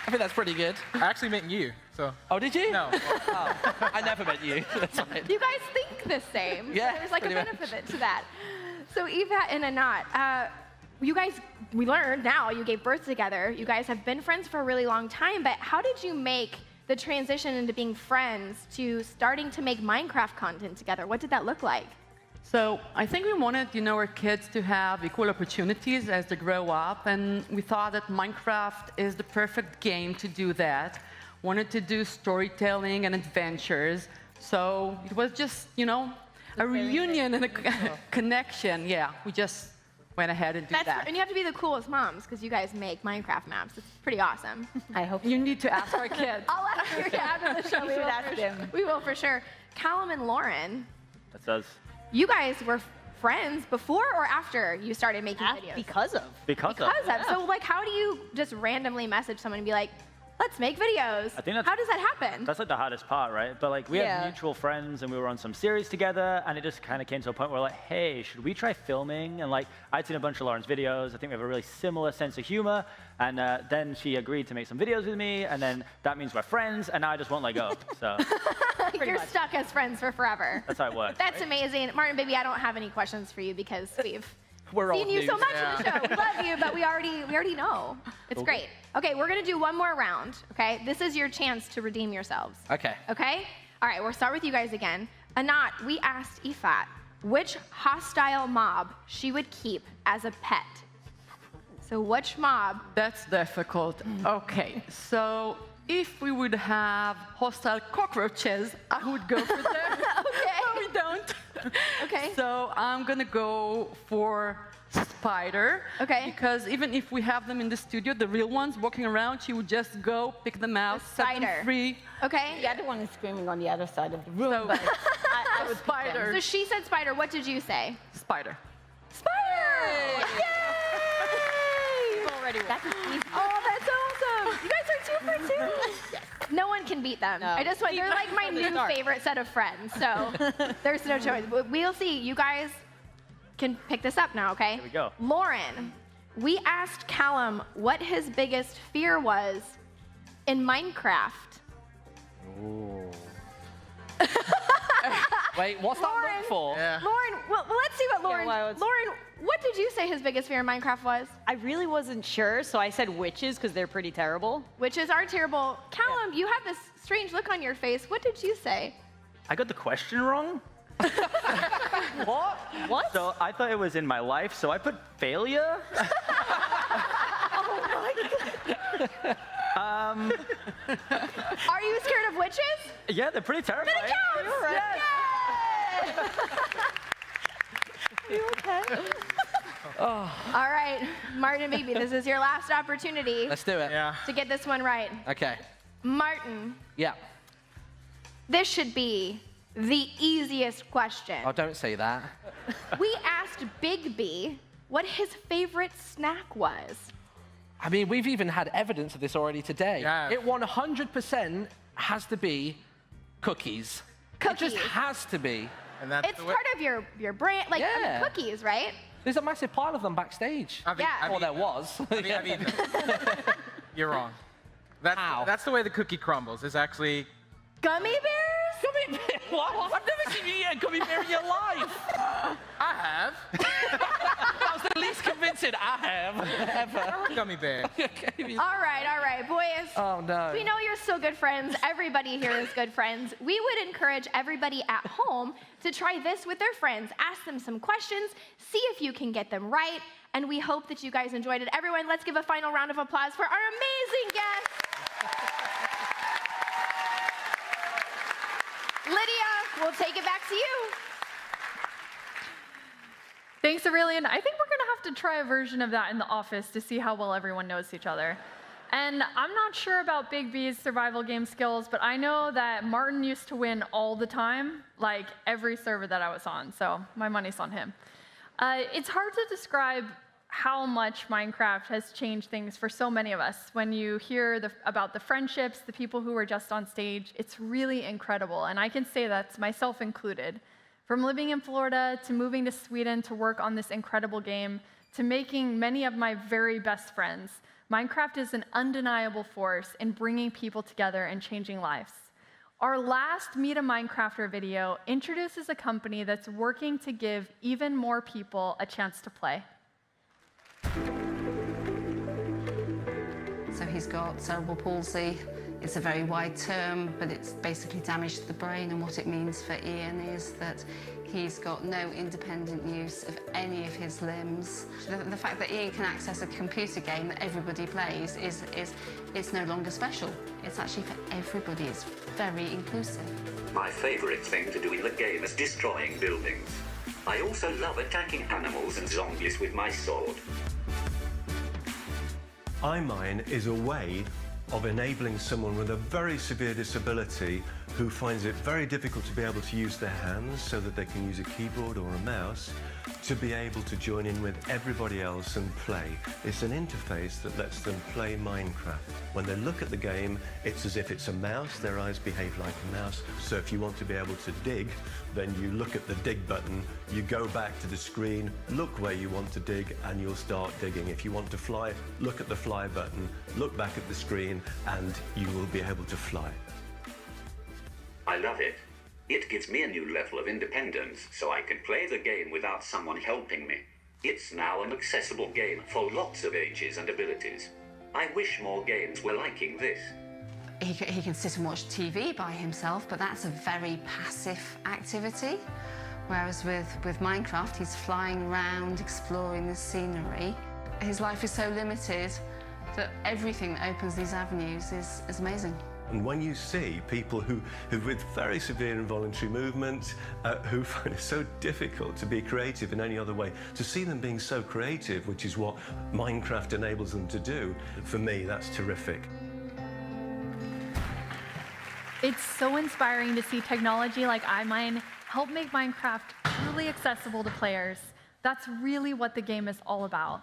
[SPEAKER 5] I think that's pretty good.
[SPEAKER 26] I actually meant you, so.
[SPEAKER 5] Oh, did you?
[SPEAKER 26] No.
[SPEAKER 5] Oh, I never meant you. That's fine.
[SPEAKER 4] You guys think the same.
[SPEAKER 5] Yeah,
[SPEAKER 4] So there's like a
[SPEAKER 5] pretty much.
[SPEAKER 4] benefit to that. So Eva and Anat, you guys, we learned now you gave birth together. You guys have been friends for a really long time, but how did you make the transition into being friends to starting to make Minecraft content together? What did that look like?
[SPEAKER 8] So I think we wanted, our kids to have equal opportunities as they grow up, and we thought that Minecraft is the perfect game to do that. Wanted to do storytelling and adventures, so it was just, a reunion and a connection. Yeah, we just went ahead and did that.
[SPEAKER 4] And you have to be the coolest moms because you guys make Minecraft maps. It's pretty awesome.
[SPEAKER 8] I hope you need to ask our kids.
[SPEAKER 4] I'll ask you after the show.
[SPEAKER 12] You should ask them.
[SPEAKER 4] We will for sure. Callum and Lauren,
[SPEAKER 9] That's us.
[SPEAKER 4] you guys were friends before or after you started making videos?
[SPEAKER 12] Because of.
[SPEAKER 9] Because of.
[SPEAKER 4] So, like, how do you just randomly message someone and be like, let's make videos?
[SPEAKER 9] I think that's-
[SPEAKER 4] How does that happen?
[SPEAKER 9] That's like the hardest part, right? But like we
[SPEAKER 12] Yeah.
[SPEAKER 9] had mutual friends and we were on some series together and it just kind of came to a point where like, hey, should we try filming? And like I'd seen a bunch of Lauren's videos. I think we have a really similar sense of humor. And then she agreed to make some videos with me and then that means we're friends and now I just won't let go. So
[SPEAKER 4] You're stuck as friends for forever.
[SPEAKER 9] that's how it works.
[SPEAKER 4] That's amazing. Martin, baby, I don't have any questions for you because
[SPEAKER 5] We're
[SPEAKER 4] seen
[SPEAKER 5] old
[SPEAKER 4] you
[SPEAKER 5] news.
[SPEAKER 4] so much in the show. We love you, but we already know. It's
[SPEAKER 5] Okay.
[SPEAKER 4] great. Okay, we're gonna do one more round. Okay, this is your chance to redeem yourselves.
[SPEAKER 5] Okay.
[SPEAKER 4] Okay. All right, we'll start with you guys again. Anat, we asked Ifat which hostile mob she would keep as a pet. So which mob?
[SPEAKER 8] That's difficult. Okay, so if we would have hostile cockroaches, I would go for them.
[SPEAKER 4] Okay.
[SPEAKER 8] But we don't.
[SPEAKER 4] Okay.
[SPEAKER 8] So I'm gonna go for spider.
[SPEAKER 4] Okay.
[SPEAKER 8] Because even if we have them in the studio, the real ones walking around, she would just go pick them out, set
[SPEAKER 4] spider.
[SPEAKER 8] them free.
[SPEAKER 4] Okay.
[SPEAKER 7] The other one is screaming on the other side of the room,
[SPEAKER 8] So-
[SPEAKER 7] but I would
[SPEAKER 8] Spider.
[SPEAKER 4] So she said spider. What did you say?
[SPEAKER 8] Spider.
[SPEAKER 4] Spider! Yay!
[SPEAKER 7] already won. That's easy.
[SPEAKER 4] Oh, that's awesome! You guys are 2 for 2. Yes. No one can beat them.
[SPEAKER 7] No.
[SPEAKER 4] I just want, they're like my
[SPEAKER 7] From the
[SPEAKER 4] new
[SPEAKER 7] start.
[SPEAKER 4] favorite set of friends, so there's no choice. We'll see. You guys can pick this up now, okay?
[SPEAKER 9] Here we go.
[SPEAKER 4] Lauren, we asked Callum what his biggest fear was in Minecraft.
[SPEAKER 5] Ooh. Wait, what's that
[SPEAKER 4] Lauren,
[SPEAKER 5] look for?
[SPEAKER 4] Lauren, well, let's see what Lauren.
[SPEAKER 12] well, it's-
[SPEAKER 4] Lauren, what did you say his biggest fear in Minecraft was?
[SPEAKER 12] I really wasn't sure, so I said witches because they're pretty terrible.
[SPEAKER 4] Witches are terrible. Callum, you have this strange look on your face. What did you say?
[SPEAKER 9] I got the question wrong.
[SPEAKER 12] What? What?
[SPEAKER 9] So I thought it was in my life, so I put failure.
[SPEAKER 4] Are you scared of witches?
[SPEAKER 9] Yeah, they're pretty terrifying.
[SPEAKER 4] Then it counts! Yay!
[SPEAKER 12] You okay?
[SPEAKER 4] All right, Martin, baby, this is your last opportunity
[SPEAKER 5] Let's do it.
[SPEAKER 6] Yeah.
[SPEAKER 4] to get this one right.
[SPEAKER 5] Okay.
[SPEAKER 4] Martin,
[SPEAKER 5] Yeah.
[SPEAKER 4] this should be the easiest question.
[SPEAKER 5] Oh, don't say that.
[SPEAKER 4] We asked Big B what his favorite snack was.
[SPEAKER 5] I mean, we've even had evidence of this already today.
[SPEAKER 6] Yeah.
[SPEAKER 5] It 100% has to be cookies. It
[SPEAKER 4] Cookies.
[SPEAKER 5] just has to be.
[SPEAKER 6] And that's
[SPEAKER 4] It's
[SPEAKER 6] the way.
[SPEAKER 4] part of your brand, like I mean,
[SPEAKER 5] Yeah.
[SPEAKER 4] cookies, right?
[SPEAKER 5] There's a massive pile of them backstage.
[SPEAKER 6] I mean,
[SPEAKER 4] Yeah.
[SPEAKER 5] Well, there was.
[SPEAKER 6] I mean, you're wrong.
[SPEAKER 5] How?
[SPEAKER 6] That's the way the cookie crumbles. Is actually.
[SPEAKER 4] Gummy bears?
[SPEAKER 5] Gummy bear? What? I've never seen you eat a gummy bear in your life.
[SPEAKER 6] I have.
[SPEAKER 5] That was the least convincing I have ever.
[SPEAKER 6] Gummy bear.
[SPEAKER 4] All right, boys.
[SPEAKER 5] Oh, no.
[SPEAKER 4] We know you're still good friends. Everybody here is good friends. We would encourage everybody at home to try this with their friends. Ask them some questions, see if you can get them right, and we hope that you guys enjoyed it. Everyone, let's give a final round of applause for our amazing guests. Lydia, we'll take it back to you.
[SPEAKER 27] Thanks, Aurelian. I think we're going to have to try a version of that in the office to see how well everyone knows each other. And I'm not sure about Big B's survival game skills, but I know that Martin used to win all the time, like every server that I was on, so my money's on him. It's hard to describe how much Minecraft has changed things for so many of us. When you hear about the friendships, the people who were just on stage, it's really incredible, and I can say that's myself included. From living in Florida to moving to Sweden to work on this incredible game, to making many of my very best friends, Minecraft is an undeniable force in bringing people together and changing lives. Our last Meet a Minecrafter video introduces a company that's working to give even more people a chance to play.
[SPEAKER 10] So he's got cerebral palsy. It's a very wide term, but it's basically damage to the brain, and what it means for Ian is that he's got no independent use of any of his limbs. The fact that Ian can access a computer game that everybody plays is no longer special. It's actually for everybody. It's very inclusive.
[SPEAKER 11] My favorite thing to do in the game is destroying buildings. I also love attacking animals and zombies with my sword.
[SPEAKER 13] iMine is a way of enabling someone with a very severe disability who finds it very difficult to be able to use their hands so that they can use a keyboard or a mouse to be able to join in with everybody else and play. It's an interface that lets them play Minecraft. When they look at the game, it's as if it's a mouse. Their eyes behave like a mouse. So if you want to be able to dig, then you look at the dig button, you go back to the screen, look where you want to dig, and you'll start digging. If you want to fly, look at the fly button, look back at the screen, and you will be able to fly.
[SPEAKER 11] I love it. It gives me a new level of independence, so I can play the game without someone helping me. It's now an accessible game for lots of ages and abilities. I wish more games were liking this.
[SPEAKER 10] He can sit and watch TV by himself, but that's a very passive activity. Whereas with Minecraft, he's flying around, exploring the scenery. His life is so limited that everything that opens these avenues is amazing.
[SPEAKER 13] And when you see people who with very severe involuntary movement, who find it so difficult to be creative in any other way, to see them being so creative, which is what Minecraft enables them to do, for me, that's terrific.
[SPEAKER 27] It's so inspiring to see technology like iMine help make Minecraft truly accessible to players. That's really what the game is all about.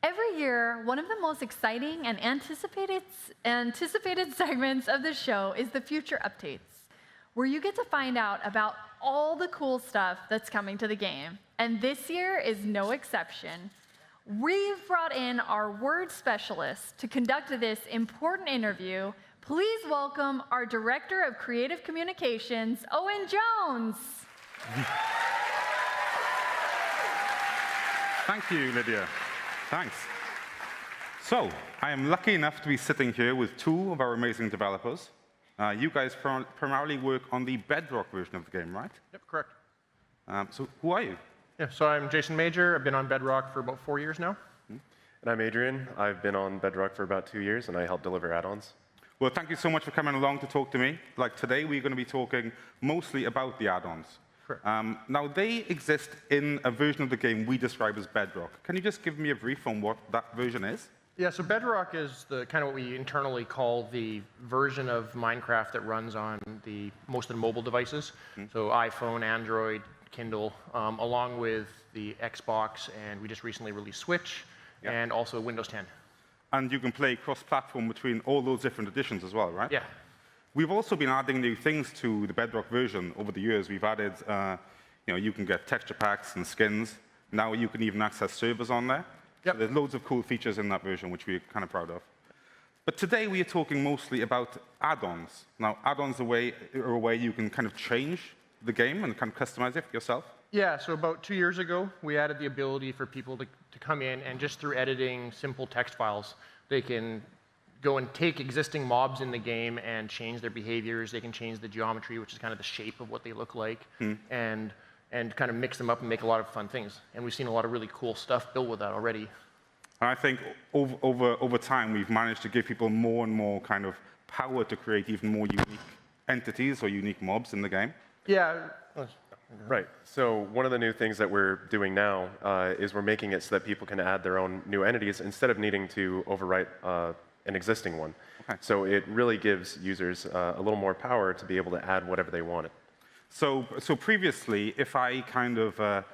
[SPEAKER 27] Every year, one of the most exciting and anticipated segments of the show is the Future Updates, where you get to find out about all the cool stuff that's coming to the game. And this year is no exception. We've brought in our word specialist to conduct this important interview. Please welcome our Director of Creative Communications, Owen Jones.
[SPEAKER 14] Thank you, Lydia. Thanks. So, I am lucky enough to be sitting here with two of our amazing developers. You guys primarily work on the Bedrock version of the game, right?
[SPEAKER 16] Yep, correct.
[SPEAKER 14] So, who are you?
[SPEAKER 16] Yeah, so I'm Jason Major. I've been on Bedrock for about 4 years now.
[SPEAKER 17] And I'm Adrian. I've been on Bedrock for about 2 years, and I help deliver add-ons.
[SPEAKER 14] Well, thank you so much for coming along to talk to me. Like today, we're going to be talking mostly about the add-ons. Now, they exist in a version of the game we describe as Bedrock. Can you just give me a brief on what that version is?
[SPEAKER 16] Yeah, so Bedrock is the kind of what we internally call the version of Minecraft that runs on most of the mobile devices. So iPhone, Android, Kindle, along with the Xbox, and we just recently released Switch, and also Windows 10.
[SPEAKER 14] And you can play cross-platform between all those different editions as well, right?
[SPEAKER 16] Yeah.
[SPEAKER 14] We've also been adding new things to the Bedrock version over the years. We've added, you can get texture packs and skins. Now you can even access servers on there. Yep. So there's loads of cool features in that version, which we're kind of proud of. But today we are talking mostly about add-ons. Now, add-ons are a way you can kind of change the game and kind of customize it yourself.
[SPEAKER 16] Yeah, so about 2 years ago, we added the ability for people to come in and just through editing simple text files, they can go and take existing mobs in the game and change their behaviors. They can change the geometry, which is kind of the shape of what they look like, and kind of mix them up and make a lot of fun things. And we've seen a lot of really cool stuff built with that already.
[SPEAKER 14] I think over time, we've managed to give people more and more kind of power to create even more unique entities or unique mobs in the game.
[SPEAKER 16] Yeah.
[SPEAKER 17] Right. So one of the new things that we're doing now is we're making it so that people can add their own new entities instead of needing to overwrite an existing one. Okay. So it really gives users a little more power to be able to add whatever they wanted.
[SPEAKER 14] So previously, if I kind of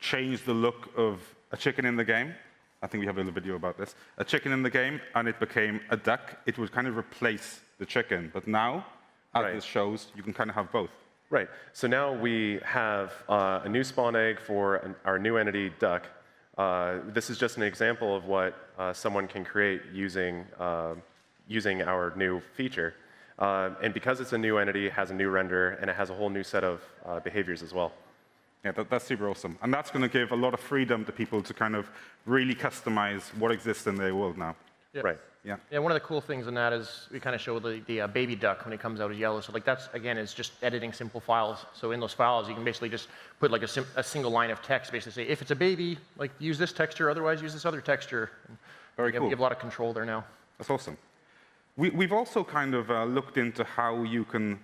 [SPEAKER 14] changed the look of a chicken in the game, I think we have a little video about this, a chicken in the game, and it became a duck, it would kind of replace the chicken. But now, as this shows, you can kind of have both.
[SPEAKER 17] Right. So now we have a new spawn egg for our new entity, duck. This is just an example of what someone can create using our new feature. And because it's a new entity, it has a new render, and it has a whole new set of behaviors as well.
[SPEAKER 14] Yeah, that's super awesome. And that's going to give a lot of freedom to people to kind of really customize what exists in their world now.
[SPEAKER 16] Yeah.
[SPEAKER 17] Right.
[SPEAKER 14] Yeah.
[SPEAKER 16] Yeah, one of the cool things in that is we kind of show the baby duck when it comes out as yellow. So like that's, again, is just editing simple files. So in those files, you can basically just put like a single line of text, basically say, if it's a baby, like use this texture, otherwise use this other texture.
[SPEAKER 14] Very cool.
[SPEAKER 16] You have a lot of control there now.
[SPEAKER 14] That's awesome. We've also kind of looked into how you can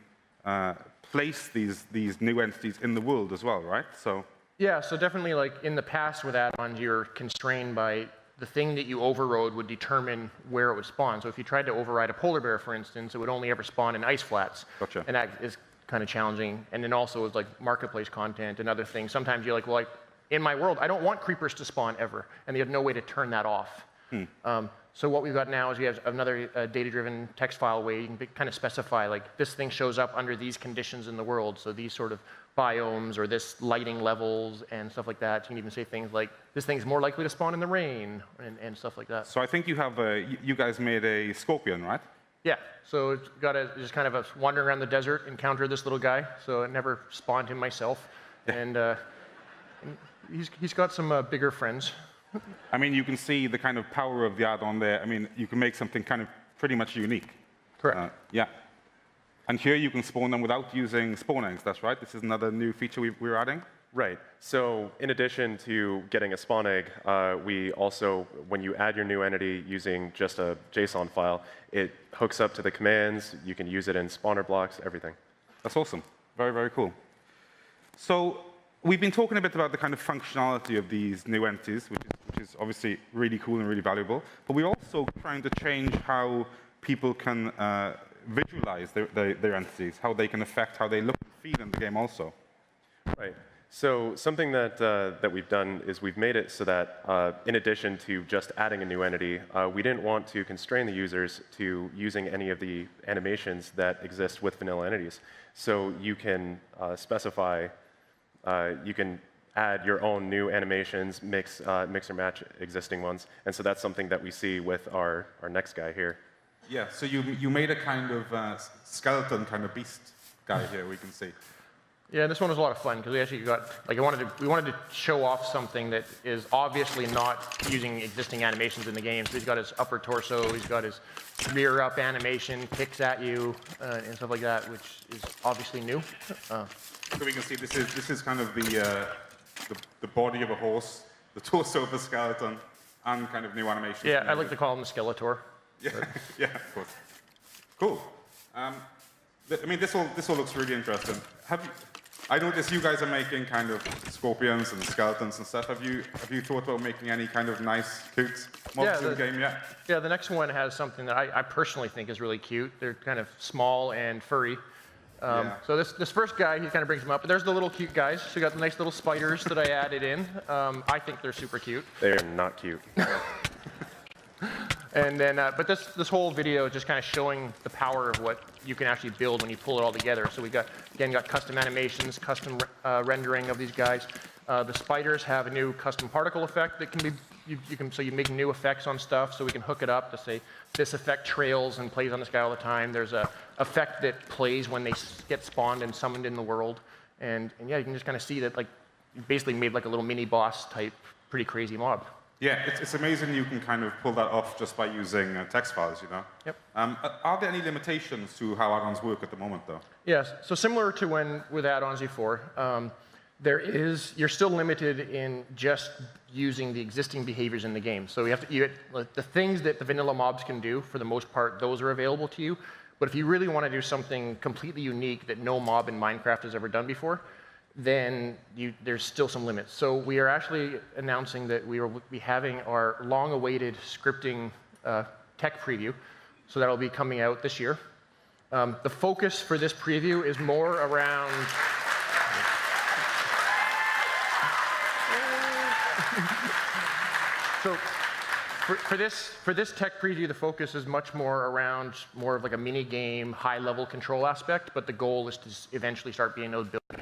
[SPEAKER 14] place these new entities in the world as well, right? So.
[SPEAKER 16] Yeah, so definitely like in the past with add-ons, you're constrained by the thing that you overrode would determine where it would spawn. So if you tried to override a polar bear, for instance, it would only ever spawn in ice flats.
[SPEAKER 14] Gotcha.
[SPEAKER 16] And that is kind of challenging. And then also with like marketplace content and other things, sometimes you're like, in my world, I don't want creepers to spawn ever. And they have no way to turn that off. So what we've got now is we have another data-driven text file way you can kind of specify, like, this thing shows up under these conditions in the world, so these sort of biomes or this lighting levels and stuff like that. You can even say things like, this thing's more likely to spawn in the rain and stuff like that.
[SPEAKER 14] So I think you have you guys made a scorpion, right?
[SPEAKER 16] Yeah, so it's got just kind of wandering around the desert, encounter this little guy, so it never spawned him myself. And He's got some bigger friends.
[SPEAKER 14] I mean, you can see the kind of power of the add-on there. I mean, you can make something kind of pretty much unique.
[SPEAKER 16] Correct.
[SPEAKER 14] Yeah. And here you can spawn them without using spawn eggs, that's right? This is another new feature we're adding?
[SPEAKER 17] Right. So in addition to getting a spawn egg, we also, when you add your new entity using just a JSON file, it hooks up to the commands. You can use it in spawner blocks, everything.
[SPEAKER 14] That's awesome. Very, very cool. So we've been talking a bit about the kind of functionality of these new entities, which is obviously really cool and really valuable. But we're also trying to change how people can visualize their entities, how they can affect how they look and feel in the game also.
[SPEAKER 17] Right. So something that we've done is we've made it so that in addition to just adding a new entity, we didn't want to constrain the users to using any of the animations that exist with vanilla entities. So you can specify, you can add your own new animations, mix or match existing ones. And so that's something that we see with our next guy here.
[SPEAKER 14] Yeah, so you made a kind of skeleton kind of beast guy here, we can see.
[SPEAKER 16] Yeah, this one was a lot of fun because we actually got, like, we wanted to show off something that is obviously not using existing animations in the game. So he's got his upper torso, he's got his rear up animation, kicks at you, and stuff like that, which is obviously new.
[SPEAKER 14] So we can see this is kind of the body of a horse, the torso of a skeleton, and kind of new animations.
[SPEAKER 16] Yeah, I like to call him the Skeletor.
[SPEAKER 14] Yeah, yeah, of course. Cool. I mean, this all looks really interesting. I noticed you guys are making kind of scorpions and skeletons and stuff. Have you thought about making any kind of nice, cute mobs in the game yet?
[SPEAKER 16] Yeah, the next one has something that I personally think is really cute. They're kind of small and furry. So this first guy, he kind of brings them up. But there's the little cute guys. So you got the nice little spiders that I added in. I think they're super cute.
[SPEAKER 17] They're not cute.
[SPEAKER 16] And then, but this whole video is just kind of showing the power of what you can actually build when you pull it all together. So we got custom animations, custom rendering of these guys. The spiders have a new custom particle effect that can be, so you make new effects on stuff. So we can hook it up to say this effect trails and plays on this guy all the time. There's a effect that plays when they get spawned and summoned in the world. And yeah, you can just kind of see that, like, you basically made like a little mini boss type, pretty crazy mob.
[SPEAKER 14] Yeah, it's amazing you can kind of pull that off just by using text files, you know?
[SPEAKER 16] Yep.
[SPEAKER 14] Are there any limitations to how add-ons work at the moment, though?
[SPEAKER 16] Yes, so similar to with add-ons before, you're still limited in just using the existing behaviors in the game. So the things that the vanilla mobs can do, for the most part, those are available to you. But if you really want to do something completely unique that no mob in Minecraft has ever done before, then there's still some limits. So we are actually announcing that we will be having our long-awaited scripting tech preview. So that'll be coming out this year. The focus for this preview is more around... So for this tech preview, the focus is much more around more of like a mini game, high-level control aspect, but the goal is to eventually start being able to build back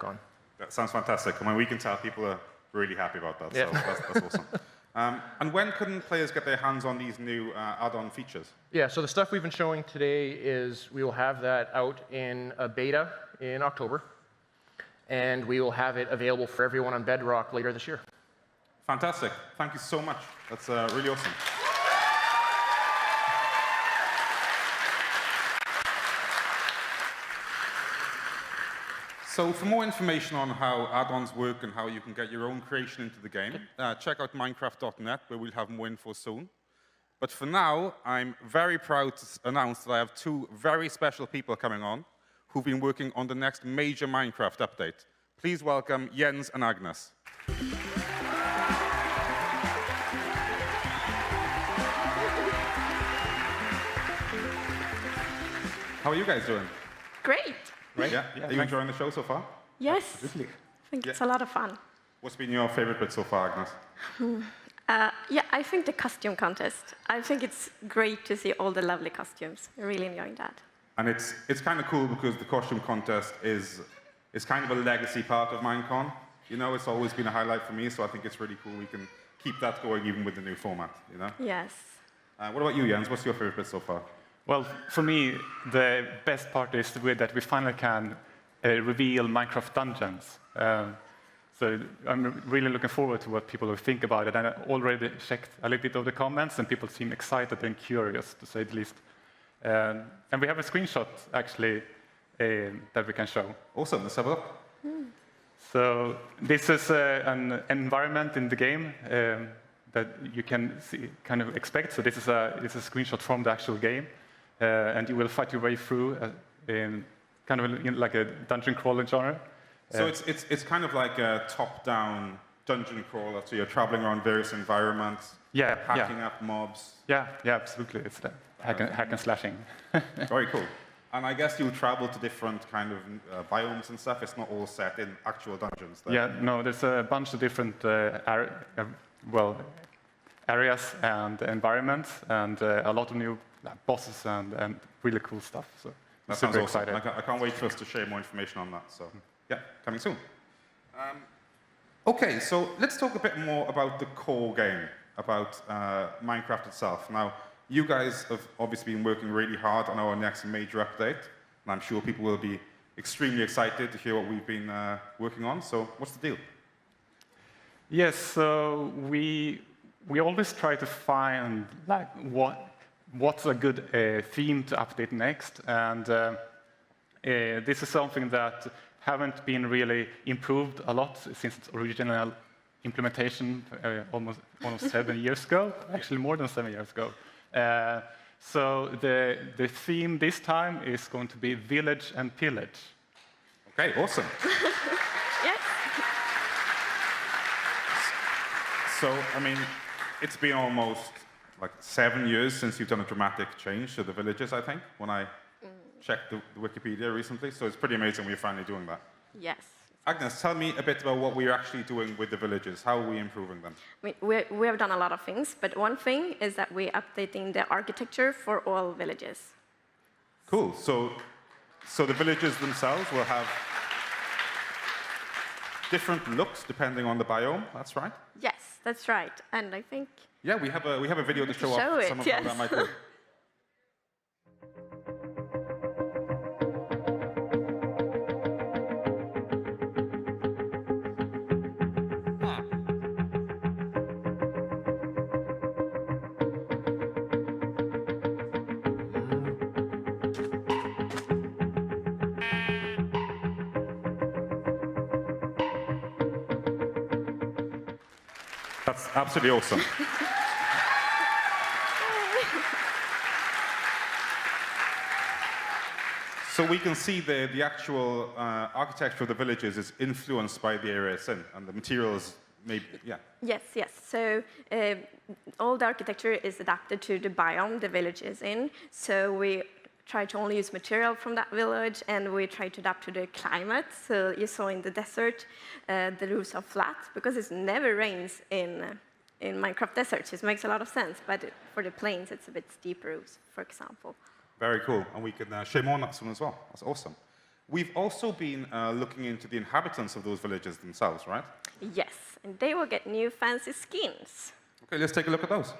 [SPEAKER 16] on.
[SPEAKER 14] That sounds fantastic. I mean, we can tell people are really happy about that, so that's awesome. And when can players get their hands on these new add-on features?
[SPEAKER 16] Yeah, so the stuff we've been showing today is we will have that out in a beta in October, and we will have it available for everyone on Bedrock later this year.
[SPEAKER 14] Fantastic. Thank you so much. That's really awesome. So for more information on how add-ons work and how you can get your own creation into the game, check out minecraft.net, where we'll have more info soon. But for now, I'm very proud to announce that I have two very special people coming on who've been working on the next major Minecraft update. Please welcome Jens and Agnes. How are you guys doing?
[SPEAKER 18] Great.
[SPEAKER 14] Great. Yeah. Are you enjoying the show so far?
[SPEAKER 18] Yes.
[SPEAKER 14] Absolutely.
[SPEAKER 18] I think it's a lot of fun.
[SPEAKER 14] What's been your favorite bit so far, Agnes?
[SPEAKER 18] Yeah, I think the costume contest. I think it's great to see all the lovely costumes. I'm really enjoying that.
[SPEAKER 14] And it's kind of cool because the costume contest is kind of a legacy part of Minecon. You know, it's always been a highlight for me, so I think it's really cool we can keep that going even with the new format, you know?
[SPEAKER 18] Yes.
[SPEAKER 14] What about you, Jens? What's your favorite bit so far?
[SPEAKER 19] Well, for me, the best part is that we finally can reveal Minecraft dungeons. So I'm really looking forward to what people will think about it. And I already checked a little bit of the comments, and people seem excited and curious, to say the least. And we have a screenshot, actually, that we can show.
[SPEAKER 14] Awesome, let's have a look.
[SPEAKER 19] So this is an environment in the game that you can kind of expect. So this is a screenshot from the actual game. And you will fight your way through kind of like a dungeon crawler genre.
[SPEAKER 14] So it's kind of like a top-down dungeon crawler. So you're traveling around various environments, hacking up mobs.
[SPEAKER 19] Yeah, absolutely. It's the hack and slashing.
[SPEAKER 14] Very cool. And I guess you travel to different kind of biomes and stuff. It's not all set in actual dungeons. Though.
[SPEAKER 19] Yeah, no, there's a bunch of different areas and environments, and a lot of new bosses and really cool stuff. So
[SPEAKER 14] that
[SPEAKER 19] super
[SPEAKER 14] sounds awesome.
[SPEAKER 19] excited.
[SPEAKER 14] I can't wait for us to share more information on that. So yeah, coming soon. Okay, so let's talk a bit more about the core game, about Minecraft itself. Now, you guys have obviously been working really hard on our next major update, and I'm sure people will be extremely excited to hear what we've been working on. So what's the deal?
[SPEAKER 19] Yes, so we always try to find like what's a good theme to update next, and this is something that haven't been really improved a lot since its original implementation almost 7 years ago, actually more than 7 years ago. So the theme this time is going to be village and pillage.
[SPEAKER 14] Okay, awesome.
[SPEAKER 18] Yes.
[SPEAKER 14] So, I mean, it's been almost like 7 years since you've done a dramatic change to the villages, I think, when I checked the Wikipedia recently. So it's pretty amazing we're finally doing that.
[SPEAKER 18] Yes.
[SPEAKER 14] Agnes, tell me a bit about what we're actually doing with the villages. How are we improving them?
[SPEAKER 18] We have done a lot of things, but one thing is that we're updating the architecture for all villages.
[SPEAKER 14] Cool. So the villages themselves will have different looks depending on the biome. That's right.
[SPEAKER 18] Yes, that's right. And I think
[SPEAKER 14] yeah, we have a video to show off some of how that might work. That's absolutely awesome. So we can see the actual architecture of the villages is influenced by the area it's in, and the materials maybe, yeah.
[SPEAKER 18] Yes, yes. So all the architecture is adapted to the biome the village is in. So we try to only use material from that village, and we try to adapt to the climate. So you saw in the desert, the roofs are flat because it never rains in Minecraft deserts. It makes a lot of sense, but for the plains, it's a bit steep roofs, for example.
[SPEAKER 14] Very cool, and we can share more on that soon as well. That's awesome. We've also been looking into the inhabitants of those villages themselves, right?
[SPEAKER 18] Yes, and they will get new fancy skins.
[SPEAKER 14] Okay, let's take a look at those.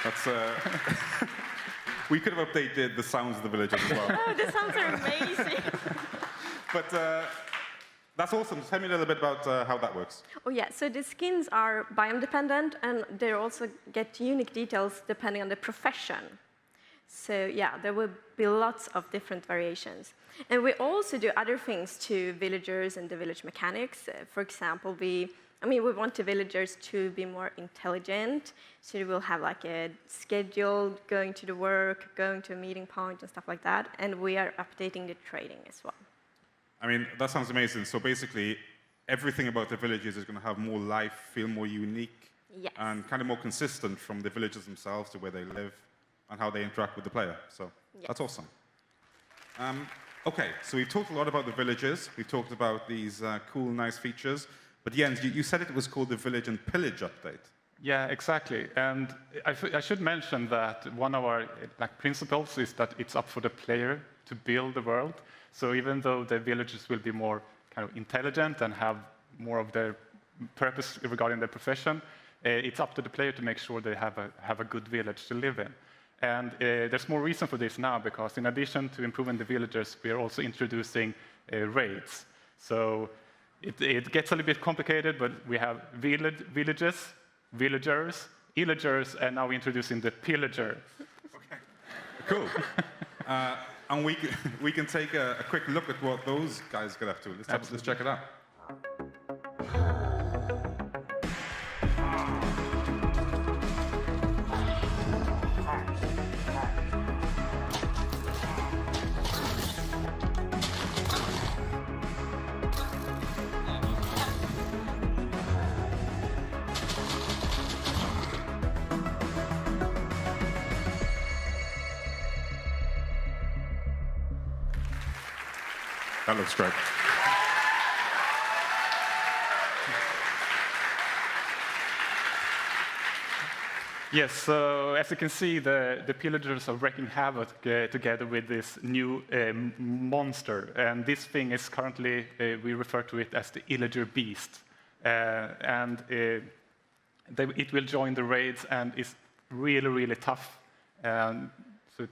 [SPEAKER 14] That's we could have updated the sounds of the villages as well.
[SPEAKER 18] Oh, the sounds are amazing.
[SPEAKER 14] But that's awesome. Tell me a little bit about how that works.
[SPEAKER 18] Oh yeah, so the skins are biome dependent, and they also get unique details depending on the profession. So yeah, there will be lots of different variations. And we also do other things to villagers and the village mechanics. For example, we want the villagers to be more intelligent. So we'll have like a schedule, going to the work, going to a meeting point and stuff like that. And we are updating the trading as well.
[SPEAKER 14] I mean, that sounds amazing. So basically, everything about the villages is going to have more life, feel more unique,
[SPEAKER 18] Yes.
[SPEAKER 14] and kind of more consistent from the villagers themselves to where they live and how they interact with the player. So that's awesome. Okay, so we've talked a lot about the villages. We've talked about these cool, nice features. But Jens, you said it was called the Village and Pillage update.
[SPEAKER 19] Yeah, exactly. And I should mention that one of our principles is that it's up for the player to build the world. So even though the villagers will be more kind of intelligent and have more of their purpose regarding their profession, it's up to the player to make sure they have a good village to live in. And there's more reason for this now, because in addition to improving the villagers, we are also introducing raids. So it gets a little bit complicated, but we have villages, villagers, illagers, and now we're introducing the pillager.
[SPEAKER 14] Okay, cool. And we can take a quick look at what those guys get up to. Let's check it out. That looks great.
[SPEAKER 19] Yes, so as you can see, the pillagers are wreaking havoc together with this new monster. And this thing is currently, we refer to it as the illager beast. It will join the raids and is really, really tough. So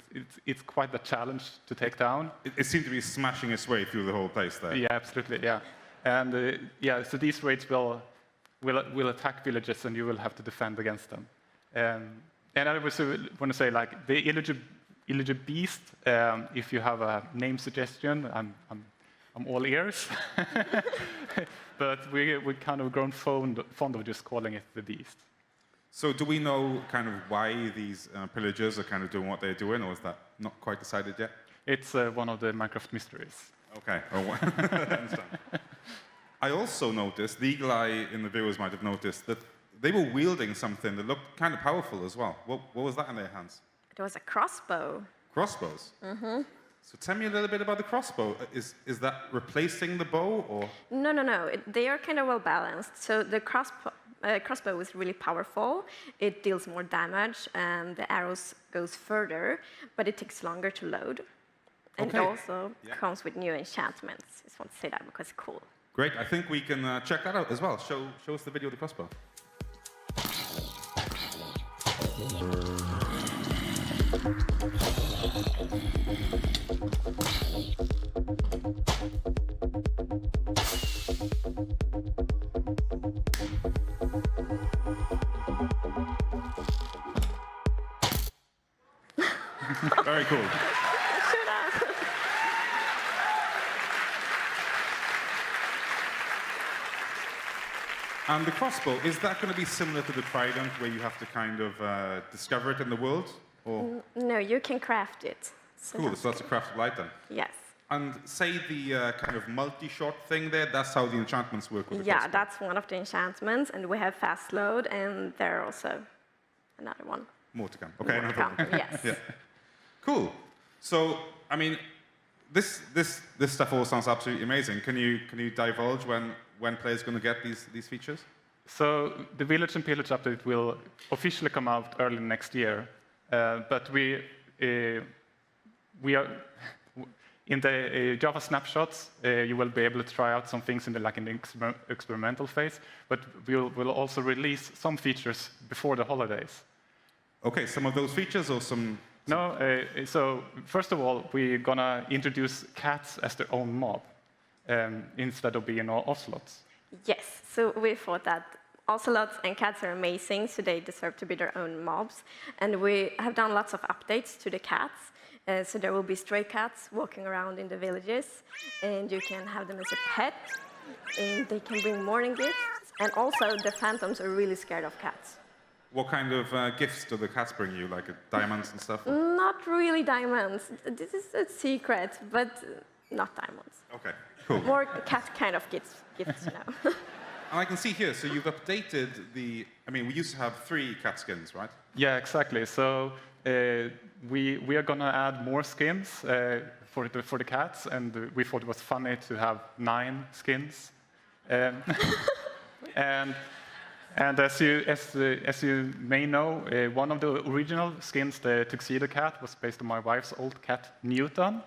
[SPEAKER 19] it's quite a challenge to take down.
[SPEAKER 14] It seemed to be smashing its way through the whole place there.
[SPEAKER 19] Yeah, absolutely, yeah. And so these raids will attack villages and you will have to defend against them. And I also want to say, like, the illager beast, if you have a name suggestion, I'm all ears. But we kind of grown fond of just calling it the beast.
[SPEAKER 14] So do we know kind of why these pillagers are kind of doing what they're doing, or is that not quite decided yet?
[SPEAKER 19] It's one of the Minecraft mysteries.
[SPEAKER 14] Okay. I understand. I also noticed, the eagle eye in the viewers might have noticed, that they were wielding something that looked kind of powerful as well. What was that in their hands?
[SPEAKER 18] It was a crossbow.
[SPEAKER 14] Crossbows?
[SPEAKER 18] Mm-hmm.
[SPEAKER 14] So tell me a little bit about the crossbow. Is that replacing the bow, or?
[SPEAKER 18] No. They are kind of well balanced. So the crossbow is really powerful. It deals more damage, and the arrows goes further, but it takes longer to load. And it also comes with new enchantments. I just want to say that because it's cool.
[SPEAKER 14] Great. I think we can check that out as well. Show us the video of the crossbow. Very cool. And the crossbow, is that going to be similar to the trident, where you have to kind of discover it in the world? Or?
[SPEAKER 18] No, you can craft it.
[SPEAKER 14] Cool, so that's a craftable item.
[SPEAKER 18] Yes.
[SPEAKER 14] And say the kind of multi-shot thing there, that's how the enchantments work with the crossbow?
[SPEAKER 18] Yeah, that's one of the enchantments, and we have fast load, and there are also another one.
[SPEAKER 14] More to come. Okay,
[SPEAKER 18] More to come, yes.
[SPEAKER 14] Yeah. Cool. So, I mean, this stuff all sounds absolutely amazing. Can you divulge when players are going to get these features?
[SPEAKER 19] So the Village and Pillage update will officially come out early next year, but we are in the Java snapshots. You will be able to try out some things in the experimental phase, but we'll also release some features before the holidays.
[SPEAKER 14] Okay, some of those features or some.
[SPEAKER 19] No, so first of all, we're gonna introduce cats as their own mob instead of being ocelots.
[SPEAKER 18] Yes, so we thought that ocelots and cats are amazing, so they deserve to be their own mobs. And we have done lots of updates to the cats. So there will be stray cats walking around in the villages, and you can have them as a pet, and they can bring morning gifts. And also, the phantoms are really scared of cats.
[SPEAKER 14] What kind of gifts do the cats bring you, like diamonds and stuff?
[SPEAKER 18] Not really diamonds. This is a secret, but not diamonds.
[SPEAKER 14] Okay, cool.
[SPEAKER 18] More cat kind of gifts, you know.
[SPEAKER 14] And I can see here, so you've updated the, I mean, we used to have 3 cat skins, right?
[SPEAKER 19] Yeah, exactly. So we are going to add more skins for the cats, and we thought it was funny to have 9 skins. And as you may know, one of the original skins, the tuxedo cat, was based on my wife's old cat, Newton.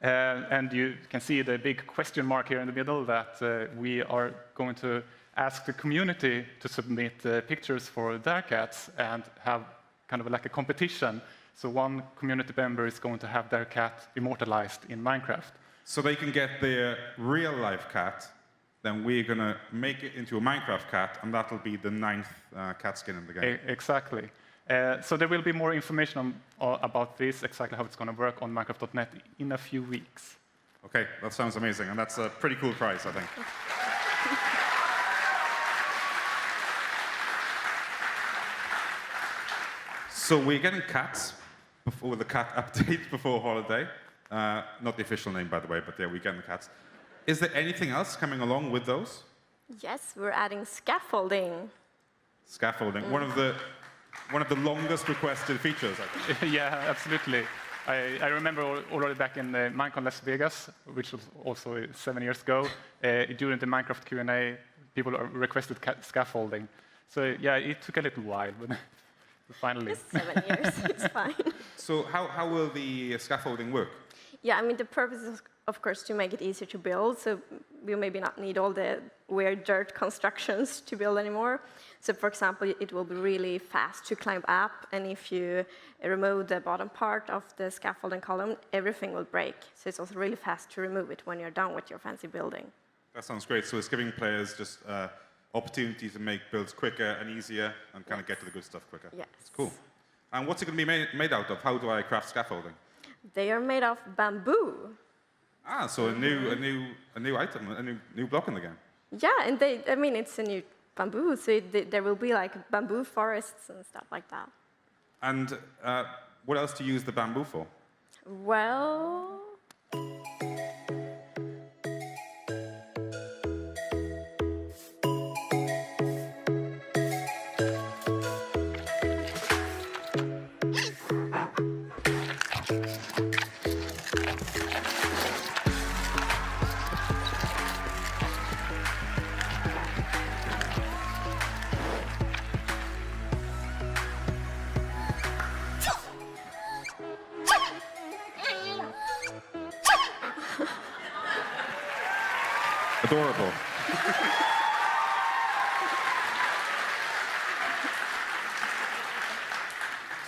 [SPEAKER 19] And you can see the big question mark here in the middle that we are going to ask the community to submit pictures for their cats and have kind of like a competition. So one community member is going to have their cat immortalized in Minecraft.
[SPEAKER 14] So they can get their real-life cat, then we're going to make it into a Minecraft cat, and that'll be the 9th cat skin in the game.
[SPEAKER 19] Exactly. So there will be more information about this, exactly how it's going to work on Minecraft.net in a few weeks.
[SPEAKER 14] Okay, that sounds amazing, and that's a pretty cool prize, I think. So we're getting cats before the cat update before holiday. Not the official name, by the way, but yeah, we're getting the cats. Is there anything else coming along with those?
[SPEAKER 18] Yes, we're adding scaffolding.
[SPEAKER 14] Scaffolding, one of the longest requested features, I think.
[SPEAKER 19] Yeah, absolutely. I remember already back in Minecon Las Vegas, which was also 7 years ago, during the Minecraft Q&A, people requested scaffolding. So yeah, it took a little while, but finally.
[SPEAKER 18] Just 7 years, it's fine.
[SPEAKER 14] So how will the scaffolding work?
[SPEAKER 18] Yeah, I mean, the purpose is, of course, to make it easier to build, so we maybe not need all the weird dirt constructions to build anymore. So, for example, it will be really fast to climb up, and if you remove the bottom part of the scaffolding column, everything will break. So it's also really fast to remove it when you're done with your fancy building.
[SPEAKER 14] That sounds great. So it's giving players just opportunities to make builds quicker and easier and kind of get to the good stuff quicker.
[SPEAKER 18] Yes.
[SPEAKER 14] It's cool. And what's it going to be made out of? How do I craft scaffolding?
[SPEAKER 18] They are made of bamboo.
[SPEAKER 14] Ah, so a new item, a new block in the game.
[SPEAKER 18] Yeah, and I mean, it's a new bamboo, so there will be like bamboo forests and stuff like that.
[SPEAKER 14] And what else do you use the bamboo for?
[SPEAKER 18] Well...
[SPEAKER 14] Adorable.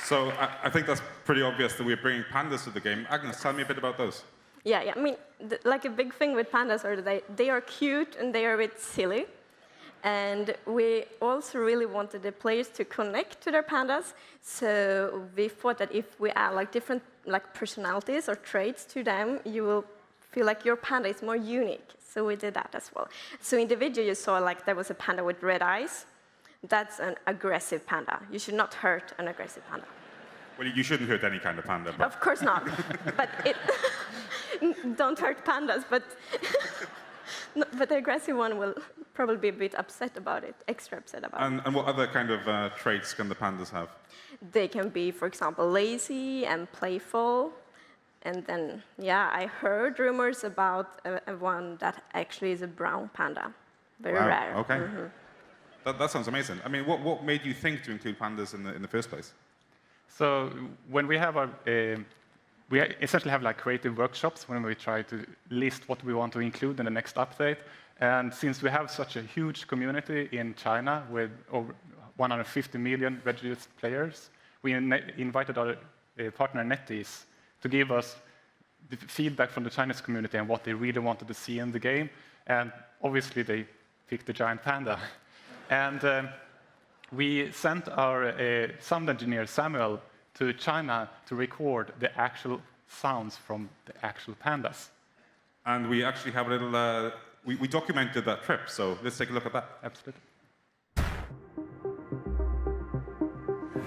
[SPEAKER 14] So I think that's pretty obvious that we're bringing pandas to the game. Agnes, tell me a bit about those.
[SPEAKER 18] Yeah, I mean, like a big thing with pandas are they are cute and they are a bit silly. And we also really wanted the players to connect to their pandas. So we thought that if we add like different like personalities or traits to them, you will feel like your panda is more unique. So we did that as well. So in the video you saw like there was a panda with red eyes. That's an aggressive panda. You should not hurt an aggressive panda.
[SPEAKER 14] Well, you shouldn't hurt any kind of panda. But
[SPEAKER 18] of course not. But don't hurt pandas. But but the aggressive one will probably be a bit upset about it, extra upset about it.
[SPEAKER 14] And what other kind of traits can the pandas have?
[SPEAKER 18] They can be, for example, lazy and playful. And then, yeah, I heard rumors about one that actually is a brown panda. Very rare.
[SPEAKER 14] Okay. Mm-hmm. That sounds amazing. I mean, what made you think to include pandas in the first place?
[SPEAKER 19] So when we have we essentially have like creative workshops when we try to list what we want to include in the next update. And since we have such a huge community in China with over 150 million registered players, we invited our partner NetEase to give us the feedback from the Chinese community and what they really wanted to see in the game. And obviously they picked the giant panda. And we sent our sound engineer, Samuel, to China to record the actual sounds from the actual pandas.
[SPEAKER 14] And we actually have a little, we documented that trip, so let's take a look at that.
[SPEAKER 19] Absolutely.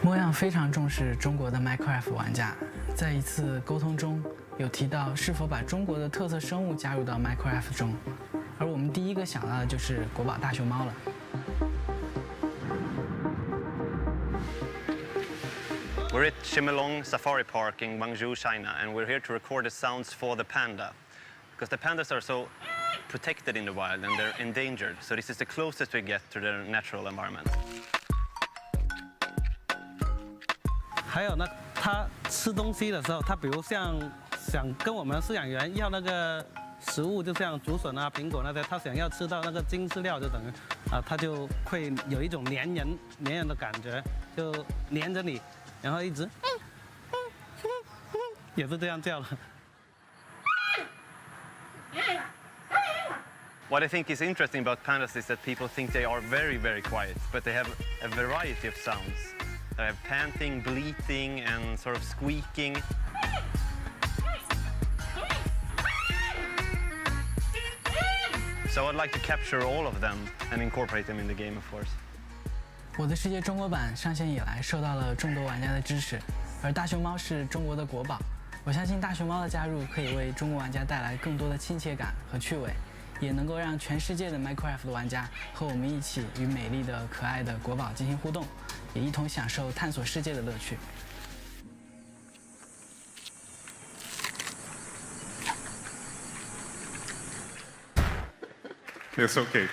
[SPEAKER 15] 模样非常重视中国的 Minecraft 玩家，在一次沟通中，有提到是否把中国的特色生物加入到 Minecraft 中，而我们第一个想到的就是国宝大熊猫了。
[SPEAKER 20] We're at Chimelong Safari Park in Guangzhou, China, and we're here to record the sounds for the panda. Because the pandas are so protected in the wild and they're endangered, so this is the closest we get to their natural environment.
[SPEAKER 21] 还有呢，它吃东西的时候，它比如想跟我们饲养员要那个食物，就像竹笋啊、苹果那些，它想要吃到那个精饲料，就等于它就会有一种粘人的感觉，就粘着你。 然后一直，也是这样叫的。
[SPEAKER 20] What I think is interesting about pandas is that people think they are very, very quiet, but they have a variety of sounds. They have panting, bleating, and sort of squeaking. So I'd like to capture all of them and incorporate them in the game, of course.
[SPEAKER 15] 我的世界中国版上线以来，受到了众多玩家的支持，而大熊猫是中国的国宝。我相信大熊猫的加入可以为中国玩家带来更多的亲切感和趣味，也能够让全世界的 Minecraft 的玩家和我们一起与美丽的、可爱的国宝进行互动，也一同享受探索世界的乐趣。
[SPEAKER 14] They're so cute.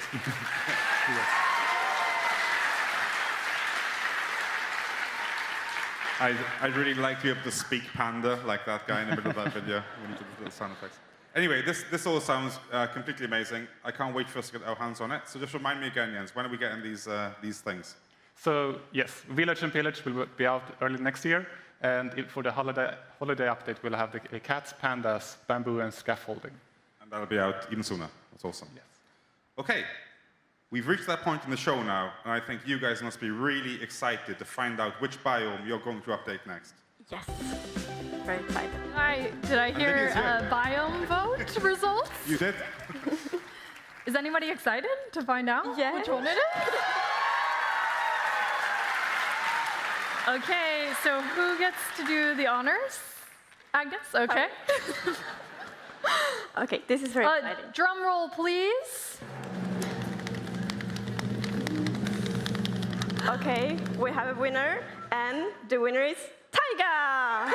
[SPEAKER 14] I'd really like to be able to speak panda like that guy in the middle of that video when he did the sound effects. Anyway, this all sounds completely amazing. I can't wait for us to get our hands on it. So just remind me again, Jens, when are we getting these things?
[SPEAKER 19] So yes, Village and Pillage will be out early next year, and for the holiday update, we'll have the cats, pandas, bamboo, and scaffolding.
[SPEAKER 14] And that'll be out even sooner. That's awesome. Yes. Okay, we've reached that point in the show now, and I think you guys must be really excited to find out which biome you're going to update next.
[SPEAKER 18] Yes, very excited.
[SPEAKER 27] Did I hear biome vote results?
[SPEAKER 14] You did.
[SPEAKER 27] Is anybody excited to find out which one it is? Okay, so who gets to do the honors? Agnes, okay.
[SPEAKER 18] Okay, this is very exciting.
[SPEAKER 27] Drum roll, please.
[SPEAKER 18] Okay, we have a winner, and the winner is Taiga!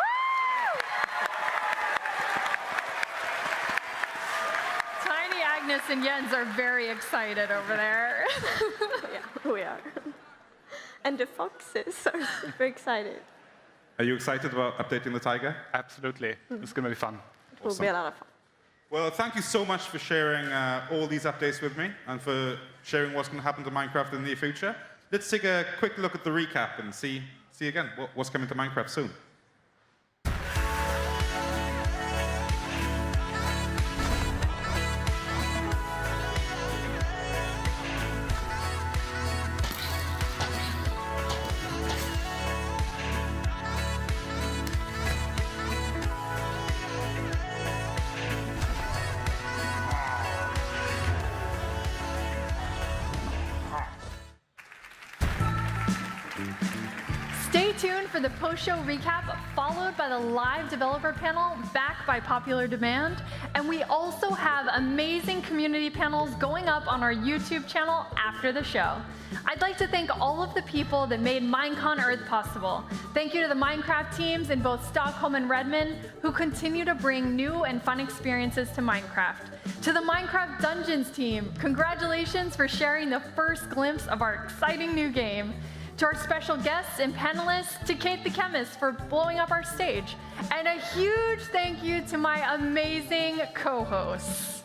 [SPEAKER 27] Tiny Agnes and Jens are very excited over there.
[SPEAKER 18] Yeah, we are. And the foxes are super excited.
[SPEAKER 14] Are you excited about updating the tiger?
[SPEAKER 19] Absolutely. It's going to be fun.
[SPEAKER 18] It will be a lot of fun.
[SPEAKER 14] Well, thank you so much for sharing all these updates with me and for sharing what's going to happen to Minecraft in the near future. Let's take a quick look at the recap and see again what's coming to Minecraft soon.
[SPEAKER 27] Stay tuned for the post-show recap, followed by the live developer panel backed by popular demand. And we also have amazing community panels going up on our YouTube channel after the show. I'd like to thank all of the people that made Minecon Earth possible. Thank you to the Minecraft teams in both Stockholm and Redmond who continue to bring new and fun experiences to Minecraft. To the Minecraft Dungeons team, congratulations for sharing the first glimpse of our exciting new game. To our special guests and panelists, to Kate the Chemist for blowing up our stage. And a huge thank you to my amazing co-hosts.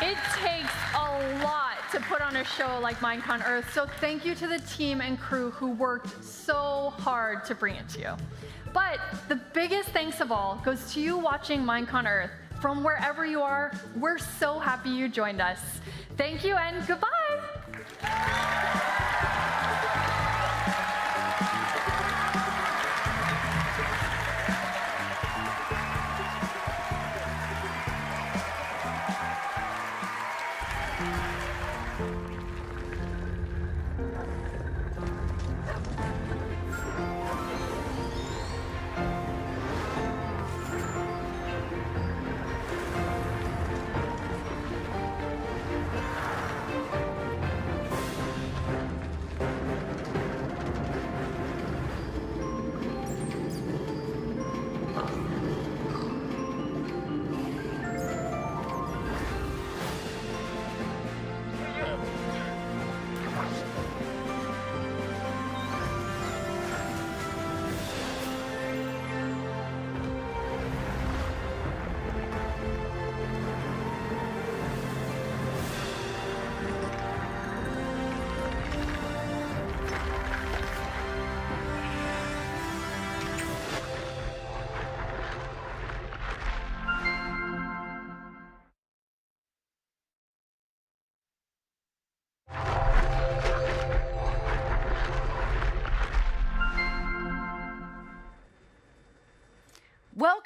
[SPEAKER 27] It takes a lot to put on a show like Minecon Earth, so thank you to the team and crew who worked so hard to bring it to you. But the biggest thanks of all goes to you watching Minecon Earth. From wherever you are, we're so happy you joined us. Thank you and goodbye.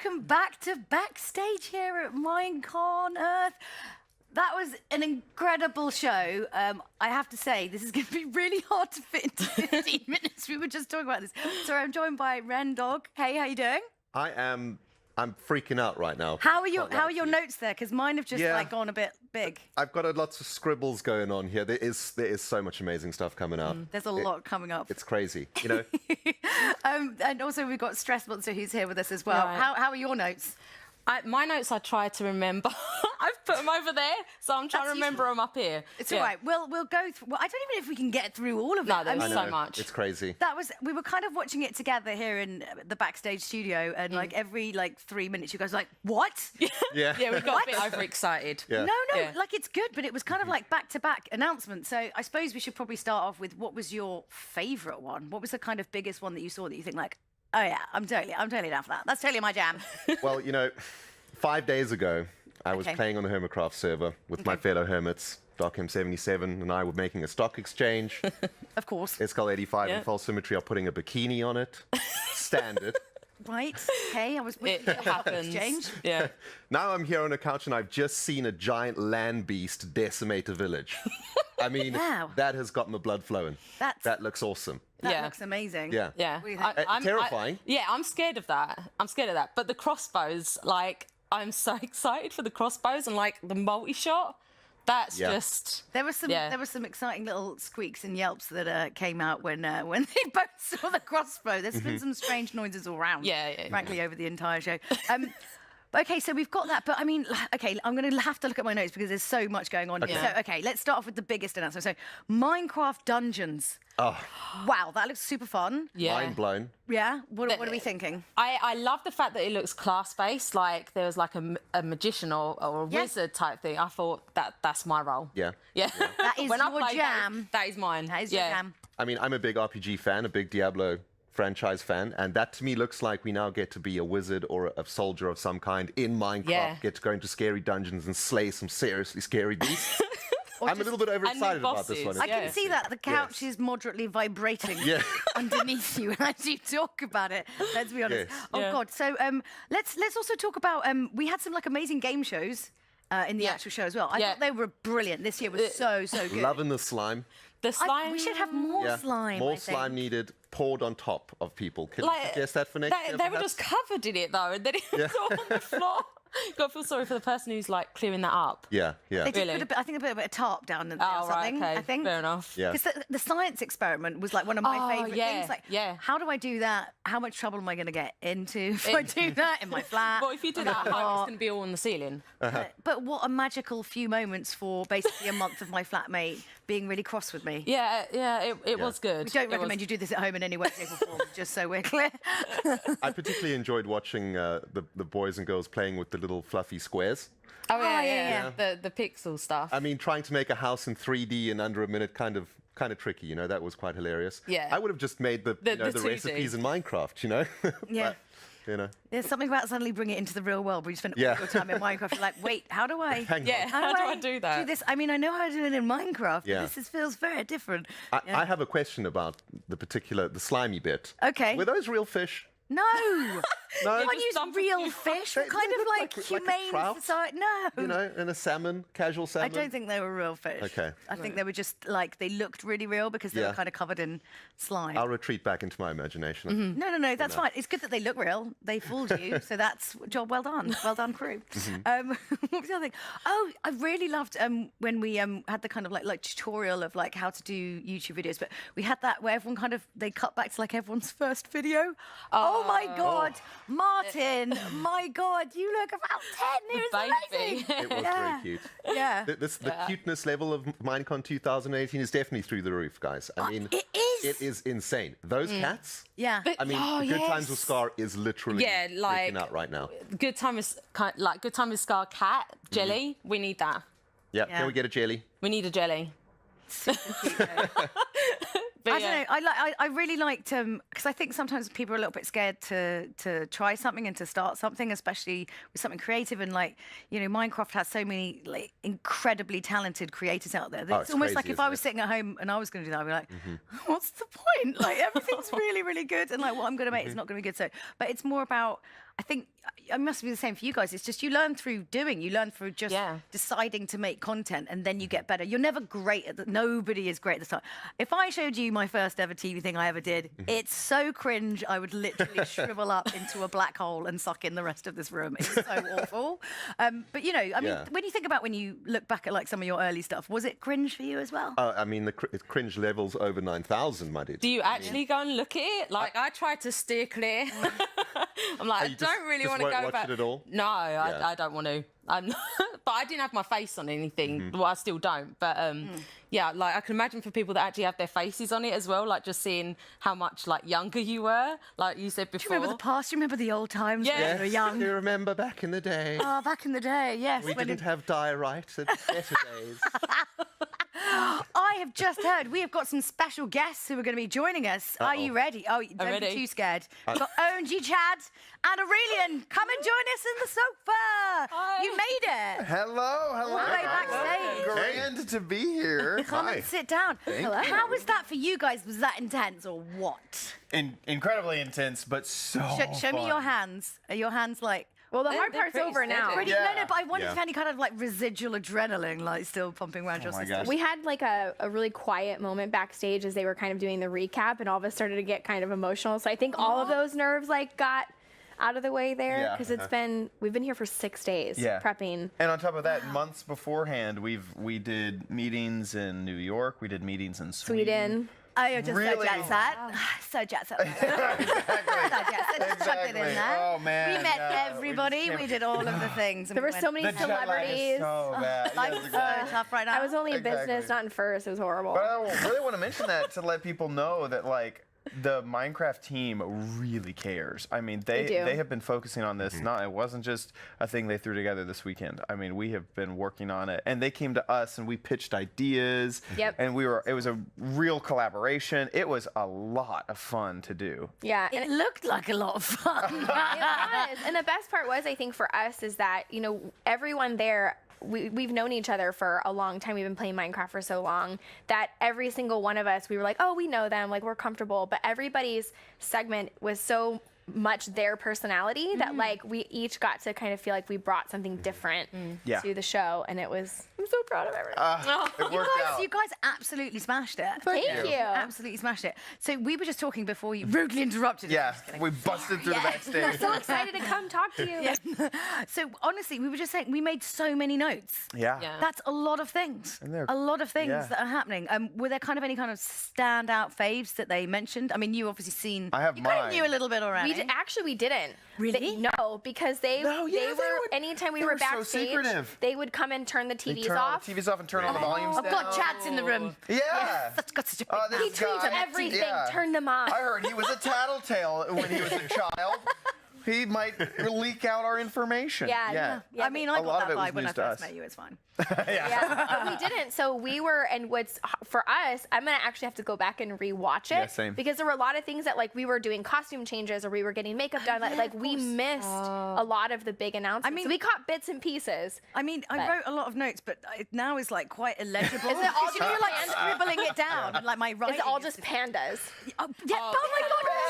[SPEAKER 1] welcome back to backstage here at Minecon Earth. That was an incredible show. I have to say, this is going to be really hard to fit into 15 minutes. We were just talking about this. So I'm joined by Ren Dog. Hey, how you doing?
[SPEAKER 2] I'm freaking out right now.
[SPEAKER 1] How are your notes there? Because mine have just like gone a bit big.
[SPEAKER 2] I've got lots of scribbles going on here. There is so much amazing stuff coming out.
[SPEAKER 1] There's a lot coming up.
[SPEAKER 2] It's crazy, you know.
[SPEAKER 1] And also we've got Stress Monster who's here with us as well.
[SPEAKER 3] Right.
[SPEAKER 1] How are your notes?
[SPEAKER 3] My notes I try to remember. I've put them over there, so I'm trying to remember them up here.
[SPEAKER 1] It's all right. We'll go through. Well, I don't even know if we can get through all of it.
[SPEAKER 3] No, there's so much.
[SPEAKER 2] It's crazy.
[SPEAKER 1] We were kind of watching it together here in the backstage studio, and like every 3 minutes, you guys were like, what?
[SPEAKER 2] Yeah.
[SPEAKER 3] Yeah, we got a bit overexcited.
[SPEAKER 2] Yeah.
[SPEAKER 1] No, like it's good, but it was kind of like back-to-back announcements. So I suppose we should probably start off with what was your favourite one? What was the kind of biggest one that you saw that you think like, oh yeah, I'm totally down for that. That's totally my jam.
[SPEAKER 2] Well, you know, 5 days ago, I was
[SPEAKER 1] Okay.
[SPEAKER 2] playing on the Hermitcraft server with my fellow hermits. DarkM77 and I were making a stock exchange.
[SPEAKER 1] Of course.
[SPEAKER 2] Escal85 and False Symmetry are putting a bikini on it. Standard.
[SPEAKER 1] Right. Okay, I was with
[SPEAKER 3] It happens.
[SPEAKER 1] exchange.
[SPEAKER 3] Yeah.
[SPEAKER 2] Now I'm here on a couch and I've just seen a giant land beast decimate a village. I mean,
[SPEAKER 1] Wow.
[SPEAKER 2] that has got my blood flowing. That looks awesome.
[SPEAKER 1] That looks amazing.
[SPEAKER 2] Yeah.
[SPEAKER 3] Yeah.
[SPEAKER 1] What do you think?
[SPEAKER 2] Terrifying.
[SPEAKER 3] I'm scared of that. But the crossbows, like, I'm so excited for the crossbows and like the multi-shot. That's just.
[SPEAKER 1] There were some exciting little squeaks and yelps that came out when they both saw the crossbow. There's been some strange noises all around. Frankly, over the entire show. Okay, so we've got that, but I mean, okay, I'm going to have to look at my notes because there's so much going on.
[SPEAKER 2] Okay.
[SPEAKER 1] So, okay, let's start off with the biggest announcement. So, Minecraft Dungeons.
[SPEAKER 2] Oh,
[SPEAKER 1] Wow, that looks super fun.
[SPEAKER 3] Yeah.
[SPEAKER 2] mind blown.
[SPEAKER 1] Yeah? What are we thinking?
[SPEAKER 3] I love the fact that it looks class-based, like there was like a magician or a wizard type thing. I thought that's my role.
[SPEAKER 2] Yeah.
[SPEAKER 3] Yeah.
[SPEAKER 1] That is
[SPEAKER 3] When I
[SPEAKER 1] your
[SPEAKER 3] play,
[SPEAKER 1] jam.
[SPEAKER 3] That is mine.
[SPEAKER 1] That is your jam.
[SPEAKER 2] I mean, I'm a big RPG fan, a big Diablo franchise fan, and that to me looks like we now get to be a wizard or a soldier of some kind in Minecraft,
[SPEAKER 3] Yeah.
[SPEAKER 2] get to go into scary dungeons and slay some seriously scary beasts. I'm a little bit overexcited about this one.
[SPEAKER 1] I can see that. The couch is moderately vibrating underneath you as you talk about it. Let's be honest.
[SPEAKER 2] Yes.
[SPEAKER 1] Oh,
[SPEAKER 3] Yeah.
[SPEAKER 1] God. So let's also talk about, we had some like amazing game shows in the actual show as well. I thought they were brilliant. This year was so good.
[SPEAKER 2] Loving the slime.
[SPEAKER 3] The slime.
[SPEAKER 1] We should have more
[SPEAKER 2] Yeah.
[SPEAKER 1] slime.
[SPEAKER 2] More
[SPEAKER 1] I think.
[SPEAKER 2] slime needed, poured on top of people. Can you
[SPEAKER 3] Like,
[SPEAKER 2] suggest that for next year?
[SPEAKER 3] They were
[SPEAKER 2] perhaps?
[SPEAKER 3] just covered in it though, and then it was all on the floor. Got to feel sorry for the person who's like clearing that up.
[SPEAKER 2] Yeah, yeah.
[SPEAKER 1] They did put a bit, I think, a bit of a tarp down there or
[SPEAKER 3] Oh, right,
[SPEAKER 1] something.
[SPEAKER 3] okay,
[SPEAKER 1] I think.
[SPEAKER 3] fair enough.
[SPEAKER 2] Yeah.
[SPEAKER 1] Because the science experiment was like one of my favourite
[SPEAKER 3] yeah,
[SPEAKER 1] things. Like,
[SPEAKER 3] yeah.
[SPEAKER 1] how do I do that? How much trouble am I going to get into if I do that in my flat?
[SPEAKER 3] Well, if you do that at home, it's going to be all on the ceiling.
[SPEAKER 1] But what a magical few moments for basically a month of my flatmate being really cross with me.
[SPEAKER 3] Yeah, it was good.
[SPEAKER 1] We don't recommend you do this at home in any way, shape, or form, just so we're clear.
[SPEAKER 2] I particularly enjoyed watching the boys and girls playing with the little fluffy squares.
[SPEAKER 3] Oh yeah. The pixel stuff.
[SPEAKER 2] I mean, trying to make a house in 3D in under a minute, kind of tricky, you know. That was quite hilarious.
[SPEAKER 3] Yeah.
[SPEAKER 2] I would have just made the
[SPEAKER 3] 2D.
[SPEAKER 2] recipes in Minecraft, you know.
[SPEAKER 1] Yeah.
[SPEAKER 2] You know.
[SPEAKER 1] There's something about suddenly bringing it into the real world where you spend all
[SPEAKER 2] Yeah.
[SPEAKER 1] your time in Minecraft. You're like, wait, how do I?
[SPEAKER 2] Hang on.
[SPEAKER 3] Yeah, how do I do that?
[SPEAKER 1] Do this? I mean, I know how to do it in Minecraft,
[SPEAKER 2] Yeah.
[SPEAKER 1] but this feels very different.
[SPEAKER 2] I have a question about the slimy bit.
[SPEAKER 1] Okay.
[SPEAKER 2] Were those real fish?
[SPEAKER 1] No.
[SPEAKER 2] No.
[SPEAKER 1] You can't use real fish. What kind of like
[SPEAKER 2] a
[SPEAKER 1] humane
[SPEAKER 2] trout?
[SPEAKER 1] society? No.
[SPEAKER 2] You know, and a salmon, casual salmon.
[SPEAKER 1] I don't think they were real fish.
[SPEAKER 2] Okay.
[SPEAKER 1] I think they were just like, they looked really real because they were
[SPEAKER 2] Yeah.
[SPEAKER 1] kind of covered in slime.
[SPEAKER 2] I'll retreat back into my imagination.
[SPEAKER 1] No, that's fine. It's good that they look real. They fooled you, so that's job well done. Well done, crew. What was the other thing? Oh, I really loved when we had the kind of like tutorial of like how to do YouTube videos, but we had that where everyone kind of, they cut back to like everyone's first video. Oh my God, Martin, my God, you look about 10. It was amazing.
[SPEAKER 2] It was very cute.
[SPEAKER 1] Yeah.
[SPEAKER 2] The cuteness level of Minecon 2018 is definitely through the roof, guys. I mean,
[SPEAKER 1] it is.
[SPEAKER 2] It is insane. Those cats.
[SPEAKER 1] Yeah.
[SPEAKER 2] I mean, Good Times with Scar is literally freaking out right now.
[SPEAKER 3] Good time is Good Time with Scar cat jelly. We need that.
[SPEAKER 2] Yeah. Can we get a jelly?
[SPEAKER 3] We need a jelly.
[SPEAKER 1] I don't know. I really liked because I think sometimes people are a little bit scared to try something and to start something, especially with something creative. And like, you know, Minecraft has so many like incredibly talented creators out there. It's almost
[SPEAKER 2] crazy,
[SPEAKER 1] like if I was sitting at home and I was going to do that, I'd be like, what's the point? Like everything's really, really good, and like what I'm going to make is not going to be good. So, but it's more about, I think it must be the same for you guys. It's just you learn through doing. You learn through just deciding to make content, and then you get better. You're never great at nobody is great at the start. If I showed you my first ever TV thing I ever did, it's so cringe. I would literally shrivel up into a black hole and suck in the rest of this room. It's so awful. But you know, I mean, when you think about when you look back at like some of your early stuff, was it cringe for you as well?
[SPEAKER 2] I mean, the cringe levels over 9,000, my dude.
[SPEAKER 3] Do you actually go and look at it? Like, I try to steer clear. I'm like, I don't really want to go
[SPEAKER 2] watch
[SPEAKER 3] back.
[SPEAKER 2] it at all?
[SPEAKER 3] No, I don't want to. But I didn't have my face on anything. Well, I still don't. But yeah, like I can imagine for people that actually have their faces on it as well, like just seeing how much like younger you were, like you said before.
[SPEAKER 1] Do you remember the past? Do you remember the old times when you were young?
[SPEAKER 2] You remember back in the day?
[SPEAKER 1] Oh, back in the day, yes.
[SPEAKER 2] We didn't have diorites and better days.
[SPEAKER 1] I have just heard we have got some special guests who are going to be joining us. Are you ready? Oh, don't be too scared. We've got OMG Chad and Aurelian. Come and join us in the sofa. You made it.
[SPEAKER 7] Hello.
[SPEAKER 1] All the way backstage.
[SPEAKER 7] Grand to be here.
[SPEAKER 1] Come and sit down.
[SPEAKER 7] Hello.
[SPEAKER 1] How was that for you guys? Was that intense or what?
[SPEAKER 7] Incredibly intense, but so
[SPEAKER 1] Show me your hands. Are your hands like...
[SPEAKER 4] Well, the hard part's over now.
[SPEAKER 1] No, but I wonder if any kind of like residual adrenaline like still pumping around your system.
[SPEAKER 4] We had like a really quiet moment backstage as they were kind of doing the recap, and all of us started to get kind of emotional. So I think all of those nerves like got out of the way there because we've been here for 6 days prepping.
[SPEAKER 7] And on top of that, months beforehand, we did meetings in New York. We did meetings in Sweden.
[SPEAKER 1] Oh, you're just so jet set. So jet set. Just chuck it in there.
[SPEAKER 7] Oh, man.
[SPEAKER 1] We met everybody. We did all of the things.
[SPEAKER 4] There were so many celebrities.
[SPEAKER 7] So bad.
[SPEAKER 1] Life is so tough right now.
[SPEAKER 4] I was only in business, not in first. It was horrible.
[SPEAKER 7] But I really want to mention that to let people know that, like, the Minecraft team really cares. I mean, they have been focusing on this. It wasn't just a thing they threw together this weekend. I mean, we have been working on it, and they came to us and we pitched ideas. And it was a real collaboration. It was a lot of fun to do.
[SPEAKER 4] Yeah,
[SPEAKER 1] and it looked like a lot of fun.
[SPEAKER 4] It was. And the best part was, I think, for us is that, you know, everyone there, we've known each other for a long time. We've been playing Minecraft for so long that every single one of us, we were like, oh, we know them, like we're comfortable. But everybody's segment was so much their personality that like we each got to kind of feel like we brought something different to the show, and I'm so proud of everyone.
[SPEAKER 7] It worked out.
[SPEAKER 1] You guys absolutely smashed it.
[SPEAKER 4] Thank you.
[SPEAKER 1] Absolutely smashed it. So we were just talking before you rudely interrupted.
[SPEAKER 7] Yeah, we busted through the backstage.
[SPEAKER 4] I'm so excited to come talk to you.
[SPEAKER 1] So honestly, we were just saying we made so many notes.
[SPEAKER 7] Yeah.
[SPEAKER 1] That's a lot of things. A lot of things that are happening. Were there kind of any kind of standout faves that they mentioned? I mean, you obviously seen.
[SPEAKER 7] I have
[SPEAKER 1] you
[SPEAKER 7] mine.
[SPEAKER 1] kind of knew a little bit already.
[SPEAKER 4] Actually, we didn't.
[SPEAKER 1] Really?
[SPEAKER 4] No, because they were anytime we were backstage,
[SPEAKER 7] so secretive.
[SPEAKER 4] They would come and turn the TVs
[SPEAKER 7] turn
[SPEAKER 4] off.
[SPEAKER 7] all the TVs off and turn all the volumes down.
[SPEAKER 1] I've got Chad's in the room.
[SPEAKER 7] Yeah.
[SPEAKER 1] That's got such a big
[SPEAKER 4] He tweets everything. Turn them off.
[SPEAKER 7] I heard he was a tattletale when he was a child. He might leak out our information.
[SPEAKER 4] Yeah.
[SPEAKER 1] I mean, I got that vibe when I first met you. It's fine.
[SPEAKER 4] We didn't. So we were, and what's for us, I'm gonna actually have to go back and rewatch it.
[SPEAKER 7] Yeah, same.
[SPEAKER 4] Because there were a lot of things that like we were doing costume changes or we were getting makeup done. Like we missed a lot of the big announcements. I mean, so we caught bits and pieces.
[SPEAKER 1] I mean, I wrote a lot of notes, but it now is like quite illegible.
[SPEAKER 4] Is it all
[SPEAKER 1] you know, you're like scribbling it down, like my writing.
[SPEAKER 4] Is it all just pandas?
[SPEAKER 1] Oh my God!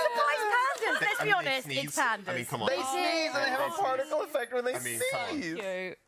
[SPEAKER 1] Surprise pandas. Let's be honest, it's pandas.
[SPEAKER 2] I mean, come on.
[SPEAKER 7] They sneeze and they have a particle effect when they sneeze.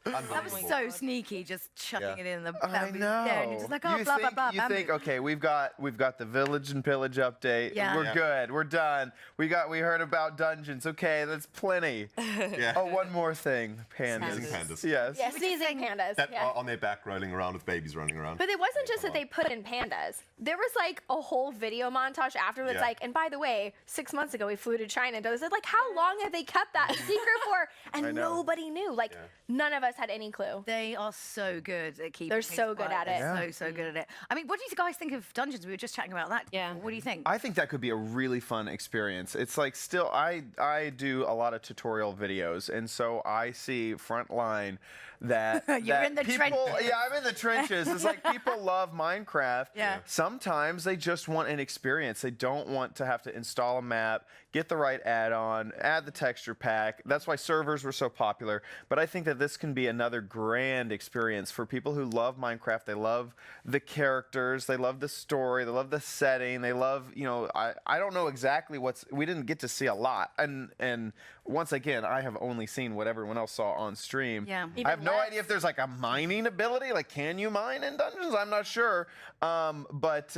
[SPEAKER 1] That was so sneaky, just chucking it in the.
[SPEAKER 7] I know.
[SPEAKER 1] There, and it's just like, oh, blah, blah, blah.
[SPEAKER 7] You think, okay, we've got the village and pillage update.
[SPEAKER 1] Yeah.
[SPEAKER 7] We're good. We're done. We heard about dungeons. Okay, that's plenty. Oh, one more thing. Pandas.
[SPEAKER 2] Sneezing pandas.
[SPEAKER 7] Yes.
[SPEAKER 4] Yeah, sneezing pandas.
[SPEAKER 2] That are on their back rolling around with babies running around.
[SPEAKER 4] But it wasn't just that they put in pandas. There was like a whole video montage afterwards.
[SPEAKER 2] Yeah.
[SPEAKER 4] Like, and by the way, 6 months ago we flew to China. And I said, like, how long have they kept that secret for? And nobody knew. Like, none of us had any clue.
[SPEAKER 1] They are so good at keeping.
[SPEAKER 4] They're so good at it.
[SPEAKER 1] So good at it. I mean, what do you guys think of dungeons? We were just chatting about that. Yeah. What do you think?
[SPEAKER 7] I think that could be a really fun experience. It's like still, I do a lot of tutorial videos, and so I see frontline that
[SPEAKER 1] You're in the trenches.
[SPEAKER 7] Yeah, I'm in the trenches. It's like people love Minecraft.
[SPEAKER 1] Yeah.
[SPEAKER 7] Sometimes they just want an experience. They don't want to have to install a map, get the right add-on, add the texture pack. That's why servers were so popular. But I think that this can be another grand experience for people who love Minecraft. They love the characters. They love the story. They love the setting. They love, I don't know exactly we didn't get to see a lot. And once again, I have only seen what everyone else saw on stream.
[SPEAKER 1] Yeah.
[SPEAKER 7] I have no idea if there's like a mining ability. Like, can you mine in dungeons? I'm not sure. But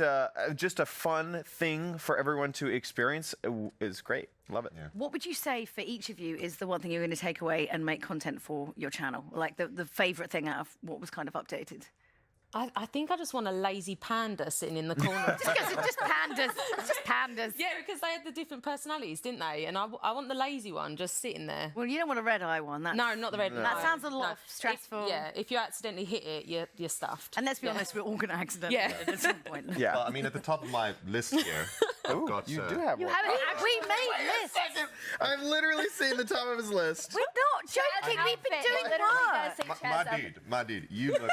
[SPEAKER 7] just a fun thing for everyone to experience is great. Love it. Yeah.
[SPEAKER 1] What would you say for each of you is the one thing you're going to take away and make content for your channel? Like the favorite thing out of what was kind of updated?
[SPEAKER 3] I think I just want a lazy panda sitting in the corner.
[SPEAKER 1] just pandas. It's just pandas.
[SPEAKER 3] Yeah, because they had the different personalities, didn't they? And I want the lazy one just sitting there.
[SPEAKER 1] Well, you don't want a red eye one.
[SPEAKER 3] No, not the red eye.
[SPEAKER 1] That sounds a lot stressful.
[SPEAKER 3] If you accidentally hit it, you're stuffed.
[SPEAKER 1] And let's be honest, we're all going to accidentally hit it at some point.
[SPEAKER 2] Yeah. Well, I mean, at the top of my list here, I've got...
[SPEAKER 7] You do have one.
[SPEAKER 1] We made lists.
[SPEAKER 7] I've literally seen the top of his list.
[SPEAKER 1] We're not joking. We've been doing work.
[SPEAKER 2] My dude, you look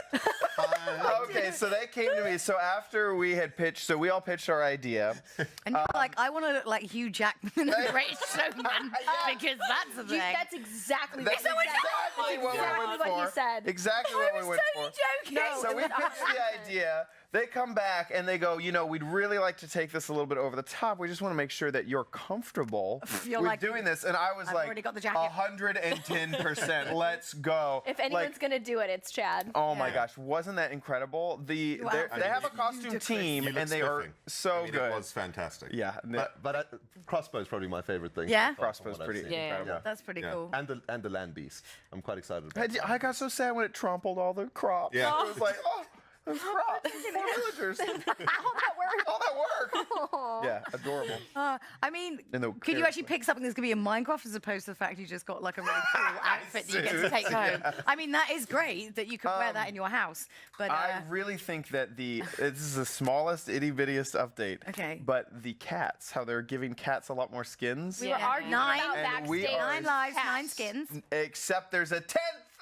[SPEAKER 7] Okay, so they came to me. So after we had pitched, so we all pitched our idea.
[SPEAKER 1] And you're like, I want to look like Hugh Jackman in The Greatest Showman because that's the thing.
[SPEAKER 4] That's exactly
[SPEAKER 7] That's exactly what we went for.
[SPEAKER 4] you said.
[SPEAKER 7] Exactly what we went for.
[SPEAKER 1] Joking.
[SPEAKER 7] So we pitched the idea. They come back and they go, you know, we'd really like to take this a little bit over the top. We just want to make sure that you're comfortable with doing this. And I was
[SPEAKER 1] I've
[SPEAKER 7] like,
[SPEAKER 1] already got the jacket.
[SPEAKER 7] 110%. Let's go.
[SPEAKER 4] If anyone's going to do it, it's Chad.
[SPEAKER 7] Oh my gosh, wasn't that incredible? They have a costume team and they are so good.
[SPEAKER 2] It was fantastic.
[SPEAKER 7] Yeah.
[SPEAKER 2] But crossbow's probably my favorite thing.
[SPEAKER 1] Yeah?
[SPEAKER 7] Crossbow's pretty incredible.
[SPEAKER 1] That's pretty cool.
[SPEAKER 2] And the land beast. I'm quite excited about that.
[SPEAKER 7] I got so sad when it trampled all the crops.
[SPEAKER 2] Yeah.
[SPEAKER 7] I was like, oh, those crops, poor villagers. All that work. Yeah, adorable.
[SPEAKER 1] I mean,
[SPEAKER 7] And the
[SPEAKER 1] could you actually pick something that's going to be in Minecraft as opposed to the fact you just got like a really cool outfit that you get to take home? I mean, that is great that you can wear that in your house. But
[SPEAKER 7] I really think that this is the smallest, itty-bittiest update.
[SPEAKER 1] Okay.
[SPEAKER 7] But the cats, how they're giving cats a lot more skins.
[SPEAKER 4] We were arguing about backstage.
[SPEAKER 1] 9 lives, 9 skins.
[SPEAKER 7] Except there's a 10th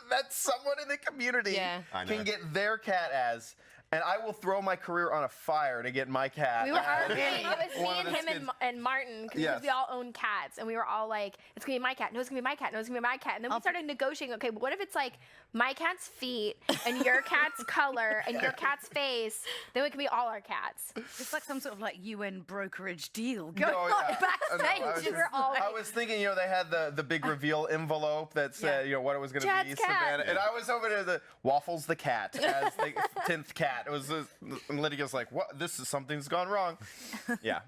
[SPEAKER 7] that someone in the community can get their cat as. And I will throw my career on a fire to get my cat.
[SPEAKER 4] We were
[SPEAKER 7] as
[SPEAKER 4] arguing. It was
[SPEAKER 7] one
[SPEAKER 4] me
[SPEAKER 7] of
[SPEAKER 4] and
[SPEAKER 7] the
[SPEAKER 4] him
[SPEAKER 7] skins.
[SPEAKER 4] and Martin, because we all own cats, and we were all like, "It's gonna be my cat. No, it's gonna be my cat. No, it's gonna be my cat." And then we started negotiating. Okay, but what if it's like my cat's feet and your cat's color and your cat's face? Then it can be all our cats.
[SPEAKER 1] It's like some sort of like UN brokerage deal
[SPEAKER 7] No,
[SPEAKER 1] going on backstage.
[SPEAKER 7] No, I was thinking, you know, they had the big reveal envelope that said, you know, what it was going to be.
[SPEAKER 1] Chad's cat.
[SPEAKER 7] Savannah. And I was over to the Waffles the cat as the 10th cat. It was, and Lydia's like, what? This is something's gone wrong. Yeah.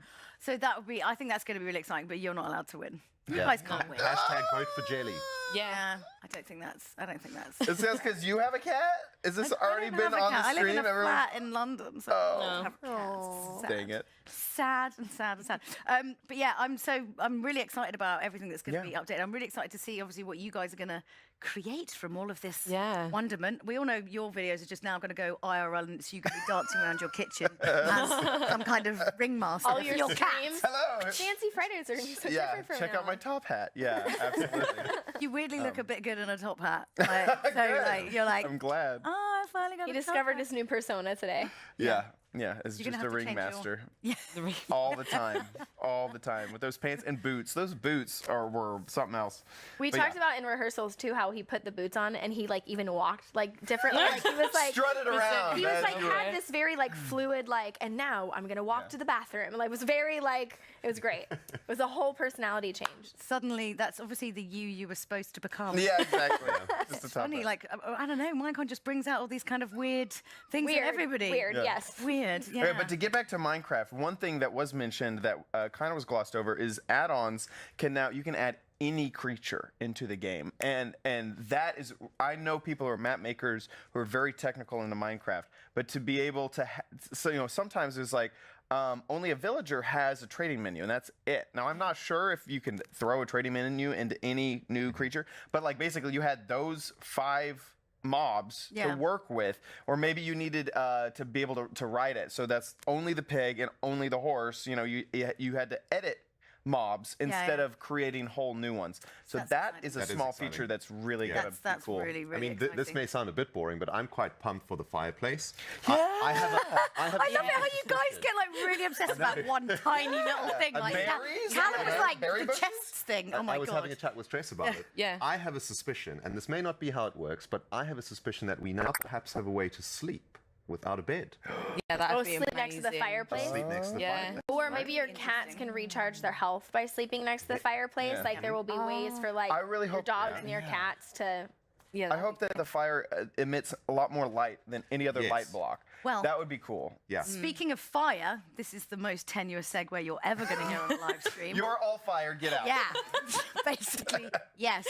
[SPEAKER 1] So that would be, I think that's going to be really exciting, but you're not allowed to win. You guys can't win.
[SPEAKER 2] Hashtag vote for Jelly.
[SPEAKER 1] Yeah, I don't think that's.
[SPEAKER 7] Is this because you have a cat? Is this already
[SPEAKER 1] don't
[SPEAKER 7] been
[SPEAKER 1] have a
[SPEAKER 7] on
[SPEAKER 1] cat.
[SPEAKER 7] the
[SPEAKER 1] I live
[SPEAKER 7] stream?
[SPEAKER 1] in a flat in London, so I don't have cats.
[SPEAKER 7] Dang it.
[SPEAKER 1] Sad. But yeah, I'm really excited about everything that's going to be updated. I'm really excited to see, obviously, what you guys are going to create from all of this wonderment. We all know your videos are just now going to go IRL, and it's you going to be dancing around your kitchen as some kind of ringmaster
[SPEAKER 4] All
[SPEAKER 1] for
[SPEAKER 4] your
[SPEAKER 1] your cat.
[SPEAKER 4] streams.
[SPEAKER 7] Hello.
[SPEAKER 4] Fancy Fridays are so different from
[SPEAKER 7] check
[SPEAKER 4] now
[SPEAKER 7] out my top hat. Yeah, absolutely.
[SPEAKER 1] You weirdly look a bit good in a top hat. Like, you're like,
[SPEAKER 7] I'm glad.
[SPEAKER 1] oh, I finally got
[SPEAKER 4] He
[SPEAKER 1] a top
[SPEAKER 4] discovered
[SPEAKER 1] hat.
[SPEAKER 4] his new persona today.
[SPEAKER 7] Yeah, it's
[SPEAKER 1] You're gonna
[SPEAKER 7] just a
[SPEAKER 1] have to change
[SPEAKER 7] ringmaster.
[SPEAKER 1] Yeah.
[SPEAKER 7] All the time with those pants and boots. Those boots were something else.
[SPEAKER 4] We
[SPEAKER 7] But
[SPEAKER 4] talked about in rehearsals too how he put the boots on and he like even walked like differently. Like he was like
[SPEAKER 7] strutted around.
[SPEAKER 4] He was like
[SPEAKER 7] as you
[SPEAKER 4] had
[SPEAKER 7] were.
[SPEAKER 4] this very like fluid like, and now I'm gonna walk to the bathroom. And like it was very like it was great. It was a whole personality change.
[SPEAKER 1] Suddenly, that's obviously the you were supposed to become.
[SPEAKER 7] Yeah, exactly. Just
[SPEAKER 1] It's funny, like I don't know, Minecon just brings out all these kind of weird things in
[SPEAKER 4] Weird,
[SPEAKER 1] everybody.
[SPEAKER 4] weird, Yeah. yes.
[SPEAKER 1] Weird, yeah.
[SPEAKER 7] Okay, but to get back to Minecraft, one thing that was mentioned that kind of was glossed over is add-ons you can add any creature into the game, and that is, I know people who are map makers who are very technical into Minecraft, but to be able to sometimes there's like only a villager has a trading menu, and that's it. Now, I'm not sure if you can throw a trading menu into any new creature, but like basically you had those 5 mobs to work with, or maybe you needed to be able to ride it. So that's only the pig and only the horse. You know, you had to edit mobs instead of creating whole new ones. So that is a small feature that's really gonna be cool.
[SPEAKER 1] Really, really
[SPEAKER 2] I mean, this may sound a bit boring, but I'm quite pumped for the fireplace.
[SPEAKER 1] Yeah.
[SPEAKER 2] I have
[SPEAKER 1] I love it how you guys get like really obsessed about one tiny little thing like that.
[SPEAKER 2] Berries?
[SPEAKER 1] Callum was like
[SPEAKER 2] Berry
[SPEAKER 1] the
[SPEAKER 2] bushes?
[SPEAKER 1] chests thing. Oh my
[SPEAKER 2] I was
[SPEAKER 1] god.
[SPEAKER 2] having a chat with Trace about it.
[SPEAKER 1] Yeah.
[SPEAKER 2] I have a suspicion, and this may not be how it works, but I have a suspicion that we now perhaps have a way to sleep without a bed.
[SPEAKER 3] Yeah, that'd be
[SPEAKER 4] sleep next to the
[SPEAKER 3] amazing.
[SPEAKER 4] fireplace.
[SPEAKER 2] Sleep next to the fireplace.
[SPEAKER 4] Or maybe your cats can recharge their health by sleeping next to the fireplace.
[SPEAKER 2] Yeah.
[SPEAKER 4] Like there will be ways for like
[SPEAKER 7] I really
[SPEAKER 4] your
[SPEAKER 7] hope-
[SPEAKER 4] dogs and your cats to.
[SPEAKER 7] I hope that the fire emits a lot more light than any other light block.
[SPEAKER 1] Well,
[SPEAKER 7] that would be cool. Yeah.
[SPEAKER 1] Speaking of fire, this is the most tenuous segue you're ever going to hear on a live stream.
[SPEAKER 7] You're all fired. Get out.
[SPEAKER 1] Yeah, basically, yes.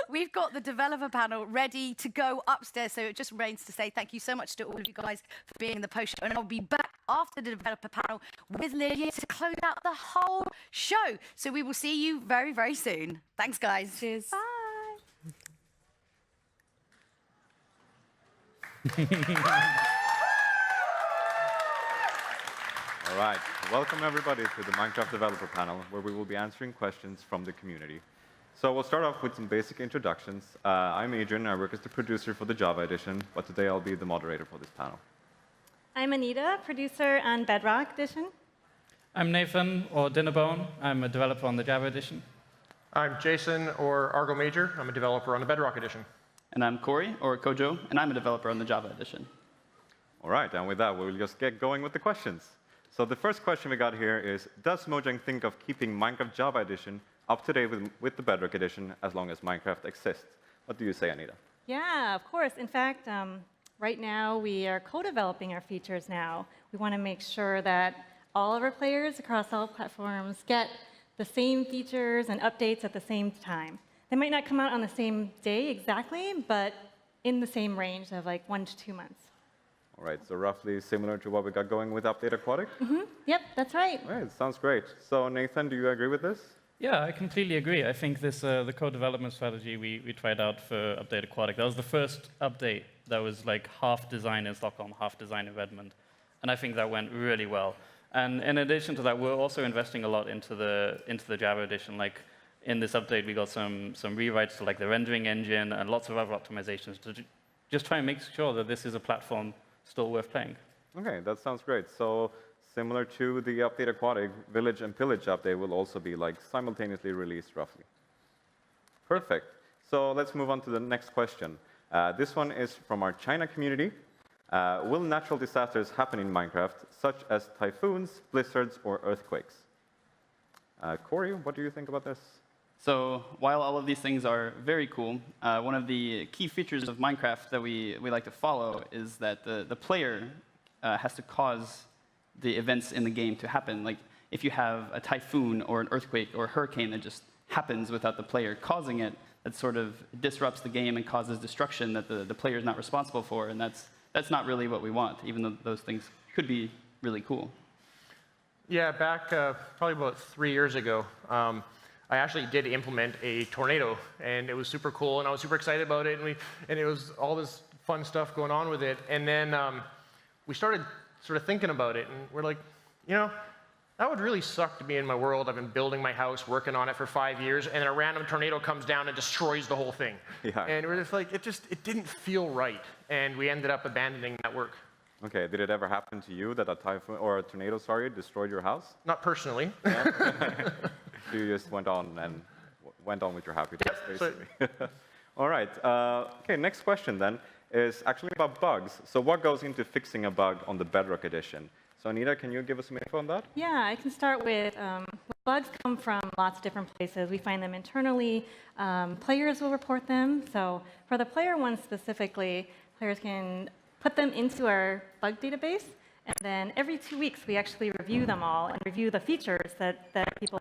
[SPEAKER 1] We've got the developer panel ready to go upstairs, so it just remains to say thank you so much to all of you guys for being in the post show, and I'll be back after the developer panel with Lydia to close out the whole show. So we will see you very, very soon. Thanks, guys.
[SPEAKER 3] Cheers.
[SPEAKER 4] Bye.
[SPEAKER 8] All right, welcome everybody to the Minecraft Developer Panel, where we will be answering questions from the community. So we'll start off with some basic introductions. I'm Adrian, I work as the producer for the Java edition, but today I'll be the moderator for this panel.
[SPEAKER 9] I'm Anita, producer on Bedrock edition.
[SPEAKER 22] I'm Nathan, or Dinnerbone. I'm a developer on the Java edition.
[SPEAKER 16] I'm Jason, or Argo Major. I'm a developer on the Bedrock edition.
[SPEAKER 23] And I'm Corey, or Kojo, and I'm a developer on the Java edition.
[SPEAKER 8] All right, and with that, we'll just get going with the questions. So the first question we got here is, does Mojang think of keeping Minecraft Java edition up to date with the Bedrock edition as long as Minecraft exists? What do you say, Anita?
[SPEAKER 9] Yeah, of course. In fact, right now we are co-developing our features now. We want to make sure that all of our players across all platforms get the same features and updates at the same time. They might not come out on the same day exactly, but in the same range of like 1 to 2 months.
[SPEAKER 8] All right, so roughly similar to what we got going with Update Aquatic?
[SPEAKER 9] Yep, that's right.
[SPEAKER 8] All right, sounds great. So Nathan, do you agree with this?
[SPEAKER 22] Yeah, I completely agree. I think this the co-development strategy we tried out for Update Aquatic, that was the first update that was like half design in Stockholm, half design in Redmond. And I think that went really well. And in addition to that, we're also investing a lot into the Java edition. Like in this update, we got some rewrites to like the rendering engine and lots of other optimizations to just try and make sure that this is a platform still worth playing.
[SPEAKER 8] Okay, that sounds great. So similar to the Update Aquatic, Village and Pillage update will also be like simultaneously released roughly. Perfect. So let's move on to the next question. This one is from our China community. Will natural disasters happen in Minecraft, such as typhoons, blizzards, or earthquakes? Corey, what do you think about this?
[SPEAKER 21] So while all of these things are very cool, one of the key features of Minecraft that we like to follow is that the player has to cause the events in the game to happen. Like if you have a typhoon or an earthquake or a hurricane that just happens without the player causing it, that sort of disrupts the game and causes destruction that the player is not responsible for, and that's not really what we want, even though those things could be really cool.
[SPEAKER 16] Yeah, back probably about 3 years ago, I actually did implement a tornado, and it was super cool, and I was super excited about it, and it was all this fun stuff going on with it. And then we started sort of thinking about it, and we're like, you know, that would really suck to be in my world. I've been building my house, working on it for 5 years, and then a random tornado comes down and destroys the whole thing.
[SPEAKER 8] Yeah.
[SPEAKER 16] And we're just like, it didn't feel right, and we ended up abandoning that work.
[SPEAKER 8] Okay, did it ever happen to you that a typhoon or a tornado, sorry, destroyed your house?
[SPEAKER 16] Not personally.
[SPEAKER 8] So you just went on with your happy days, basically. All right. Okay, next question then is actually about bugs. So what goes into fixing a bug on the Bedrock edition? So Anita, can you give us some info on that?
[SPEAKER 9] Yeah, I can start with bugs come from lots of different places. We find them internally. Players will report them. So for the player ones specifically, players can put them into our bug database. And then every 2 weeks, we actually review them all and review the features that people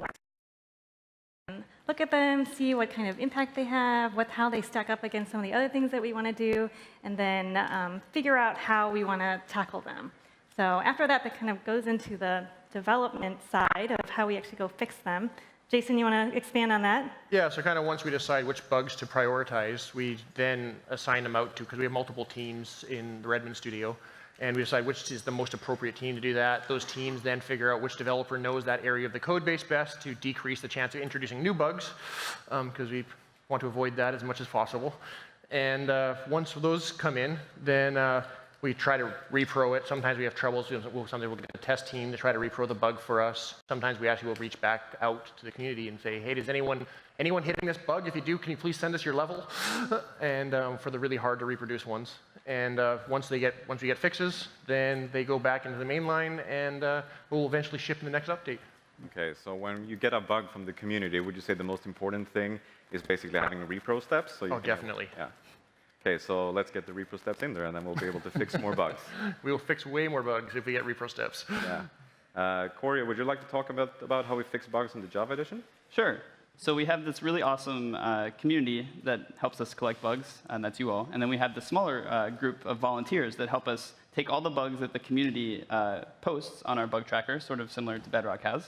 [SPEAKER 9] look at them, see what kind of impact they have, how they stack up against some of the other things that we want to do, and then figure out how we want to tackle them. So after that, that kind of goes into the development side of how we actually go fix them. Jason, you want to expand on that?
[SPEAKER 16] Yeah, so kind of once we decide which bugs to prioritize, we then assign them out to, because we have multiple teams in the Redmond studio, and we decide which is the most appropriate team to do that. Those teams then figure out which developer knows that area of the code base best to decrease the chance of introducing new bugs, because we want to avoid that as much as possible. And once those come in, then We try to repro it. Sometimes we have troubles. Sometimes we'll get a test team to try to repro the bug for us. Sometimes we actually will reach back out to the community and say, hey, does anyone hitting this bug? If you do, can you please send us your level? And for the really hard to reproduce ones. And once we get fixes, then they go back into the main line, and we'll eventually ship in the next update.
[SPEAKER 8] Okay, so when you get a bug from the community, would you say the most important thing is basically having repro steps? So you
[SPEAKER 16] Definitely.
[SPEAKER 8] Yeah. Okay, so let's get the repro steps in there, and then we'll be able to fix more bugs.
[SPEAKER 16] We will fix way more bugs if we get repro steps.
[SPEAKER 8] Yeah. Corey, would you like to talk about how we fix bugs in the Java edition?
[SPEAKER 23] Sure. So we have this really awesome community that helps us collect bugs, and that's you all. And then we have the smaller group of volunteers that help us take all the bugs that the community posts on our bug tracker, sort of similar to Bedrock has.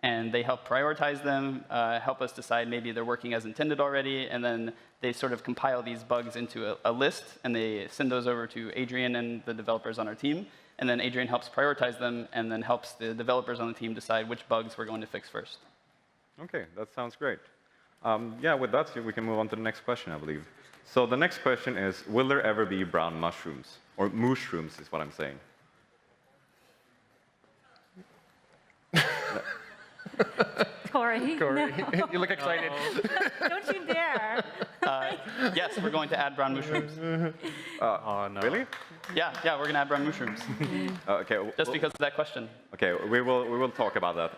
[SPEAKER 23] And they help prioritize them, help us decide maybe they're working as intended already, and then they sort of compile these bugs into a list, and they send those over to Adrian and the developers on our team. And then Adrian helps prioritize them, and then helps the developers on the team decide which bugs we're going to fix first.
[SPEAKER 8] Okay, that sounds great. Yeah, with that, we can move on to the next question, I believe. So the next question is, will there ever be brown mushrooms? Or mushrooms is what I'm saying.
[SPEAKER 9] Corey. No.
[SPEAKER 16] You look excited.
[SPEAKER 9] Don't you dare.
[SPEAKER 23] Yes, we're going to add brown mushrooms.
[SPEAKER 8] Oh, no. Really?
[SPEAKER 23] Yeah, we're going to add brown mushrooms.
[SPEAKER 8] Okay.
[SPEAKER 23] Just because of that question.
[SPEAKER 8] Okay, we will talk about that.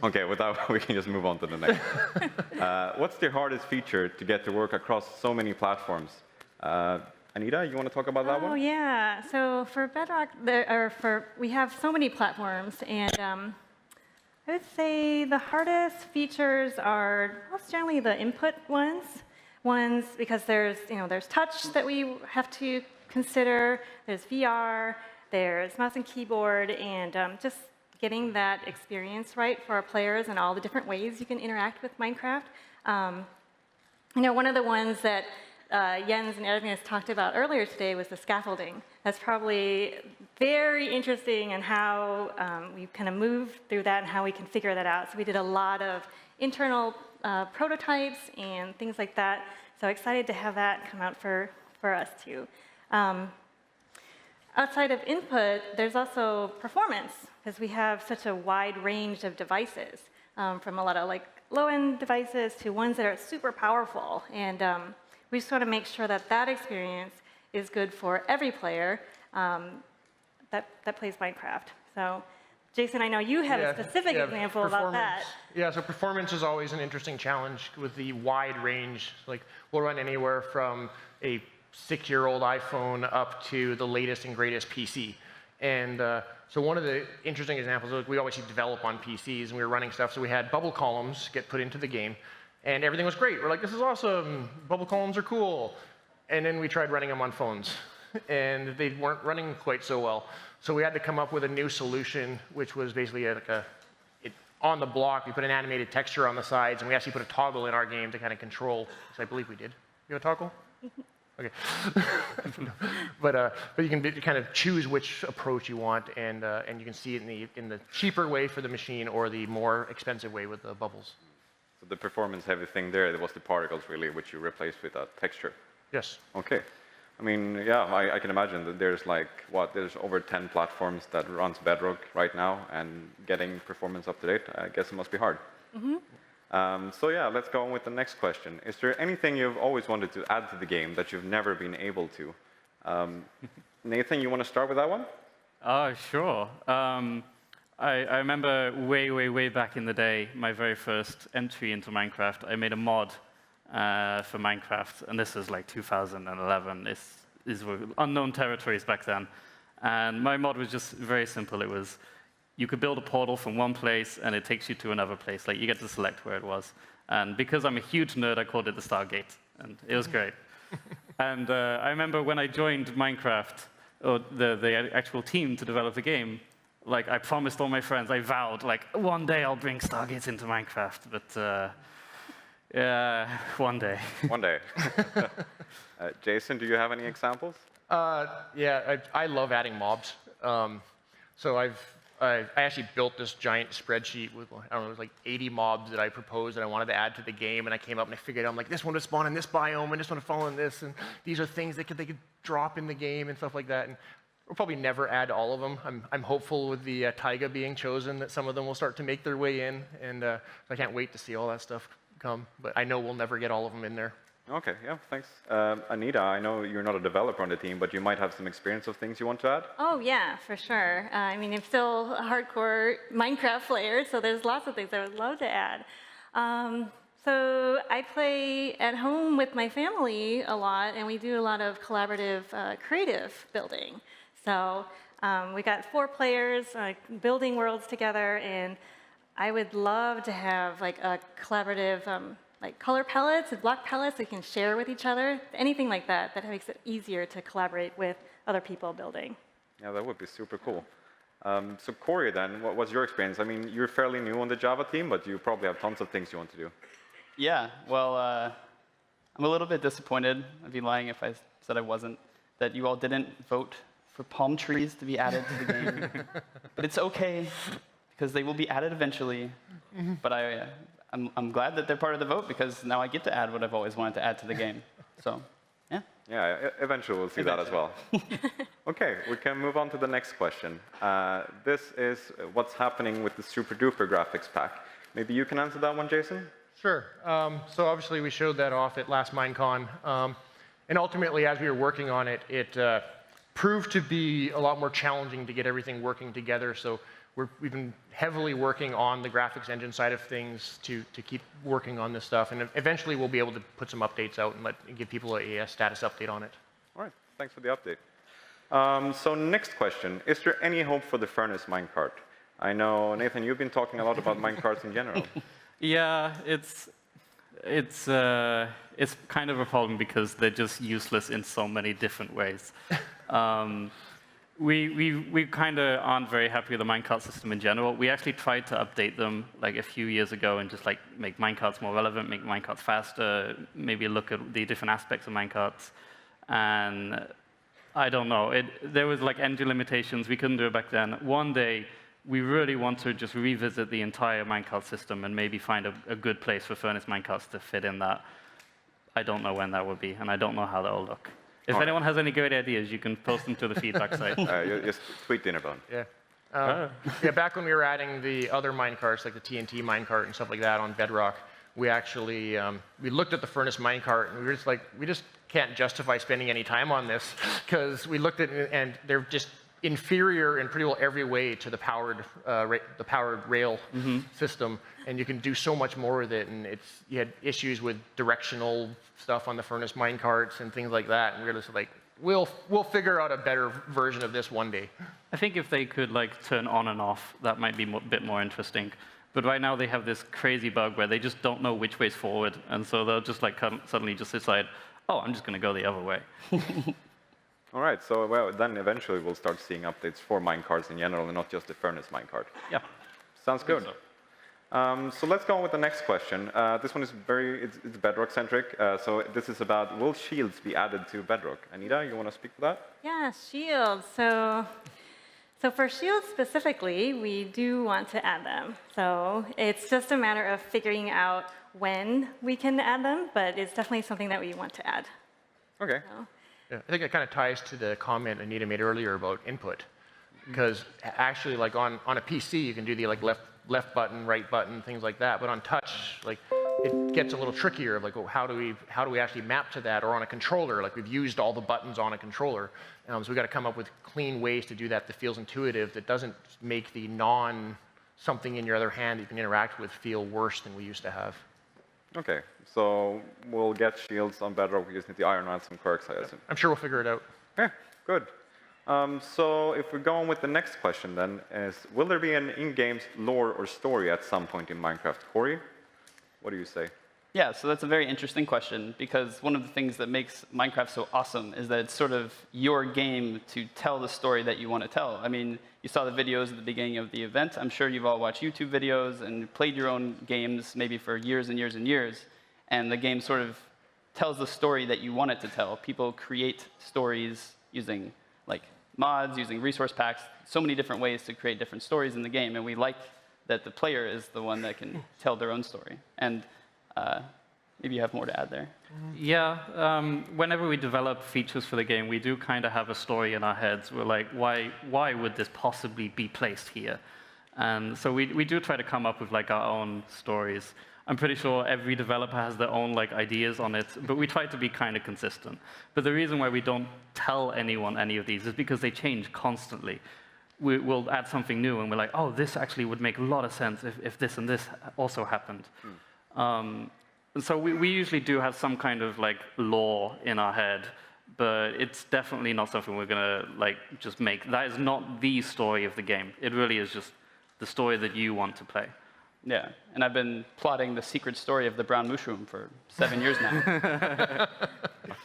[SPEAKER 8] Okay, with that, we can just move on to the next. What's the hardest feature to get to work across so many platforms? Anita, you want to talk about that one?
[SPEAKER 9] Oh, yeah. So for Bedrock, we have so many platforms, and I would say the hardest features are most generally the input ones. Because there's touch that we have to consider, there's VR, there's mouse and keyboard, and just getting that experience right for our players and all the different ways you can interact with Minecraft. One of the ones that Jens and Edwin talked about earlier today was the scaffolding. That's probably very interesting in how we kind of move through that and how we can figure that out. So we did a lot of internal prototypes and things like that. So excited to have that come out for us too. Outside of input, there's also performance, because we have such a wide range of devices, from a lot of low-end devices to ones that are super powerful. And we just want to make sure that that experience is good for every player that plays Minecraft. So, Jason, I know you have a specific example about that.
[SPEAKER 16] Yeah, so performance is always an interesting challenge with the wide range. We'll run anywhere from a 6-year-old iPhone up to the latest and greatest PC. And so one of the interesting examples, we always develop on PCs, and we were running stuff, so we had bubble columns get put into the game, and everything was great. We're like, this is awesome, bubble columns are cool. And then we tried running them on phones, and they weren't running quite so well. So we had to come up with a new solution, which was basically on the block, we put an animated texture on the sides, and we actually put a toggle in our game to kind of control, which I believe we did. You have a toggle? Okay. But you can kind of choose which approach you want, and you can see it in the cheaper way for the machine or the more expensive way with the bubbles.
[SPEAKER 8] So the performance-heavy thing there was the particles, really, which you replaced with a texture.
[SPEAKER 16] Yes.
[SPEAKER 8] Okay. I mean, yeah, I can imagine that there's there's over 10 platforms that runs Bedrock right now, and getting performance up to date, I guess it must be hard.
[SPEAKER 9] Mm-hmm.
[SPEAKER 8] So yeah, let's go on with the next question. Is there anything you've always wanted to add to the game that you've never been able to? Nathan, you want to start with that one?
[SPEAKER 22] Sure. I remember way back in the day, my very first entry into Minecraft, I made a mod for Minecraft, and this was like 2011. These were unknown territories back then. And my mod was just very simple. It was, you could build a portal from one place, and it takes you to another place. You get to select where it was. And because I'm a huge nerd, I called it the Stargate, and it was great. And I remember when I joined Minecraft, or the actual team to develop the game, I promised all my friends, I vowed, one day I'll bring Stargates into Minecraft, but yeah, one day.
[SPEAKER 8] One day. Jason, do you have any examples?
[SPEAKER 16] Yeah, I love adding mobs. So I've I actually built this giant spreadsheet with, I don't know, it was like 80 mobs that I proposed that I wanted to add to the game, and I came up and I figured out, I'm like, this one would spawn in this biome, and this one would fall in this, and these are things that they could drop in the game and stuff like that. And we'll probably never add all of them. I'm hopeful with the taiga being chosen that some of them will start to make their way in, and I can't wait to see all that stuff come. But I know we'll never get all of them in there.
[SPEAKER 8] Okay, yeah, thanks. Anita, I know you're not a developer on the team, but you might have some experience of things you want to add?
[SPEAKER 9] Oh, yeah, for sure. I mean, I'm still a hardcore Minecraft player, so there's lots of things I would love to add. So I play at home with my family a lot, and we do a lot of collaborative creative building. So we got 4 players building worlds together, and I would love to have like a collaborative like color palettes and block palettes we can share with each other. Anything like that makes it easier to collaborate with other people building.
[SPEAKER 8] Yeah, that would be super cool. So Corey, then, what was your experience? I mean, you're fairly new on the Java team, but you probably have tons of things you want to do.
[SPEAKER 23] Yeah, well, I'm a little bit disappointed. I'd be lying if I said I wasn't, that you all didn't vote for palm trees to be added to the game. But it's okay, because they will be added eventually. But I'm glad that they're part of the vote, because now I get to add what I've always wanted to add to the game. So, yeah.
[SPEAKER 8] Yeah, eventually we'll see that as well. Okay, we can move on to the next question. This is what's happening with the Super Duper graphics pack. Maybe you can answer that one, Jason?
[SPEAKER 16] Sure. So obviously we showed that off at last Minecon. And ultimately, as we were working on it, it proved to be a lot more challenging to get everything working together. So we've been heavily working on the graphics engine side of things to keep working on this stuff. And eventually we'll be able to put some updates out and give people a status update on it.
[SPEAKER 8] All right, thanks for the update. So next question, is there any hope for the furnace minecart? I know, Nathan, you've been talking a lot about minecarts in general.
[SPEAKER 22] Yeah, it's kind of a problem because they're just useless in so many different ways. We kind of aren't very happy with the minecart system in general. We actually tried to update them like a few years ago and just like make minecarts more relevant, make minecarts faster, maybe look at the different aspects of minecarts. And I don't know, there was like engine limitations. We couldn't do it back then. One day, we really want to just revisit the entire minecart system and maybe find a good place for furnace minecarts to fit in that. I don't know when that will be, and I don't know how that will look. If anyone has any great ideas, you can post them to the feedback site.
[SPEAKER 8] Just tweet Dinnerbone.
[SPEAKER 16] Yeah. Yeah, back when we were adding the other minecarts, like the TNT minecart and stuff like that on Bedrock, we actually we looked at the furnace minecart and we were just like, we just can't justify spending any time on this, because we looked at it and they're just inferior in pretty well every way to the powered rail system, and you can do so much more with it. And you had issues with directional stuff on the furnace minecarts and things like that. And we were just like, we'll figure out a better version of this one day.
[SPEAKER 22] I think if they could like turn on and off, that might be a bit more interesting. But right now they have this crazy bug where they just don't know which way's forward, and so they'll just like suddenly just decide, oh, I'm just going to go the other way.
[SPEAKER 8] All right, so well, then eventually we'll start seeing updates for minecarts in general and not just the furnace minecart.
[SPEAKER 22] Yeah.
[SPEAKER 8] Sounds good. So let's go on with the next question. This one is it's Bedrock-centric. So this is about, will shields be added to Bedrock? Anita, you want to speak to that?
[SPEAKER 9] Yeah, shields. So for shields specifically, we do want to add them. So it's just a matter of figuring out when we can add them, but it's definitely something that we want to add.
[SPEAKER 8] Okay.
[SPEAKER 9] So.
[SPEAKER 16] Yeah, I think it kind of ties to the comment Anita made earlier about input, because actually, like on a PC, you can do the like left button, right button, things like that. But on touch, like it gets a little trickier. Of like, well, how do we actually map to that? Or on a controller, like we've used all the buttons on a controller, so we got to come up with clean ways to do that that feels intuitive, that doesn't make the something in your other hand that you can interact with feel worse than we used to have.
[SPEAKER 8] Okay, so we'll get shields on Bedrock. We just need to iron out some quirks, I assume.
[SPEAKER 16] I'm sure we'll figure it out.
[SPEAKER 8] Okay, good. So if we go on with the next question then, is will there be an in-game lore or story at some point in Minecraft? Corey, what do you say?
[SPEAKER 23] Yeah, so that's a very interesting question, because one of the things that makes Minecraft so awesome is that it's sort of your game to tell the story that you want to tell. I mean, you saw the videos at the beginning of the event. I'm sure you've all watched YouTube videos and played your own games maybe for years and years and years, and the game sort of tells the story that you want it to tell. People create stories using like mods, using resource packs, so many different ways to create different stories in the game, and we like that the player is the one that can tell their own story. And maybe you have more to add there.
[SPEAKER 22] Yeah, whenever we develop features for the game, we do kind of have a story in our heads. We're like, why would this possibly be placed here? And so we do try to come up with like our own stories. I'm pretty sure every developer has their own like ideas on it, but we try to be kind of consistent. But the reason why we don't tell anyone any of these is because they change constantly. We'll add something new, and we're like, oh, this actually would make a lot of sense if this and this also happened. And so we usually do have some kind of like lore in our head, but it's definitely not something we're gonna like just make. That is not the story of the game. It really is just the story that you want to play.
[SPEAKER 23] Yeah, and I've been plotting the secret story of the brown mushroom for 7 years now.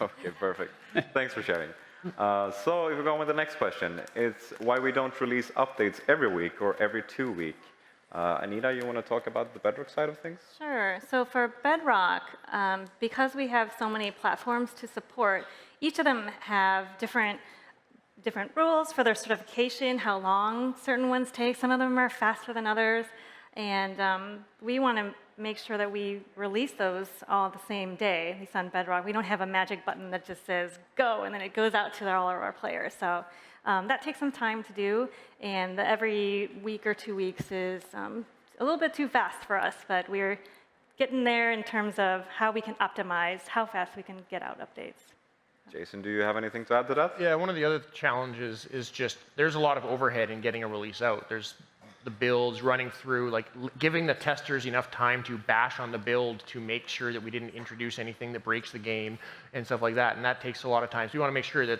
[SPEAKER 8] Okay, perfect. Thanks for sharing. So if we go on with the next question, it's why we don't release updates every week or every 2 weeks. Anita, you want to talk about the Bedrock side of things?
[SPEAKER 9] Sure. So for Bedrock, because we have so many platforms to support, each of them have different rules for their certification, how long certain ones take. Some of them are faster than others. And we want to make sure that we release those all the same day, at least on Bedrock. We don't have a magic button that just says go, and then it goes out to all of our players. So that takes some time to do, and every week or 2 weeks is a little bit too fast for us, but we're getting there in terms of how we can optimize how fast we can get out updates.
[SPEAKER 8] Jason, do you have anything to add to that?
[SPEAKER 16] Yeah, one of the other challenges is just there's a lot of overhead in getting a release out. There's the builds running through, like giving the testers enough time to bash on the build to make sure that we didn't introduce anything that breaks the game and stuff like that, and that takes a lot of time. So we want to make sure that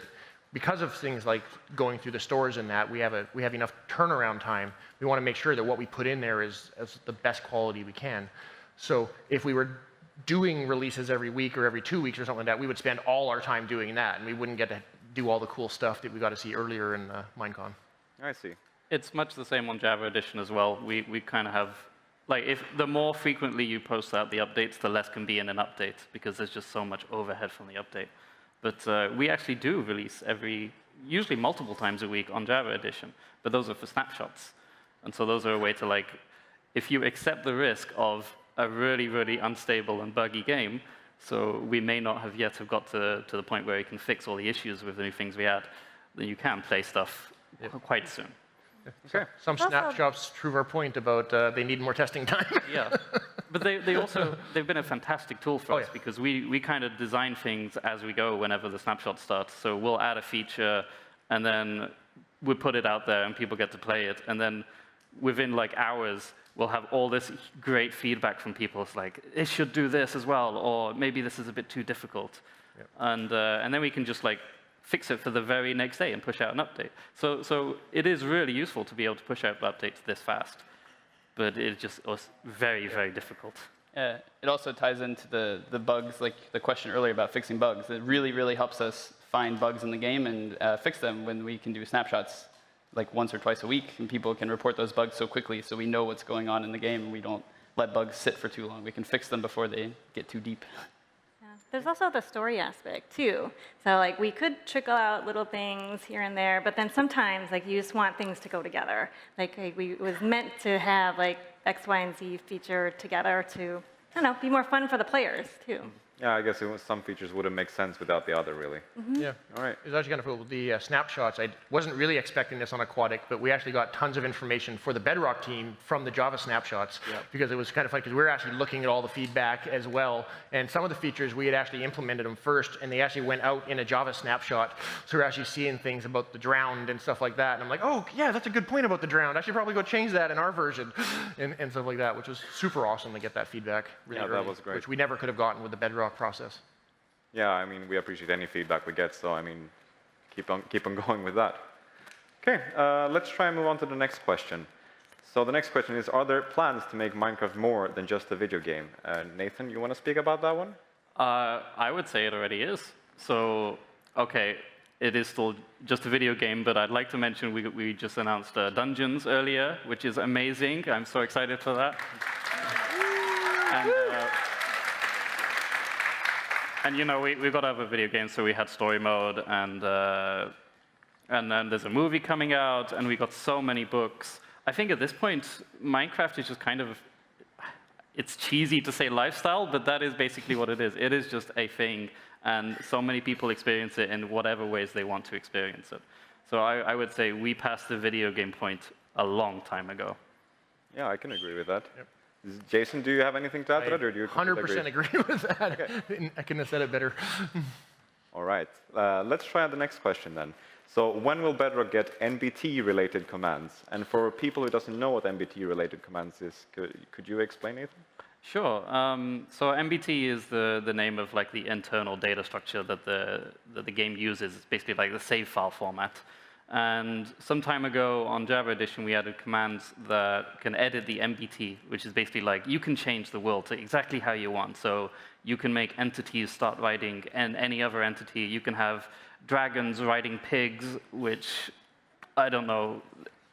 [SPEAKER 16] because of things like going through the stores and that, we have enough turnaround time. We want to make sure that what we put in there is the best quality we can. So if we were doing releases every week or every 2 weeks or something like that, we would spend all our time doing that, and we wouldn't get to do all the cool stuff that we got to see earlier in Minecon.
[SPEAKER 8] I see.
[SPEAKER 22] It's much the same on Java Edition as well. We kind of have, like, if the more frequently you post out the updates, the less can be in an update, because there's just so much overhead from the update. But we actually do release usually multiple times a week on Java Edition, but those are for snapshots. And so those are a way to, like, if you accept the risk of a really, really unstable and buggy game, so we may not have yet got to the point where you can fix all the issues with the new things we add, then you can play stuff quite soon.
[SPEAKER 16] Okay. Some snapshots prove our point about they need more testing time.
[SPEAKER 22] Yeah, but they've been a fantastic tool for us, because we kind of design things as we go whenever the snapshot starts. So we'll add a feature, and then we put it out there, and people get to play it, and then within like hours, we'll have all this great feedback from people. It's like, it should do this as well, or maybe this is a bit too difficult, and then we can just like fix it for the very next day and push out an update. So it is really useful to be able to push out updates this fast, but it just was very, very difficult.
[SPEAKER 23] It also ties into the bugs, like the question earlier about fixing bugs. It really, really helps us find bugs in the game and fix them when we can do snapshots like once or twice a week, and people can report those bugs so quickly, so we know what's going on in the game, and we don't let bugs sit for too long. We can fix them before they get too deep.
[SPEAKER 9] There's also the story aspect too. So like we could trickle out little things here and there, but then sometimes like you just want things to go together. Like it was meant to have like X, Y, and Z feature together to, I don't know, be more fun for the players too.
[SPEAKER 8] Yeah, I guess some features wouldn't make sense without the other, really.
[SPEAKER 16] Yeah.
[SPEAKER 8] All right.
[SPEAKER 16] It was actually kind of cool. The snapshots, I wasn't really expecting this on Aquatic, but we actually got tons of information for the Bedrock team from the Java snapshots, because it was kind of fun, because we were actually looking at all the feedback as well, and some of the features, we had actually implemented them first, and they actually went out in a Java snapshot, so we're actually seeing things about the drowned and stuff like that, and I'm like, oh, yeah, that's a good point about the drowned. I should probably go change that in our version, and stuff like that, which was super awesome to get that feedback really early,
[SPEAKER 8] that was great.
[SPEAKER 16] which we never could have gotten with the Bedrock process.
[SPEAKER 8] Yeah, I mean, we appreciate any feedback we get, so I mean, keep on going with that. Okay, let's try and move on to the next question. So the next question is, are there plans to make Minecraft more than just a video game? Nathan, you want to speak about that one?
[SPEAKER 22] I would say it already is. So, okay, it is still just a video game, but I'd like to mention we just announced Dungeons earlier, which is amazing. I'm so excited for that. And you know, we've got other video games, so we had story mode, and And then there's a movie coming out, and we got so many books. I think at this point, Minecraft is just kind of, it's cheesy to say lifestyle, but that is basically what it is. It is just a thing, and so many people experience it in whatever ways they want to experience it. So I would say we passed the video game point a long time ago.
[SPEAKER 8] Yeah, I can agree with that. Yep. Jason, do you have anything to add to that, or do you
[SPEAKER 16] 100% agree with that. Okay. I couldn't have said it better.
[SPEAKER 8] All right. Let's try out the next question then. So when will Bedrock get NBT-related commands? And for people who doesn't know what NBT-related commands is, could you explain it?
[SPEAKER 22] Sure. So NBT is the name of like the internal data structure that the game uses. It's basically like the save file format. And some time ago on Java Edition, we added commands that can edit the NBT, which is basically like you can change the world to exactly how you want. So you can make entities start riding and any other entity. You can have dragons riding pigs, which, I don't know,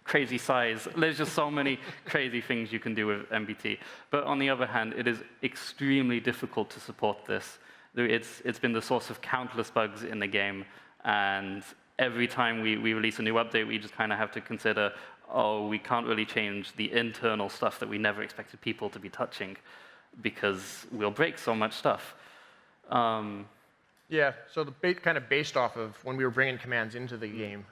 [SPEAKER 22] crazy size. There's just so many crazy things you can do with NBT. But on the other hand, it is extremely difficult to support this. It's been the source of countless bugs in the game, and every time we release a new update, we just kind of have to consider, oh, we can't really change the internal stuff that we never expected people to be touching because we'll break so much stuff.
[SPEAKER 16] Yeah, so kind of based off of when we were bringing commands into the game,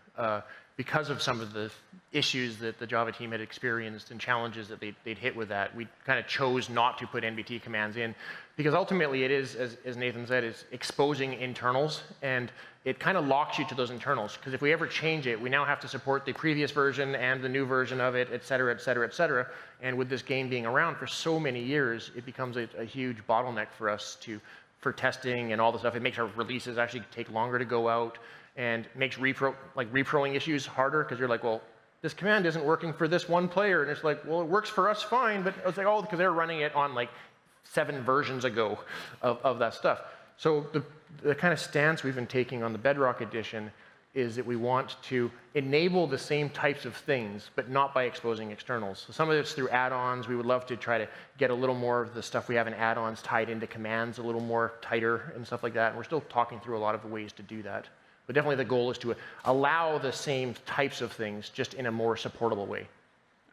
[SPEAKER 16] because of some of the issues that the Java team had experienced and challenges that they'd hit with that, we kind of chose not to put NBT commands in, because ultimately it is, as Nathan said, is exposing internals, and it kind of locks you to those internals, because if we ever change it, we now have to support the previous version and the new version of it, et cetera, et cetera, et cetera. And with this game being around for so many years, it becomes a huge bottleneck for us for testing and all the stuff. It makes our releases actually take longer to go out, and makes reproing issues harder, because you're like, well, this command isn't working for this one player, and it's like, well, it works for us fine, but it's like, oh, because they're running it on like 7 versions ago of that stuff. So the kind of stance we've been taking on the Bedrock Edition is that we want to enable the same types of things, but not by exposing externals. So some of it's through add-ons. We would love to try to get a little more of the stuff we have in add-ons tied into commands a little more tighter and stuff like that. And we're still talking through a lot of ways to do that. But definitely the goal is to allow the same types of things, just in a more supportable way.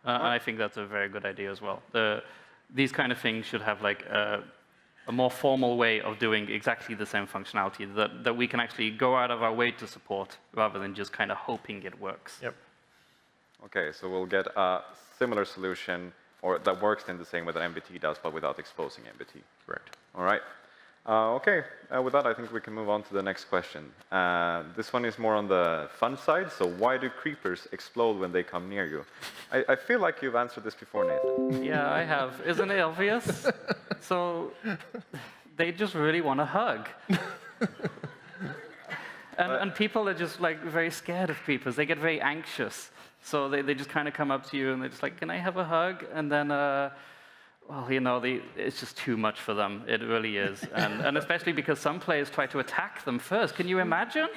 [SPEAKER 22] I think that's a very good idea as well. These kind of things should have like a more formal way of doing exactly the same functionality that we can actually go out of our way to support, rather than just kind of hoping it works.
[SPEAKER 16] Yep.
[SPEAKER 8] Okay, so we'll get a similar solution, or that works in the same way that NBT does, but without exposing NBT.
[SPEAKER 16] Correct.
[SPEAKER 8] All right. Okay, with that, I think we can move on to the next question. This one is more on the fun side. So why do creepers explode when they come near you? I feel like you've answered this before, Nathan.
[SPEAKER 22] Yeah, I have. Isn't it obvious? So they just really want a hug. And people are just like very scared of creepers. They get very anxious. So they just kind of come up to you and they're just like, can I have a hug? And then, well, you know, it's just too much for them. It really is. And especially because some players try to attack them first. Can you imagine?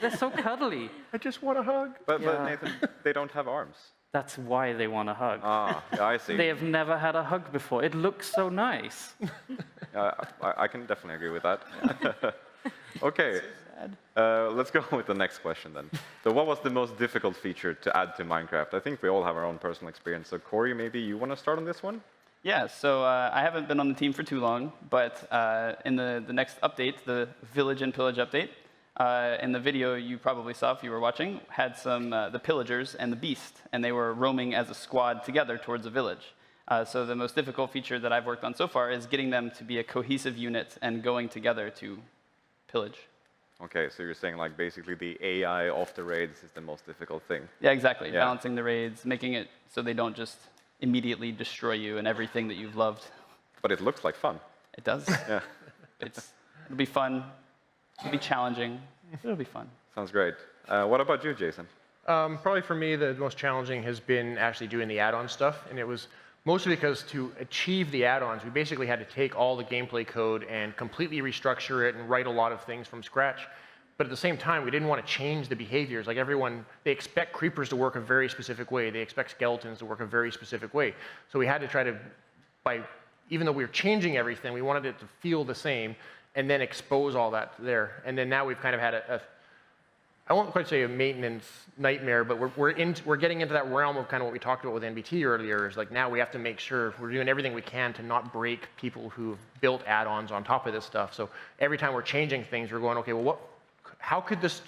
[SPEAKER 22] They're so cuddly.
[SPEAKER 16] I just want a hug.
[SPEAKER 8] But Nathan, they don't have arms.
[SPEAKER 22] That's why they want a hug.
[SPEAKER 8] Ah, yeah, I see.
[SPEAKER 22] They have never had a hug before. It looks so nice.
[SPEAKER 8] I can definitely agree with that. Okay, let's go with the next question then. So what was the most difficult feature to add to Minecraft? I think we all have our own personal experience. So Corey, maybe you want to start on this one?
[SPEAKER 23] Yeah, so I haven't been on the team for too long, but in the next update, the Village and Pillage update, in the video you probably saw if you were watching, had some the pillagers and the beast, and they were roaming as a squad together towards a village. So the most difficult feature that I've worked on so far is getting them to be a cohesive unit and going together to pillage.
[SPEAKER 8] Okay, so you're saying like basically the AI of the raids is the most difficult thing.
[SPEAKER 23] Yeah, exactly. Yeah. Balancing the raids, making it so they don't just immediately destroy you and everything that you've loved.
[SPEAKER 8] But it looks like fun.
[SPEAKER 23] It does.
[SPEAKER 8] Yeah.
[SPEAKER 23] It'll be fun. It'll be challenging. It'll be fun.
[SPEAKER 8] Sounds great. What about you, Jason?
[SPEAKER 16] Probably for me, the most challenging has been actually doing the add-on stuff. And it was mostly because to achieve the add-ons, we basically had to take all the gameplay code and completely restructure it and write a lot of things from scratch. But at the same time, we didn't want to change the behaviors. Like everyone, they expect creepers to work a very specific way. They expect skeletons to work a very specific way. So we had to try to, even though we were changing everything, we wanted it to feel the same and then expose all that there. And then now we've kind of had I won't quite say a maintenance nightmare, but we're getting into that realm of kind of what we talked about with NBT earlier. Is like now we have to make sure we're doing everything we can to not break people who've built add-ons on top of this stuff. So every time we're changing things, we're going, okay, well, how could this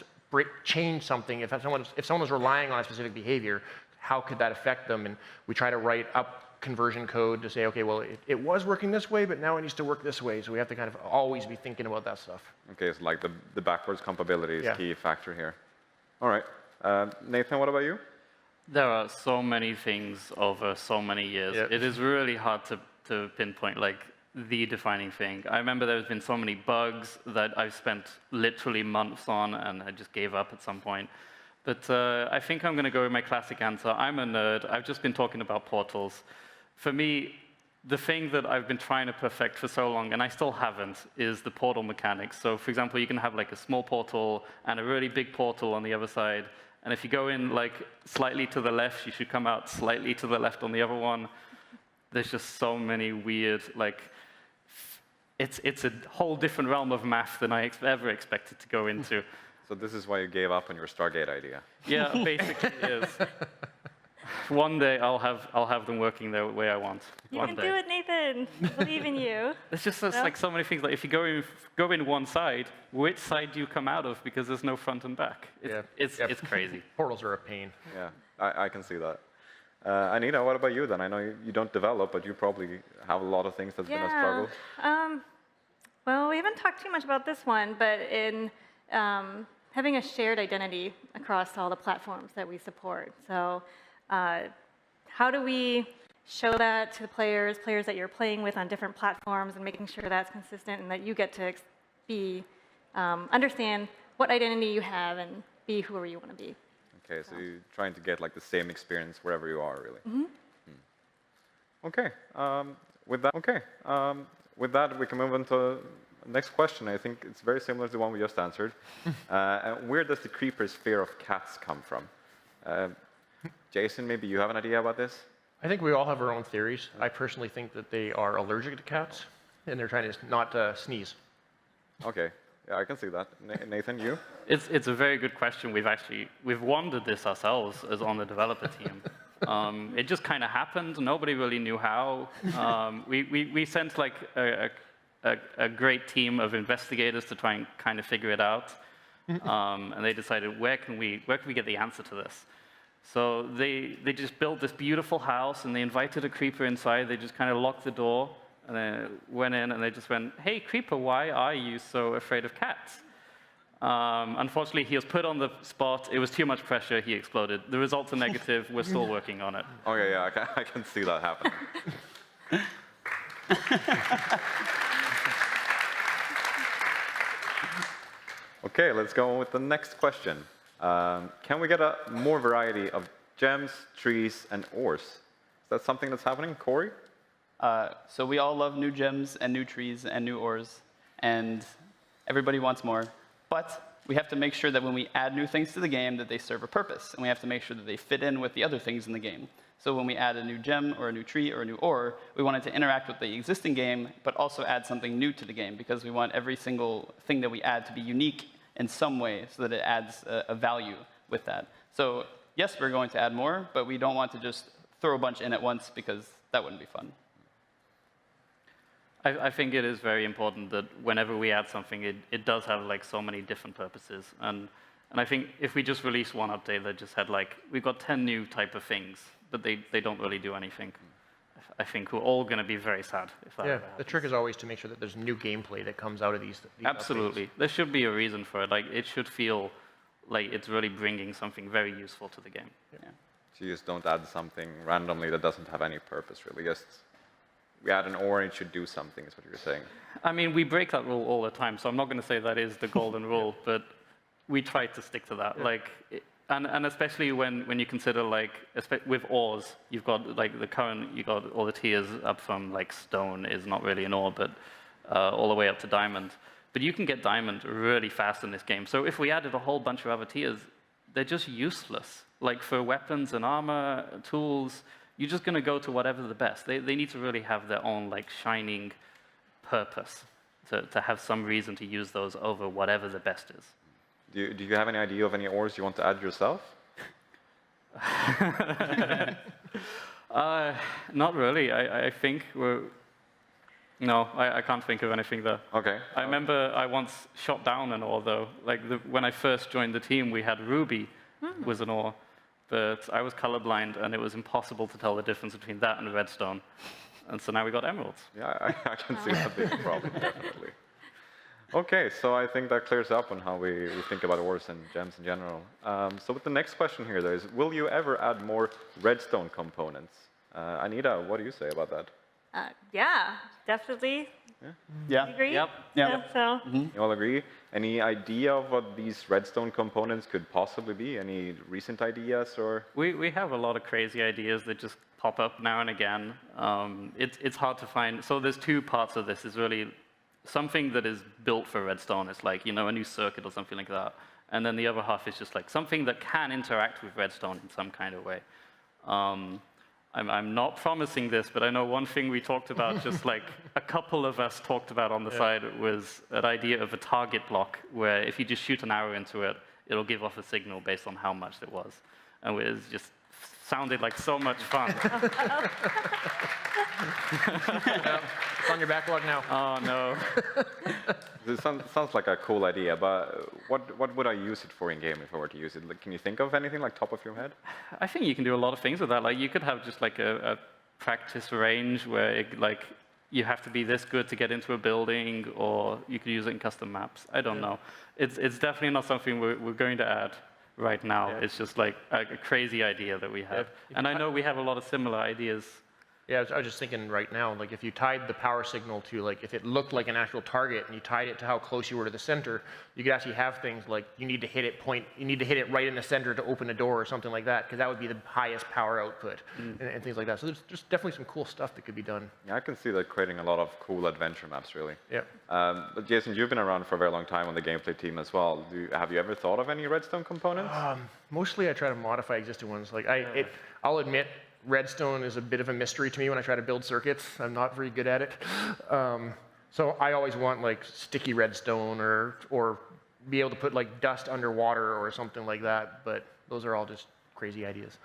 [SPEAKER 16] change something if someone was relying on a specific behavior? How could that affect them? And we try to write up conversion code to say, okay, well, it was working this way, but now it needs to work this way. So we have to kind of always be thinking about that stuff.
[SPEAKER 8] Okay, so like the backwards compatibility is key factor here. All right. Nathan, what about you?
[SPEAKER 22] There are so many things over so many years.
[SPEAKER 16] Yep.
[SPEAKER 22] It is really hard to pinpoint like the defining thing. I remember there's been so many bugs that I've spent literally months on, and I just gave up at some point. But I think I'm going to go with my classic answer. I'm a nerd. I've just been talking about portals. For me, the thing that I've been trying to perfect for so long, and I still haven't, is the portal mechanics. So for example, you can have like a small portal and a really big portal on the other side. And if you go in like slightly to the left, you should come out slightly to the left on the other one. There's just so many weird, like, it's a whole different realm of math than I ever expected to go into.
[SPEAKER 8] So this is why you gave up on your Stargate idea.
[SPEAKER 22] Yeah, basically it is. One day I'll have them working the way I want.
[SPEAKER 9] You can do it, Nathan. I believe in you.
[SPEAKER 22] It's just like so many things. Like if you go in one side, which side do you come out of? Because there's no front and back. It's crazy.
[SPEAKER 16] Portals are a pain.
[SPEAKER 8] Yeah, I can see that. Anita, what about you then? I know you don't develop, but you probably have a lot of things that's been a struggle.
[SPEAKER 9] Well, we haven't talked too much about this one, but in having a shared identity across all the platforms that we support. So how do we show that to the players that you're playing with on different platforms, and making sure that's consistent and that you get to understand what identity you have and be whoever you want to be.
[SPEAKER 8] Okay, so you're trying to get like the same experience wherever you are, really.
[SPEAKER 9] Mm-hmm.
[SPEAKER 8] Okay. With that, we can move on to the next question. I think it's very similar to the one we just answered. Where does the creeper's fear of cats come from? Jason, maybe you have an idea about this?
[SPEAKER 16] I think we all have our own theories. I personally think that they are allergic to cats, and they're trying to not sneeze.
[SPEAKER 8] Okay. Yeah, I can see that. Nathan, you?
[SPEAKER 22] It's a very good question. We've wondered this ourselves as on the developer team. It just kind of happened. Nobody really knew how. We sent like a great team of investigators to try and kind of figure it out. And they decided, where can we get the answer to this? So they just built this beautiful house, and they invited a creeper inside. They just kind of locked the door, and then went in, and they just went, "Hey, creeper, why are you so afraid of cats?" Unfortunately, he was put on the spot. It was too much pressure. He exploded. The results are negative. We're still working on it.
[SPEAKER 8] Okay, yeah, I can see that happening. Okay, let's go on with the next question. Can we get more variety of gems, trees, and ores? Is that something that's happening? Corey?
[SPEAKER 23] So we all love new gems and new trees and new ores, and everybody wants more. But we have to make sure that when we add new things to the game, that they serve a purpose, and we have to make sure that they fit in with the other things in the game. So when we add a new gem or a new tree or a new ore, we want it to interact with the existing game, but also add something new to the game, because we want every single thing that we add to be unique in some way, so that it adds a value with that. So yes, we're going to add more, but we don't want to just throw a bunch in at once, because that wouldn't be fun.
[SPEAKER 22] I think it is very important that whenever we add something, it does have like so many different purposes. And I think if we just release one update that just had like, we've got 10 new type of things, but they don't really do anything, I think we're all going to be very sad if that ever happens.
[SPEAKER 16] The trick is always to make sure that there's new gameplay that comes out of these
[SPEAKER 22] Absolutely.
[SPEAKER 16] updates.
[SPEAKER 22] There should be a reason for it. Like, it should feel like it's really bringing something very useful to the game. Yeah.
[SPEAKER 8] So you just don't add something randomly that doesn't have any purpose, really. Just we add an ore, and it should do something, is what you're saying.
[SPEAKER 22] I mean, we break that rule all the time, so I'm not going to say that is the golden rule, but we try to stick to that. Yeah. Like, and especially when you consider, like, with ores, you've got, like, you got all the tiers up from, like, stone is not really an ore, but all the way up to diamond. But you can get diamond really fast in this game. So if we added a whole bunch of other tiers, they're just useless. Like, for weapons and armor, tools, you're just going to go to whatever the best. They need to really have their own, like, shining purpose to have some reason to use those over whatever the best is.
[SPEAKER 8] Do you have any idea of any ores you want to add yourself?
[SPEAKER 22] Not really. I think we're... No, I can't think of anything there.
[SPEAKER 8] Okay.
[SPEAKER 22] I remember I once shot down an ore, though. Like, when I first joined the team, we had ruby was an ore, but I was colorblind, and it was impossible to tell the difference between that and redstone. And so now we got emeralds.
[SPEAKER 8] Yeah, I can see that being a problem, definitely. Okay, so I think that clears up on how we think about ores and gems in general. So with the next question here, though, is will you ever add more redstone components? Anita, what do you say about that?
[SPEAKER 9] Yeah, definitely.
[SPEAKER 8] Yeah.
[SPEAKER 9] Agree?
[SPEAKER 8] Yep.
[SPEAKER 9] Yeah. So.
[SPEAKER 8] You all agree? Any idea of what these redstone components could possibly be? Any recent ideas or?
[SPEAKER 22] We have a lot of crazy ideas that just pop up now and again. It's hard to find. So there's two parts of this. There's really something that is built for redstone. It's like, you know, a new circuit or something like that. And then the other half is just like something that can interact with redstone in some kind of way. I'm not promising this, but I know one thing we talked about, just like a couple of us talked about on the side, was an idea of a target block, where if you just shoot an arrow into it, it'll give off a signal based on how much it was. And it was just sounded like so much fun.
[SPEAKER 16] It's on your backlog now.
[SPEAKER 22] Oh, no.
[SPEAKER 8] This sounds like a cool idea, but what would I use it for in game if I were to use it? Like, can you think of anything like top of your head?
[SPEAKER 22] I think you can do a lot of things with that. Like, you could have just like a practice range where it, like, you have to be this good to get into a building, or you could use it in custom maps. I don't know. It's definitely not something we're going to add right now. It's just like a crazy idea that we have. And I know we have a lot of similar ideas.
[SPEAKER 16] Yeah, I was just thinking right now, like if you tied the power signal to, like, if it looked like an actual target and you tied it to how close you were to the center, you could actually have things like you need to hit it right in the center to open a door or something like that, because that would be the highest power output and things like that. So there's just definitely some cool stuff that could be done.
[SPEAKER 8] Yeah, I can see that creating a lot of cool adventure maps, really.
[SPEAKER 16] Yeah.
[SPEAKER 8] But Jason, you've been around for a very long time on the gameplay team as well. Have you ever thought of any redstone components?
[SPEAKER 16] Mostly I try to modify existing ones. Like I'll admit, redstone is a bit of a mystery to me when I try to build circuits. I'm not very good at it. So I always want like sticky redstone or be able to put like dust underwater or something like that. But those are all just crazy ideas.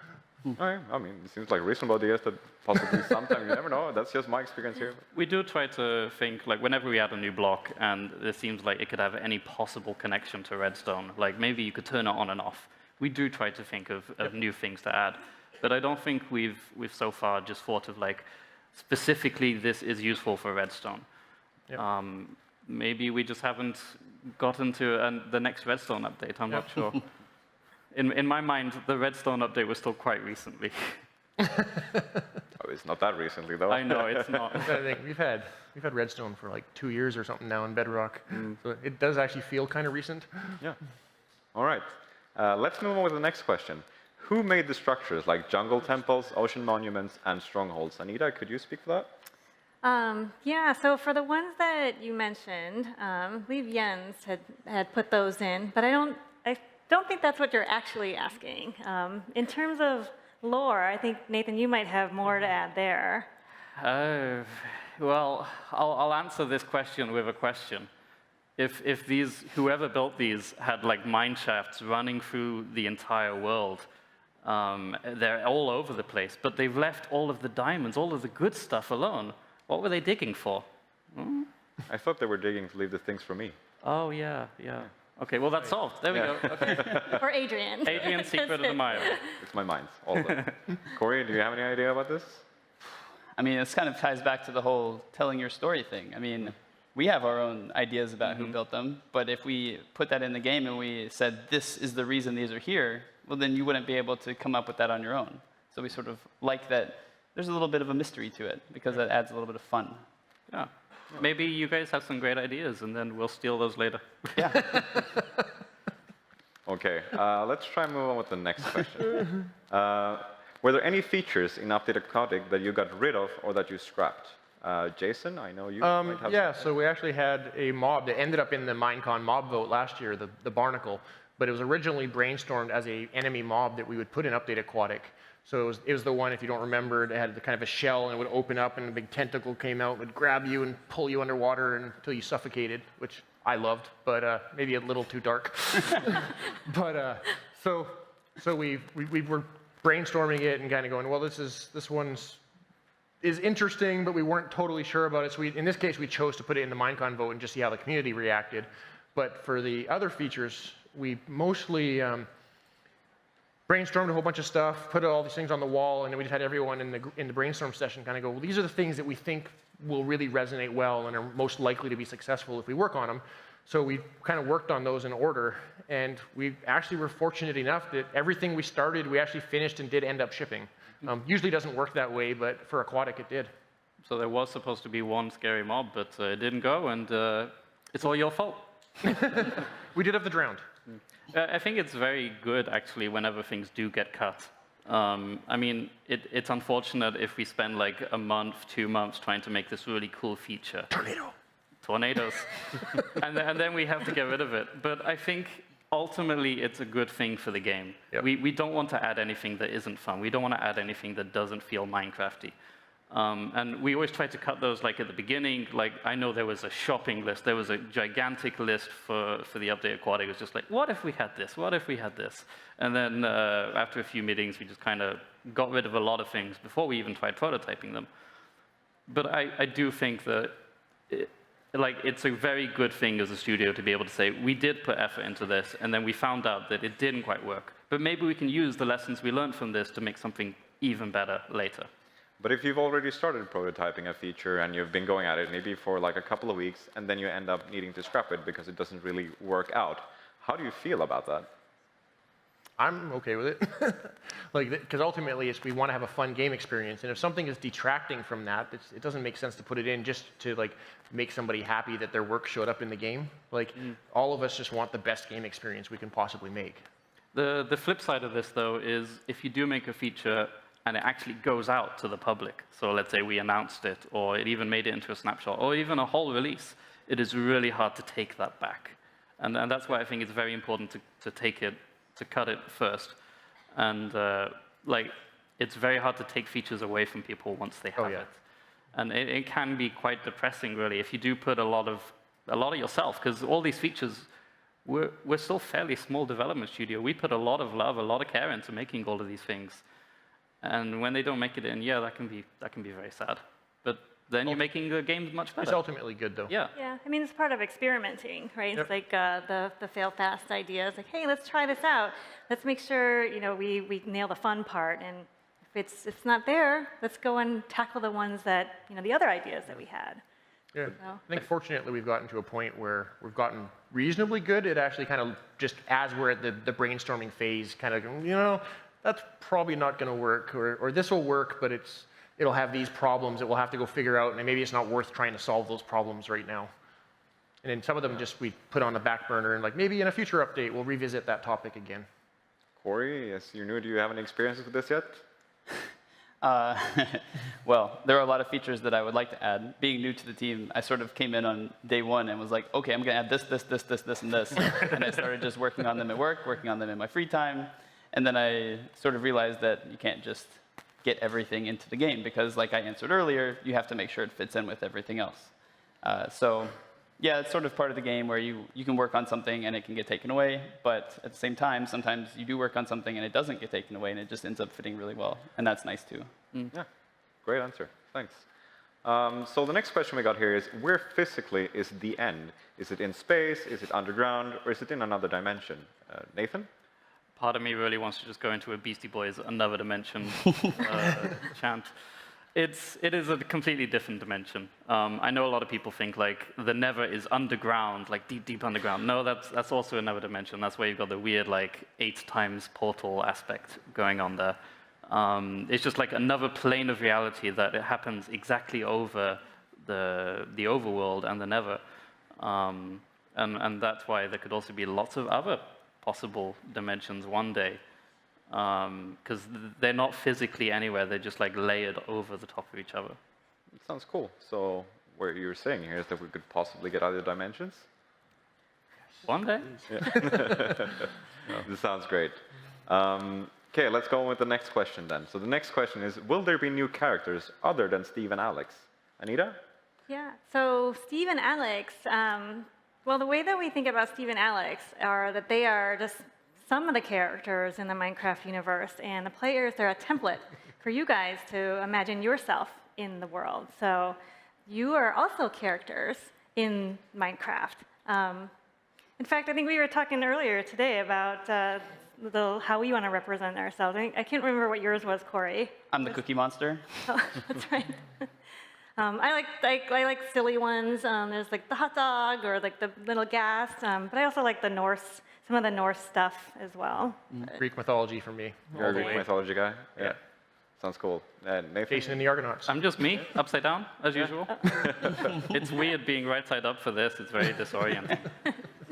[SPEAKER 8] All right. I mean, it seems like reasonable ideas that possibly sometimes you never know. That's just my experience here.
[SPEAKER 22] We do try to think, like, whenever we add a new block and it seems like it could have any possible connection to redstone, like maybe you could turn it on and off. We do try to think of new things to add. But I don't think we've so far just thought of, like, specifically this is useful for redstone. Yep. Maybe we just haven't gotten to the next redstone update. I'm not sure. In my mind, the redstone update was still quite recently.
[SPEAKER 8] Oh, it's not that recently, though.
[SPEAKER 22] I know, it's not.
[SPEAKER 16] I think we've had redstone for like 2 years or something now in Bedrock. So it does actually feel kind of recent.
[SPEAKER 8] Yeah. All right. Let's move on with the next question. Who made the structures like jungle temples, ocean monuments, and strongholds? Anita, could you speak for that?
[SPEAKER 9] Yeah, so for the ones that you mentioned, I believe Jens had put those in, but I don't think that's what you're actually asking. In terms of lore, I think, Nathan, you might have more to add there.
[SPEAKER 22] Well, I'll answer this question with a question. If whoever built these had like mine shafts running through the entire world, they're all over the place, but they've left all of the diamonds, all of the good stuff alone. What were they digging for?
[SPEAKER 8] I thought they were digging to leave the things for me.
[SPEAKER 22] Oh, yeah. Okay, well, that's solved. There we go. Okay.
[SPEAKER 9] For Adrian.
[SPEAKER 22] Adrian's secret of the mine.
[SPEAKER 8] It's my mind, all of them. Corey, do you have any idea about this?
[SPEAKER 23] I mean, this kind of ties back to the whole telling your story thing. I mean, we have our own ideas about who built them, but if we put that in the game and we said, this is the reason these are here, well, then you wouldn't be able to come up with that on your own. So we sort of like that there's a little bit of a mystery to it, because that adds a little bit of fun.
[SPEAKER 22] Yeah. Maybe you guys have some great ideas, and then we'll steal those later.
[SPEAKER 23] Yeah.
[SPEAKER 8] Okay, let's try and move on with the next question. Were there any features in Updated Codic that you got rid of or that you scrapped? Jason, I know you might have...
[SPEAKER 16] Yeah, so we actually had a mob that ended up in the Minecon mob vote last year, the Barnacle, but it was originally brainstormed as an enemy mob that we would put in Update Aquatic. So it was the one, if you don't remember, it had the kind of a shell, and it would open up, and a big tentacle came out, would grab you and pull you underwater until you suffocated, which I loved, but maybe a little too dark. But so we were brainstorming it and kind of going, well, this one's is interesting, but we weren't totally sure about it. So in this case, we chose to put it in the Minecon vote and just see how the community reacted. But for the other features, we mostly brainstormed a whole bunch of stuff, put all these things on the wall, and then we just had everyone in the brainstorm session kind of go, well, these are the things that we think will really resonate well and are most likely to be successful if we work on them. So we kind of worked on those in order, and we actually were fortunate enough that everything we started, we actually finished and did end up shipping. Usually doesn't work that way, but for Aquatic it did.
[SPEAKER 22] So there was supposed to be one scary mob, but it didn't go, and it's all your fault.
[SPEAKER 16] We did have the drowned.
[SPEAKER 22] I think it's very good, actually, whenever things do get cut. I mean, it's unfortunate if we spend like a month, 2 months trying to make this really cool feature. Tornadoes. and then we have to get rid of it. But I think ultimately it's a good thing for the game. Yep. We don't want to add anything that isn't fun. We don't want to add anything that doesn't feel Minecrafty. And we always try to cut those like at the beginning. Like I know there was a shopping list. There was a gigantic list for the update Aquatic. It was just like, what if we had this? What if we had this? And then after a few meetings, we just kind of got rid of a lot of things before we even tried prototyping them. But I do think that it's a very good thing as a studio to be able to say, we did put effort into this, and then we found out that it didn't quite work. But maybe we can use the lessons we learned from this to make something even better later.
[SPEAKER 8] But if you've already started prototyping a feature and you've been going at it maybe for like a couple of weeks, and then you end up needing to scrap it because it doesn't really work out, how do you feel about that?
[SPEAKER 16] I'm okay with it. Because ultimately we want to have a fun game experience, and if something is detracting from that, it doesn't make sense to put it in just to make somebody happy that their work showed up in the game. All of us just want the best game experience we can possibly make.
[SPEAKER 22] The flip side of this, though, is if you do make a feature and it actually goes out to the public, so let's say we announced it, or it even made it into a snapshot, or even a whole release, it is really hard to take that back. And that's why I think it's very important to cut it first. And it's very hard to take features away from people once they have it. And it can be quite depressing, really, if you do put a lot of yourself, because all these features, we're still a fairly small development studio. We put a lot of love, a lot of care into making all of these things. And when they don't make it in, that can be very sad. But then you're making the games much better.
[SPEAKER 16] It's ultimately good, though.
[SPEAKER 22] Yeah.
[SPEAKER 9] Yeah, I mean, it's part of experimenting, right? Yep. It's like the fail-fast ideas. Like, hey, let's try this out. Let's make sure, we nail the fun part. And if it's not there, let's go and tackle the ones that, the other ideas that we had.
[SPEAKER 16] Yeah. So. I think fortunately we've gotten to a point where we've gotten reasonably good at actually kind of just as we're at the brainstorming phase, kind of, that's probably not going to work, or this will work, but it'll have these problems that we'll have to go figure out, and maybe it's not worth trying to solve those problems right now. And then some of them we put on the back burner, and maybe in a future update we'll revisit that topic again.
[SPEAKER 8] Corey, yes, you're new. Do you have any experiences with this yet?
[SPEAKER 23] Well, there are a lot of features that I would like to add. Being new to the team, I sort of came in on day one and was like, okay, I'm going to add this, and this. And I started just working on them at work, working on them in my free time. And then I sort of realized that you can't just get everything into the game because, like I answered earlier, you have to make sure it fits in with everything else. So yeah, it's sort of part of the game where you can work on something and it can get taken away, but at the same time, sometimes you do work on something and it doesn't get taken away and it just ends up fitting really well, and that's nice too.
[SPEAKER 8] Yeah, great answer. Thanks. So the next question we got here is, where physically is the end? Is it in space, is it underground, or is it in another dimension? Nathan?
[SPEAKER 22] Part of me really wants to just go into a Beastie Boys another dimension chant. It is a completely different dimension. I know a lot of people think the Nether is underground, deep underground. No, that's also another dimension. That's where you've got the weird 8 times portal aspect going on there. It's just another plane of reality that it happens exactly over the overworld and the Nether. And that's why there could also be lots of other possible dimensions one day, because they're not physically anywhere, they're just layered over the top of each other.
[SPEAKER 8] It sounds cool. So what you're saying here is that we could possibly get other dimensions?
[SPEAKER 22] One day.
[SPEAKER 8] Yeah. This sounds great. Okay, let's go on with the next question then. So the next question is, will there be new characters other than Steve and Alex? Anita?
[SPEAKER 9] Yeah, so Steve and Alex, Well, the way that we think about Steve and Alex are that they are just some of the characters in the Minecraft universe, and the players, they're a template for you guys to imagine yourself in the world. So you are also characters in Minecraft. In fact, I think we were talking earlier today about how we want to represent ourselves. I can't remember what yours was, Corey.
[SPEAKER 23] I'm the Cookie Monster.
[SPEAKER 9] Oh, that's right. I like silly ones. There's like the hot dog or like the little gas, but I also like the Norse, some of the Norse stuff as well.
[SPEAKER 16] Greek mythology for me.
[SPEAKER 8] You're a Greek mythology guy? Yeah. Sounds cool. Nathan?
[SPEAKER 16] Jason and the Argonauts.
[SPEAKER 22] I'm just me, upside down, as usual. It's weird being right side up for this. It's very disorienting.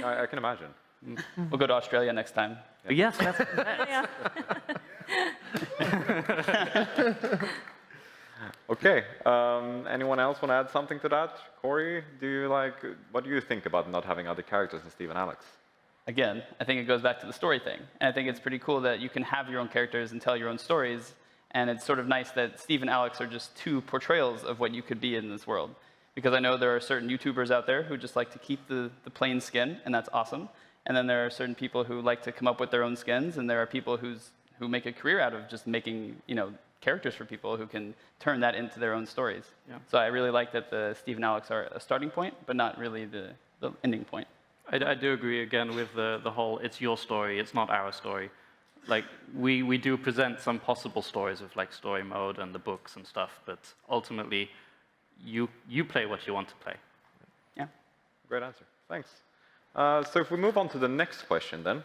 [SPEAKER 8] I can imagine.
[SPEAKER 23] We'll go to Australia next time.
[SPEAKER 22] Yes, that's
[SPEAKER 9] Yeah.
[SPEAKER 8] Okay. Anyone else want to add something to that? Corey, what do you think about not having other characters than Steve and Alex?
[SPEAKER 23] Again, I think it goes back to the story thing. And I think it's pretty cool that you can have your own characters and tell your own stories. And it's sort of nice that Steve and Alex are just two portrayals of what you could be in this world. Because I know there are certain YouTubers out there who just like to keep the plain skin, and that's awesome. And then there are certain people who like to come up with their own skins, and there are people who make a career out of just making, characters for people who can turn that into their own stories.
[SPEAKER 22] Yeah.
[SPEAKER 23] So I really like that the Steve and Alex are a starting point, but not really the ending point.
[SPEAKER 22] I do agree again with the whole, it's your story, it's not our story. Like, we do present some possible stories of like story mode and the books and stuff, but ultimately, you play what you want to play.
[SPEAKER 23] Yeah.
[SPEAKER 8] Great answer. Thanks. So if we move on to the next question then.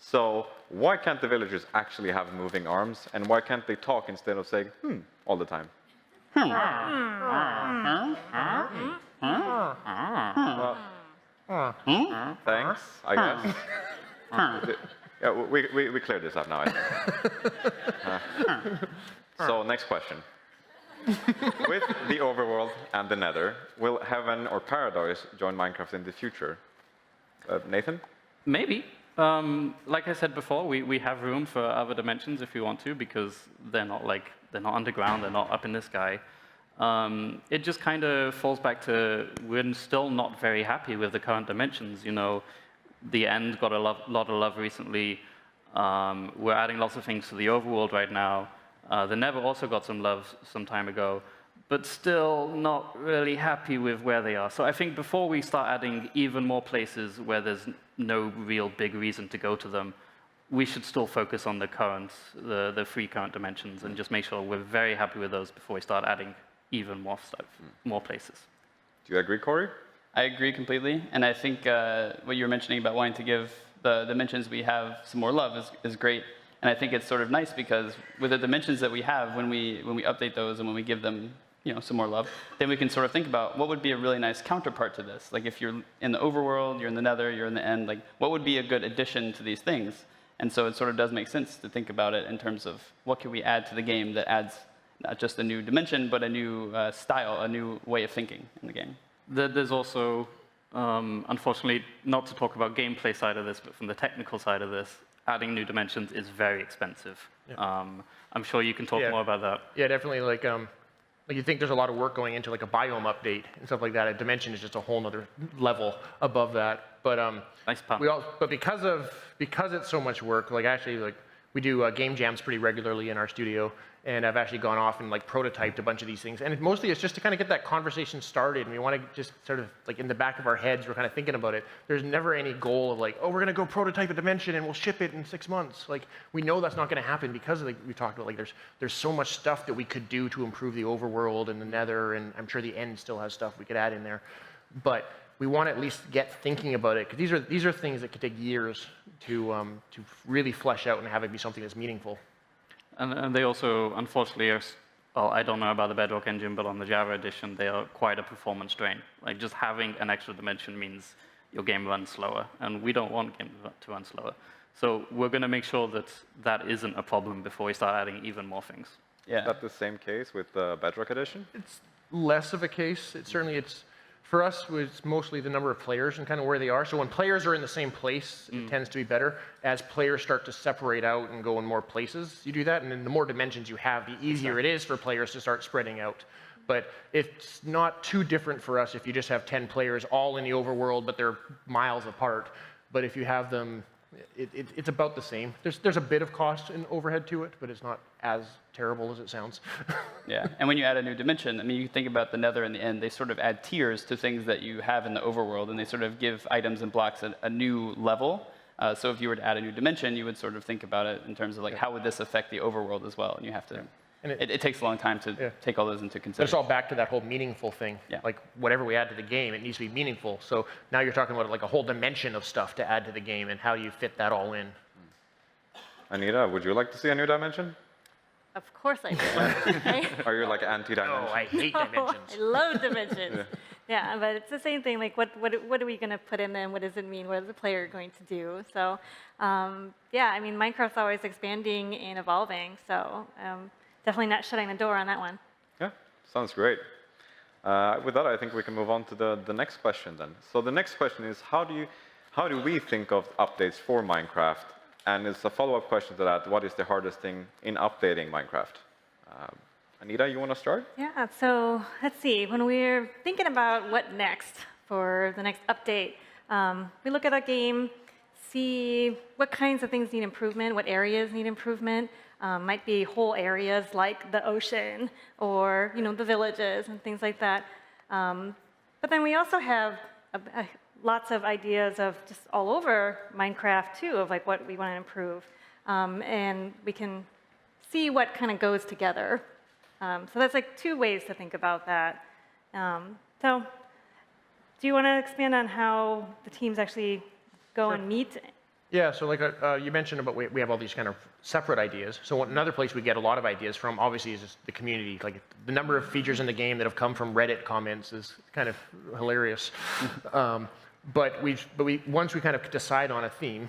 [SPEAKER 8] So why can't the villagers actually have moving arms, and why can't they talk instead of saying, all the time? Thanks, I guess. Yeah, we cleared this up now, I think. So next question. With the overworld and the nether, will heaven or paradise join Minecraft in the future? Nathan?
[SPEAKER 22] Maybe. Like I said before, we have room for other dimensions if we want to, because they're not underground, they're not up in the sky. It just kind of falls back to we're still not very happy with the current dimensions. The End got a lot of love recently. We're adding lots of things to the overworld right now. The Nether also got some love some time ago, but still not really happy with where they are. So I think before we start adding even more places where there's no real big reason to go to them, we should still focus on the three current dimensions and just make sure we're very happy with those before we start adding even more stuff, more places.
[SPEAKER 8] Do you agree, Corey?
[SPEAKER 23] I agree completely, and I think what you were mentioning about wanting to give the dimensions we have some more love is great. And I think it's sort of nice because with the dimensions that we have, when we update those and when we give them some more love, then we can sort of think about what would be a really nice counterpart to this. Like if you're in the overworld, you're in the nether, you're in the end, like what would be a good addition to these things? And so it sort of does make sense to think about it in terms of what can we add to the game that adds not just a new dimension, but a new style, a new way of thinking in the game.
[SPEAKER 22] There's also, unfortunately, not to talk about gameplay side of this, but from the technical side of this, adding new dimensions is very expensive.
[SPEAKER 16] Yeah.
[SPEAKER 22] I'm sure you can talk more about that.
[SPEAKER 16] Yeah, definitely. Like you think there's a lot of work going into like a biome update and stuff like that. A dimension is just a whole nother level above that. But
[SPEAKER 22] nice pun.
[SPEAKER 16] But because it's so much work, we do game jams pretty regularly in our studio, and I've actually gone off and prototyped a bunch of these things. And mostly it's just to kind of get that conversation started, and we want to just sort of in the back of our heads, we're kind of thinking about it. There's never any goal of oh, we're going to go prototype a dimension and we'll ship it in 6 months. We know that's not going to happen because we talked about there's so much stuff that we could do to improve the overworld and the nether, and I'm sure the End still has stuff we could add in there. But we want to at least get thinking about it, because these are things that could take years to really flesh out and have it be something that's meaningful.
[SPEAKER 22] And they also, unfortunately, I don't know about the Bedrock engine, but on the Java edition, they are quite a performance drain. Just having an extra dimension means your game runs slower, and we don't want games to run slower. So we're going to make sure that that isn't a problem before we start adding even more things.
[SPEAKER 8] Yeah. Is that the same case with the Bedrock edition?
[SPEAKER 16] It's less of a case. For us, it's mostly the number of players and kind of where they are. So when players are in the same place, it tends to be better. As players start to separate out and go in more places, you do that. And then the more dimensions you have, the easier it is for players to start spreading out. But it's not too different for us if you just have 10 players all in the overworld, but they're miles apart. But if you have them, it's about the same. There's a bit of cost and overhead to it, but it's not as terrible as it sounds.
[SPEAKER 23] Yeah, and when you add a new dimension, I mean, you think about the Nether and the End, they sort of add tiers to things that you have in the overworld, and they sort of give items and blocks a new level. So if you were to add a new dimension, you would sort of think about it in terms of like, how would this affect the overworld as well? And you have to, and it takes a long time to take all those into
[SPEAKER 16] But it's
[SPEAKER 23] consideration.
[SPEAKER 16] all back to that whole meaningful thing.
[SPEAKER 23] Yeah.
[SPEAKER 16] Like whatever we add to the game, it needs to be meaningful. So now you're talking about like a whole dimension of stuff to add to the game and how you fit that all in.
[SPEAKER 8] Anita, would you like to see a new dimension?
[SPEAKER 9] Of course I do.
[SPEAKER 8] Are you like anti-dimension?
[SPEAKER 16] Oh, I hate dimensions.
[SPEAKER 9] I love dimensions. Yeah, but it's the same thing. Like, what are we going to put in them? What does it mean? What is the player going to do? So, yeah, I mean, Minecraft's always expanding and evolving. So, definitely not shutting the door on that one.
[SPEAKER 8] Yeah, sounds great. With that, I think we can move on to the next question then. So the next question is, how do we think of updates for Minecraft? And it's a follow-up question to that. What is the hardest thing in updating Minecraft? Anita, you want to start?
[SPEAKER 9] Yeah, so let's see. When we're thinking about what next for the next update, we look at our game, see what kinds of things need improvement, what areas need improvement. Might be whole areas like the ocean or the villages and things like that. But then we also have lots of ideas of just all over Minecraft too, of like what we want to improve. And we can see what kind of goes together. So that's like two ways to think about that. So do you want to expand on how the teams actually go and meet?
[SPEAKER 16] Yeah, so like you mentioned about we have all these kind of separate ideas. So another place we get a lot of ideas from, obviously, is just the community. Like the number of features in the game that have come from Reddit comments is kind of hilarious. But once we kind of decide on a theme,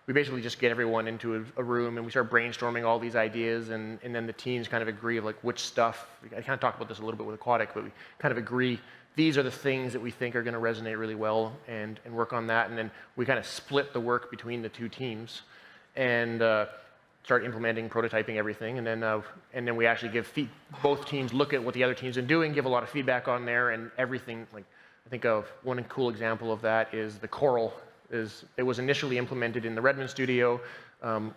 [SPEAKER 16] we basically just get everyone into a room and we start brainstorming all these ideas, and then the teams kind of agree of like which stuff. I kind of talked about this a little bit with Aquatic, but we kind of agree these are the things that we think are going to resonate really well, and work on that. And then we kind of split the work between the two teams and start implementing, prototyping everything. And then we actually give both teams look at what the other teams are doing, give a lot of feedback on there, and everything. Like I think of one cool example of that is the coral. It was initially implemented in the Redmond studio.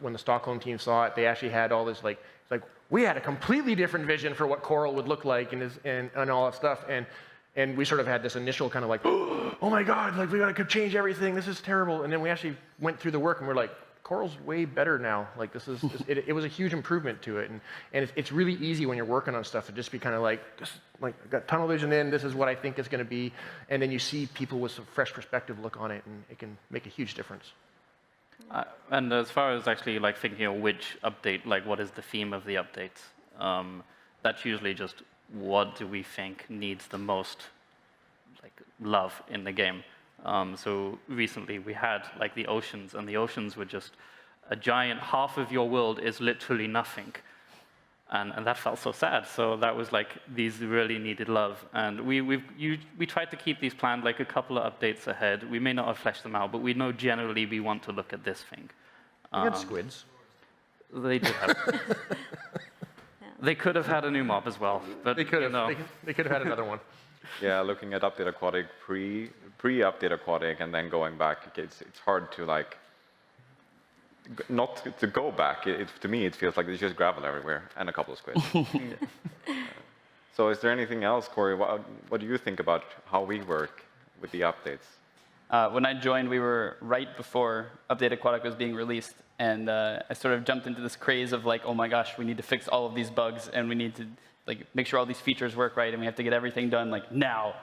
[SPEAKER 16] When the Stockholm team saw it, they actually had all this like we had a completely different vision for what coral would look like and all that stuff. And we sort of had this initial kind of like, oh my God, like we gotta change everything. This is terrible. And then we actually went through the work and we're like, coral's way better now. Like it was a huge improvement to it. And it's really easy when you're working on stuff to just be kind of like, I got tunnel vision in, this is what I think it's gonna be. And then you see people with some fresh perspective look on it, and it can make a huge difference.
[SPEAKER 22] And as far as actually like thinking of which update, like what is the theme of the update, that's usually just what do we think needs the most like love in the game. So recently we had like the oceans, and the oceans were just a giant, half of your world is literally nothing. And that felt so sad. So that was like, these really needed love. And we tried to keep these planned like a couple of updates ahead. We may not have fleshed them out, but we know generally we want to look at this thing.
[SPEAKER 16] We had squids.
[SPEAKER 22] They did have. They could have had a new mob as well, but
[SPEAKER 16] they could have. They could have had another one.
[SPEAKER 8] Yeah, looking at Update Aquatic, pre-Update Aquatic, and then going back, it's hard to like, not to go back. To me, it feels like there's just gravel everywhere and a couple of squids. So is there anything else, Corey? What do you think about how we work with the updates?
[SPEAKER 23] When I joined, we were right before Update Aquatic was being released, and I sort of jumped into this craze of like, oh my gosh, we need to fix all of these bugs, and we need to like make sure all these features work right, and we have to get everything done like now.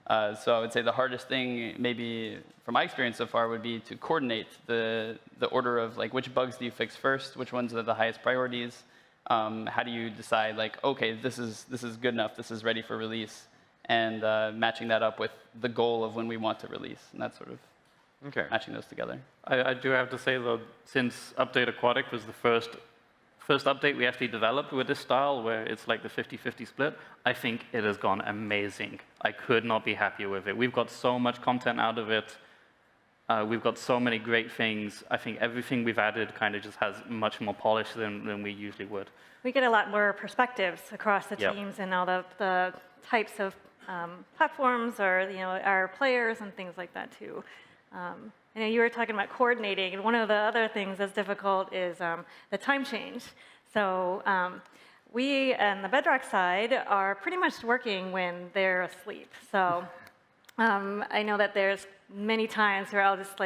[SPEAKER 23] So I would say the hardest thing, maybe from my experience so far, would be to coordinate the order of like which bugs do you fix first, which ones are the highest priorities. How do you decide like, okay, this is good enough, this is ready for release, and matching that up with the goal of when we want to release, and that's sort of matching those together.
[SPEAKER 22] I do have to say though, since Update Aquatic was the first update we actually developed with this style, where it's like the 50-50 split, I think it has gone amazing. I could not be happier with it. We've got so much content out of it. We've got so many great things. I think everything we've added kind of just has much more polish than we usually would.
[SPEAKER 9] We get a lot more perspectives across the
[SPEAKER 22] Yep.
[SPEAKER 9] teams and all the types of platforms or our players and things like that too. You were talking about coordinating, and one of the other things that's difficult is the time change. So we, on the Bedrock side, are pretty much working when they're asleep. So I know that there's many times where I'll just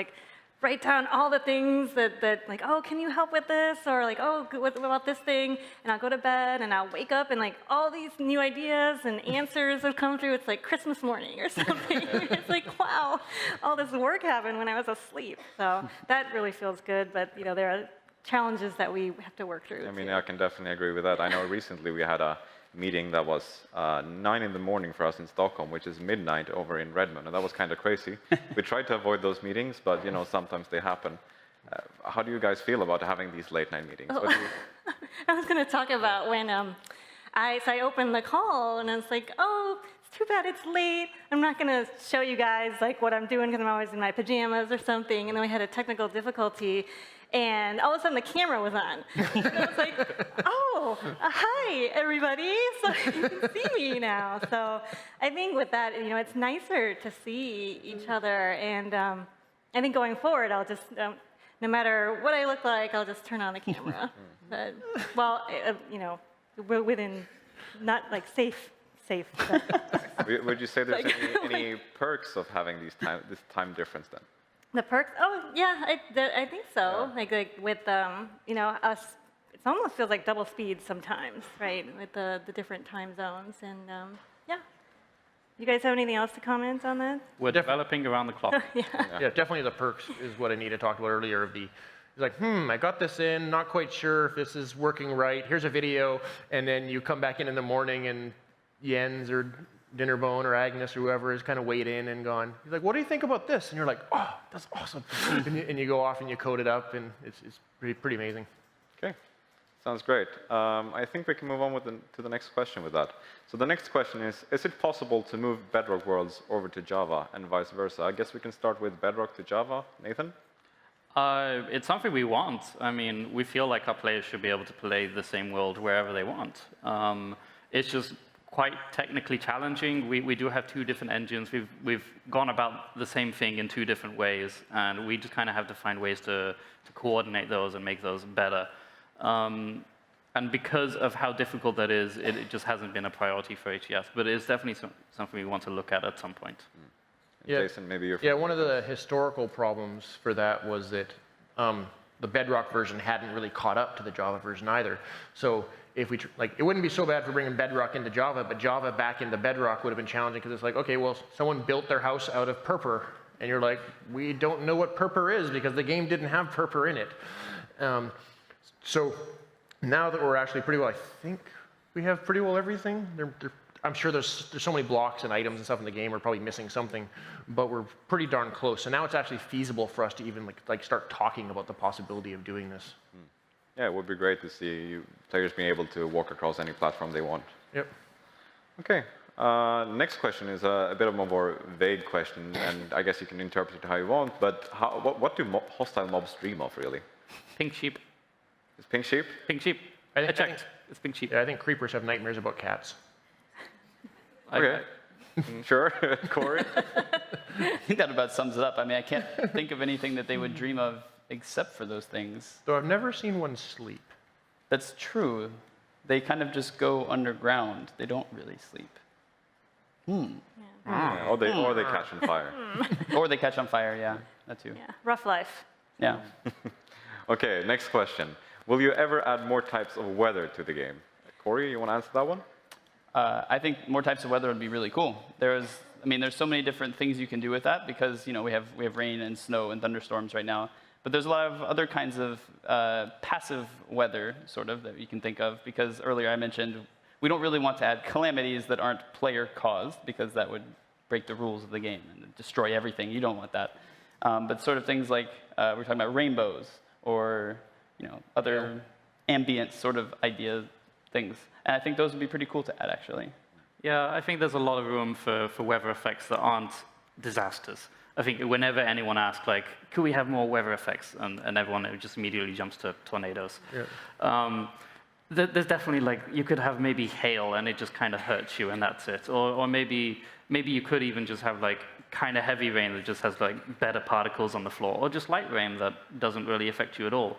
[SPEAKER 9] write down all the things that like, oh, can you help with this? Or like, oh, what about this thing? And I'll go to bed and I'll wake up and like all these new ideas and answers have come through. It's like Christmas morning or something. It's like, wow, all this work happened when I was asleep. So that really feels good, but there are challenges that we have to work through.
[SPEAKER 8] I mean, I can definitely agree with that. I know recently we had a meeting that was 9 in the morning for us in Stockholm, which is midnight over in Redmond, and that was kind of crazy. We tried to avoid those meetings, but sometimes they happen. How do you guys feel about having these late night meetings?
[SPEAKER 9] Oh. I was going to talk about when I opened the call and I was like, oh, it's too bad it's late. I'm not going to show you guys what I'm doing because I'm always in my pajamas or something. And then we had a technical difficulty. And all of a sudden, the camera was on. And I was like, oh, hi, everybody. So you can see me now. So I think with that, it's nicer to see each other. And I think going forward, I'll just, no matter what I look like, I'll just turn on the camera. But, well, we're within not safe.
[SPEAKER 8] Would you say there's any perks of having this time difference then?
[SPEAKER 9] The perks? Oh, yeah, I think so. Yeah. Like with, us, it almost feels like double speed sometimes, right, with the different time zones. And, yeah. You guys have anything else to comment on that?
[SPEAKER 22] We're developing around the clock.
[SPEAKER 16] Yeah, definitely the perks is what Anita talked about earlier. It's like, I got this in, not quite sure if this is working right. Here's a video, and then you come back in the morning, and Jens or Dinnerbone or Agnes or whoever has kind of weighed in and gone, he's like, what do you think about this? And you're like, oh, that's awesome. and you go off and you code it up, and it's pretty amazing.
[SPEAKER 8] Okay, sounds great. I think we can move on to the next question with that. So the next question is it possible to move Bedrock worlds over to Java and vice versa? I guess we can start with Bedrock to Java. Nathan?
[SPEAKER 22] It's something we want. I mean, we feel like our players should be able to play the same world wherever they want. It's just quite technically challenging. We do have two different engines. We've gone about the same thing in two different ways, and we just kind of have to find ways to coordinate those and make those better. And because of how difficult that is, it just hasn't been a priority for HES, but it is definitely something we want to look at some point.
[SPEAKER 16] Yeah.
[SPEAKER 8] Jason, maybe you're...
[SPEAKER 16] Yeah, one of the historical problems for that was that the Bedrock version hadn't really caught up to the Java version either. So if we, it wouldn't be so bad for bringing Bedrock into Java, but Java back into Bedrock would have been challenging because it's like, okay, well, someone built their house out of purpur, and you're like, we don't know what purpur is because the game didn't have purpur in it. So now that we're actually pretty well, I think we have pretty well everything. I'm sure there's so many blocks and items and stuff in the game, we're probably missing something, but we're pretty darn close. So now it's actually feasible for us to even start talking about the possibility of doing this.
[SPEAKER 8] Yeah, it would be great to see players being able to walk across any platform they want.
[SPEAKER 16] Yep.
[SPEAKER 8] Okay. Next question is a bit of a more vague question, and I guess you can interpret it how you want, but what do hostile mobs dream of, really?
[SPEAKER 22] Pink sheep.
[SPEAKER 8] Is pink sheep?
[SPEAKER 22] Pink sheep. I checked. It's pink sheep.
[SPEAKER 16] Yeah, I think creepers have nightmares about cats.
[SPEAKER 8] Okay. Sure. Corey?
[SPEAKER 23] I think that about sums it up. I mean, I can't think of anything that they would dream of except for those things.
[SPEAKER 16] Though I've never seen one sleep.
[SPEAKER 23] That's true. They kind of just go underground. They don't really sleep.
[SPEAKER 8] Yeah. Or they catch on fire.
[SPEAKER 23] Or they catch on fire, yeah. That too.
[SPEAKER 9] Yeah, rough life.
[SPEAKER 23] Yeah.
[SPEAKER 8] Okay, next question. Will you ever add more types of weather to the game? Corey, you want to answer that one?
[SPEAKER 23] I think more types of weather would be really cool. There's so many different things you can do with that because we have rain and snow and thunderstorms right now. But there's a lot of other kinds of passive weather, sort of, that you can think of. Because earlier I mentioned we don't really want to add calamities that aren't player-caused because that would break the rules of the game and destroy everything. You don't want that. But sort of things like we're talking about rainbows or other ambient sort of idea things. And I think those would be pretty cool to add, actually.
[SPEAKER 22] Yeah, I think there's a lot of room for weather effects that aren't disasters. I think whenever anyone asks, like, could we have more weather effects? And everyone just immediately jumps to tornadoes.
[SPEAKER 7] Yeah.
[SPEAKER 22] There's definitely, like, you could have maybe hail and it just kind of hurts you and that's it. Or maybe you could even just have, like, kind of heavy rain that just has, like, better particles on the floor. Or just light rain that doesn't really affect you at all.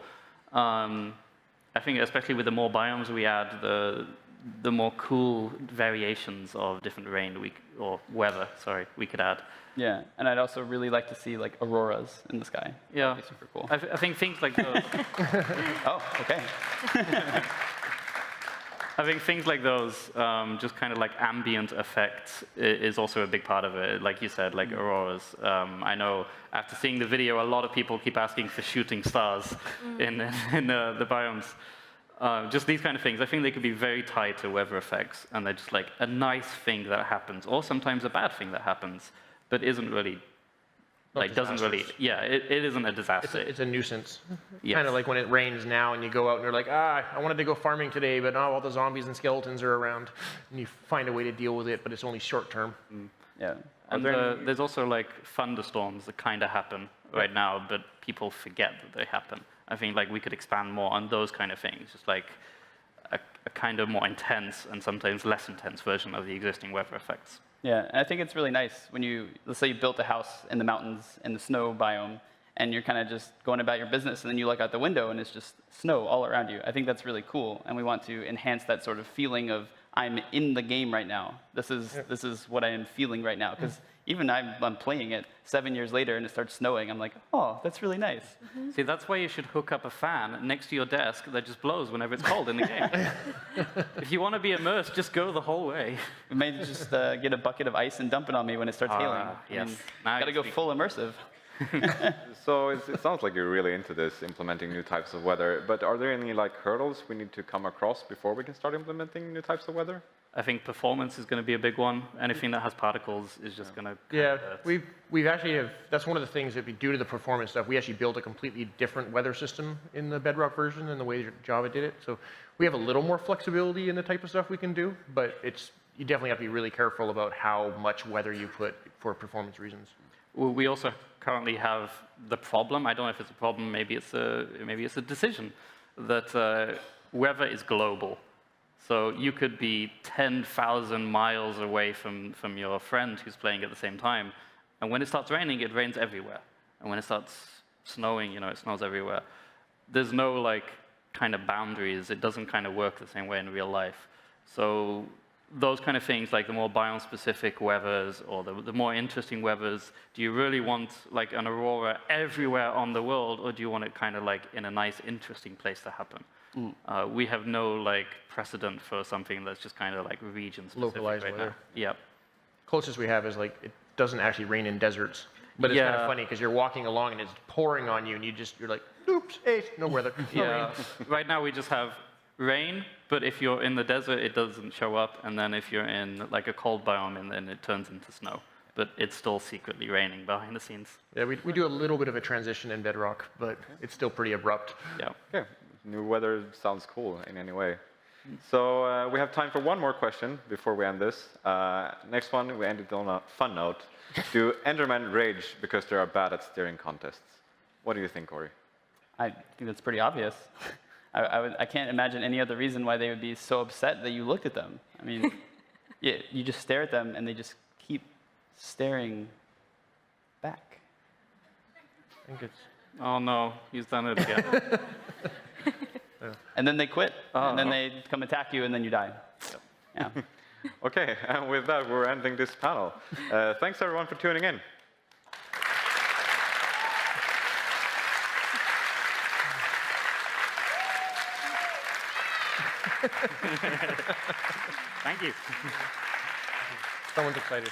[SPEAKER 22] I think especially with the more biomes we add, the more cool variations of different rain or weather, sorry, we could add.
[SPEAKER 23] Yeah, and I'd also really like to see like auroras in the sky.
[SPEAKER 22] Yeah,
[SPEAKER 23] that'd be super cool.
[SPEAKER 22] I think things like those.
[SPEAKER 23] Oh, okay.
[SPEAKER 22] I think things like those, just kind of like ambient effects, is also a big part of it. Like you said, like auroras. I know after seeing the video, a lot of people keep asking for shooting stars in the biomes. Just these kind of things. I think they could be very tied to weather effects, and they're just like a nice thing that happens, or sometimes a bad thing that happens, but isn't really. Like, doesn't really, yeah, it isn't a disaster.
[SPEAKER 16] It's a nuisance.
[SPEAKER 22] Yes.
[SPEAKER 16] Kind of like when it rains now and you go out and you're like, I wanted to go farming today, but all the zombies and skeletons are around. And you find a way to deal with it, but it's only short term.
[SPEAKER 23] Yeah.
[SPEAKER 22] And there's also like thunderstorms that kind of happen right now, but people forget that they happen. I think like we could expand more on those kind of things, just like a kind of more intense and sometimes less intense version of the existing weather effects.
[SPEAKER 23] Yeah, and I think it's really nice when let's say you built a house in the mountains in the snow biome, and you're kind of just going about your business, and then you look out the window and it's just snow all around you. I think that's really cool, and we want to enhance that sort of feeling of I'm in the game right now. This is what I am feeling right now, because even I'm playing it 7 years later and it starts snowing. I'm like, oh, that's really nice.
[SPEAKER 22] See, that's why you should hook up a fan next to your desk that just blows whenever it's cold in the game. If you want to be immersed, just go the whole way.
[SPEAKER 23] Maybe just get a bucket of ice and dump it on me when it starts hailing.
[SPEAKER 22] Yes.
[SPEAKER 23] Got to go full immersive.
[SPEAKER 8] So it sounds like you're really into this, implementing new types of weather. But are there any like hurdles we need to come across before we can start implementing new types of weather?
[SPEAKER 22] I think performance is going to be a big one. Anything that has particles is just going to.
[SPEAKER 16] Yeah, we've actually that's one of the things that we do to the performance stuff. We actually built a completely different weather system in the Bedrock version than the way Java did it. So we have a little more flexibility in the type of stuff we can do, but you definitely have to be really careful about how much weather you put for performance reasons.
[SPEAKER 22] Well, we also currently have the problem. I don't know if it's a problem. Maybe it's a decision that weather is global. So you could be 10,000 miles away from your friend who's playing at the same time. And when it starts raining, it rains everywhere. And when it starts snowing, it snows everywhere. There's no like kind of boundaries. It doesn't kind of work the same way in real life. So those kind of things, like the more biome-specific weathers or the more interesting weathers, do you really want like an aurora everywhere on the world, or do you want it kind of like in a nice, interesting place to happen? We have no like precedent for something that's just kind of like region-specific
[SPEAKER 16] Localized
[SPEAKER 22] right
[SPEAKER 16] weather.
[SPEAKER 22] now. Yeah.
[SPEAKER 16] Closest we have is like it doesn't actually rain in deserts, but it's kind of funny because you're walking along and it's pouring on you, and you're like, oops, hey, no weather. No rain.
[SPEAKER 22] Right now we just have rain, but if you're in the desert, it doesn't show up, and then if you're in like a cold biome, and then it turns into snow. But it's still secretly raining behind the scenes.
[SPEAKER 16] Yeah, we do a little bit of a transition in Bedrock, but it's still pretty abrupt.
[SPEAKER 22] Yeah.
[SPEAKER 8] Okay. New weather sounds cool in any way. So we have time for one more question before we end this. Next one, we ended on a fun note. Do Endermen rage because they are bad at steering contests? What do you think, Ori?
[SPEAKER 23] I think that's pretty obvious. I can't imagine any other reason why they would be so upset that you looked at them. I mean, you just stare at them and they just keep staring back.
[SPEAKER 16] I think it's...
[SPEAKER 22] Oh no, he's done it again.
[SPEAKER 23] And then they quit, and then they come attack you, and then you die. So, yeah.
[SPEAKER 8] Okay, and with that, we're ending this panel. Thanks everyone for tuning in.
[SPEAKER 22] Thank you.
[SPEAKER 16] Someone's excited.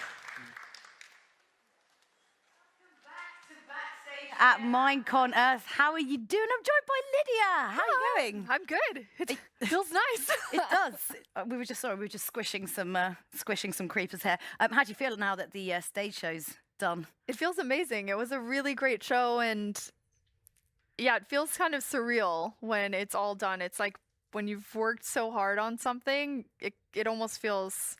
[SPEAKER 1] At Minecon Earth, how are you doing? I'm joined by Lydia. How are you going?
[SPEAKER 5] I'm good. It feels nice.
[SPEAKER 1] It does. We were just squishing some creepers here. How do you feel now that the stage show's done?
[SPEAKER 5] It feels amazing. It was a really great show, and yeah, it feels kind of surreal when it's all done. It's like when you've worked so hard on something, it almost feels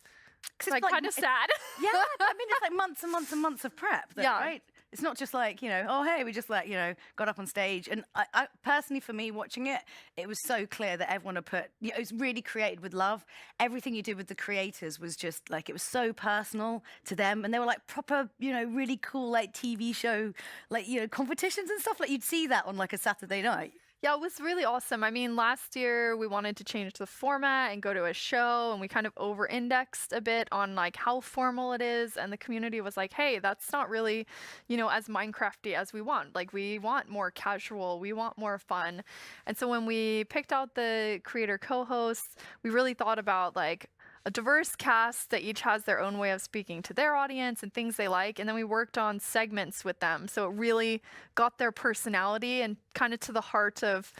[SPEAKER 5] like kind of sad.
[SPEAKER 1] Yeah, I mean, it's like months and months and months of prep, though,
[SPEAKER 5] Yeah.
[SPEAKER 1] right? It's not just like, oh, hey, we just like, got up on stage. And I personally, for me, watching it, it was so clear that everyone had put, it was really created with love. Everything you did with the creators was just like, it was so personal to them. And they were like proper, really cool, like TV show, like, competitions and stuff. Like you'd see that on like a Saturday night.
[SPEAKER 5] Yeah, it was really awesome. I mean, last year we wanted to change the format and go to a show, and we kind of over-indexed a bit on like how formal it is, and the community was like, hey, that's not really, as Minecrafty as we want. Like, we want more casual, we want more fun. And so when we picked out the creator co-hosts, we really thought about like a diverse cast that each has their own way of speaking to their audience and things they like. And then we worked on segments with them. So it really got their personality and kind of to the heart of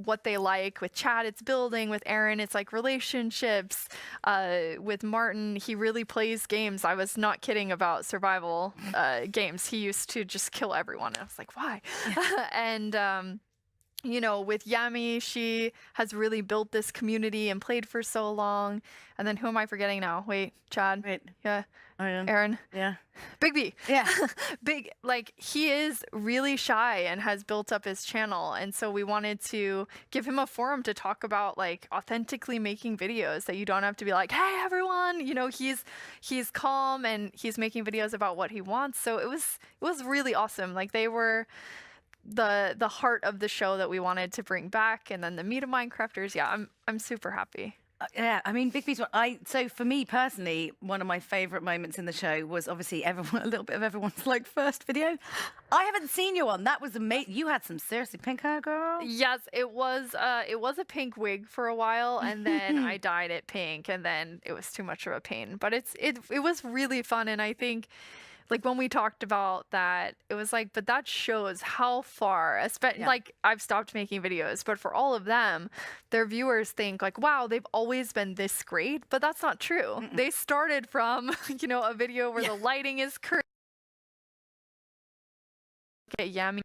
[SPEAKER 5] what they like. With Chad, it's building. With Aaron, it's like relationships. With Martin, he really plays games. I was not kidding about survival games. He used to just kill everyone. I was like, why? And with Yami, she has really built this community and played for so long. And then who am I forgetting now? Wait, Chad.
[SPEAKER 1] Wait.
[SPEAKER 5] Yeah. Aaron.
[SPEAKER 1] Yeah.
[SPEAKER 5] Big B.
[SPEAKER 1] Yeah.
[SPEAKER 5] He is really shy and has built up his channel. And so we wanted to give him a forum to talk about like authentically making videos that you don't have to be like, hey, everyone, he's calm and he's making videos about what he wants. So it was really awesome. Like they were the heart of the show that we wanted to bring back. And then the Meet of Minecrafters. Yeah, I'm super happy.
[SPEAKER 1] Yeah, I mean, Big B's so for me personally, one of my favorite moments in the show was obviously a little bit of everyone's like first video. I haven't seen you on. That was amazing. You had some seriously pink hair, girl.
[SPEAKER 5] Yes, it was a pink wig for a while, and then I dyed it pink, and then it was too much of a pain. But it was really fun, and I think like when we talked about that, it was like, but that shows how far, like I've stopped making videos, but for all of them, their viewers think like, wow, they've always been this great, but that's not true. They started from, a video where the lighting is correct. At Yami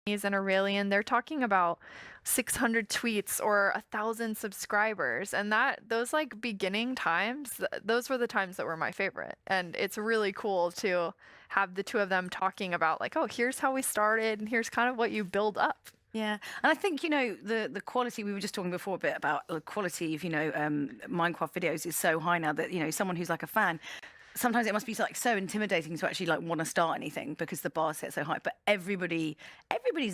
[SPEAKER 5] and Aurelian, they're talking about 600 tweets or 1,000 subscribers, and those like beginning times, those were the times that were my favorite. And it's really cool to have the two of them talking about like, oh, here's how we started and here's kind of what you build up.
[SPEAKER 1] Yeah, and I think the quality, we were just talking before a bit about the quality of Minecraft videos is so high now that someone who's like a fan, sometimes it must be like so intimidating to actually like want to start anything because the bar set so high. But everybody's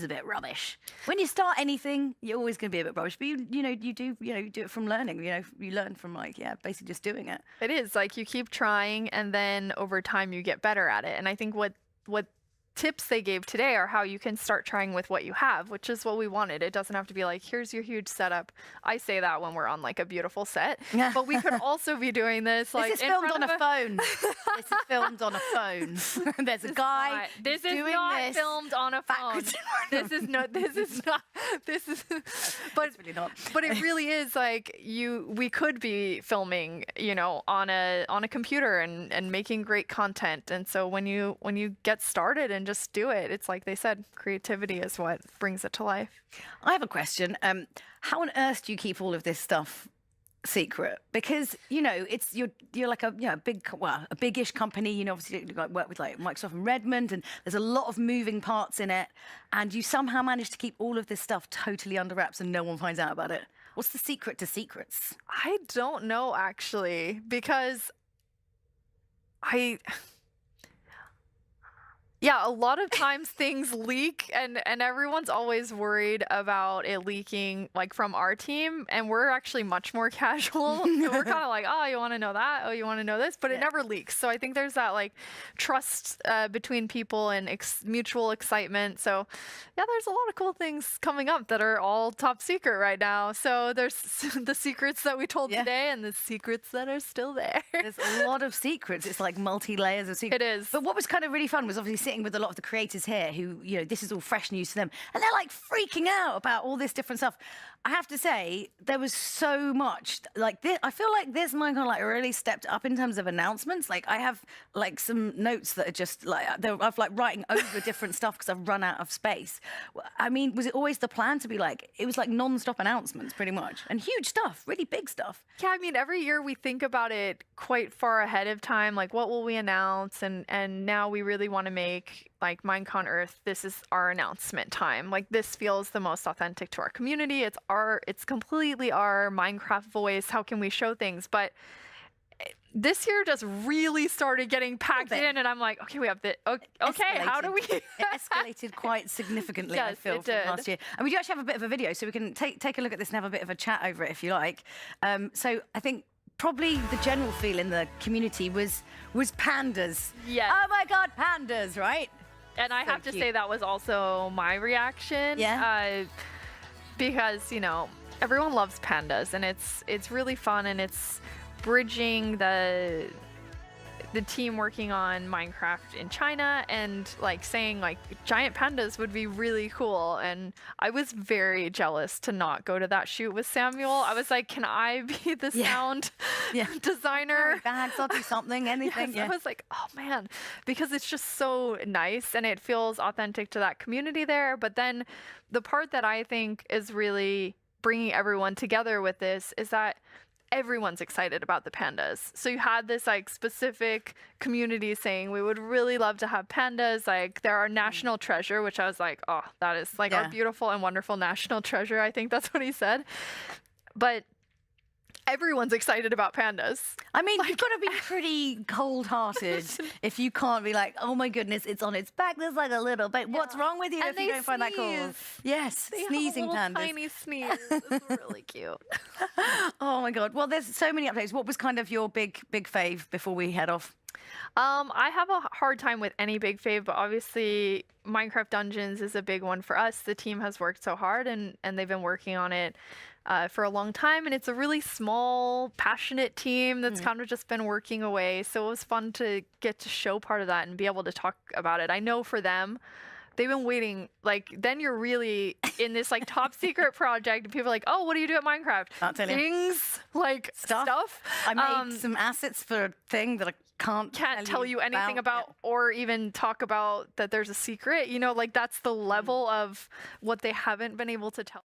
[SPEAKER 1] a bit rubbish. When you start anything, you're always going to be a bit rubbish. But you do it from learning. You learn from basically just doing it.
[SPEAKER 5] It is like you keep trying, and then over time you get better at it. And I think what tips they gave today are how you can start trying with what you have, which is what we wanted. It doesn't have to be like, here's your huge setup. I say that when we're on like a beautiful set, but we could also be doing this like
[SPEAKER 1] this is filmed on a phone. This is filmed on a phone. There's a guy.
[SPEAKER 5] This is not filmed on a phone. This is not. But
[SPEAKER 1] it's really not.
[SPEAKER 5] But it really is like we could be filming, on a computer and making great content. And so when you get started and just do it, it's like they said, creativity is what brings it to life.
[SPEAKER 1] I have a question. How on earth do you keep all of this stuff secret? Because it's you're like a big-ish company. Obviously you work with like Microsoft and Redmond, and there's a lot of moving parts in it, and you somehow manage to keep all of this stuff totally under wraps and no one finds out about it. What's the secret to secrets?
[SPEAKER 5] I don't know, actually, because a lot of times things leak, and everyone's always worried about it leaking like from our team, and we're actually much more casual. So we're kind of like, oh, you want to know that? Oh, you want to know this? But it never leaks. So I think there's that like trust between people and mutual excitement. So yeah, there's a lot of cool things coming up that are all top secret right now. So there's the secrets that we told today and the secrets that are still there.
[SPEAKER 1] There's a lot of secrets. It's like multi-layers of secrets.
[SPEAKER 5] It is.
[SPEAKER 1] But what was kind of really fun was obviously sitting with a lot of the creators here who, you know, this is all fresh news to them, and they're like freaking out about all this different stuff. I have to say, there was so much like this. I feel like this Minecon like really stepped up in terms of announcements. Like I have like some notes that are just like I've like writing over different stuff because I've run out of space. I mean, was it always the plan to be like, it was like non-stop announcements pretty much, and huge stuff, really big stuff?
[SPEAKER 5] Yeah, I mean, every year we think about it quite far ahead of time, like what will we announce, and now we really want to make like Minecon Earth, this is our announcement time. Like this feels the most authentic to our community. It's completely our Minecraft voice. How can we show things? But this year just really started getting packed in, and I'm like, okay, we have the okay. How do we?
[SPEAKER 1] It escalated quite significantly.
[SPEAKER 5] Yes,
[SPEAKER 1] I feel
[SPEAKER 5] it
[SPEAKER 1] from
[SPEAKER 5] did.
[SPEAKER 1] last year, and we do actually have a bit of a video, so we can take a look at this and have a bit of a chat over it if you like. So I think probably the general feel in the community was pandas.
[SPEAKER 5] Yes.
[SPEAKER 1] Oh my God, pandas, right?
[SPEAKER 5] And I have to say that was also my reaction.
[SPEAKER 1] Yeah.
[SPEAKER 5] Because, you know, everyone loves pandas, and it's really fun, and it's bridging the team working on Minecraft in China, and like saying like giant pandas would be really cool. And I was very jealous to not go to that shoot with Samuel. I was like, can I be the sound designer?
[SPEAKER 1] Bags, I'll do something, anything.
[SPEAKER 5] Yes, I was like, oh man, because it's just so nice and it feels authentic to that community there. But then the part that I think is really bringing everyone together with this is that everyone's excited about the pandas. So you had this like specific community saying, we would really love to have pandas. Like they're our national treasure, which I was like, oh, that is like our beautiful and wonderful national treasure. I think that's what he said. But everyone's excited about pandas.
[SPEAKER 1] I mean, you've got to be pretty cold-hearted if you can't be like, oh my goodness, it's on its back. There's like a little bit. What's wrong with you if you don't find that cool? Yes,
[SPEAKER 5] they
[SPEAKER 1] sneezing
[SPEAKER 5] have a
[SPEAKER 1] pandas.
[SPEAKER 5] little tiny sneeze. It's really cute.
[SPEAKER 1] Oh my God. Well, there's so many updates. What was kind of your big fave before we head off?
[SPEAKER 5] I have a hard time with any big fave, but obviously Minecraft Dungeons is a big one for us. The team has worked so hard, and they've been working on it for a long time, and it's a really small, passionate team that's kind of just been working away. So it was fun to get to show part of that and be able to talk about it. I know for them, they've been waiting, like, then you're really in this like top secret project, and people are like, oh, what do you do at Minecraft?
[SPEAKER 1] Can't tell you.
[SPEAKER 5] Things, like stuff.
[SPEAKER 1] I made some assets for a thing that I can't
[SPEAKER 5] tell you anything about, or even talk about that there's a secret. You know, like that's the level of what they haven't been able to tell.